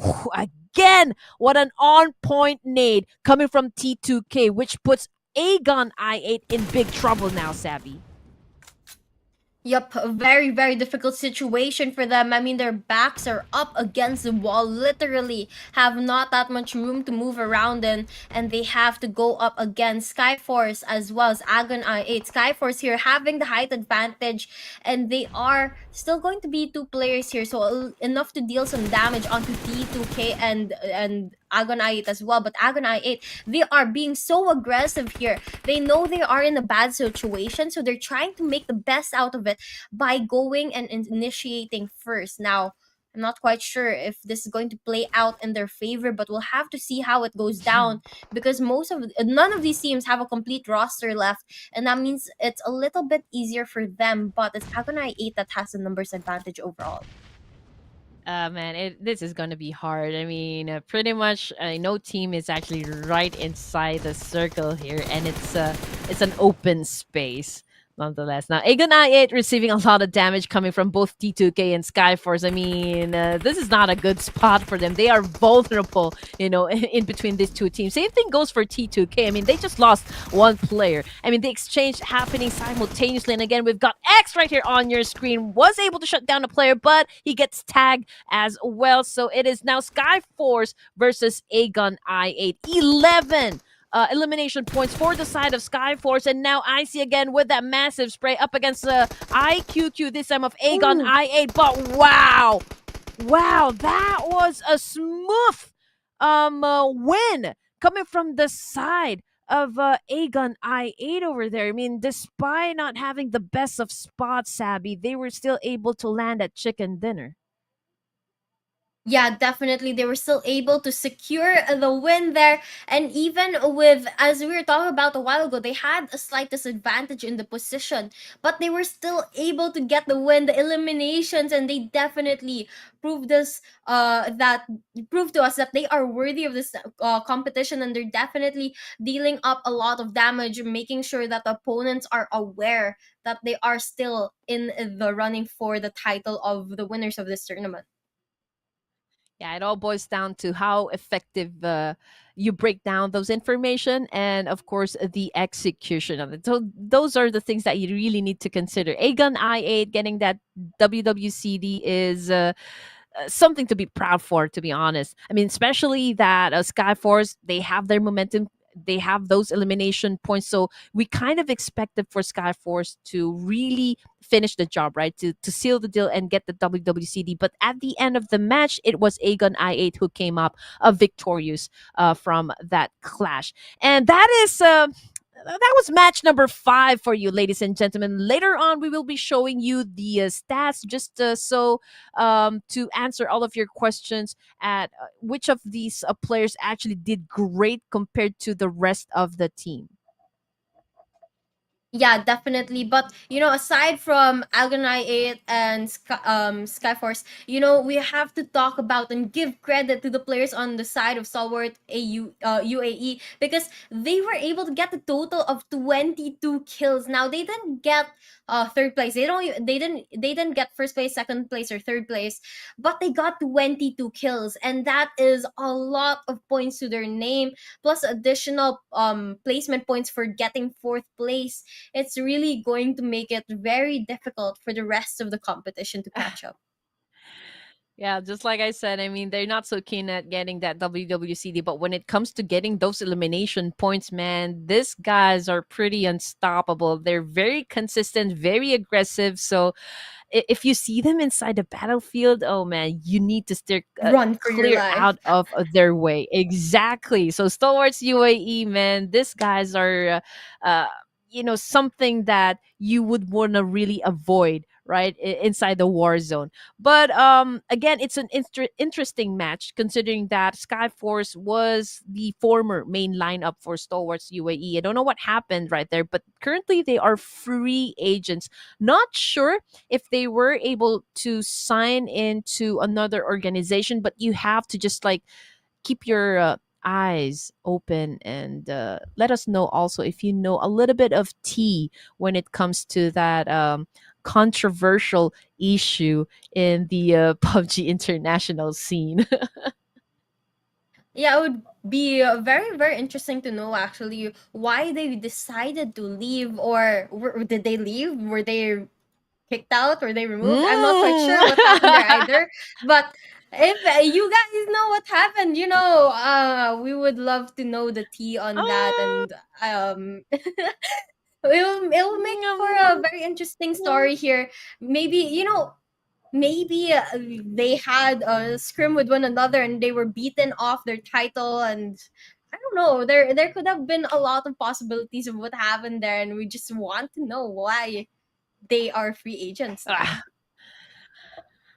again, what an on-point nade coming from T2K, which puts Aegon I8 in big trouble now, Savvy. Yep, a very, very difficult situation for them. I mean, their backs are up against the wall, literally have not that much room to move around in, and they have to go up against Skyforce as well as Agon I8. Skyforce here having the height advantage, and they are still going to be 2 players here, so enough to deal some damage onto T2K and Agon I8 as well. But Agon I8, they are being so aggressive here. They know they are in a bad situation, so they're trying to make the best out of it by going and initiating first. Now, I'm not quite sure if this is going to play out in their favor, but we'll have to see how it goes down because none of these teams have a complete roster left, and that means it's a little bit easier for them. But it's Agon I8 that has the numbers advantage overall. Man, this is gonna be hard. I mean, pretty much, no team is actually right inside the circle here, and it's an open space. Nonetheless, now Aegon I8 receiving a lot of damage coming from both T2K and Skyforce. I mean, this is not a good spot for them. They are vulnerable, in between these 2 teams. Same thing goes for T2K. I mean, they just lost 1 player. I mean, the exchange happening simultaneously. And again, we've got X right here on your screen. Was able to shut down a player, but he gets tagged as well. So it is now Skyforce versus Aegon I8. 11 elimination points for the side of Skyforce, and now Icy again with that massive spray up against the IQQ this time of Aegon I8. But wow, that was a smooth win coming from the side of Aegon I8 over there. I mean, despite not having the best of spots, Sabby, they were still able to land at chicken dinner. Yeah, definitely. They were still able to secure the win there. And even with, as we were talking about a while ago, they had a slight disadvantage in the position, but they were still able to get the win, the eliminations, and they definitely proved us that proved to us that they are worthy of this competition, and they're definitely dealing up a lot of damage, making sure that the opponents are aware that they are still in the running for the title of the winners of this tournament. Yeah, it all boils down to how effective you break down those information and, of course, the execution of it. So those are the things that you really need to consider. Aegon I8 getting that WWCD is something to be proud for, to be honest. I mean, especially that Skyforce, they have their momentum. They have those elimination points. So we kind of expected for Skyforce to really finish the job, right? To seal the deal and get the WWCD. But at the end of the match, it was Aegon I8 who came up victorious from that clash. And that was match number 5 for you, ladies and gentlemen. Later on, we will be showing you the stats just to answer all of your questions at which of these players actually did great compared to the rest of the team. Yeah, definitely. But aside from Algonai 8 and Skyforce, we have to talk about and give credit to the players on the side of Stalwart UAE, because they were able to get a total of 22 kills. Now they didn't get third place. They didn't get first place, second place, or third place, but they got 22 kills, and that is a lot of points to their name, plus additional placement points for getting fourth place. It's really going to make it very difficult for the rest of the competition to catch up. Yeah, just like I said, I mean, they're not so keen at getting that WWCD, but when it comes to getting those elimination points, man, these guys are pretty unstoppable. They're very consistent, very aggressive. So if you see them inside the battlefield, oh man, you need to steer Run for your clear life. out of their way. Exactly. So Stalwarts UAE, man, these guys are, something that you would want to really avoid. Right inside the war zone, but again, it's an interesting match considering that Skyforce was the former main lineup for Stalwarts UAE. I don't know what happened right there, but currently they are free agents. Not sure if they were able to sign into another organization, but you have to just like keep your eyes open and let us know also if you know a little bit of tea when it comes to that controversial issue in the PUBG international scene. Yeah, it would be very, very interesting to know actually why they decided to leave, or did they leave? Were they kicked out? Were they removed? I'm not quite sure what happened there Mm. either. But if you guys know what happened, we would love to know the tea on that, Ah, and it will make for a very interesting story here. Maybe they had a scrim with one another and they were beaten off their title, and I don't know, there could have been a lot of possibilities of what happened there, and we just want to know why they are free agents now. ah.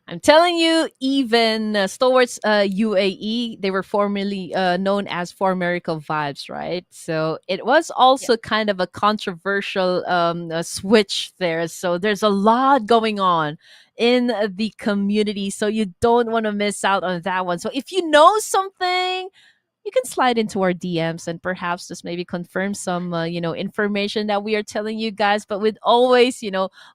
I'm telling you, even Stalwarts UAE, they were formerly known as For Miracle Vibes, right? So it was Yeah. also kind of a controversial switch there. So there's a lot going on in the community. So you don't want to miss out on that one. So if you know something, you can slide into our DMs and perhaps just maybe confirm some, information that we are telling you guys. But we'd always,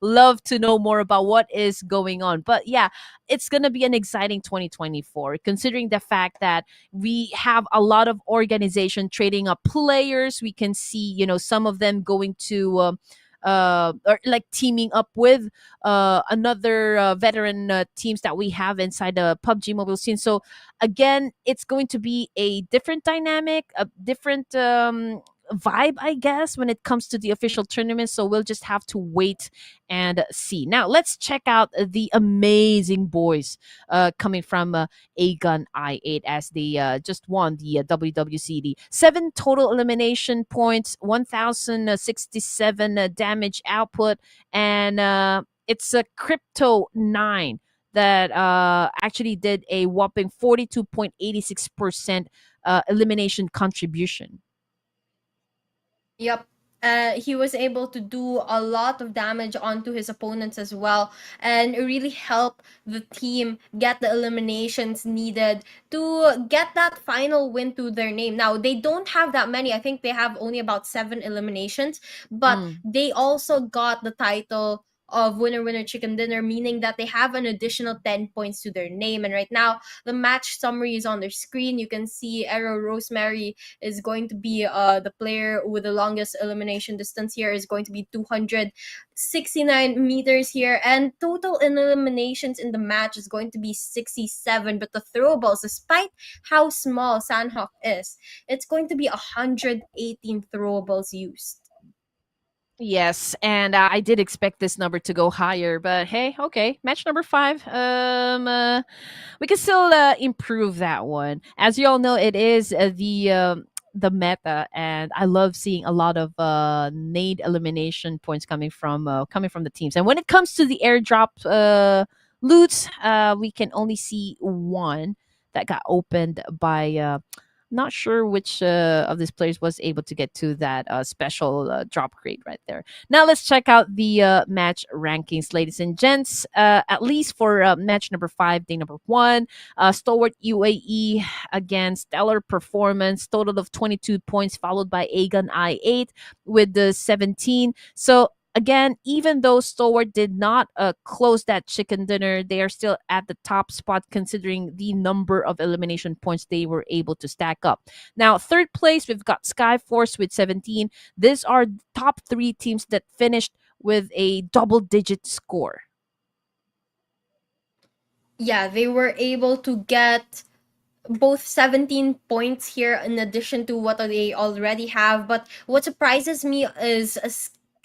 love to know more about what is going on. But yeah, it's going to be an exciting 2024, considering the fact that we have a lot of organization trading up players. We can see, some of them going to, or like teaming up with another veteran teams that we have inside the PUBG mobile scene. So again, it's going to be a different dynamic, a different vibe, I guess, when it comes to the official tournament. So we'll just have to wait and see. Now, let's check out the amazing boys coming from Agun I8 as they just won the WWCD. 7 total elimination points, 1,067 damage output, and it's a Crypto 9 that actually did a whopping 42.86% elimination contribution. Yep. He was able to do a lot of damage onto his opponents as well, and it really helped the team get the eliminations needed to get that final win to their name. Now, they don't have that many. I think they have only about 7 eliminations, but Mm. they also got the title of winner winner chicken dinner, meaning that they have an additional 10 points to their name. And right now, the match summary is on their screen. You can see Arrow Rosemary is going to be the player with the longest elimination distance here, is going to be 269 meters here, and total in eliminations in the match is going to be 67. But the throwables, despite how small Sanhok is, it's going to be 118 throwables used. Yes, and I did expect this number to go higher, but hey, okay, match number 5. We can still improve that one. As you all know, it is the meta, and I love seeing a lot of nade elimination points coming from the teams. And when it comes to the airdrop loots, we can only see one that got opened by. Not sure which of these players was able to get to that special drop crate right there. Now let's check out the match rankings, ladies and gents. At least for match number 5, day number 1, Stalwart UAE against Stellar Performance, total of 22 points, followed by Agun I8 with the 17. So again, even though Stalwart did not close that chicken dinner, they are still at the top spot considering the number of elimination points they were able to stack up. Now, third place, we've got Skyforce with 17. These are top 3 teams that finished with a double-digit score. Yeah, they were able to get both 17 points here in addition to what they already have. But what surprises me is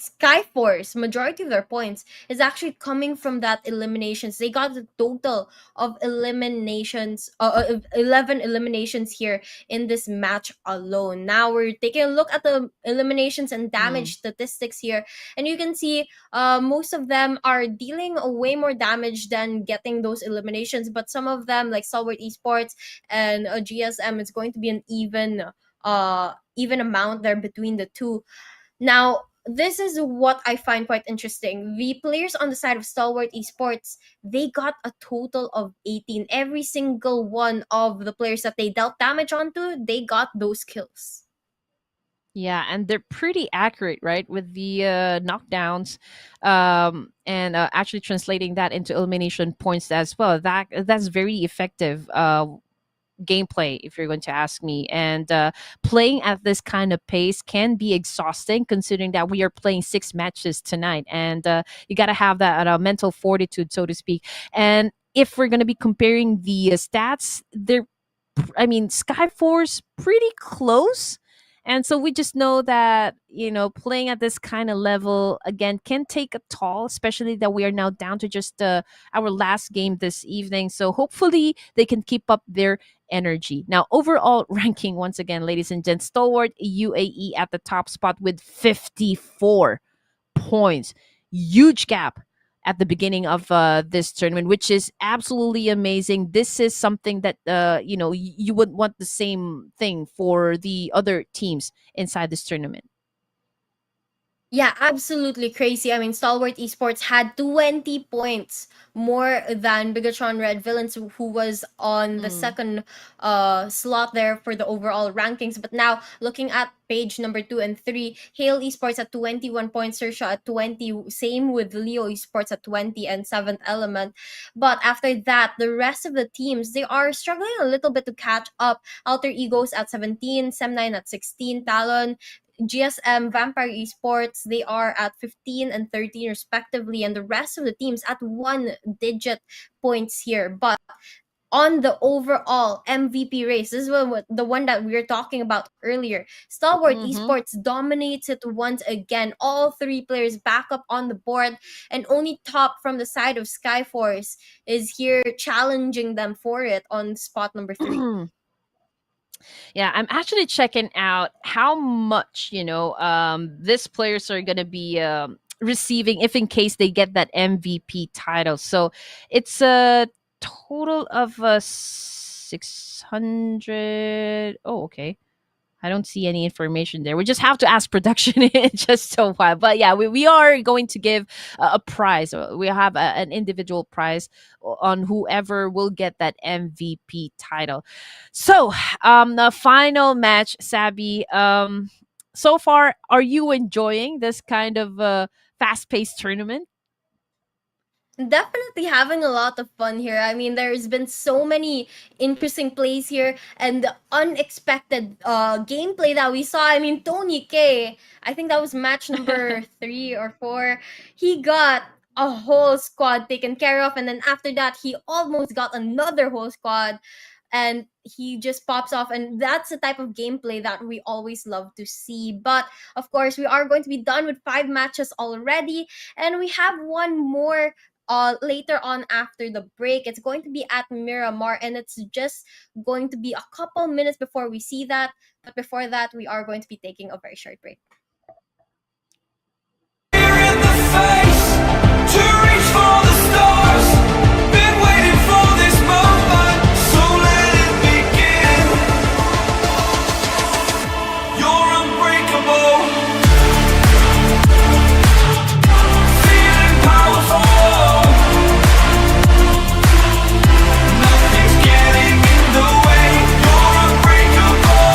Skyforce, majority of their points is actually coming from that eliminations. They got a total of eliminations, 11 eliminations here in this match alone. Now we're taking a look at the eliminations and damage statistics here, and you can see most of them are dealing way more damage than getting those eliminations. But some of them, like Stalwart Esports and GSM, it's going to be an even amount there between the two. Now, this is what I find quite interesting. The players on the side of Stalwart Esports, they got a total of 18. Every single one of the players that they dealt damage onto, they got those kills. Yeah, and they're pretty accurate, right? With the knockdowns, and actually translating that into elimination points as well. That's very effective gameplay, if you're going to ask me. And playing at this kind of pace can be exhausting, considering that we are playing 6 matches tonight, and you got to have that mental fortitude, so to speak. And if we're going to be comparing the stats, Skyforce pretty close. And so we just know that, playing at this kind of level, again, can take a toll, especially that we are now down to just our last game this evening. So hopefully they can keep up their energy. Now, overall ranking, once again, ladies and gents, Stalwart UAE at the top spot with 54 points. Huge gap at the beginning of this tournament, which is absolutely amazing. This is something that you would want the same thing for the other teams inside this tournament. Yeah, absolutely crazy. I mean, Stalwart Esports had 20 points more than Bigetron Red Villains, who was on the second slot there for the overall rankings. But now, looking at page number 2 and 3, Hale Esports at 21 points, XERXIA at 20, same with Leo Esports at 20, and 7th Element. But after that, the rest of the teams, they are struggling a little bit to catch up. Alter Egos at 17, Sem9 at 16, Talon, GSM, Vampire Esports, they are at 15 and 13 respectively, and the rest of the teams at 1-digit points here. But on the overall MVP race, this is the one that we were talking about earlier. Stalwart Esports dominates it once again. All 3 players back up on the board, and only top from the side of Skyforce is here challenging them for it on spot number 3. Yeah, I'm actually checking out how much these players are going to be receiving if in case they get that MVP title. So it's a total of 600. Oh, okay. I don't see any information there. We just have to ask production in just a while. But yeah, we are going to give a prize. We have an individual prize on whoever will get that MVP title. So the final match, Sabby. So far, are you enjoying this kind of fast-paced tournament? Definitely having a lot of fun here. I mean, there's been so many interesting plays here, and the unexpected gameplay that we saw. I mean, Tony K, I think that was match number 3 or 4. He got a whole squad taken care of, and then after that, he almost got another whole squad, and he just pops off. And that's the type of gameplay that we always love to see. But of course, we are going to be done with 5 matches already, and we have one more later on after the break. It's going to be at Miramar, and it's just going to be a couple minutes before we see that. But before that, we are going to be taking a very short break. In the face to reach for the stars. Been waiting for this moment, so let it begin. You're unbreakable. Feeling powerful. Nothing's getting in the way. You're unbreakable.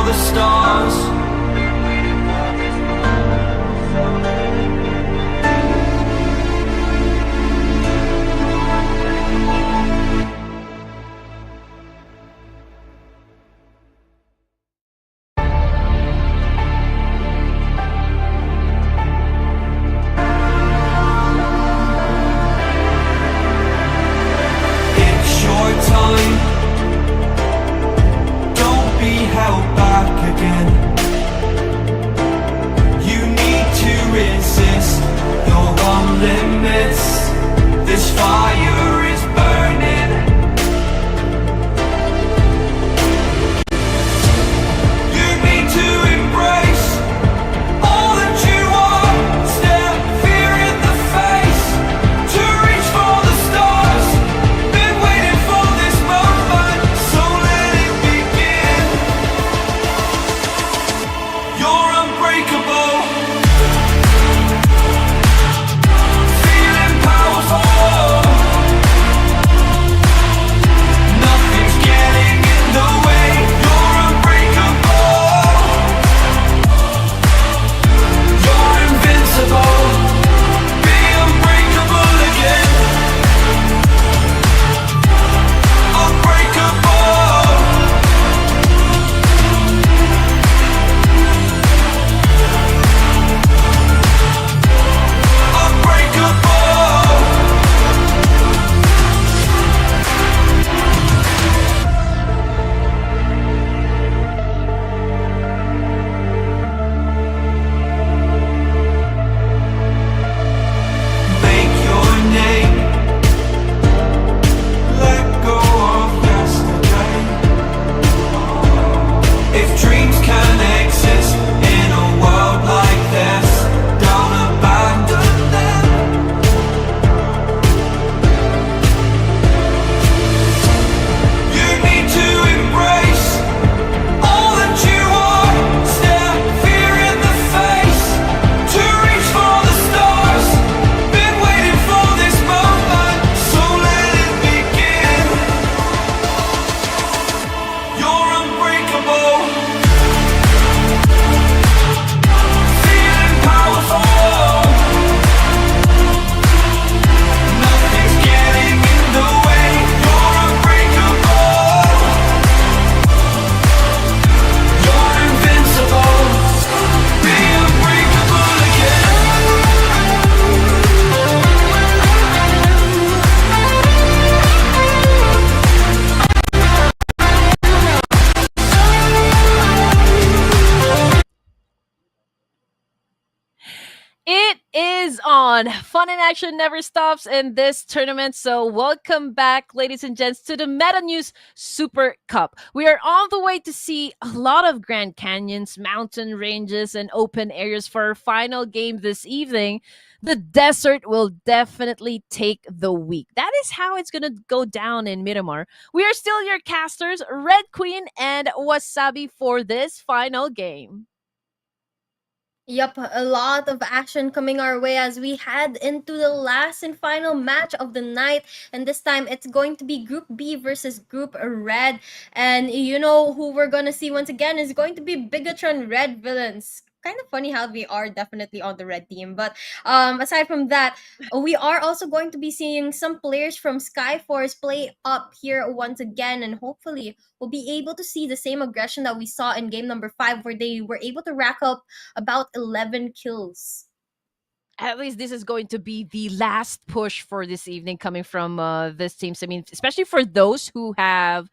for the stars. It's your time. Don't be held back again. You need to resist your own limits. This fire is burning. You need to embrace all that you are. Stare fear in the face. To reach for the stars. Been waiting for this moment, so let it begin. You're unbreakable. Feeling powerful. Nothing's getting in the way. You're unbreakable. You're invincible. Be unbreakable again. Unbreakable. Unbreakable. Make your name. Let go of yesterday. If dreams can exist in a world like this, don't abandon them. You need to embrace all that you are. Stare fear in the face. To reach for the stars. Been waiting for this moment, so let it begin. You're unbreakable. Feeling powerful. Nothing's getting in the way. You're unbreakable. You're invincible. Be unbreakable again. It is on. Fun and action never stops in this tournament. So, welcome back, ladies and gents, to the Meta News Super Cup. We are on the way to see a lot of Grand Canyons, mountain ranges, and open areas for our final game this evening. The desert will definitely take the week. That is how it's going to go down in Miramar. We are still your casters, Red Queen and Wasabi, for this final game. Yep, a lot of action coming our way as we head into the last and final match of the night. And this time it's going to be Group B versus Group Red. And you know who we're going to see once again is going to be Bigetron Red Villains. Kind of funny how we are definitely on the red team. But aside from that, we are also going to be seeing some players from Skyforce play up here once again. And hopefully we'll be able to see the same aggression that we saw in game number 5, where they were able to rack up about 11 kills. At least this is going to be the last push for this evening coming from this team. So, I mean, especially for those who have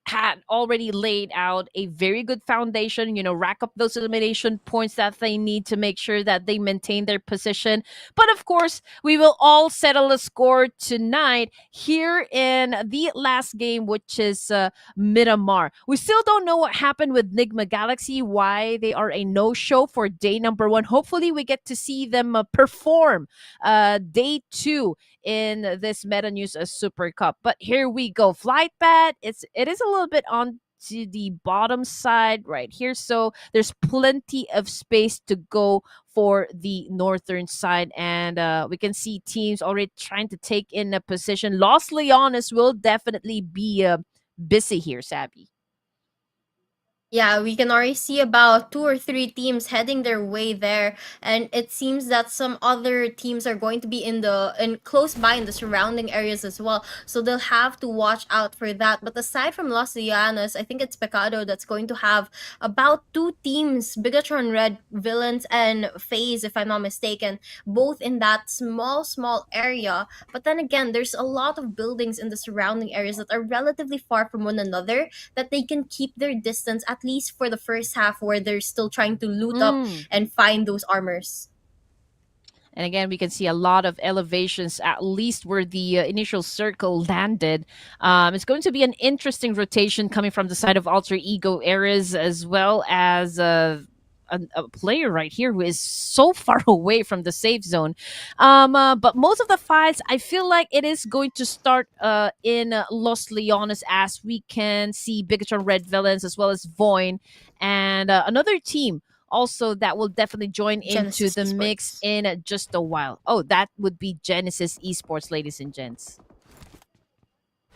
had already laid out a very good foundation, rack up those elimination points that they need to make sure that they maintain their position. But of course, we will all settle a score tonight here in the last game, which is Miramar. We still don't know what happened with Nigma Galaxy, why they are a no-show for day number 1. Hopefully, we get to see them perform day 2 in this Meta News Super Cup. But here we go. Flight pad, it is a little bit on to the bottom side right here, so there's plenty of space to go for the northern side, and we can see teams already trying to take in a position. Los Leones will definitely be busy here, Sabby. Yeah, we can already see about two or three teams heading their way there, and it seems that some other teams are going to be in close by in the surrounding areas as well. So they'll have to watch out for that. But aside from Los Llanos, I think it's Pecado that's going to have about two teams, Bigetron Red Villains and FaZe, if I'm not mistaken, both in that small area. But then again, there's a lot of buildings in the surrounding areas that are relatively far from one another that they can keep their distance at least for the first half where they're still trying to loot up Mm. and find those armors. And again, we can see a lot of elevations, at least where the initial circle landed. It's going to be an interesting rotation coming from the side of Alter Ego Eras, as well as a player right here who is so far away from the safe zone. But most of the fights, I feel like it is going to start in Los Leones, as we can see Bigetron Red Villains as well as Voin and another team also that will definitely join into Genesis the mix Esports. in just a while. Oh, that would be Genesis Esports, ladies and gents.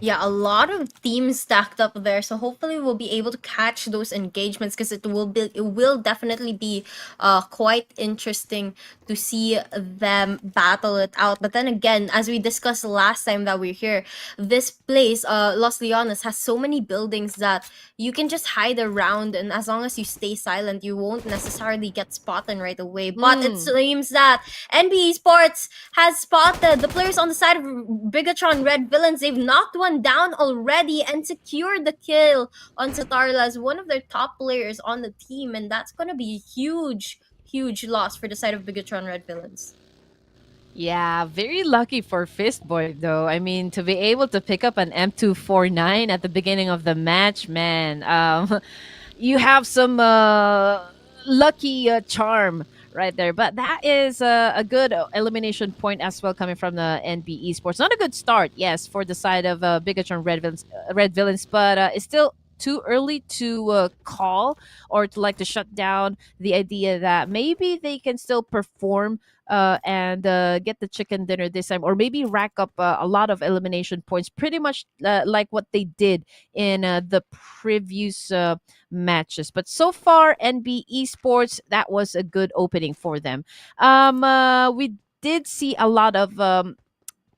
Yeah, a lot of themes stacked up there. So hopefully we'll be able to catch those engagements because it will definitely be quite interesting to see them battle it out. But then again, as we discussed last time that we are here, this place, Los Leones, has so many buildings that you can just hide around, and as long as you stay silent, you won't necessarily get spotted right away. But it Mm. seems that NB Esports has spotted the players on the side of Bigetron Red Villains. They've knocked one down already and secured the kill on Satarla as one of their top players on the team, and that's gonna be a huge loss for the side of Bigetron Red Villains. Yeah, very lucky for Fistboy though. I mean, to be able to pick up an M249 at the beginning of the match, man. You have some lucky charm right there. But that is a good elimination point as well coming from the NB Esports. Not a good start, yes, for the side of Bigatron Red Villains, but it's still too early to call or to like to shut down the idea that maybe they can still perform and get the chicken dinner this time, or maybe rack up a lot of elimination points, pretty much like what they did in the previous matches. But so far, NB Esports, that was a good opening for them. We did see a lot of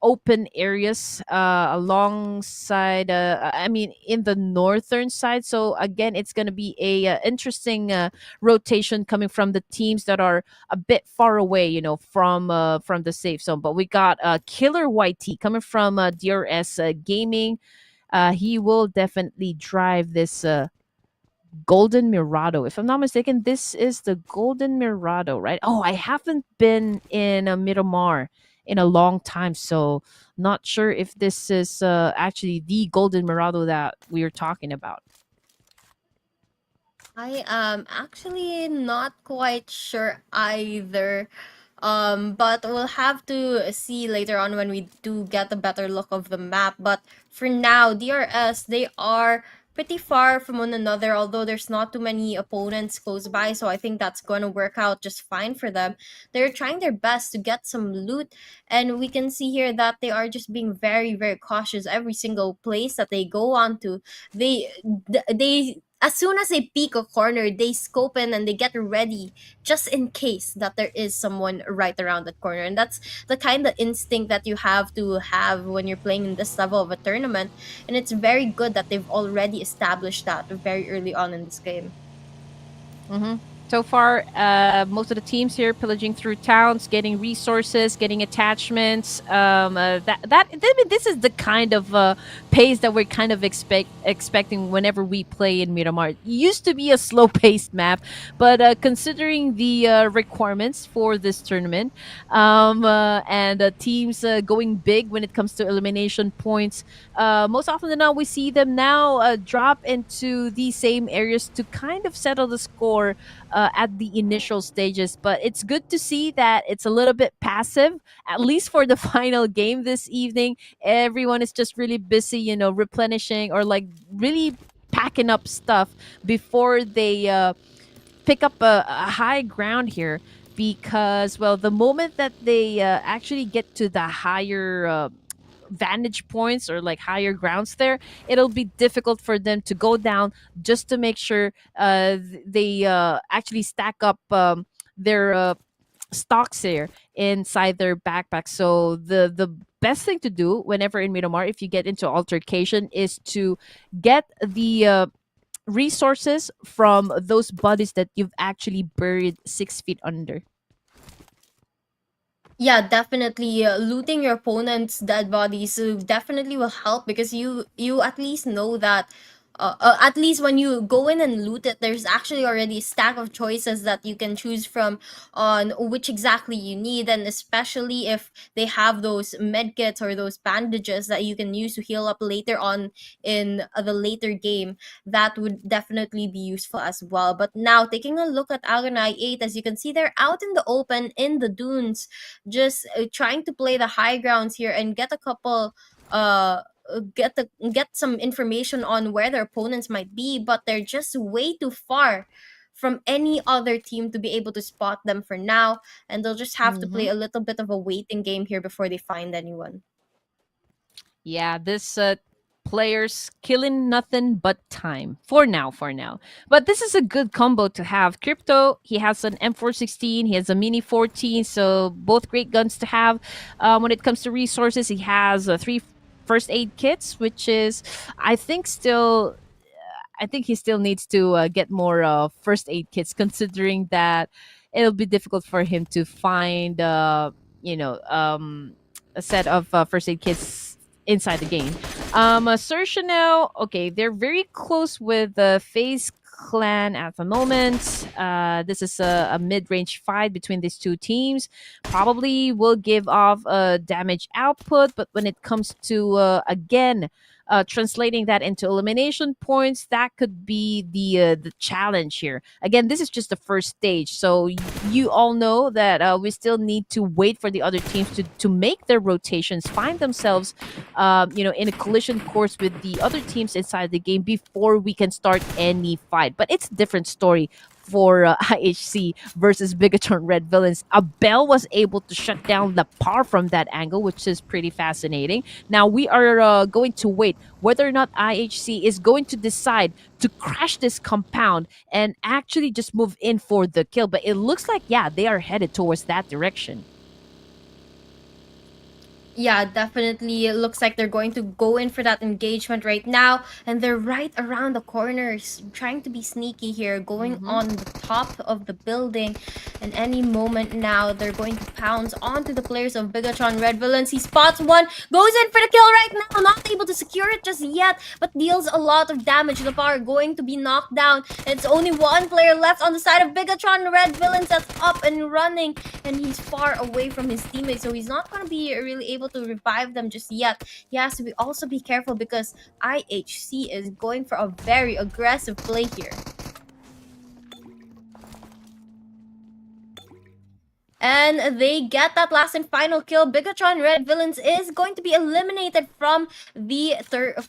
open areas alongside I mean in the northern side, so again it's going to be a interesting rotation coming from the teams that are a bit far away, from the safe zone. But we got Killer YT coming from DRS Gaming. He will definitely drive this Golden Mirado. If I'm not mistaken, this is the Golden Mirado, right? Oh, I haven't been in a Miramar in a long time, so not sure if this is actually the Golden Mirado that we are talking about. I am actually not quite sure either. But we'll have to see later on when we do get a better look of the map. But for now, DRS, they are pretty far from one another, although there's not too many opponents close by, so I think that's going to work out just fine for them. They're trying their best to get some loot, and we can see here that they are just being very cautious every single place that they go on to. They as soon as they peek a corner, they scope in and they get ready just in case that there is someone right around that corner. And that's the kind of instinct that you have to have when you're playing in this level of a tournament. And it's very good that they've already established that very early on in this game. Mm-hmm. So far, most of the teams here pillaging through towns, getting resources, getting attachments. I mean, this is the kind of pace that we're kind of expecting whenever we play in Miramar. It used to be a slow-paced map, but considering the requirements for this tournament, and teams going big when it comes to elimination points, most often than not, we see them now drop into the same areas to kind of settle the score at the initial stages. But it's good to see that it's a little bit passive, at least for the final game this evening. Everyone is just really busy, replenishing or like really packing up stuff before they pick up a high ground here. Because, well, the moment that they actually get to the higher vantage points or like higher grounds there, it'll be difficult for them to go down just to make sure they actually stack up their stocks there inside their backpack. So the best thing to do whenever in Miramar, if you get into altercation, is to get the resources from those bodies that you've actually buried 6 feet under. Yeah, definitely. Looting your opponent's dead bodies definitely will help because you at least know that at least when you go in and loot it, there's actually already a stack of choices that you can choose from on which exactly you need, and especially if they have those med kits or those bandages that you can use to heal up later on in the later game, that would definitely be useful as well. But now taking a look at Agonai 8, as you can see, they're out in the open in the dunes, just trying to play the high grounds here and get a couple get some information on where their opponents might be, but they're just way too far from any other team to be able to spot them for now, and they'll just have to play a little bit of a waiting game here before they find anyone. Yeah, this players killing nothing but time for now. But this is a good combo to have. Crypto, he has an M416, he has a Mini 14, so both great guns to have. When it comes to resources, he has 3 first aid kits, which is, I think, still. I think he still needs to get more first aid kits, considering that it'll be difficult for him to find, a set of first aid kits inside the game. Assertion now, okay, they're very close with the FaZe Clan at the moment. This is a mid-range fight between these two teams. Probably will give off a damage output, but when it comes to again translating that into elimination points, that could be the challenge here. Again, this is just the first stage, so you all know that we still need to wait for the other teams to make their rotations, find themselves, in a collision course with the other teams inside the game before we can start any fight. But it's a different story for IHC versus Bigetron Red Villains. Abel was able to shut down the par from that angle, which is pretty fascinating. Now we are going to wait whether or not IHC is going to decide to crash this compound and actually just move in for the kill. But it looks like, yeah, they are headed towards that direction. Yeah, definitely. It looks like they're going to go in for that engagement right now, and they're right around the corners, trying to be sneaky here, going on the top of the building. And any moment now, they're going to pounce onto the players of Bigetron Red Villains. He spots one, goes in for the kill right now, not able to secure it just yet, but deals a lot of damage. The power going to be knocked down. It's only one player left on the side of Bigetron Red Villains that's up and running, and he's far away from his teammates, so he's not going to be really able to revive them just yet. He has to also be careful because IHC is going for a very aggressive play here. And they get that last and final kill. Bigetron Red Villains is going to be eliminated from the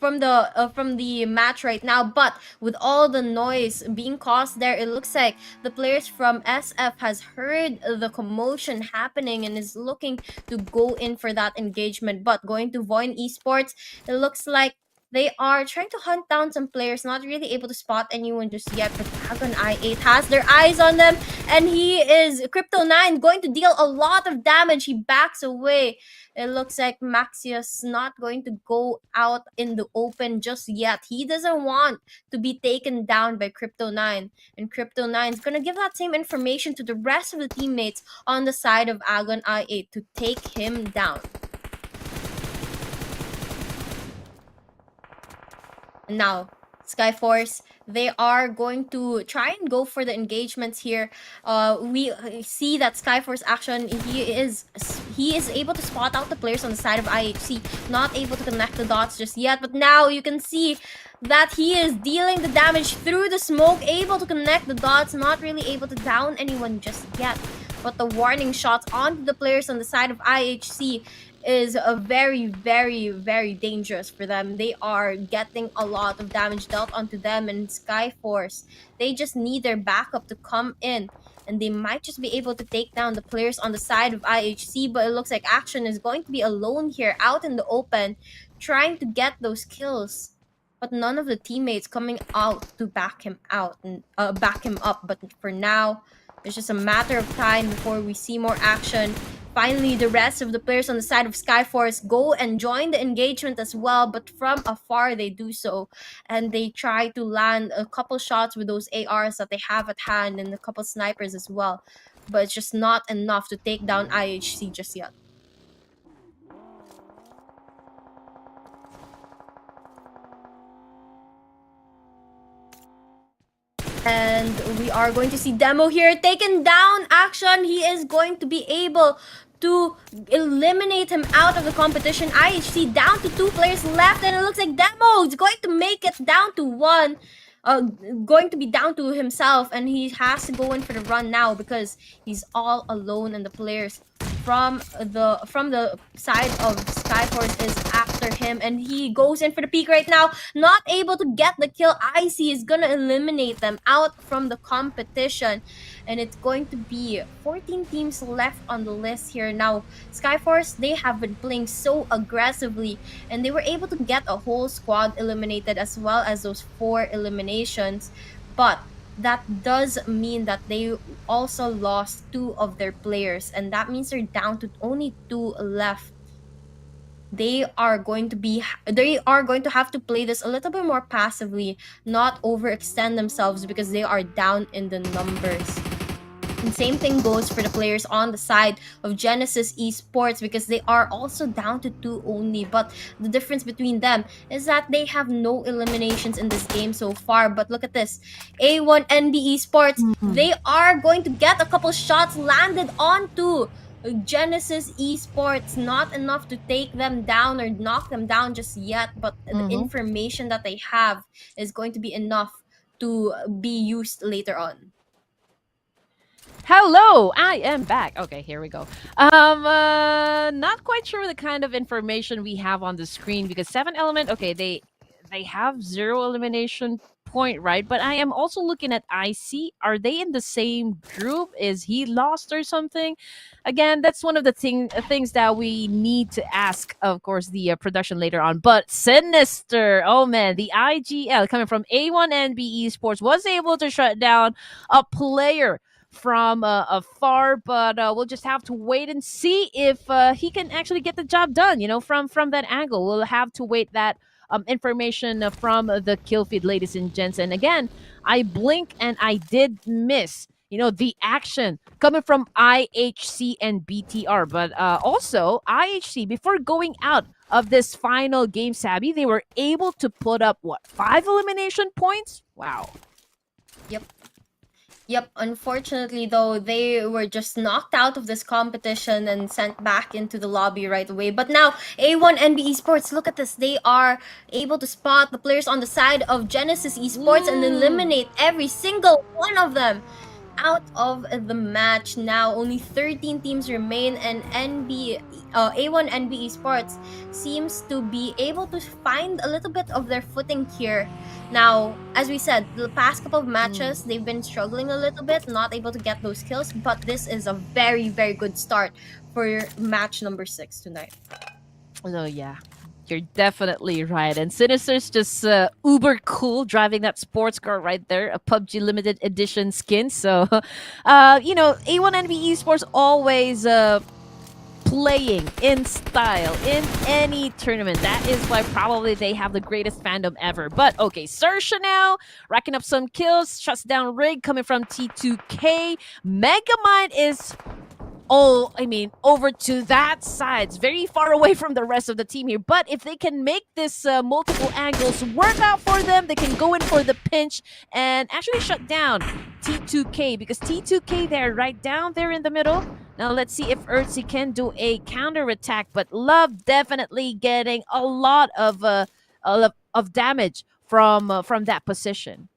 from the match right now. But with all the noise being caused there, it looks like the players from SF has heard the commotion happening and is looking to go in for that engagement. But going to Voin Esports, it looks like they are trying to hunt down some players, not really able to spot anyone just yet. But Dragon I8 has their eyes on them, and he is Crypto9 going to deal a lot of damage. He backs away. It looks like Maxius not going to go out in the open just yet. He doesn't want to be taken down by Crypto9, and Crypto9 is going to give that same information to the rest of the teammates on the side of Agon I8 to take him down. Now, Skyforce, they are going to try and go for the engagements here. We see that Skyforce action, he is able to spot out the players on the side of IHC, not able to connect the dots just yet. But now you can see that he is dealing the damage through the smoke, able to connect the dots, not really able to down anyone just yet. But the warning shots onto the players on the side of IHC is a very dangerous for them. They are getting a lot of damage dealt onto them, and Skyforce, they just need their backup to come in, and they might just be able to take down the players on the side of IHC. But it looks like Action is going to be alone here out in the open, trying to get those kills, but none of the teammates coming out to back him out and back him up. But for now, it's just a matter of time before we see more action. Finally, the rest of the players on the side of Skyforce go and join the engagement as well, but from afar they do so, and they try to land a couple shots with those ARs that they have at hand and a couple snipers as well, but it's just not enough to take down IHC just yet. And we are going to see Demo here taken down. Action, he is going to be able to eliminate him out of the competition. IHC down to 2 players left, and it looks like Demo is going to make it down to 1. Going to be down to himself, and he has to go in for the run now because he's all alone, and the players from the side of Skyforce is after him, and he goes in for the peak right now, not able to get the kill. IC is gonna eliminate them out from the competition, and it's going to be 14 teams left on the list here. Now Skyforce, they have been playing so aggressively, and they were able to get a whole squad eliminated as well as those 4 eliminations, but that does mean that they also lost 2 of their players, and that means they're down to only 2 left. They are going to have to play this a little bit more passively, not overextend themselves because they are down in the numbers. And same thing goes for the players on the side of Genesis Esports, because they are also down to 2 only. But the difference between them is that they have no eliminations in this game so far. But look at this. A1NB Esports, they are going to get a couple shots landed onto Genesis Esports. Not enough to take them down or knock them down just yet. But the information that they have is going to be enough to be used later on. Hello, I am back. Okay, here we go. Not quite sure the kind of information we have on the screen because 7 Element, okay, they have 0 elimination point, right? But I am also looking at IC. Are they in the same group? Is he lost or something? Again, that's one of the things that we need to ask, of course, the production later on. But Sinister, oh man, the IGL coming from A1NB Esports was able to shut down a player from afar, but we'll just have to wait and see if he can actually get the job done, from that angle. We'll have to wait that information from the kill feed, ladies and gents. And again, I blink and I did miss the action coming from IHC and BTR, but also IHC, before going out of this final game, Sabby, they were able to put up 5 elimination points. Wow. Yep, unfortunately though, they were just knocked out of this competition and sent back into the lobby right away. But now, A1NB Esports, look at this. They are able to spot the players on the side of Genesis Esports and eliminate every single one of them out of the match. Now only 13 teams remain, and A1NB Esports seems to be able to find a little bit of their footing here. Now, as we said, the past couple of matches, they've been struggling a little bit, not able to get those kills, but this is a very good start for match number 6 tonight. Oh yeah, you're definitely right. And Sinister's just uber cool, driving that sports car right there, a PUBG limited edition skin. So, A1NB Esports always playing in style in any tournament. That is why probably they have the greatest fandom ever. But okay, XERXIA now racking up some kills, shuts down Rig coming from T2K. Megamind is over to that side. It's very far away from the rest of the team here. But if they can make this multiple angles work out for them, they can go in for the pinch and actually shut down T2K, because T2K, they're right down there in the middle. Now let's see if XERXIA can do a counter attack. But Love definitely getting a lot of damage from that position.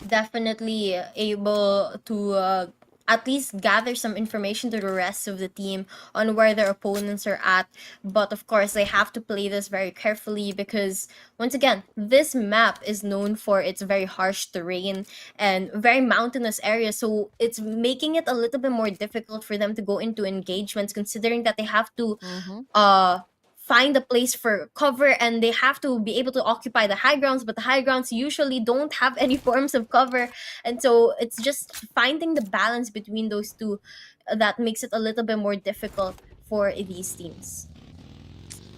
Definitely able to at least gather some information to the rest of the team on where their opponents are at. But of course, they have to play this very carefully because, once again, this map is known for its very harsh terrain and very mountainous area. So it's making it a little bit more difficult for them to go into engagements, considering that they have to find a place for cover and they have to be able to occupy the high grounds, but the high grounds usually don't have any forms of cover, and so it's just finding the balance between those two that makes it a little bit more difficult for these teams.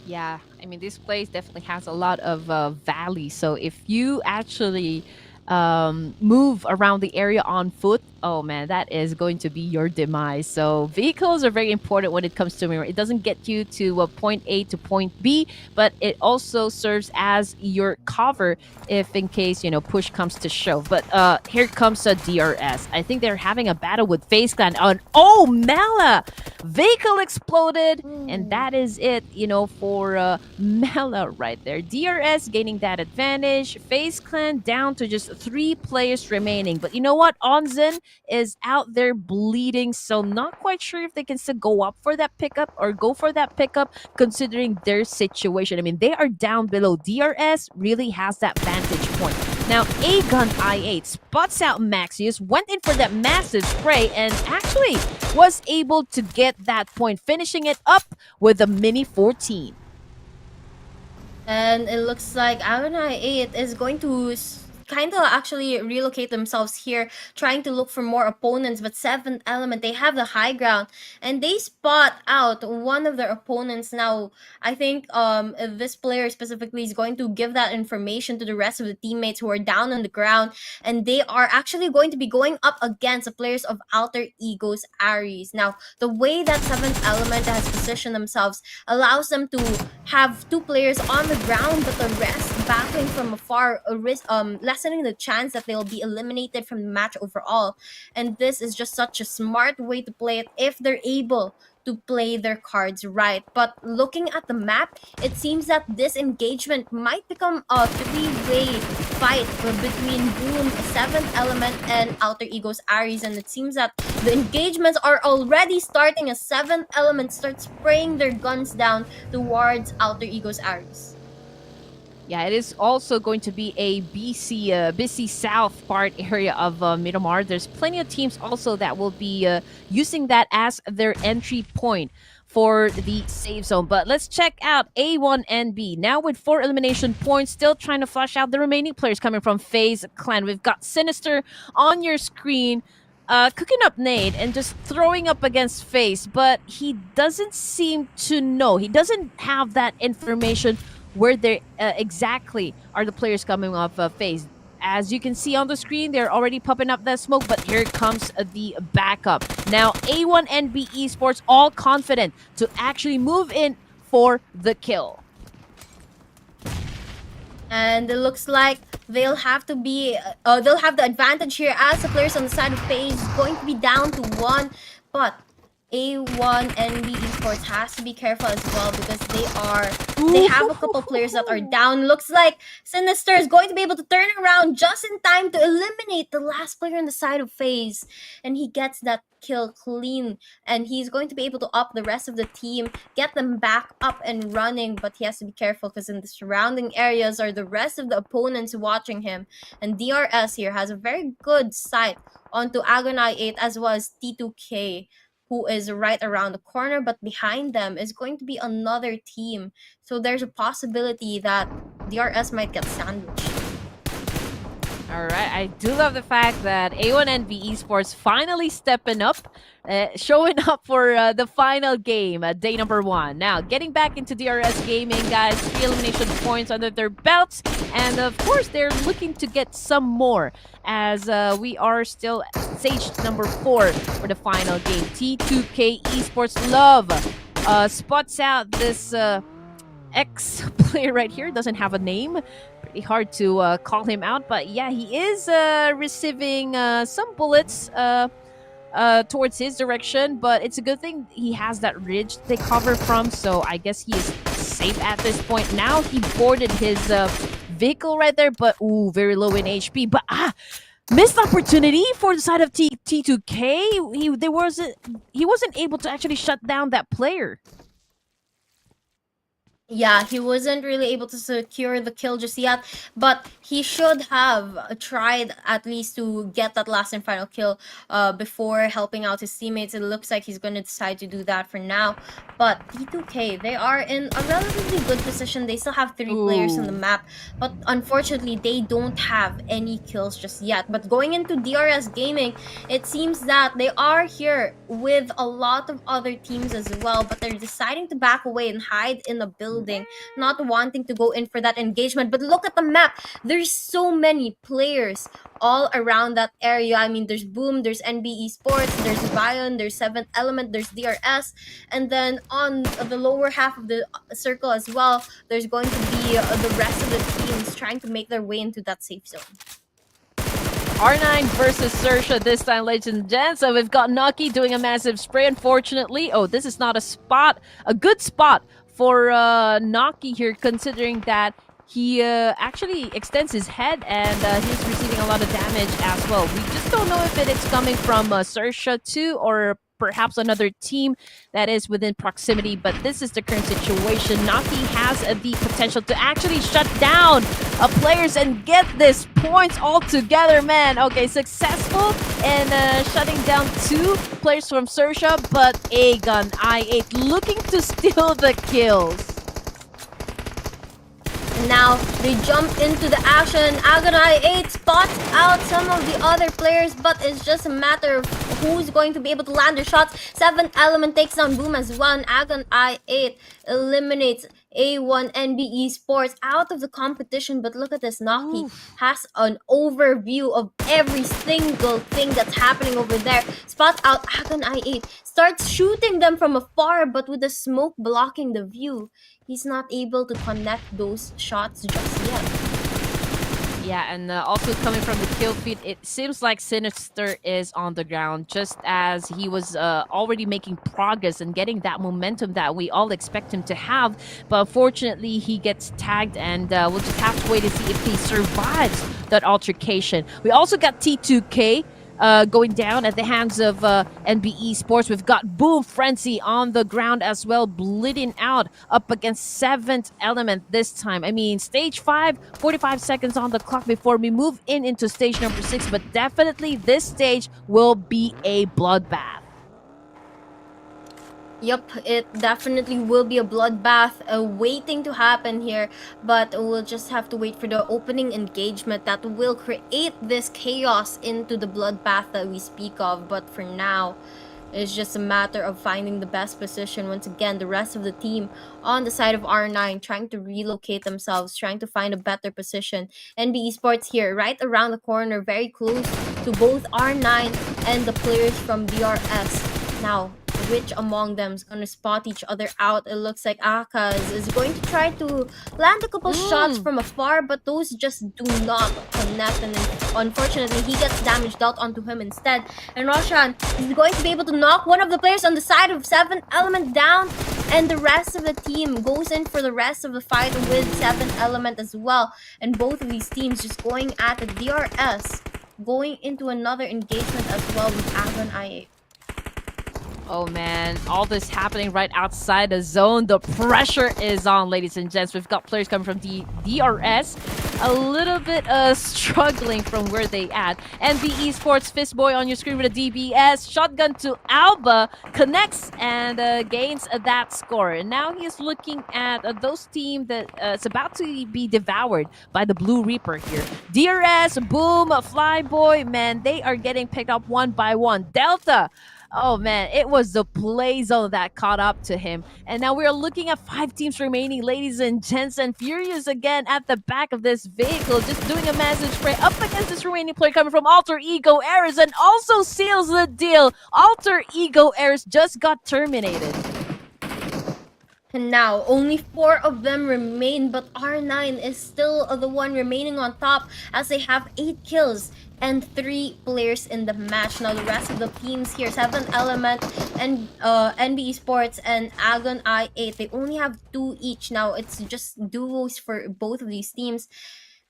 Yeah, I mean, this place definitely has a lot of valleys. So if you actually move around the area on foot, oh man, that is going to be your demise. So vehicles are very important when it comes to Miramar. It doesn't get you to point A to point B, but it also serves as your cover if in case, push comes to shove. But here comes a DRS. I think they're having a battle with FaZe Clan on, oh, Mela! Vehicle exploded, and that is it, for Mela right there. DRS gaining that advantage. FaZe Clan down to just 3 players remaining. But you know what? Onzen is out there bleeding, so not quite sure if they can still go up for that pickup or go for that pickup considering their situation. I mean, they are down below. DRS really has that vantage point. Now, A-Gun I8 spots out Maxius, went in for that massive spray, and actually was able to get that point, finishing it up with a mini 14. And it looks like Agonai 8 is going to kind of actually relocate themselves here, trying to look for more opponents. But 7th Element, they have the high ground, and they spot out one of their opponents. Now, I think this player specifically is going to give that information to the rest of the teammates who are down on the ground, and they are actually going to be going up against the players of Alter Ego's Ares. Now, the way that 7th Element has positioned themselves allows them to have 2 players on the ground, but the rest battling from afar, lessening the chance that they'll be eliminated from the match overall. And this is just such a smart way to play it if they're able to play their cards right. But looking at the map, it seems that this engagement might become a 3-way fight between Boom, 7th Element, and Alter Ego's Ares. And it seems that the engagements are already starting as 7th Element starts spraying their guns down towards Alter Ego's Ares. Yeah, it is also going to be a BC South part area of Miramar. There's plenty of teams also that will be using that as their entry point for the save zone. But let's check out A1NB. Now with 4 elimination points, still trying to flush out the remaining players coming from FaZe Clan. We've got Sinister on your screen, cooking up nade and just throwing up against FaZe, but he doesn't seem to know. He doesn't have that information where they exactly are the players coming off FaZe. As you can see on the screen, they're already popping up that smoke, but here comes the backup. Now, A1NB Esports all confident to actually move in for the kill. And it looks like they'll have to be, they'll have the advantage here as the players on the side of FaZe is going to be down to 1, but A1NB Esports has to be careful as well because they have a couple players that are down. Looks like Sinister is going to be able to turn around just in time to eliminate the last player on the side of FaZe, and he gets that kill clean, and he's going to be able to up the rest of the team, get them back up and running. But he has to be careful because in the surrounding areas are the rest of the opponents watching him, and DRS here has a very good sight onto Agonai 8 as well as T2K, who is right around the corner, but behind them is going to be another team. So there's a possibility that DRS might get sandwiched. All right, I do love the fact that A1NB Esports finally stepping up, showing up for the final game, day number 1. Now, getting back into DRS Gaming, guys, 3 elimination points under their belts, and of course, they're looking to get some more as we are still at stage number 4 for the final game. T2K Esports Love spots out this X player right here, doesn't have a name. Pretty hard to call him out, but yeah, he is receiving some bullets towards his direction, but it's a good thing he has that ridge they cover from, so I guess he is safe at this point. Now he boarded his vehicle right there, but ooh, very low in HP. But Missed opportunity for the side of T2K. He wasn't able to actually shut down that player. Yeah, he wasn't really able to secure the kill just yet, but he should have tried at least to get that last and final kill before helping out his teammates. It looks like he's going to decide to do that for now. But T2K, they are in a relatively good position. They still have 3 players on the Ooh. map, but unfortunately, they don't have any kills just yet. But going into DRS Gaming, it seems that they are here with a lot of other teams as well, but they're deciding to back away and hide in the building, not wanting to go in for that engagement. But look at the map. There's so many players all around that area. I mean, there's Boom, there's NB Esports, there's Vion, there's Seventh Element, there's DRS, and then on the lower half of the circle as well, there's going to be the rest of the teams trying to make their way into that safe zone. R9 versus XERXIA this time, ladies and gents. So we've got Naki doing a massive spray, unfortunately. Oh, this is not a good spot for Naki here, considering that he actually extends his head and he's receiving a lot of damage as well. We just don't know if it is coming from XERXIA too, or perhaps another team that is within proximity, but this is the current situation. Naki has the potential to actually shut down players and get this points all together, man. Okay, successful in shutting down 2 players from XERXIA, but Aegon I8 looking to steal the kills. Now they jump into the action. Agon I8 spots out some of the other players, but it's just a matter of who's going to be able to land their shots. Seventh Element takes down Boom as well, and Agon I8 eliminates A1 NB Esports out of the competition. But look at this, Naki has an overview of every single thing that's happening over there. Spots out Agon I8, starts shooting them from afar, but with the smoke blocking the view, he's not able to connect those shots just yet. Yeah, and also coming from the kill feed, it seems like Sinister is on the ground, just as he was already making progress and getting that momentum that we all expect him to have. But unfortunately, he gets tagged, and we'll just have to wait to see if he survives that altercation. We also got T2K going down at the hands of NB Esports. We've got Boom Frenzy on the ground as well, bleeding out up against 7th Element this time. I mean, stage 5, 45 seconds on the clock before we move into stage number 6, but definitely this stage will be a bloodbath. Yep, it definitely will be a bloodbath waiting to happen here, but we'll just have to wait for the opening engagement that will create this chaos into the bloodbath that we speak of. But for now, it's just a matter of finding the best position. Once again, the rest of the team on the side of R9 trying to relocate themselves, trying to find a better position. NB Esports here, right around the corner, very close to both R9 and the players from DRS. Now, which among them is going to spot each other out? It looks like Akaz is going to try to land a couple shots from afar, but those just do not connect, and then unfortunately he gets damage dealt onto him instead. And Roshan is going to be able to knock one of the players on the side of 7th Element down, and the rest of the team goes in for the rest of the fight with 7th Element as well. And both of these teams just going at the DRS, going into another engagement as well with Agon I8. Oh man, all this happening right outside the zone. The pressure is on, ladies and gents. We've got players coming from DRS, a little bit struggling from where they at. NB Esports, Fistboy on your screen with a DBS. Shotgun to Alba, connects and gains that score. And now he's looking at those team that is about to be devoured by the Blue Reaper here. DRS, Boom, Flyboy, man, they are getting picked up one by one. Delta, oh man, it was the play zone that caught up to him. And now we're looking at 5 teams remaining, ladies and gents, and Furious again at the back of this vehicle, just doing a massive spray up against this remaining player coming from Alter Ego Eris, and also seals the deal. Alter Ego Eris just got terminated. And now, only 4 of them remain, but R9 is still the one remaining on top as they have 8 kills and 3 players in the match. Now, the rest of the teams here, 7th Element and NB Esports and Agon I8, they only have 2 each. Now, it's just duos for both of these teams.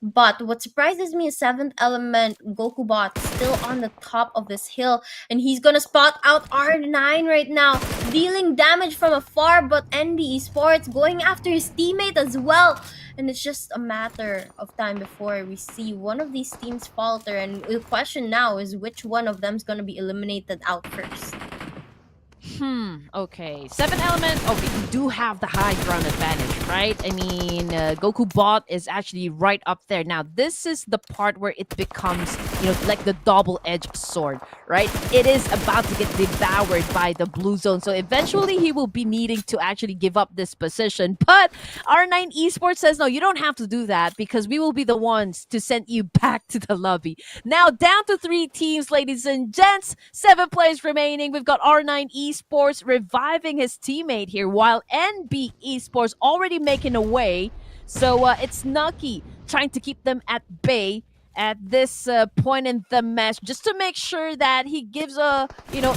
But what surprises me is seventh element Goku Bot still on the top of this hill, and he's gonna spot out R9 right now, dealing damage from afar. But NB Esports going after his teammate as well, and it's just a matter of time before we see one of these teams falter. And the question now is which one of them is gonna be eliminated out first. Okay. Seven element. Okay, we do have the high ground advantage, right? I mean, Goku Bot is actually right up there. Now, this is the part where it becomes, like the double-edged sword, right? It is about to get devoured by the blue zone. So eventually, he will be needing to actually give up this position. But R9 Esports says, no, you don't have to do that because we will be the ones to send you back to the lobby. Now, down to 3 teams, ladies and gents. 7 players remaining. We've got R9 Esports reviving his teammate here, while NB Esports already making a way. So it's Nucky trying to keep them at bay at this point in the match, just to make sure that he gives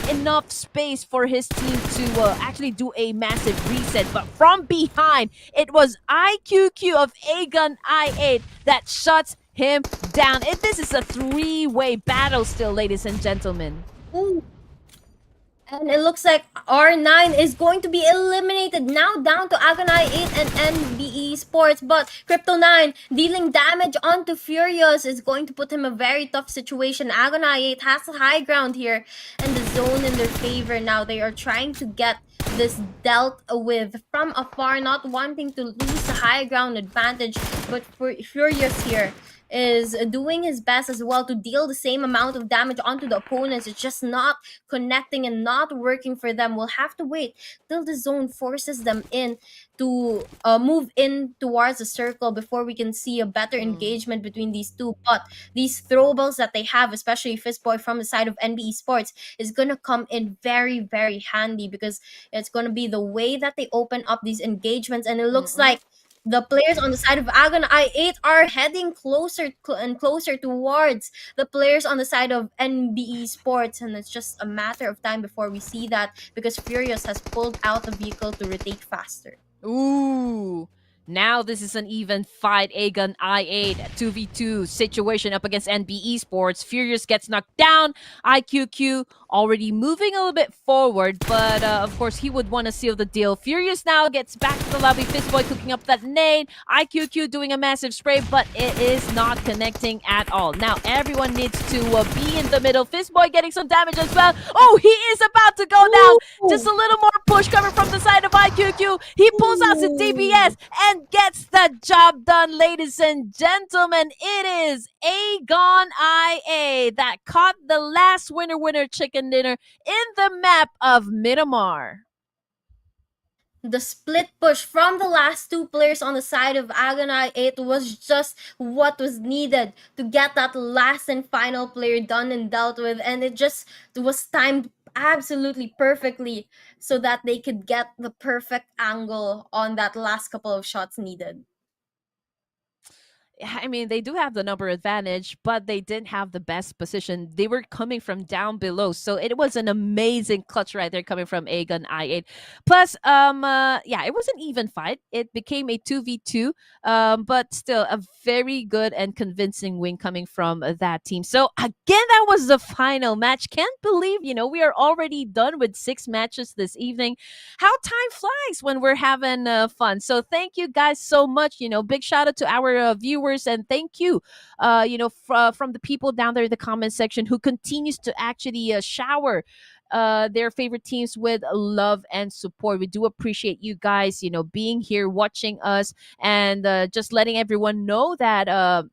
enough space for his team to actually do a massive reset. But from behind, it was IQQ of Aegon I8 that shuts him down. And this is a 3-way battle still, ladies and gentlemen. Ooh. And it looks like R9 is going to be eliminated now, down to Agonai 8 and NBE Sports. But Crypto9 dealing damage onto Furious is going to put him in a very tough situation. Agonai 8 has the high ground here and the zone in their favor now. They are trying to get this dealt with from afar, not wanting to lose the high ground advantage. But Furious here is doing his best as well to deal the same amount of damage onto the opponents. It's just not connecting and not working for them. We'll have to wait till the zone forces them in to move in towards the circle before we can see a better engagement between these two. But these throwables that they have, especially Fistboy from the side of NBE Sports, is going to come in very, very handy because it's going to be the way that they open up these engagements. And it looks like the players on the side of Agon I8 are heading closer and closer towards the players on the side of NBE Sports, and it's just a matter of time before we see that because Furious has pulled out the vehicle to rotate faster. Ooh. Now this is an even fight. Aegon I8 2v2 situation up against NB Esports. Furious gets knocked down. IQQ already moving a little bit forward, but of course he would want to seal the deal. Furious now gets back to the lobby. Fistboy cooking up that nade. IQQ doing a massive spray, but it is not connecting at all. Now everyone needs to be in the middle. Fistboy getting some damage as well. Oh, he is about to go down. Just a little more push coming from the side of IQQ. He pulls out the DBS and gets the job done, ladies and gentlemen. It is Aegon IA that caught the last winner chicken dinner in the map of Miramar. The split push from the last 2 players on the side of Agonai 8 was just what was needed to get that last and final player done and dealt with, and it just was timed absolutely perfectly so that they could get the perfect angle on that last couple of shots needed. I mean, they do have the number advantage, but they didn't have the best position. They were coming from down below, so it was an amazing clutch right there coming from Aegon I8. Plus, it was an even fight. It became a 2v2, but still a very good and convincing win coming from that team. So again, that was the final match. Can't believe, we are already done with 6 matches this evening. How time flies when we're having fun. So thank you guys so much. Big shout out to our viewers, and thank you from the people down there in the comment section who continues to actually shower their favorite teams with love and support. We do appreciate you guys, being here, watching us, and just letting everyone know that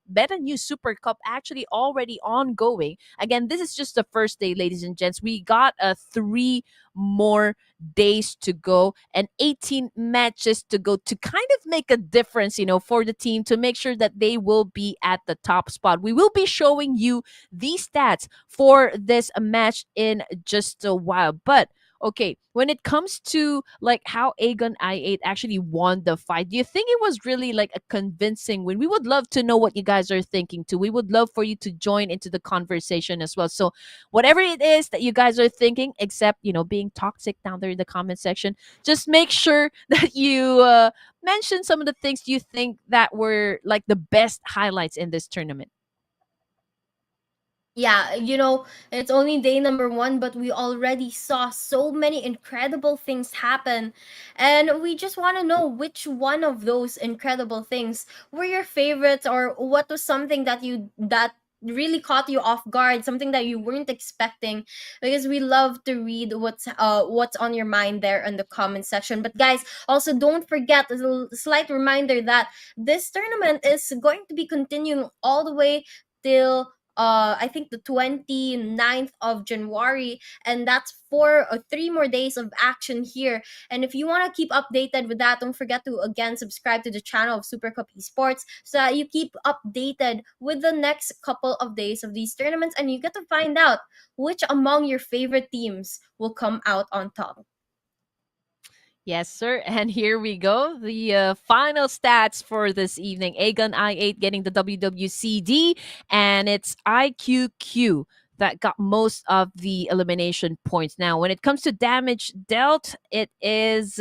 Meta News Super Cup actually already ongoing. Again, this is just the first day, ladies and gents. We got 3 more days to go and 18 matches to go to kind of make a difference, for the team to make sure that they will be at the top spot. We will be showing you these stats for this match in just a while. But Okay, when it comes to like how Aegon I8 actually won the fight, do you think it was really like a convincing win? We would love to know what you guys are thinking too. We would love for you to join into the conversation as well. So whatever it is that you guys are thinking, except being toxic down there in the comment section, just make sure that you mention some of the things you think that were like the best highlights in this tournament. Yeah, it's only day number one, but we already saw so many incredible things happen. And we just want to know which one of those incredible things were your favorites, or what was something that really caught you off guard, something that you weren't expecting, because we love to read what's on your mind there in the comment section. But guys, also don't forget a slight reminder that this tournament is going to be continuing all the way till I think the 29th of January, and that's for 3 more days of action here. And if you want to keep updated with that, don't forget to again subscribe to the channel of Super Cup Esports so that you keep updated with the next couple of days of these tournaments, and you get to find out which among your favorite teams will come out on top. Yes, sir. And here we go. The final stats for this evening. Aegon I8 getting the WWCD, and it's IQQ that got most of the elimination points. Now, when it comes to damage dealt, it is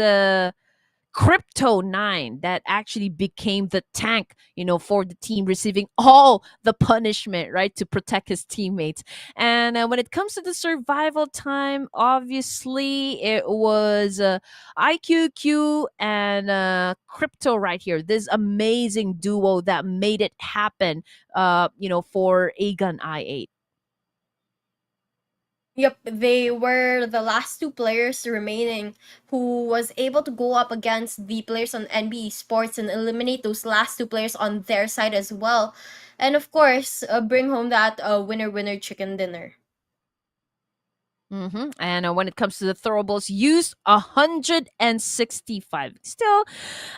Crypto 9 that actually became the tank, for the team, receiving all the punishment, right, to protect his teammates. And when it comes to the survival time, obviously it was IQQ and Crypto right here. This amazing duo that made it happen, for Aegon I8. Yep, they were the last two players remaining who was able to go up against the players on NBE Sports and eliminate those last two players on their side as well. And of course, bring home that winner chicken dinner. And when it comes to the throwables, used 165. Still,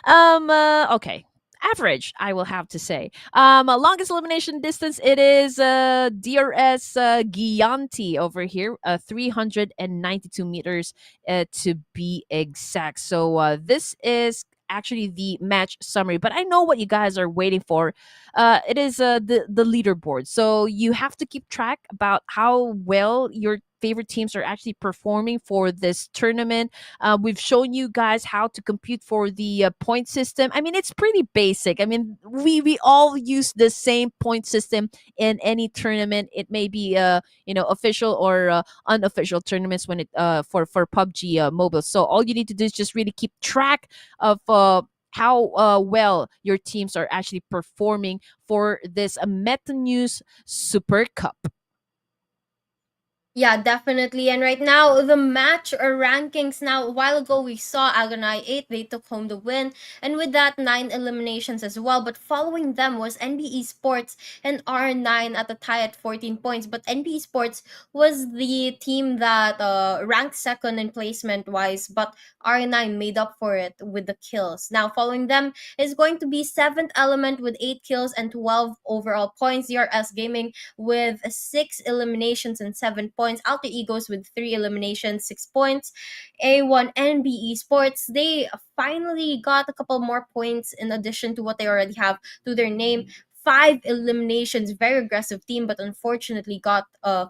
okay. Average, I will have to say. Longest elimination distance, it is DRS Gianti over here, 392 meters to be exact. So this is actually the match summary, but I know what you guys are waiting for. It is the leaderboard. So you have to keep track about how well your favorite teams are actually performing for this tournament. We've shown you guys how to compute for the point system. I mean, it's pretty basic. I mean, we all use the same point system in any tournament. It may be official or unofficial tournaments when it for PUBG Mobile. So all you need to do is just really keep track of how well your teams are actually performing for this Meta News Super Cup. Yeah, definitely. And right now, the match or rankings. Now, a while ago, we saw Agonai 8. They took home the win. And with that, 9 eliminations as well. But following them was NBE Sports and R9 at a tie at 14 points. But NBE Sports was the team that ranked second in placement wise. But R9 made up for it with the kills. Now, following them is going to be 7th Element with 8 kills and 12 overall points. DRS Gaming with 6 eliminations and 7 points. Alter Egos with 3 eliminations, 6 points. A1 NBE Sports, they finally got a couple more points in addition to what they already have to their name. 5 eliminations, very aggressive team, but unfortunately got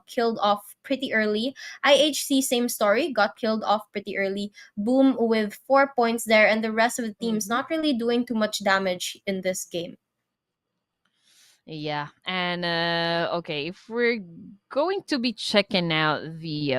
killed off pretty early. IHC, same story, got killed off pretty early. Boom with 4 points there, and the rest of the teams not really doing too much damage in this game. Yeah, and okay, if we're going to be checking out the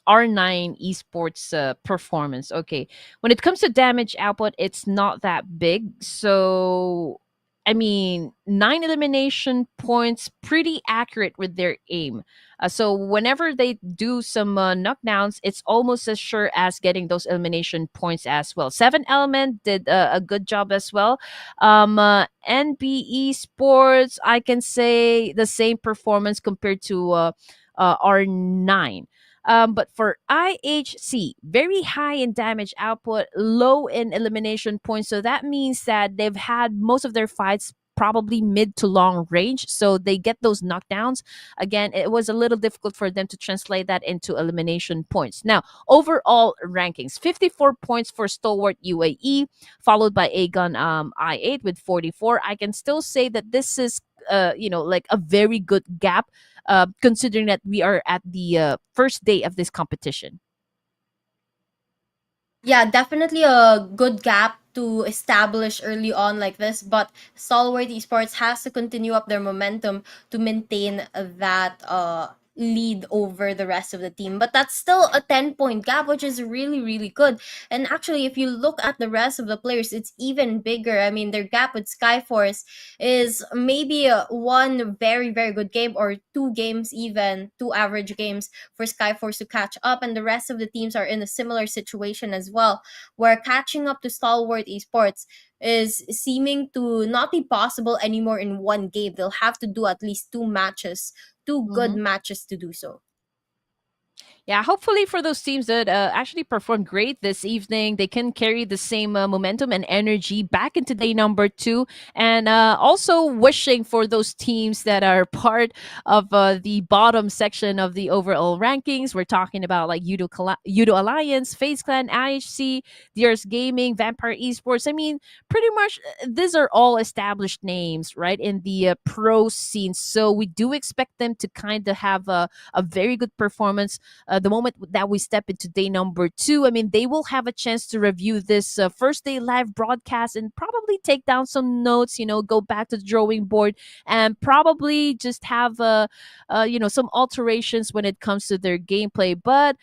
R9 esports performance, okay, when it comes to damage output, it's not that big. So, I mean, 9 elimination points, pretty accurate with their aim. So, whenever they do some knockdowns, it's almost as sure as getting those elimination points as well. 7 Element did a good job as well. NBE Sports, I can say the same performance compared to R9. But for IHC, very high in damage output, low in elimination points. So that means that they've had most of their fights probably mid to long range. So they get those knockdowns. Again, it was a little difficult for them to translate that into elimination points. Now, overall rankings 54 points for Stalwart UAE, followed by Aegon I8 with 44. I can still say that this is like a very good gap, considering that we are at the first day of this competition. Yeah, definitely a good gap to establish early on like this, but Stalwart Esports has to continue up their momentum to maintain that lead over the rest of the team. But that's still a 10-point gap, which is really, really good. And actually, if you look at the rest of the players, it's even bigger. I mean, their gap with Skyforce is maybe one very, very good game, or two games, even two average games for Skyforce to catch up, and the rest of the teams are in a similar situation as well, where catching up to Stalwart Esports is seeming to not be possible anymore in one game. They'll have to do at least two matches, two good matches to do so. Yeah, hopefully for those teams that actually performed great this evening, they can carry the same momentum and energy back into day number two. And also wishing for those teams that are part of the bottom section of the overall rankings. We're talking about like Yoodo Alliance, FaZe Clan, IHC, DRS Gaming, Vampire Esports. I mean, pretty much these are all established names, right, in the pro scene. So we do expect them to kind of have a very good performance the moment that we step into day number two. I mean, they will have a chance to review this first day live broadcast and probably take down some notes, go back to the drawing board and probably just have, some alterations when it comes to their gameplay. But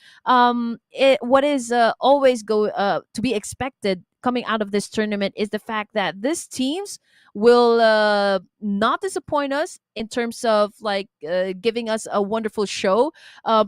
what is always to be expected coming out of this tournament is the fact that these teams will not disappoint us in terms of like giving us a wonderful show,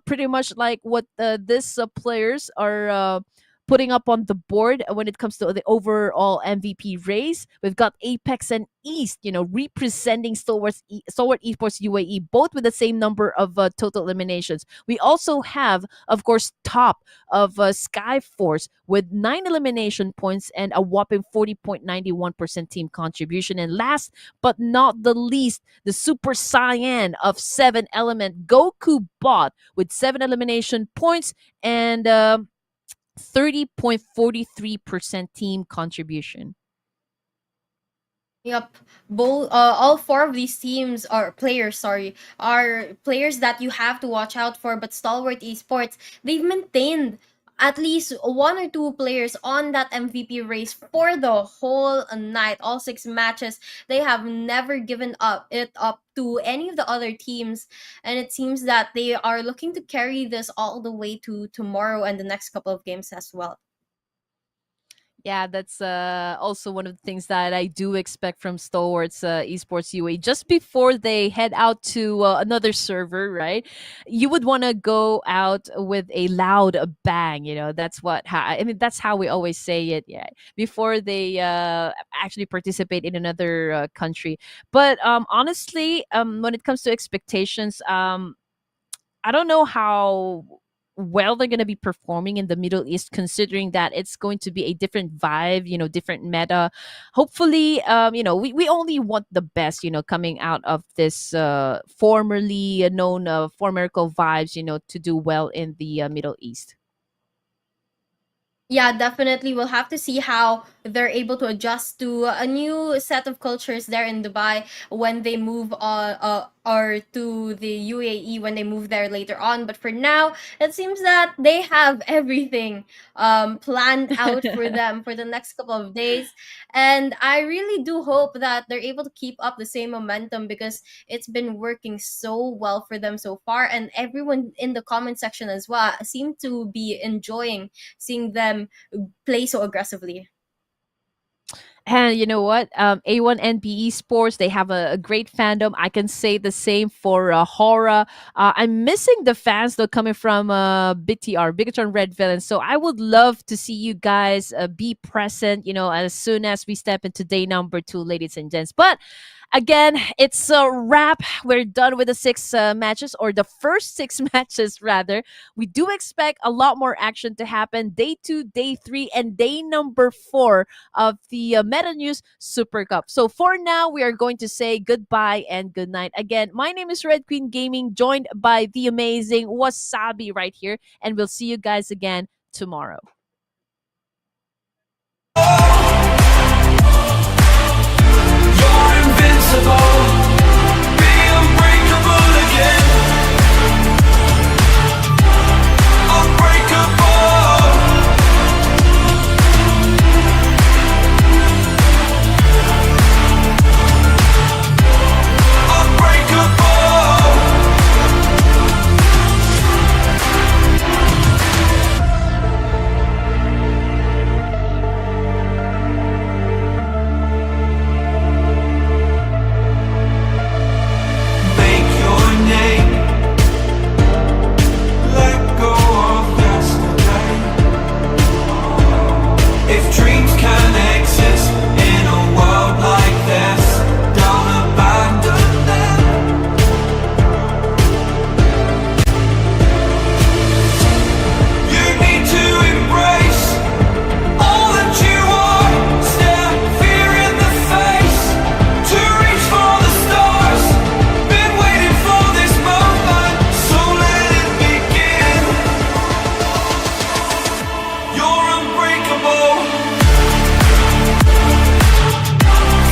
pretty much like what these players are putting up on the board when it comes to the overall MVP race. We've got Apex and East, representing Stalwart Esports UAE, both with the same number of total eliminations. We also have, of course, top of Skyforce with 9 elimination points and a whopping 40.91% team contribution. And last but not the least, the Super Cyan of 7 Element Goku Bot with 7 elimination points and 30.43% team contribution. Yep. Both all four of these teams are players, sorry, are players that you have to watch out for, but Stalwart Esports, they've maintained at least one or two players on that MVP race for the whole night. All 6 matches, they have never given up to any of the other teams, and it seems that they are looking to carry this all the way to tomorrow and the next couple of games as well. Yeah, that's also one of the things that I do expect from Stalwarts Esports UA. Just before they head out to another server, right? You would want to go out with a loud bang. I mean, that's how we always say it. Yeah, before they actually participate in another country. But honestly, when it comes to expectations, I don't know how well they're going to be performing in the Middle East, considering that it's going to be a different vibe, different meta. Hopefully, we only want the best, coming out of this formerly known Formerical vibes, to do well in the Middle East. Yeah, definitely. We'll have to see how they're able to adjust to a new set of cultures there in Dubai when they move on, or to the UAE when they move there later on. But for now, it seems that they have everything planned out for them for the next couple of days. And I really do hope that they're able to keep up the same momentum, because it's been working so well for them so far. And everyone in the comment section as well seem to be enjoying seeing them play so aggressively. And you know what? A1NB Esports, they have a great fandom. I can say the same for HORAA. I'm missing the fans, though, coming from Bigetron Red Villains. So I would love to see you guys be present, as soon as we step into day number two, ladies and gents. But Again, it's a wrap. We're done with the 6 matches, or the first 6 matches, rather. We do expect a lot more action to happen day 2, day 3, and day number 4 of the Meta News Super Cup. So for now, we are going to say goodbye and good night. Again, my name is Red Queen Gaming, joined by the amazing Wasabi right here, and we'll see you guys again tomorrow. You're invincible. Be unbreakable again. Unbreakable. Make your name. Let go of yesterday. If dreams can exist in a world like this, don't abandon them. You need to embrace all that you are. Stare fear in the face to reach for the stars. Been waiting for this moment, so let it begin. You're unbreakable.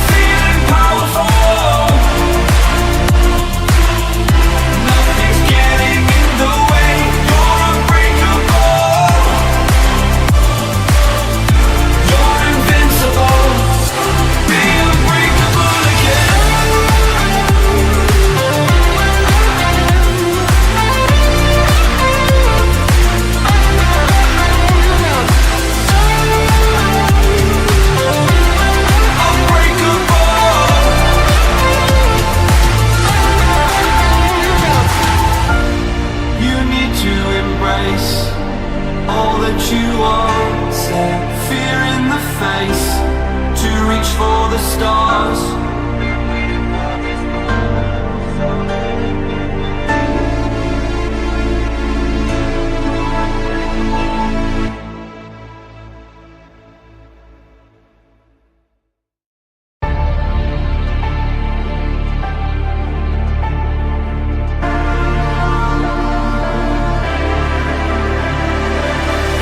Feeling powerful. Nothing's getting in the way. You're unbreakable. You're invincible. Be unbreakable again. You need to embrace all that you are. Stare fear in the face to reach for the stars.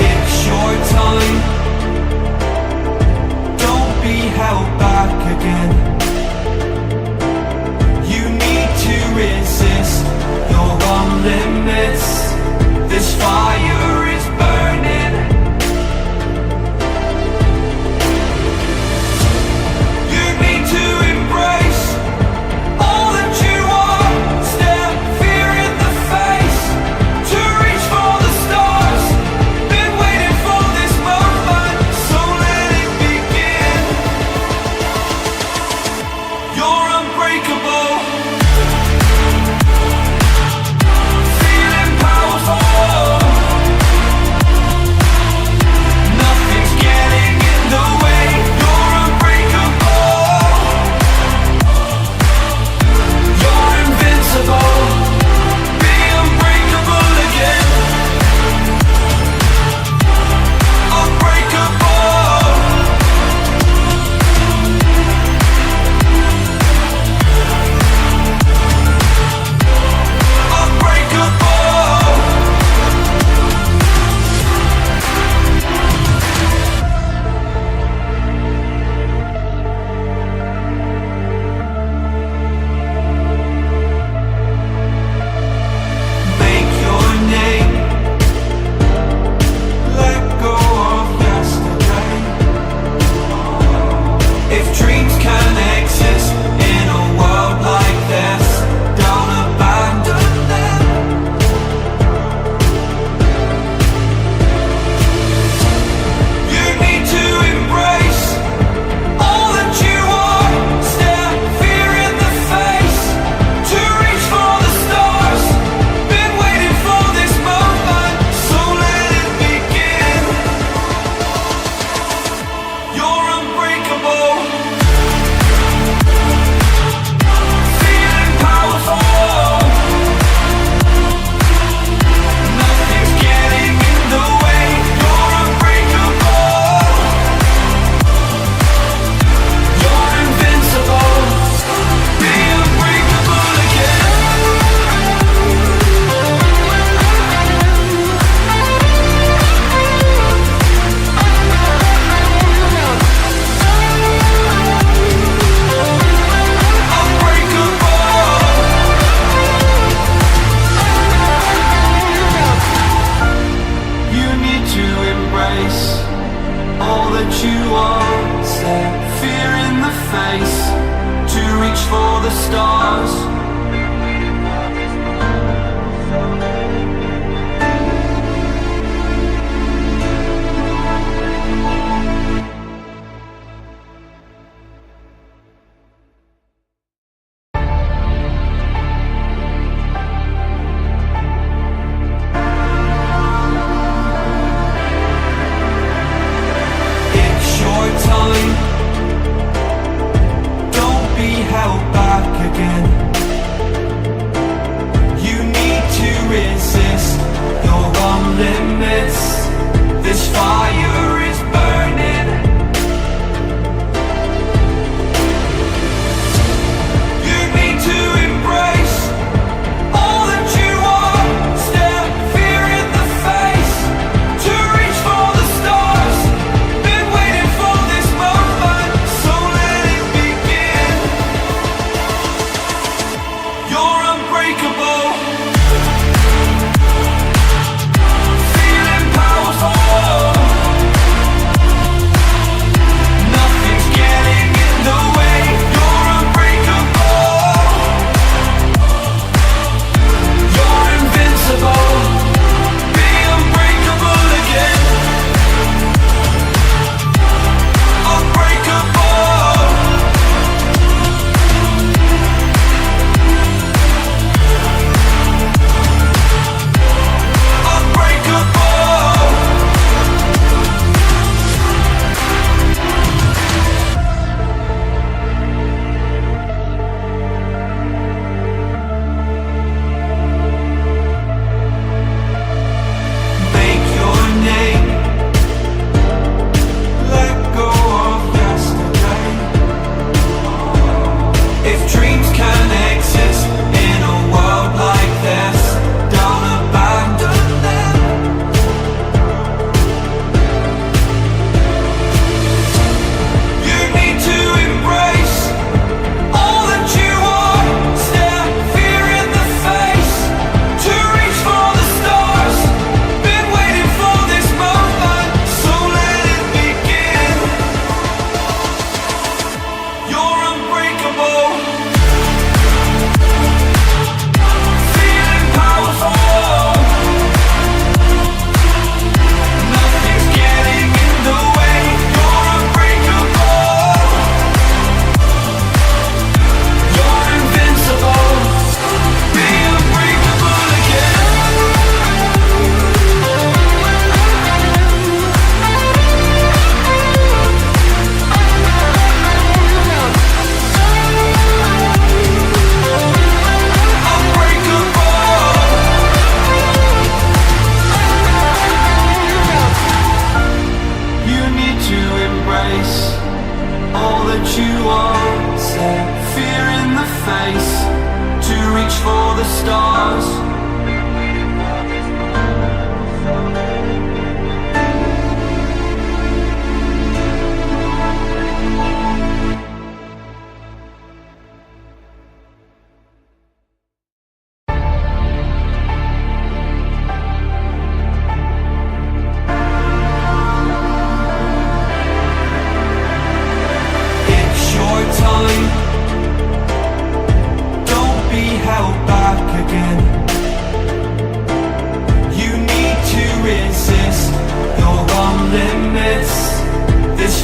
It's your time. Don't be held back again.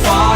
fire.